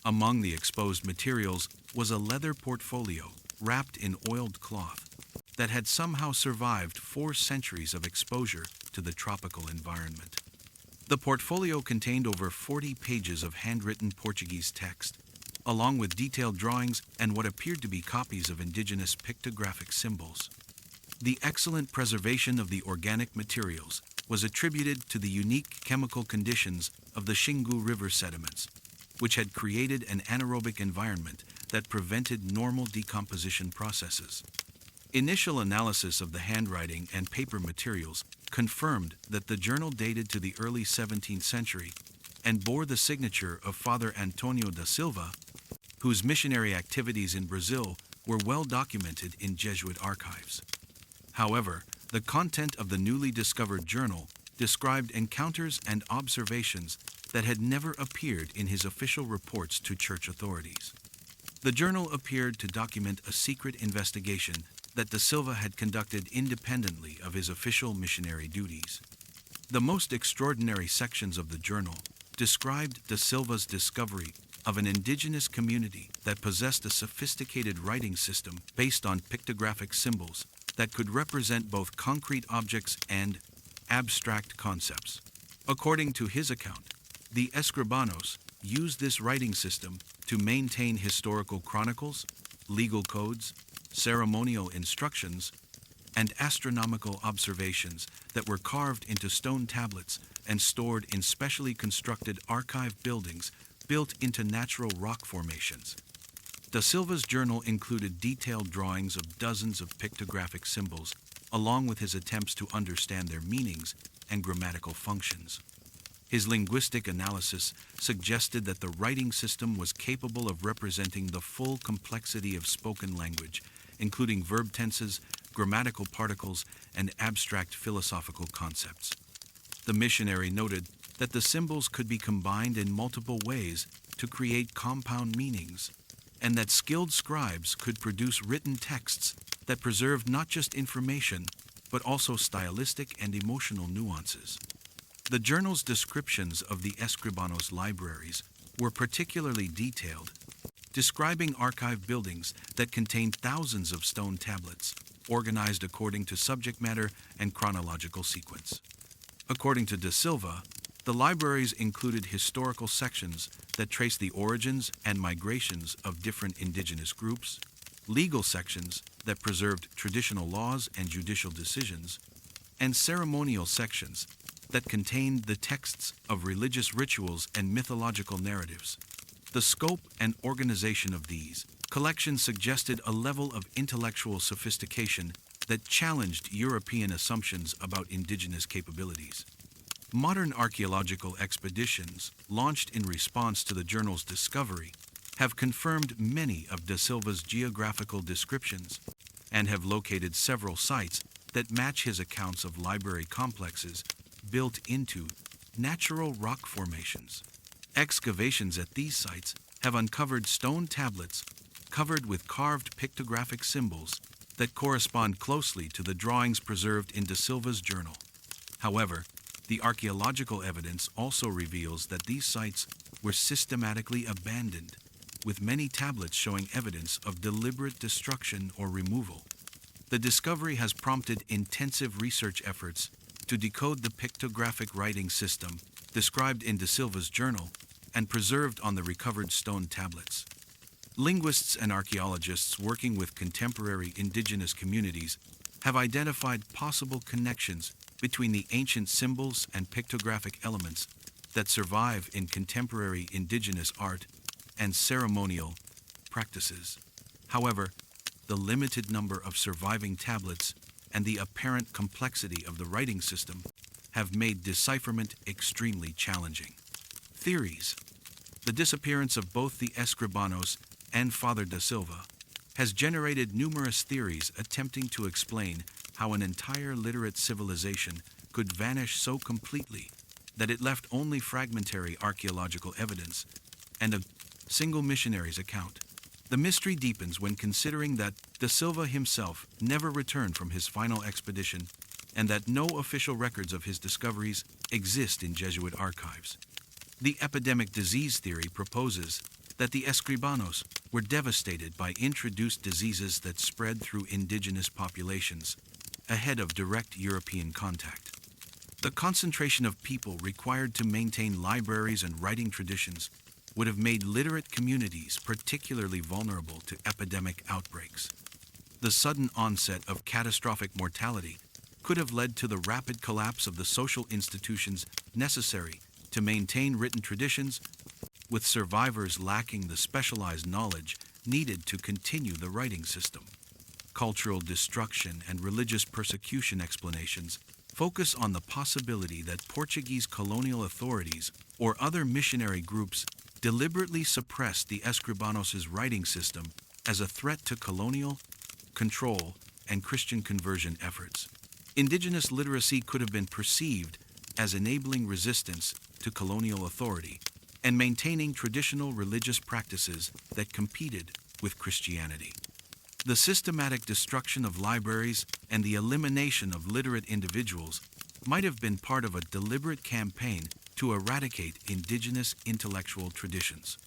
Among the exposed materials was a leather portfolio wrapped in oiled cloth that had somehow survived 4 centuries of exposure to the tropical environment. The portfolio contained over 40 pages of handwritten Portuguese text, along with detailed drawings and what appeared to be copies of indigenous pictographic symbols. The excellent preservation of the organic materials was attributed to the unique chemical conditions of the Xingu River sediments, which had created an anaerobic environment that prevented normal decomposition processes. Initial analysis of the handwriting and paper materials confirmed that the journal dated to the early 17th century and bore the signature of Father Antonio da Silva, whose missionary activities in Brazil were well documented in Jesuit archives. However, the content of the newly discovered journal described encounters and observations that had never appeared in his official reports to church authorities. The journal appeared to document a secret investigation that da Silva had conducted independently of his official missionary duties. The most extraordinary sections of the journal described da Silva's discovery of an indigenous community that possessed a sophisticated writing system based on pictographic symbols that could represent both concrete objects and abstract concepts. According to his account, the Escribanos used this writing system to maintain historical chronicles, legal codes, ceremonial instructions, and astronomical observations that were carved into stone tablets and stored in specially constructed archive buildings built into natural rock formations. Da Silva's journal included detailed drawings of dozens of pictographic symbols, along with his attempts to understand their meanings and grammatical functions. His linguistic analysis suggested that the writing system was capable of representing the full complexity of spoken language, including verb tenses, grammatical particles, and abstract philosophical concepts. The missionary noted that the symbols could be combined in multiple ways to create compound meanings, and that skilled scribes could produce written texts that preserved not just information, but also stylistic and emotional nuances. The journal's descriptions of the Escribanos libraries were particularly detailed, describing archive buildings that contained thousands of stone tablets, organized according to subject matter and chronological sequence. According to De Silva, the libraries included historical sections that trace the origins and migrations of different indigenous groups, legal sections that preserved traditional laws and judicial decisions, and ceremonial sections that contained the texts of religious rituals and mythological narratives. The scope and organization of these collections suggested a level of intellectual sophistication that challenged European assumptions about indigenous capabilities. Modern archaeological expeditions, launched in response to the journal's discovery, have confirmed many of De Silva's geographical descriptions and have located several sites that match his accounts of library complexes built into natural rock formations. Excavations at these sites have uncovered stone tablets covered with carved pictographic symbols that correspond closely to the drawings preserved in De Silva's journal. However, the archaeological evidence also reveals that these sites were systematically abandoned, with many tablets showing evidence of deliberate destruction or removal. The discovery has prompted intensive research efforts to decode the pictographic writing system described in De Silva's journal and preserved on the recovered stone tablets. Linguists and archaeologists working with contemporary indigenous communities have identified possible connections between the ancient symbols and pictographic elements that survive in contemporary indigenous art and ceremonial practices. However, the limited number of surviving tablets and the apparent complexity of the writing system have made decipherment extremely challenging. Theories. The disappearance of both the Escribanos and Father de Silva has generated numerous theories attempting to explain how an entire literate civilization could vanish so completely that it left only fragmentary archaeological evidence and a single missionary's account. The mystery deepens when considering that de Silva himself never returned from his final expedition and that no official records of his discoveries exist in Jesuit archives. The epidemic disease theory proposes that the Escribanos were devastated by introduced diseases that spread through indigenous populations ahead of direct European contact. The concentration of people required to maintain libraries and writing traditions would have made literate communities particularly vulnerable to epidemic outbreaks. The sudden onset of catastrophic mortality could have led to the rapid collapse of the social institutions necessary to maintain written traditions, with survivors lacking the specialized knowledge needed to continue the writing system. Cultural destruction and religious persecution explanations focus on the possibility that Portuguese colonial authorities or other missionary groups deliberately suppressed the Escribanos' writing system as a threat to colonial control and Christian conversion efforts. Indigenous literacy could have been perceived as enabling resistance to colonial authority and maintaining traditional religious practices that competed with Christianity. The systematic destruction of libraries and the elimination of literate individuals might have been part of a deliberate campaign to eradicate indigenous intellectual traditions.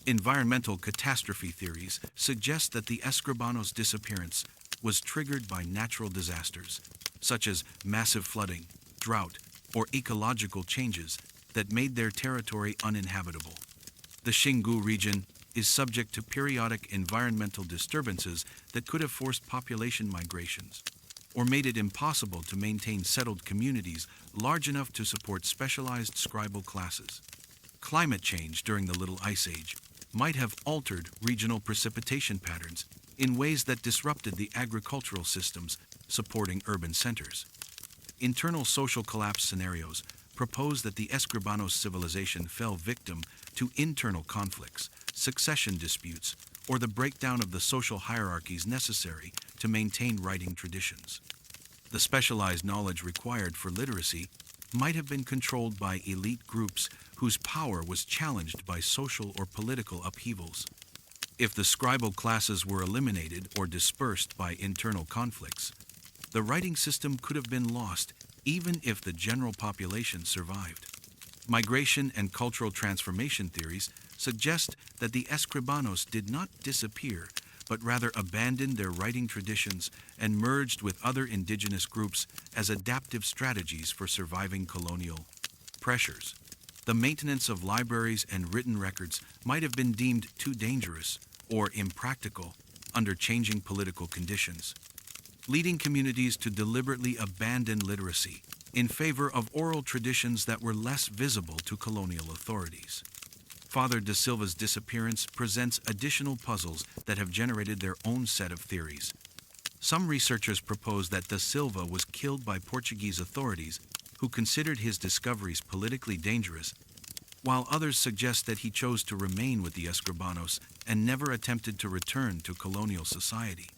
Environmental catastrophe theories suggest that the Escribanos' disappearance was triggered by natural disasters, such as massive flooding, drought, or ecological changes that made their territory uninhabitable. The Xingu region is subject to periodic environmental disturbances that could have forced population migrations or made it impossible to maintain settled communities large enough to support specialized scribal classes. Climate change during the Little Ice Age might have altered regional precipitation patterns in ways that disrupted the agricultural systems supporting urban centers. Internal social collapse scenarios propose that the Escribanos civilization fell victim to internal conflicts, succession disputes, or the breakdown of the social hierarchies necessary to maintain writing traditions. The specialized knowledge required for literacy might have been controlled by elite groups whose power was challenged by social or political upheavals. If the scribal classes were eliminated or dispersed by internal conflicts, the writing system could have been lost even if the general population survived. Migration and cultural transformation theories suggest that the Escribanos did not disappear, but rather abandoned their writing traditions and merged with other indigenous groups as adaptive strategies for surviving colonial pressures. The maintenance of libraries and written records might have been deemed too dangerous or impractical under changing political conditions, leading communities to deliberately abandon literacy in favor of oral traditions that were less visible to colonial authorities. Father da Silva's disappearance presents additional puzzles that have generated their own set of theories. Some researchers propose that da Silva was killed by Portuguese authorities who considered his discoveries politically dangerous, while others suggest that he chose to remain with the Escribanos and never attempted to return to colonial society.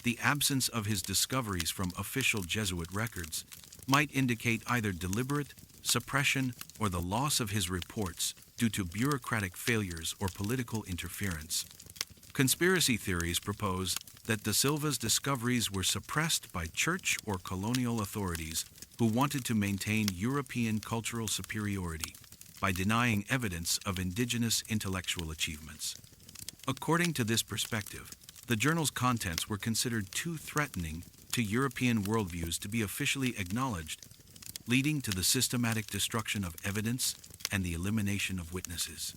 The absence of his discoveries from official Jesuit records might indicate either deliberate suppression or the loss of his reports due to bureaucratic failures or political interference. Conspiracy theories propose that da Silva's discoveries were suppressed by church or colonial authorities who wanted to maintain European cultural superiority by denying evidence of indigenous intellectual achievements. According to this perspective, the journal's contents were considered too threatening to European worldviews to be officially acknowledged, leading to the systematic destruction of evidence and the elimination of witnesses.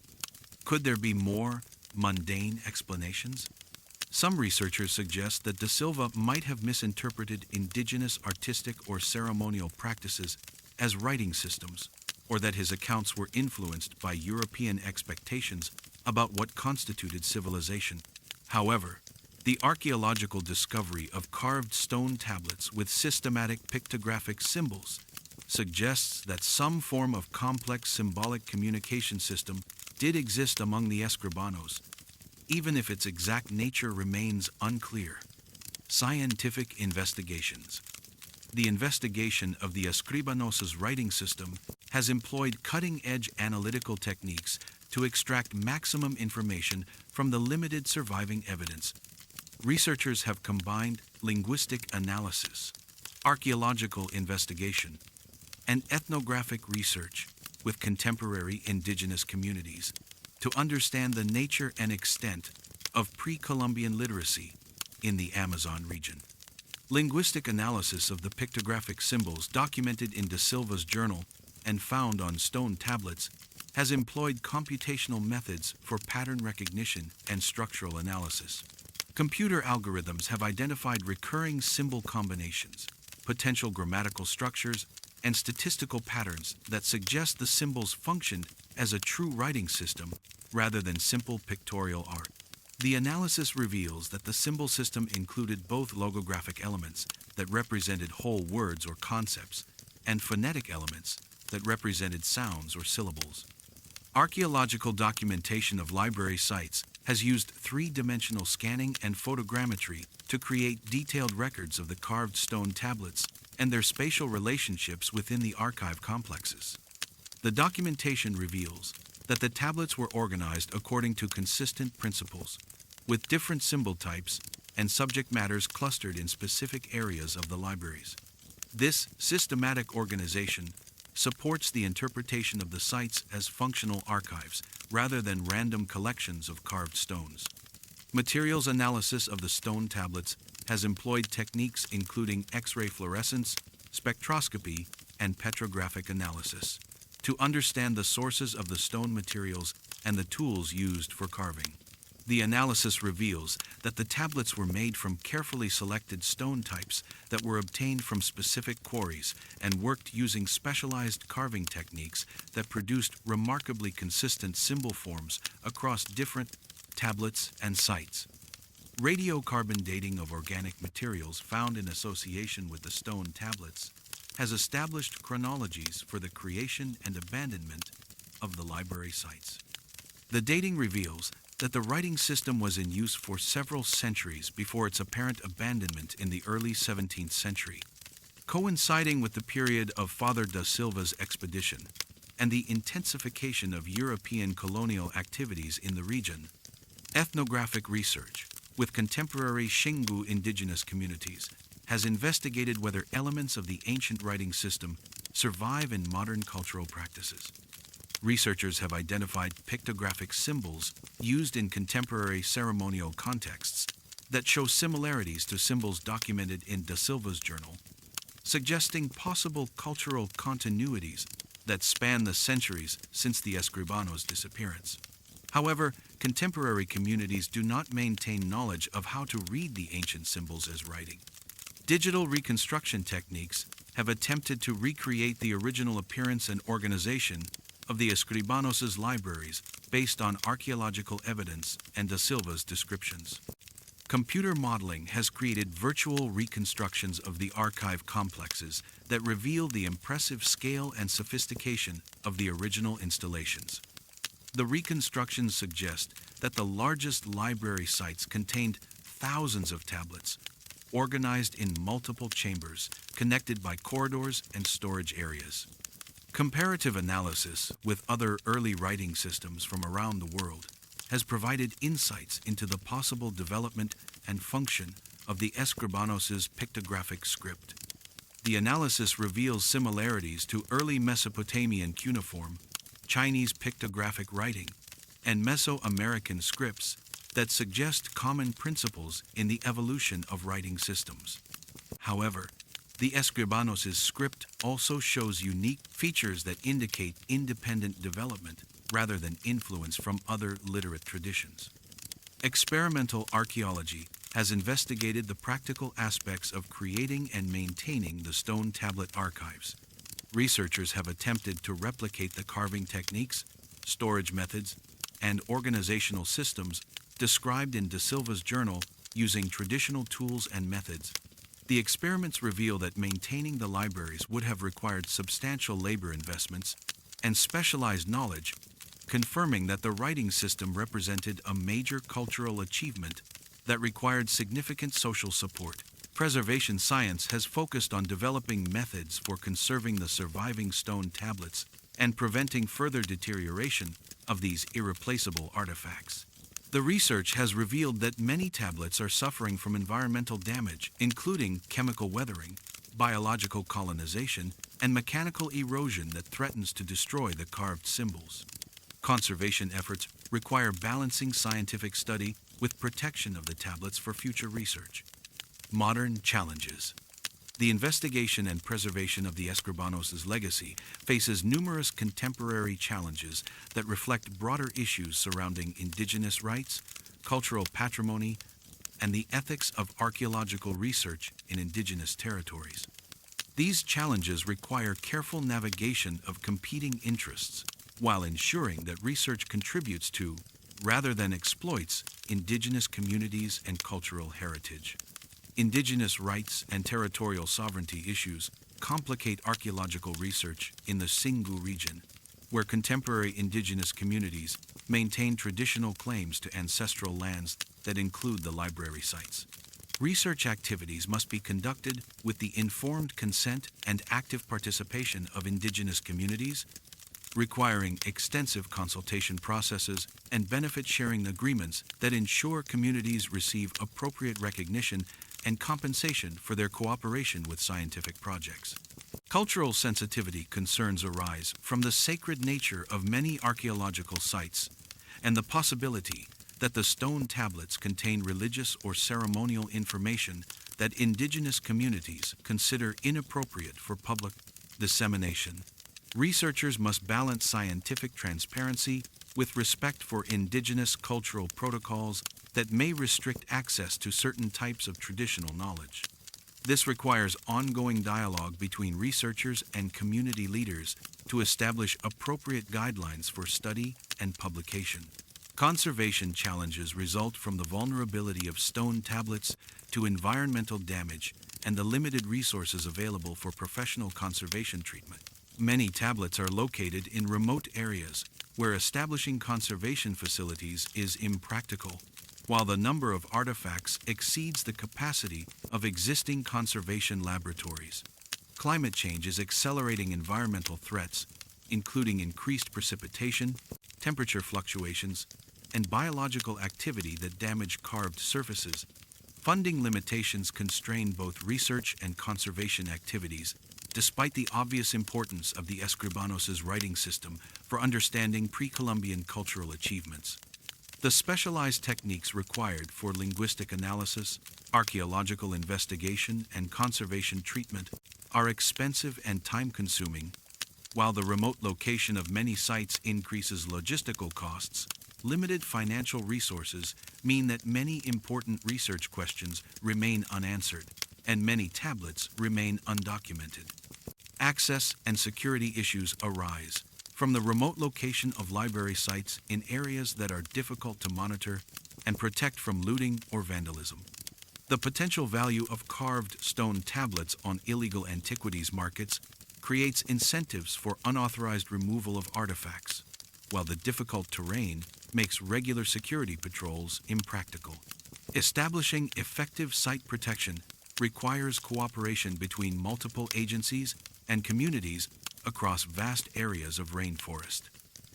Could there be more mundane explanations? Some researchers suggest that da Silva might have misinterpreted indigenous artistic or ceremonial practices as writing systems, or that his accounts were influenced by European expectations about what constituted civilization. However, the archaeological discovery of carved stone tablets with systematic pictographic symbols suggests that some form of complex symbolic communication system did exist among the Escribanos, even if its exact nature remains unclear. Scientific investigations. The investigation of the Escribanos' writing system has employed cutting-edge analytical techniques to extract maximum information from the limited surviving evidence. Researchers have combined linguistic analysis, archaeological investigation, and ethnographic research with contemporary indigenous communities to understand the nature and extent of pre-Columbian literacy in the Amazon region. Linguistic analysis of the pictographic symbols documented in da Silva's journal and found on stone tablets has employed computational methods for pattern recognition and structural analysis. Computer algorithms have identified recurring symbol combinations, potential grammatical structures, and statistical patterns that suggest the symbols functioned as a true writing system rather than simple pictorial art. The analysis reveals that the symbol system included both logographic elements that represented whole words or concepts and phonetic elements that represented sounds or syllables. Archaeological documentation of library sites has used three-dimensional scanning and photogrammetry to create detailed records of the carved stone tablets and their spatial relationships within the archive complexes. The documentation reveals that the tablets were organized according to consistent principles, with different symbol types and subject matters clustered in specific areas of the libraries. This systematic organization supports the interpretation of the sites as functional archives rather than random collections of carved stones. Materials analysis of the stone tablets has employed techniques including X-ray fluorescence, spectroscopy, and petrographic analysis to understand the sources of the stone materials and the tools used for carving. The analysis reveals that the tablets were made from carefully selected stone types that were obtained from specific quarries and worked using specialized carving techniques that produced remarkably consistent symbol forms across different tablets and sites. Radiocarbon dating of organic materials found in association with the stone tablets has established chronologies for the creation and abandonment of the library sites. The dating reveals that the writing system was in use for several centuries before its apparent abandonment in the early 17th century, coinciding with the period of Father da Silva's expedition and the intensification of European colonial activities in the region. Ethnographic research with contemporary Xingu indigenous communities has investigated whether elements of the ancient writing system survive in modern cultural practices. Researchers have identified pictographic symbols used in contemporary ceremonial contexts that show similarities to symbols documented in Da Silva's journal, suggesting possible cultural continuities that span the centuries since the Escribano's disappearance. However, contemporary communities do not maintain knowledge of how to read the ancient symbols as writing. Digital reconstruction techniques have attempted to recreate the original appearance and organization of the Escribanos' libraries based on archaeological evidence and Da Silva's descriptions. Computer modeling has created virtual reconstructions of the archive complexes that reveal the impressive scale and sophistication of the original installations. The reconstructions suggest that the largest library sites contained thousands of tablets, organized in multiple chambers, connected by corridors and storage areas. Comparative analysis with other early writing systems from around the world has provided insights into the possible development and function of the Escribanos' pictographic script. The analysis reveals similarities to early Mesopotamian cuneiform, Chinese pictographic writing, and Mesoamerican scripts that suggest common principles in the evolution of writing systems. However, the Escribanos' script also shows unique features that indicate independent development rather than influence from other literate traditions. Experimental archaeology has investigated the practical aspects of creating and maintaining the stone tablet archives. Researchers have attempted to replicate the carving techniques, storage methods, and organizational systems described in Da Silva's journal using traditional tools and methods. The experiments reveal that maintaining the libraries would have required substantial labor investments and specialized knowledge, confirming that the writing system represented a major cultural achievement that required significant social support. Preservation science has focused on developing methods for conserving the surviving stone tablets and preventing further deterioration of these irreplaceable artifacts. The research has revealed that many tablets are suffering from environmental damage, including chemical weathering, biological colonization, and mechanical erosion that threatens to destroy the carved symbols. Conservation efforts require balancing scientific study with protection of the tablets for future research. Modern challenges. The investigation and preservation of the Escribanos' legacy faces numerous contemporary challenges that reflect broader issues surrounding indigenous rights, cultural patrimony, and the ethics of archaeological research in indigenous territories. These challenges require careful navigation of competing interests, while ensuring that research contributes to, rather than exploits, indigenous communities and cultural heritage. Indigenous rights and territorial sovereignty issues complicate archaeological research in the Xingu region, where contemporary indigenous communities maintain traditional claims to ancestral lands that include the library sites. Research activities must be conducted with the informed consent and active participation of indigenous communities, requiring extensive consultation processes and benefit-sharing agreements that ensure communities receive appropriate recognition and compensation for their cooperation with scientific projects. Cultural sensitivity concerns arise from the sacred nature of many archaeological sites and the possibility that the stone tablets contain religious or ceremonial information that indigenous communities consider inappropriate for public dissemination. Researchers must balance scientific transparency with respect for indigenous cultural protocols that may restrict access to certain types of traditional knowledge. This requires ongoing dialogue between researchers and community leaders to establish appropriate guidelines for study and publication. Conservation challenges result from the vulnerability of stone tablets to environmental damage and the limited resources available for professional conservation treatment. Many tablets are located in remote areas where establishing conservation facilities is impractical, while the number of artifacts exceeds the capacity of existing conservation laboratories. Climate change is accelerating environmental threats, including increased precipitation, temperature fluctuations, and biological activity that damage carved surfaces. Funding limitations constrain both research and conservation activities, despite the obvious importance of the Escribanos' writing system for understanding pre-Columbian cultural achievements. The specialized techniques required for linguistic analysis, archaeological investigation, and conservation treatment are expensive and time-consuming. While the remote location of many sites increases logistical costs, limited financial resources mean that many important research questions remain unanswered, and many tablets remain undocumented. Access and security issues arise from the remote location of library sites in areas that are difficult to monitor and protect from looting or vandalism. The potential value of carved stone tablets on illegal antiquities markets creates incentives for unauthorized removal of artifacts, while the difficult terrain makes regular security patrols impractical. Establishing effective site protection requires cooperation between multiple agencies and communities across vast areas of rainforest.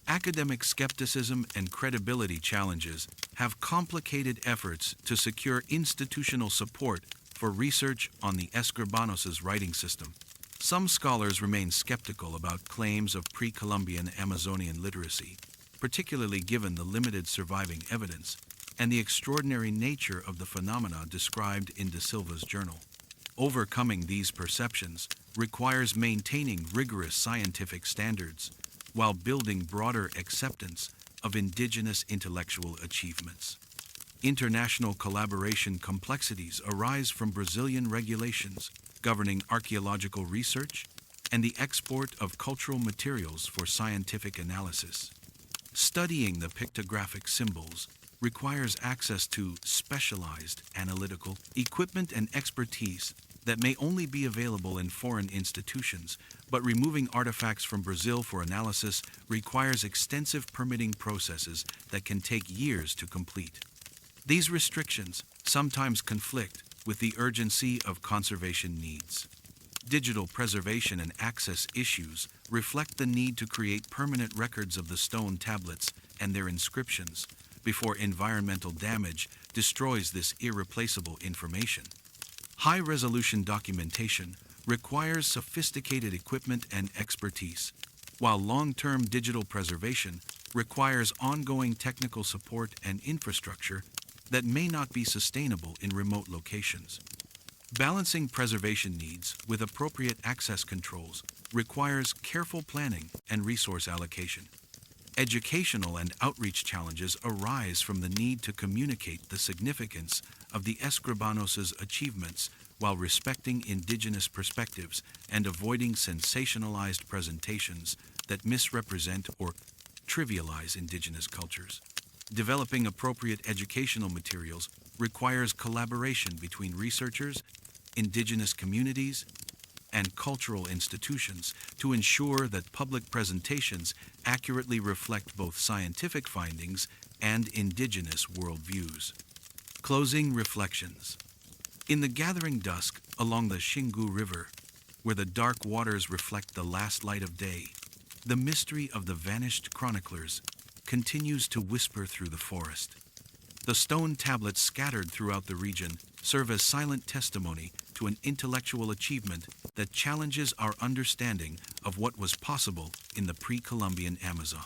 Academic skepticism and credibility challenges have complicated efforts to secure institutional support for research on the Escribanos' writing system. Some scholars remain skeptical about claims of pre-Columbian Amazonian literacy, particularly given the limited surviving evidence and the extraordinary nature of the phenomena described in De Silva's journal. Overcoming these perceptions requires maintaining rigorous scientific standards while building broader acceptance of indigenous intellectual achievements. International collaboration complexities arise from Brazilian regulations governing archaeological research and the export of cultural materials for scientific analysis. Studying the pictographic symbols requires access to specialized analytical equipment and expertise that may only be available in foreign institutions, but removing artifacts from Brazil for analysis requires extensive permitting processes that can take years to complete. These restrictions sometimes conflict with the urgency of conservation needs. Digital preservation and access issues reflect the need to create permanent records of the stone tablets and their inscriptions before environmental damage destroys this irreplaceable information. High-resolution documentation requires sophisticated equipment and expertise, while long-term digital preservation requires ongoing technical support and infrastructure that may not be sustainable in remote locations. Balancing preservation needs with appropriate access controls requires careful planning and resource allocation. Educational and outreach challenges arise from the need to communicate the significance of the Escribanos' achievements while respecting indigenous perspectives and avoiding sensationalized presentations that misrepresent or trivialize indigenous cultures. Developing appropriate educational materials requires collaboration between researchers, indigenous communities, and cultural institutions to ensure that public presentations accurately reflect both scientific findings and indigenous worldviews. Closing reflections. In the gathering dusk along the Xingu River, where the dark waters reflect the last light of day, the mystery of the vanished chroniclers continues to whisper through the forest. The stone tablets scattered throughout the region serve as silent testimony to an intellectual achievement that challenges our understanding of what was possible in the pre-Columbian Amazon.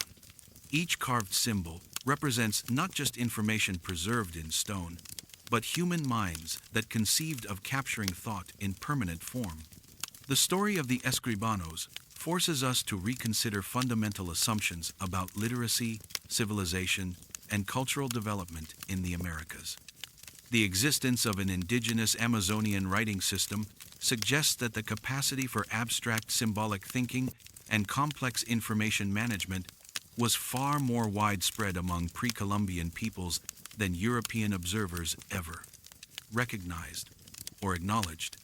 Each carved symbol represents not just information preserved in stone, but human minds that conceived of capturing thought in permanent form. The story of the Escribanos forces us to reconsider fundamental assumptions about literacy, civilization, and cultural development in the Americas. The existence of an indigenous Amazonian writing system suggests that the capacity for abstract symbolic thinking and complex information management was far more widespread among pre-Columbian peoples than European observers ever recognized or acknowledged.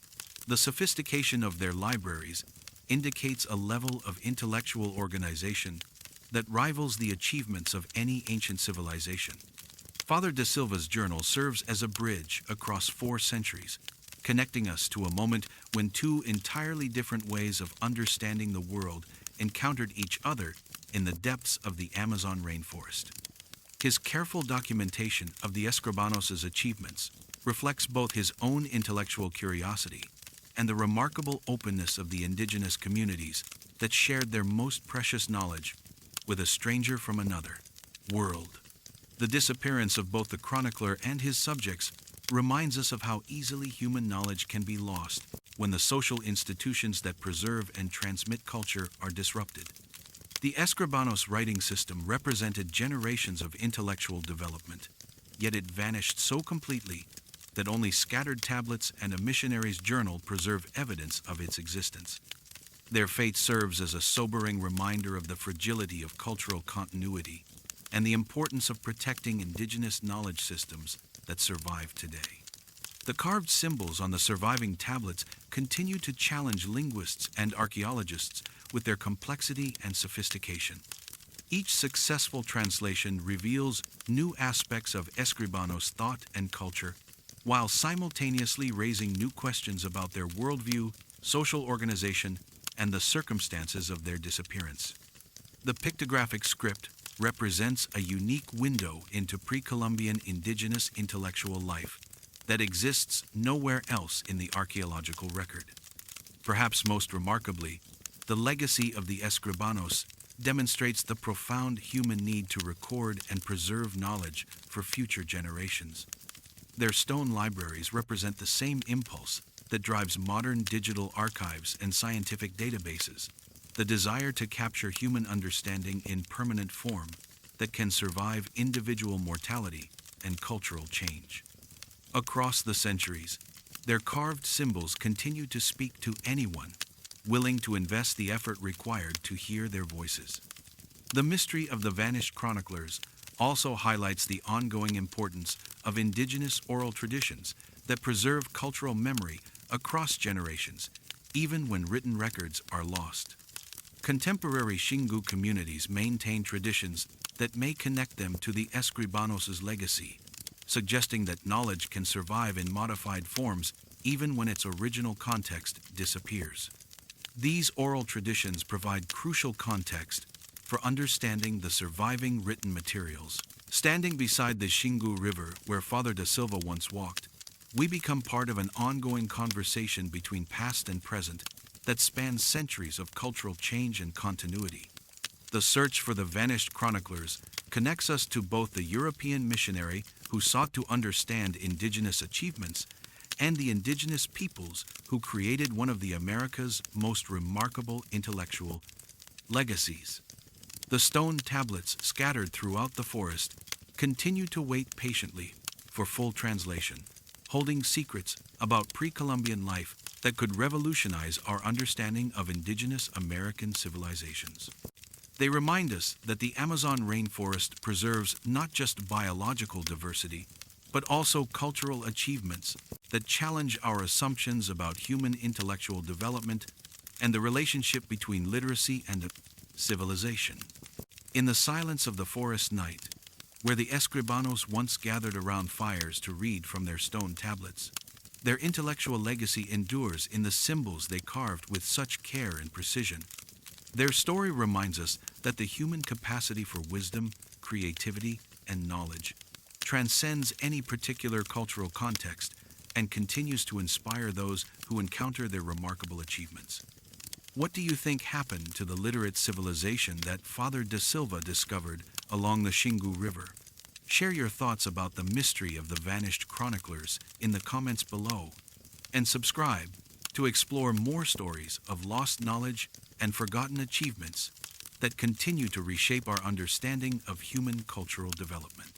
The sophistication of their libraries indicates a level of intellectual organization that rivals the achievements of any ancient civilization. Father da Silva's journal serves as a bridge across 4 centuries, connecting us to a moment when 2 entirely different ways of understanding the world encountered each other in the depths of the Amazon rainforest. His careful documentation of the Escribanos' achievements reflects both his own intellectual curiosity and the remarkable openness of the indigenous communities that shared their most precious knowledge with a stranger from another world. The disappearance of both the chronicler and his subjects reminds us of how easily human knowledge can be lost when the social institutions that preserve and transmit culture are disrupted. The Escribanos writing system represented generations of intellectual development, yet it vanished so completely that only scattered tablets and a missionary's journal preserve evidence of its existence. Their fate serves as a sobering reminder of the fragility of cultural continuity and the importance of protecting indigenous knowledge systems that survive today. The carved symbols on the surviving tablets continue to challenge linguists and archaeologists with their complexity and sophistication. Each successful translation reveals new aspects of Escribanos' thought and culture, while simultaneously raising new questions about their worldview, social organization, and the circumstances of their disappearance. The pictographic script represents a unique window into pre-Columbian indigenous intellectual life that exists nowhere else in the archaeological record. Perhaps most remarkably, the legacy of the Escribanos demonstrates the profound human need to record and preserve knowledge for future generations. Their stone libraries represent the same impulse that drives modern digital archives and scientific databases, the desire to capture human understanding in permanent form that can survive individual mortality and cultural change. Across the centuries, their carved symbols continue to speak to anyone willing to invest the effort required to hear their voices. The mystery of the vanished chroniclers also highlights the ongoing importance of indigenous oral traditions that preserve cultural memory across generations, even when written records are lost. Contemporary Xingu communities maintain traditions that may connect them to the Escribanos' legacy, suggesting that knowledge can survive in modified forms even when its original context disappears. These oral traditions provide crucial context for understanding the surviving written materials. Standing beside the Xingu River where Father da Silva once walked, we become part of an ongoing conversation between past and present that spans centuries of cultural change and continuity. The search for the vanished chroniclers connects us to both the European missionary who sought to understand indigenous achievements and the indigenous peoples who created one of the America's most remarkable intellectual legacies. The stone tablets scattered throughout the forest continue to wait patiently for full translation, holding secrets about pre-Columbian life that could revolutionize our understanding of indigenous American civilizations. They remind us that the Amazon rainforest preserves not just biological diversity, but also cultural achievements that challenge our assumptions about human intellectual development and the relationship between literacy and civilization. In the silence of the forest night, where the Escribanos once gathered around fires to read from their stone tablets, their intellectual legacy endures in the symbols they carved with such care and precision. Their story reminds us that the human capacity for wisdom, creativity, and knowledge transcends any particular cultural context and continues to inspire those who encounter their remarkable achievements. What do you think happened to the literate civilization that Father da Silva discovered along the Xingu River? Share your thoughts about the mystery of the vanished chroniclers in the comments below, and subscribe to explore more stories of lost knowledge and forgotten achievements that continue to reshape our understanding of human cultural development.